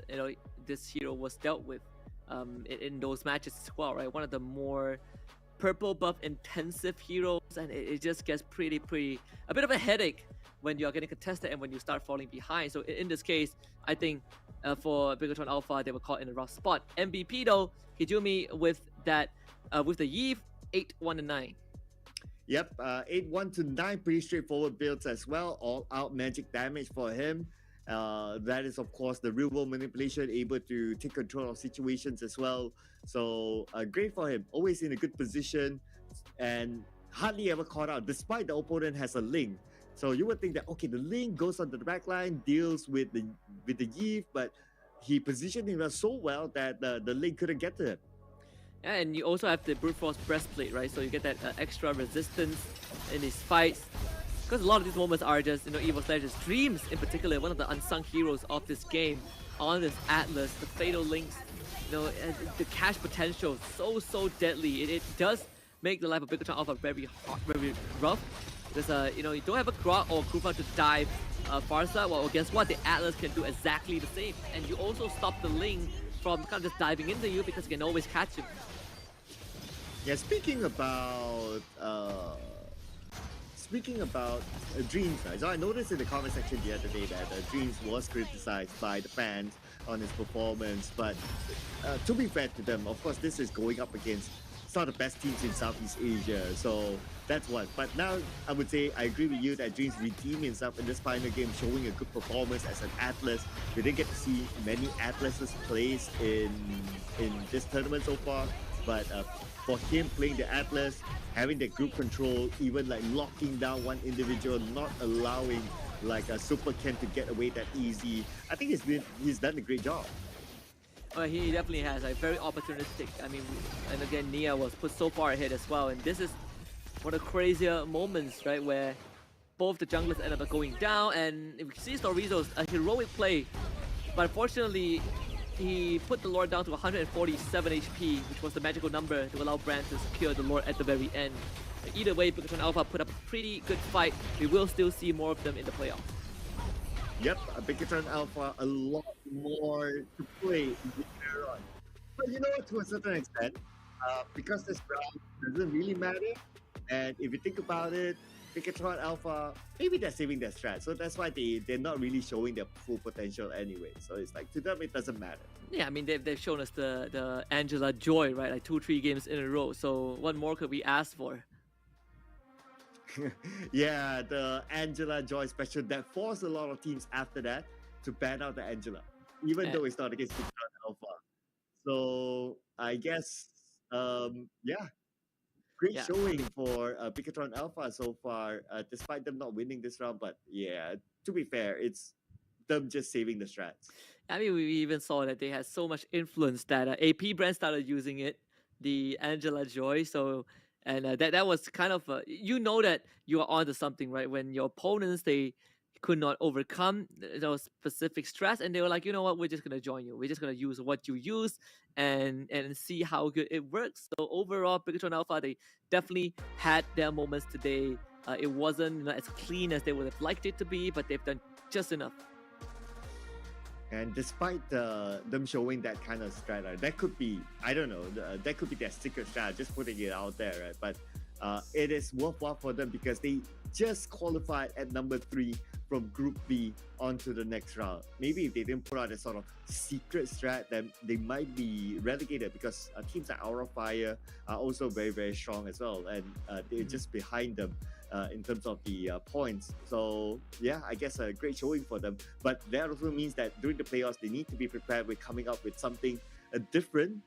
this hero was dealt with in those matches as well, right? One of the more purple buff intensive heroes, and it just gets pretty a bit of a headache when you're getting contested and when you start falling behind. So in this case, I think for Bigatron Alpha, they were caught in a rough spot. MVP though, Hijumi with that with the Yves 8-1-9. Yep, 8-1 to 9, pretty straightforward builds as well. All out magic damage for him. That is, of course, the real world manipulation, able to take control of situations as well. So great for him. Always in a good position and hardly ever caught out, despite the opponent has a Ling. So you would think that, okay, the Ling goes onto the back line, deals with the Yves, but he positioned himself so well that the Ling couldn't get to him. Yeah, and you also have the Brute Force breastplate, right? So you get that extra resistance in his fights. Because a lot of these moments are just, Evo Legends. Dreams, in particular, one of the unsung heroes of this game, on this Atlas, the Fatal Links, the cash potential, so deadly. It does make the life of Bigatron Alpha very hard, very rough. Because, you don't have a Grok or Kufa to dive Farsa. Well, guess what? The Atlas can do exactly the same. And you also stop the Ling from kind of just diving into you because you can always catch him. Yeah, speaking about Dreams, right? So I noticed in the comment section the other day that Dreams was criticized by the fans on his performance, but to be fair to them, of course, this is going up against some of the best teams in Southeast Asia, so that's one. But now I would say I agree with you that Dreams redeemed himself in this final game, showing a good performance as an Atlas. We didn't get to see many Atlases placed in this tournament so far, but for him playing the Atlas, having the group control, even like locking down one individual, not allowing like a Super Ken to get away that easy, I think he's done a great job. He definitely has, like, very opportunistic. I mean, and again, Nia was put so far ahead as well, and this is one of the crazier moments, right, where both the junglers end up going down, and if you see Storizo's a heroic play, but unfortunately, he put the Lord down to 147 HP, which was the magical number to allow BREN to secure the Lord at the very end. Either way, Bigatron Alpha put up a pretty good fight. We will still see more of them in the playoffs. Yep, Bigatron Alpha, a lot more to play later on. But you know what, to a certain extent, because this round doesn't really matter, and if you think about it, Bigatron Alpha, maybe they're saving their strat, so that's why they're not really showing their full potential anyway. So it's like, to them, it doesn't matter. Yeah, I mean, they've shown us the Angela Joy, right? Like 2-3 games in a row. So what more could we ask for? Yeah, the Angela Joy special that forced a lot of teams after that to ban out the Angela, even though it's not against Bigatron Alpha. So I guess, great showing for Bigatron Alpha so far, despite them not winning this round. But yeah, to be fair, it's them just saving the strats. I mean, we even saw that they had so much influence that AP BREN started using it, the Angela Joy. So, and that was kind of, that you are onto something, right? When your opponents, they could not overcome those specific strats, and they were like, you know what, we're just going to join you. We're just going to use what you use and see how good it works. So overall, Bigatron Alpha, they definitely had their moments today. It wasn't as clean as they would have liked it to be, but they've done just enough. And despite them showing that kind of strat, that could be, I don't know, that could be their secret strat, just putting it out there, right? But it is worthwhile for them because they just qualified at number 3 from Group B onto the next round. Maybe if they didn't put out a sort of secret strat, then they might be relegated because teams like Aura Fire are also very, very strong as well. And they're just behind them in terms of the points. So yeah, I guess a great showing for them. But that also means that during the playoffs, they need to be prepared with coming up with something different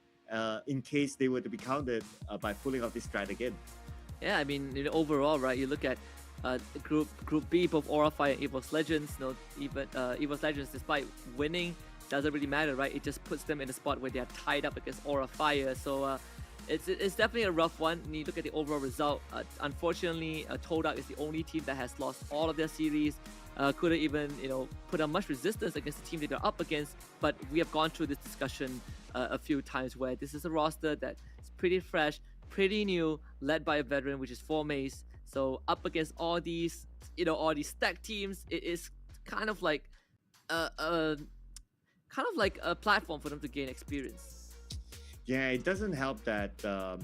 in case they were to be counted by pulling off this strat again. Yeah, I mean, overall, right, you look at Group B, both Aura Fire and EVOS Legends. Even EVOS Legends, despite winning doesn't really matter, right? It just puts them in a spot where they're tied up against Aura Fire. So it's definitely a rough one. When you look at the overall result, unfortunately, Todak is the only team that has lost all of their series. Couldn't even, put up much resistance against the team that they're up against. But we have gone through this discussion a few times where this is a roster that is pretty fresh, pretty new, led by a veteran, which is 4Maze. So up against all these, all these stacked teams, it is kind of like a platform for them to gain experience. Yeah, it doesn't help that the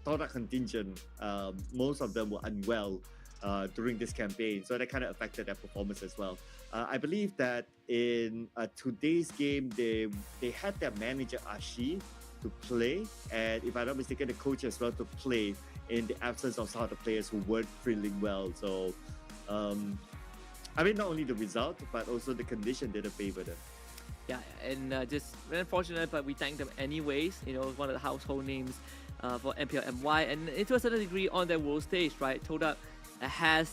Todak contingent, most of them were unwell during this campaign, so that kind of affected their performance as well. I believe that in today's game, they had their manager Ashi to play, and if I'm not mistaken, the coach as well to play in the absence of some of the players who weren't feeling well. So, not only the result, but also the condition didn't favor them. Yeah, and just very unfortunate, but we thank them anyways. One of the household names for MPL MY, and to a certain degree on their world stage, right? Todak has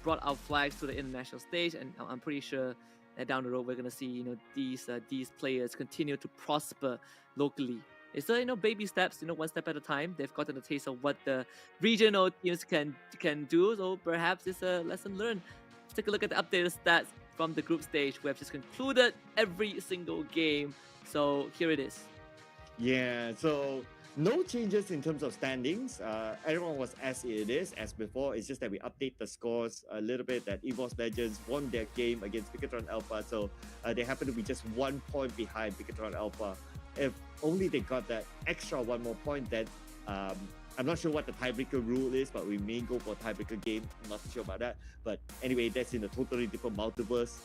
brought our flags to the international stage, and I'm pretty sure that down the road we're gonna see these players continue to prosper locally. It's still baby steps, one step at a time. They've gotten a taste of what the regional teams can do, so perhaps it's a lesson learned. Let's take a look at the updated stats from the group stage. We have just concluded every single game, so here it is. Yeah, so no changes in terms of standings. Everyone was as it is as before. It's just that we update the scores a little bit. That eVos Legends won their game against Bigotron Alpha, so they happen to be just 1 point behind Bigotron Alpha. If only they got that extra one more point, then I'm not sure what the tiebreaker rule is, but we may go for a tiebreaker game. I'm not sure about that. But anyway, that's in a totally different multiverse.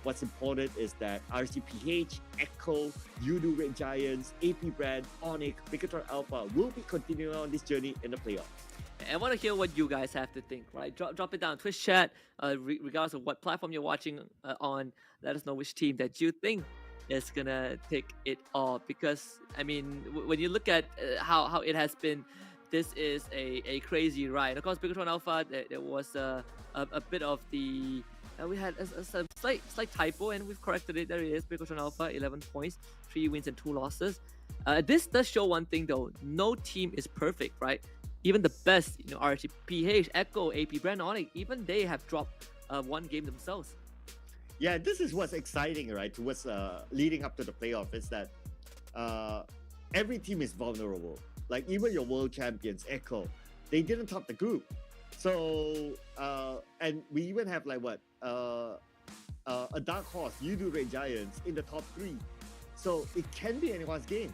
What's important is that RCPH, Echo, Udu Red Giants, AP BREN, Onyx, Bigotron Alpha will be continuing on this journey in the playoffs. I want to hear what you guys have to think, right? Drop it down Twitch chat, regardless of what platform you're watching on. Let us know which team that you think is gonna take it all. Because when you look at how it has been, this is a crazy ride. Of course, Bigotron Alpha, there was a bit of the we had a slight typo, and we've corrected it. There it is. Bigotron Alpha, 11 points, 3 wins and 2 losses. This does show one thing though: no team is perfect, right? Even the best, RTPH, Echo, AP BREN, Onyx, even they have dropped one game themselves. Yeah, this is what's exciting, right? Towards leading up to the playoff is that every team is vulnerable. Like even your world champions, Echo, they didn't top the group. So and we even have like a dark horse, Udu Red Giants in the top 3. So it can be anyone's game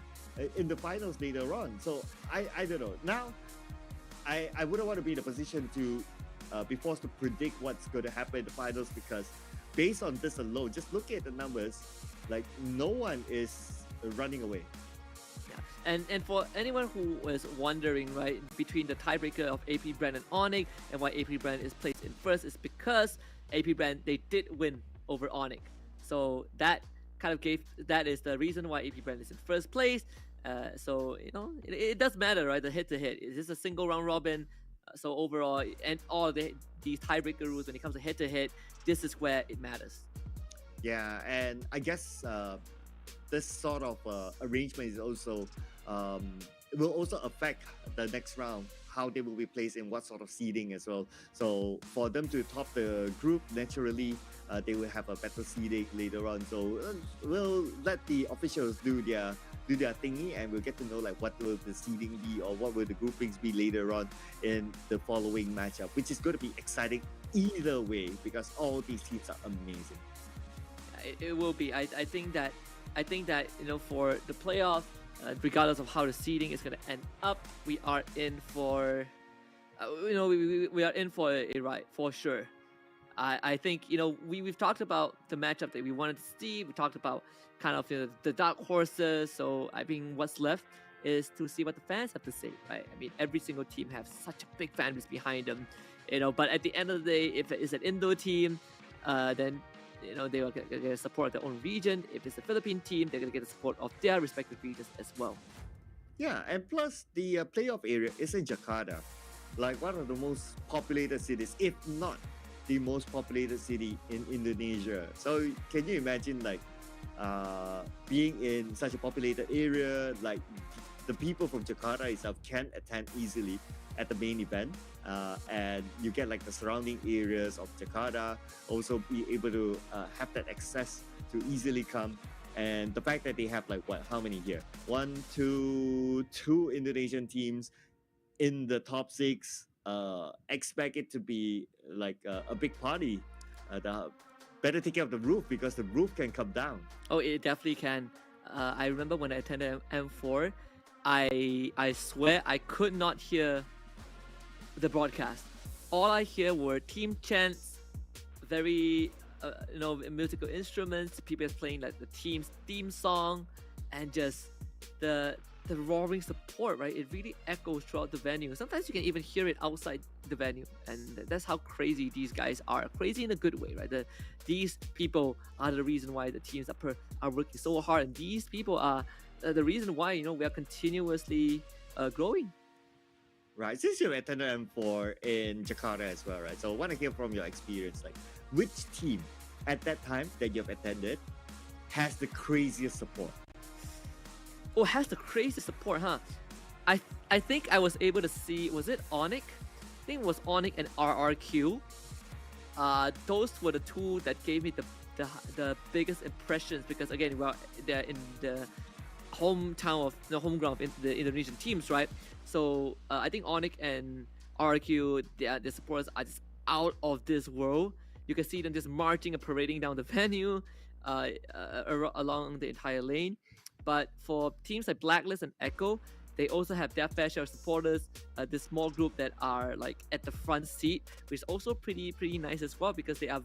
in the finals later on. So I don't know. Now I wouldn't want to be in a position to be forced to predict what's going to happen in the finals, because based on this alone, just look at the numbers, like no one is running away. And for anyone who was wondering, right, between the tiebreaker of AP BREN and Onyx, and why AP BREN is placed in first, is because AP BREN, they did win over Onyx. So that kind of that is the reason why AP BREN is in first place. So it does matter, right? The head-to-head. Is this a single round robin? So overall, and all these tiebreaker rules when it comes to head-to-head, this is where it matters. Yeah, and I guess this sort of arrangement is also will also affect the next round, how they will be placed in what sort of seeding as well. So for them to top the group, naturally they will have a better seeding later on. So we'll let the officials do their thingy, and we'll get to know like what will the seeding be, or what will the groupings be later on in the following matchup, which is going to be exciting either way, because all these teams are amazing. It will be. I think that for the playoff, regardless of how the seeding is going to end up, we are in for we are in for a ride for sure. I think we've talked about the matchup that we wanted to see. We talked about kind of the dark horses. So I think what's left is to see what the fans have to say, right? Every single team has such a big fan base behind them, But at the end of the day, if it is an Indo team, then they will get the support of their own region. If it's a Philippine team, they're going to get the support of their respective regions as well. Yeah, and plus the playoff area is in Jakarta, like one of the most populated cities, if not the most populated city in Indonesia. So can you imagine like being in such a populated area, like the people from Jakarta itself can attend easily at the main event, and you get like the surrounding areas of Jakarta also be able to have that access to easily come. And the fact that they have like how many here? Two Indonesian teams in the top 6. Expect it to be like a big party. The better take care of the roof because the roof can come down. Oh, it definitely can. I remember when I attended M4, I swear I could not hear the broadcast. All I hear were team chants, very musical instruments, people playing like the team's theme song, and just the roaring support, right? It really echoes throughout the venue. Sometimes you can even hear it outside the venue, and that's how crazy these guys are. Crazy in a good way, right? These people are the reason why the teams are working so hard, and these people are the reason why we are continuously growing. Right. Since you attended M4 in Jakarta as well, right? So I want to hear from your experience, like which team at that time that you've attended has the craziest support? Oh, has the craziest support, huh? I think I was able to see, was it Onyx? I think it was Onyx and RRQ. Those were the two that gave me the biggest impressions, because again, they're in the hometown of the home ground of the Indonesian teams, right? So I think Onyx and RRQ, their supporters are just out of this world. You can see them just marching and parading down the venue along the entire lane. But for teams like Blacklist and Echo, they also have their fair share of supporters. This small group that are like at the front seat, which is also pretty nice as well, because they're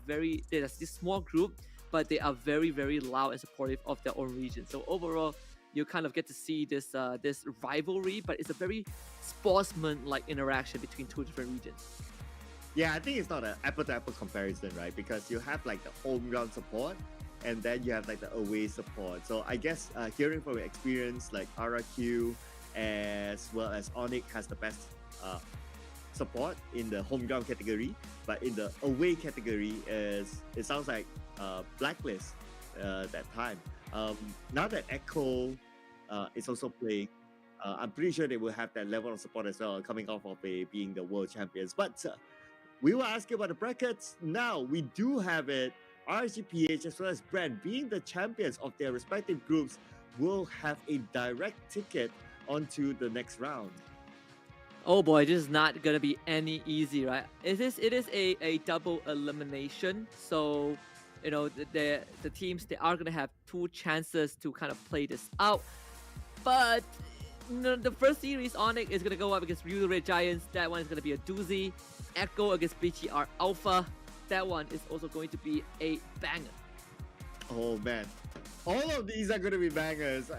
this small group, but they are very, very loud and supportive of their own region. So overall, you kind of get to see this rivalry, but it's a very sportsman-like interaction between two different regions. Yeah, I think it's not an apple-to-apple comparison, right? Because you have like the home ground support, and then you have like the away support. So I guess hearing from your experience, like RRQ as well as Onyx has the best support in the home ground category, but in the away category it sounds like Blacklist that time. Now that Echo is also playing, I'm pretty sure they will have that level of support as well, coming off of being the world champions. But we will ask you about the brackets now. We do have it. RGPH as well as BREN, being the champions of their respective groups, will have a direct ticket onto the next round. Oh boy, this is not gonna be any easy, right? It is a double elimination. So the teams, they are gonna have two chances to kind of play this out. But the first series, Onyx is gonna go up against Real Red Giants. That one is gonna be a doozy. Echo against BTR Alpha. That one is also going to be a banger. Oh man, all of these are going to be bangers.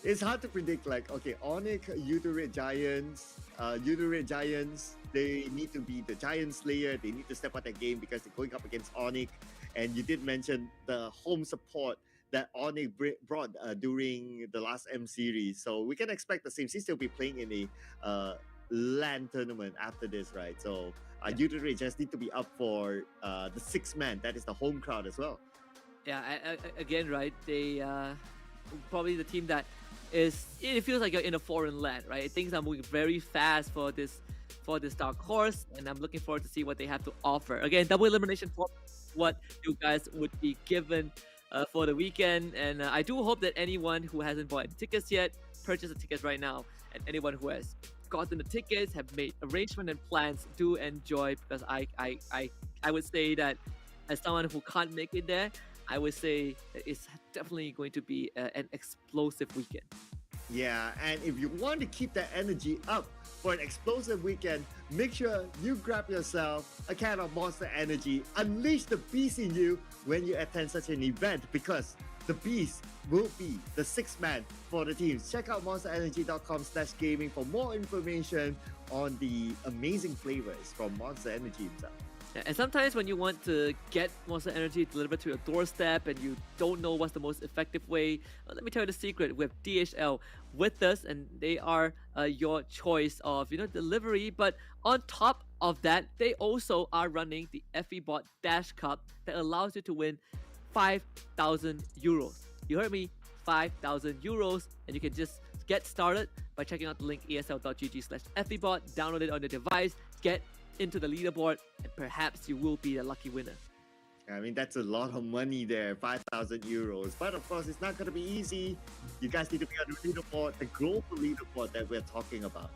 It's hard to predict. Like, okay, Onyx, Red Giants. Red Giants, they need to be the Giant Slayer. They need to step up their game because they're going up against Onyx. And you did mention the home support that Onyx brought during the last M series. So we can expect the same. Since they'll be playing in a LAN tournament after this, right? So Red just need to be up for the 6th man. That is the home crowd as well. Yeah, again, right? They probably the team that is. It feels like you're in a foreign land, right? Things are moving very fast for this dark horse, and I'm looking forward to see what they have to offer. Again, double elimination for what you guys would be given for the weekend, and I do hope that anyone who hasn't bought tickets yet purchase the tickets right now, and anyone who has gotten the tickets, have made arrangement and plans, do enjoy, because I would say that as someone who can't make it there, I would say that it's definitely going to be an explosive weekend. Yeah, and if you want to keep that energy up for an explosive weekend, make sure you grab yourself a can of Monster Energy. Unleash the beast in you when you attend such an event, because the beast will be the 6th man for the teams. Check out monsterenergy.com/gaming for more information on the amazing flavors from Monster Energy himself. Yeah, and sometimes when you want to get Monster Energy delivered to your doorstep and you don't know what's the most effective way, let me tell you the secret. We have DHL with us, and they are your choice of delivery. But on top of that, they also are running the FEBot Dash Cup that allows you to win 5,000 euros. You heard me, 5,000 euros, and you can just get started by checking out the link esl.gg/FEBot, download it on your device, get into the leaderboard, and perhaps you will be the lucky winner. I mean, that's a lot of money there, 5,000 euros. But of course, it's not going to be easy. You guys need to be on the leaderboard, the global leaderboard that we're talking about.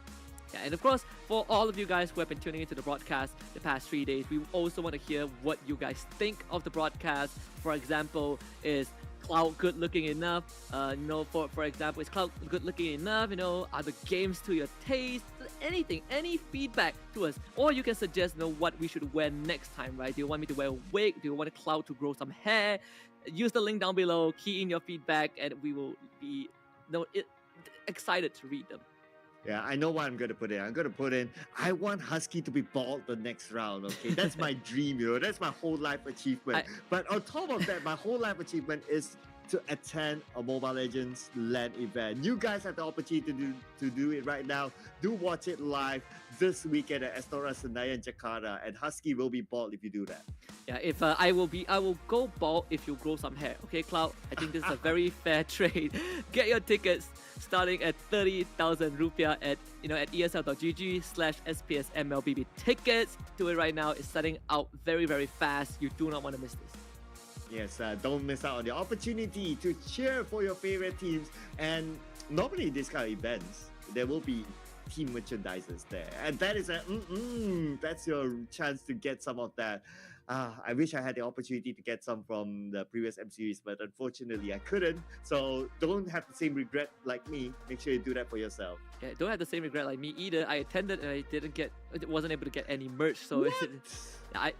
Yeah, and of course, for all of you guys who have been tuning into the broadcast the past 3 days, we also want to hear what you guys think of the broadcast. For example, is Cloud good looking enough? For example, is Cloud good looking enough? Are the games to your taste? Anything, any feedback to us, or you can suggest what we should wear next time, right? Do you want me to wear a wig? Do you want Cloud to grow some hair? Use the link down below, key in your feedback, and we will be excited to read them. Yeah, I know what I'm going to put in. I'm going to put in, I want Husky to be bald the next round, okay? That's my dream, That's my whole life achievement. But on top of that, my whole life achievement is to attend a Mobile Legends LAN event. You guys have the opportunity to do it right now. Do watch it live this weekend at Istora Senayan, Jakarta. And Husky will be bald if you do that. Yeah, if I will go bald if you grow some hair. Okay, Cloud? I think this is a very fair trade. Get your tickets starting at 30,000 rupiah at esl.gg/SPS MLBB tickets. Do it right now. It's starting out very, very fast. You do not want to miss this. Yes, don't miss out on the opportunity to cheer for your favorite teams. And normally these kind of events, there will be team merchandisers there. And that is that's your chance to get some of that. I wish I had the opportunity to get some from the previous M series, but unfortunately I couldn't. So don't have the same regret like me. Make sure you do that for yourself. Yeah, don't have the same regret like me either. I attended and I wasn't able to get any merch. So I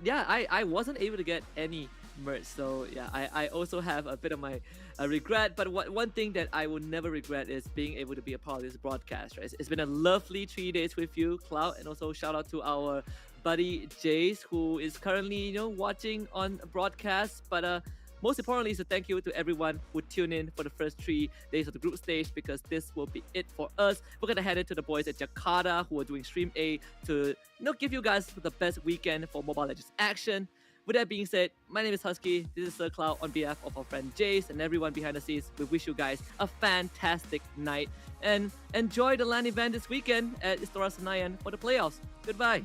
wasn't able to get any merch. So yeah, I also have a bit of my regret. But one thing that I will never regret is being able to be a part of this broadcast. Right? It's been a lovely 3 days with you, Cloud, and also shout out to our buddy Jace, who is currently watching on broadcast. But most importantly, is a thank you to everyone who tuned in for the first 3 days of the group stage, because this will be it for us. We're gonna head into the boys at Jakarta who are doing Stream A to give you guys the best weekend for Mobile Legends action. With that being said, my name is Husky. This is Sir Cloud on behalf of our friend Jace and everyone behind the scenes. We wish you guys a fantastic night and enjoy the LAN event this weekend at Istora Senayan for the playoffs. Goodbye.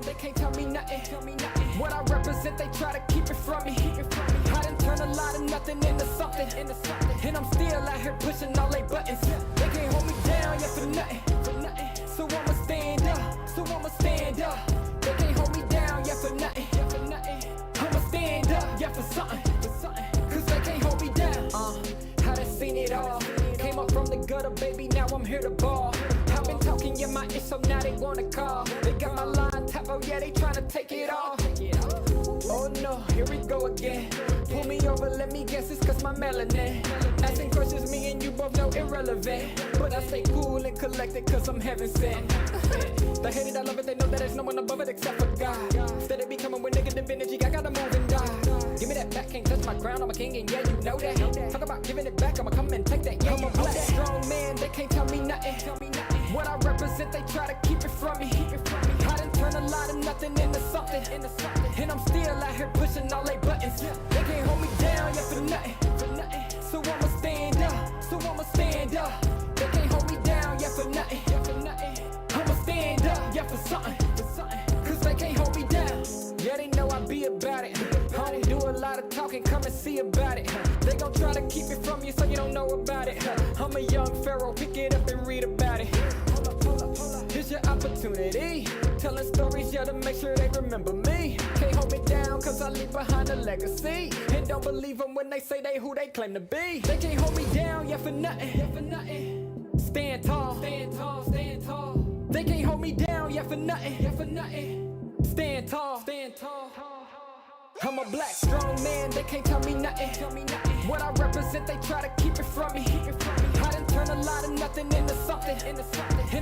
They can't tell me nothing. What I represent, they try to keep it from me. I done turned a lot of nothing into something. And I'm still out here pushing all they buttons. They can't hold me down, yeah, for nothing. So I'ma stand up. They can't hold me down, yeah, for nothing. I'ma stand up, yeah, for something. Cause they can't hold me down. I done seen it all. Came up from the gutter, baby, now I'm here to ball. I've been talking, yeah, my ish, so now they wanna call. They got my line tap, oh yeah, they tryna take it off. Oh no, here we go again. Pull me over, let me guess, it's cause my melanin. Asking questions, me and you both know irrelevant. But I stay cool and collected cause I'm heaven sent. They hate it, I love it, they know that there's no one above it except for God. Instead of be coming with negative energy, I gotta move and die. Give me that back, can't touch my crown, I'm a king and yeah, you know that. Talk about giving it back, I'ma come and take that. Yeah, I'm a black strong man, they can't tell me nothing. What I represent, they try to keep it from me. I done turned a lot of nothing into something. And I'm still out here pushing all they buttons. They can't hold me down, yeah, for nothing. So I'ma stand up. They can't hold me down, yeah, for nothing. I'ma stand up, yeah, for something. Cause they can't hold me down. Yeah, they know I be about it. I don't do a lot of talking, come and see about it. They gon' try to keep it from you so you don't know about it. I'm a young pharaoh, pick it up and read about it. Here's your opportunity. Telling stories, yeah, to make sure they remember me. Can't hold me down, cause I leave behind a legacy. And don't believe them when they say they who they claim to be. They can't hold me down, yeah, for nothing. Stand tall. They can't hold me down, yeah, for nothing. Stand tall. I'm a black strong man, they can't tell me nothing. What I represent, they try to keep it from me. I done turned a lot of nothing into something. And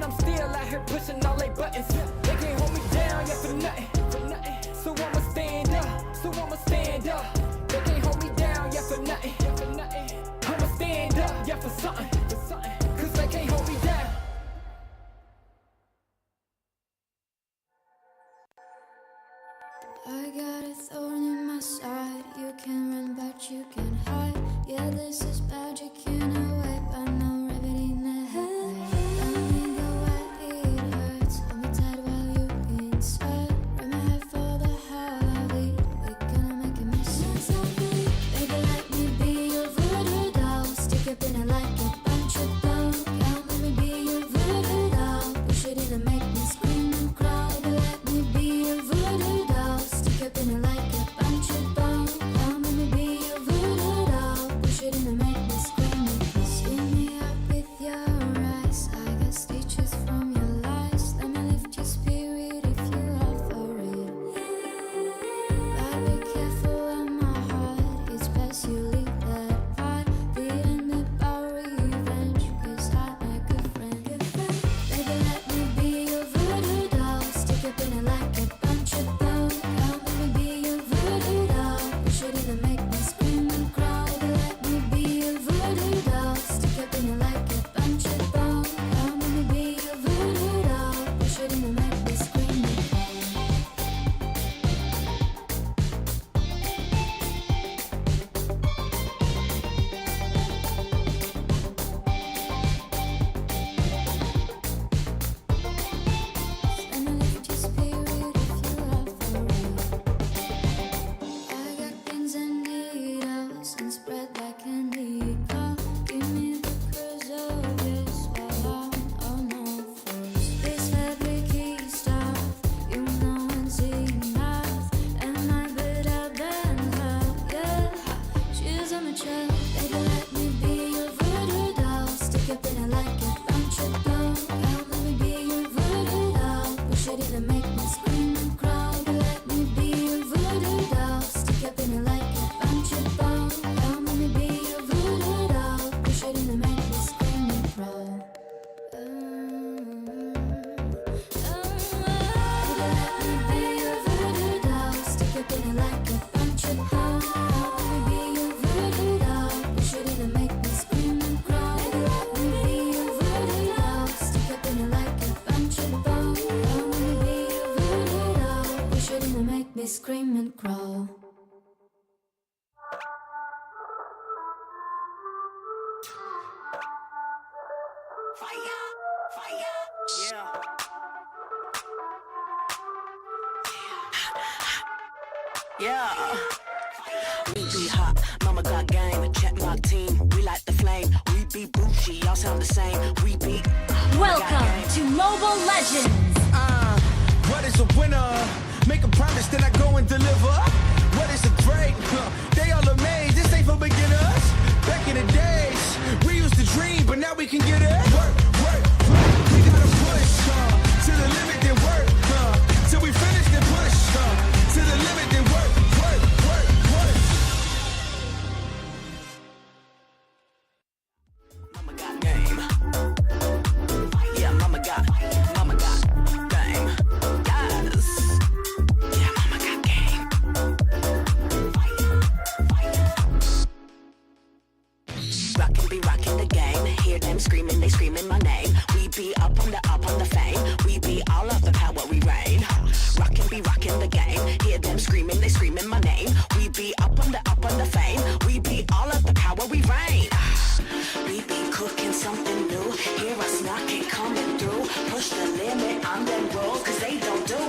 I'm still out here pushing all they buttons. They can't hold me down, yeah, for nothing. So I'ma stand up. They can't hold me down, yeah, for nothing. I'ma stand up, yeah, for something. I got a thorn in my side. You can run, but you can hide. Yeah, this is magic in a way, but no remedy in the head. Let me go where it hurts. Hold me tight while you inside. Rip my head for the holiday. We're gonna make it make sense of me. Baby, let me be your voodoo doll. Stick up in it like a bunch of bones. Come let me be your voodoo doll. Push it in and make me scream and cry. Baby, let me be your voodoo doll. Stick up in it like a bunch of bones. Come let me be your voodoo doll. Push it in and make me scream and cry. See me up with your eyes. I got stitches from your lies. Let me lift your spirit if you are for it. But be careful of my heart. It's best you leave that part. The end about revenge. 'Cause I'm a good friend. Baby, let me be your voodoo doll. Stick up in it like a bunch of bones. Come let me be your voodoo doll. Push it in and make me scream and cry. Baby, let me be your voodoo doll. Stick up in it like a bunch of bones. Come let me be your voodoo doll. Push it in and make me scream and cry. Let me lift your spirit if you are for it. I got pins and needles and spread like candy. Come give me the preservatives while I'm on all fours. This heavy key stuff, you know it's enough. And I bet I've been her, yeah. She's on my chair. Baby, let me be your voodoo doll. Stick up in it like a bunch of bones. Come let me be your voodoo doll. Push it in and make me scream and cry. Baby, let me be your voodoo doll. Stick up in it like a bunch of bones. Come let me be your voodoo doll. Push it in and make me scream and cry. Baby, let me be your voodoo doll. Stick up in it like a bunch of bones. Come let me be your voodoo doll. Push it in and make me scream and cry. Baby, let me be your voodoo doll. Stick up in it like a bunch of bones. Come let me be your voodoo doll. Push it in and make me scream and crawl. Yeah. We be hot, mama got game. Check my team, we like the flame. We be bougie, y'all sound the same. We be. Welcome to Mobile Legends. What is a winner? Make a promise, then I go and deliver. What is a great? They all amazed. This ain't for beginners. Back in the days, we used to dream, but now we can get it. Work, work, work. We gotta push to the limit, then work till we finish, then push to the limit, then work, work, work, work. Mama got game. Yeah, mama got game. Yes. Yeah, mama got game. Rockin' be rockin' the game. Hear them screaming, they screaming my name. We be up on the fame. We be all of the power, we reign. Rockin' be rockin' the game. Hear them screaming, they screaming my name. We be up on the fame. We be all of the power, we reign. We be cooking something new. Hear us knocking, coming through. Push the limit on them rules, 'cause they don't do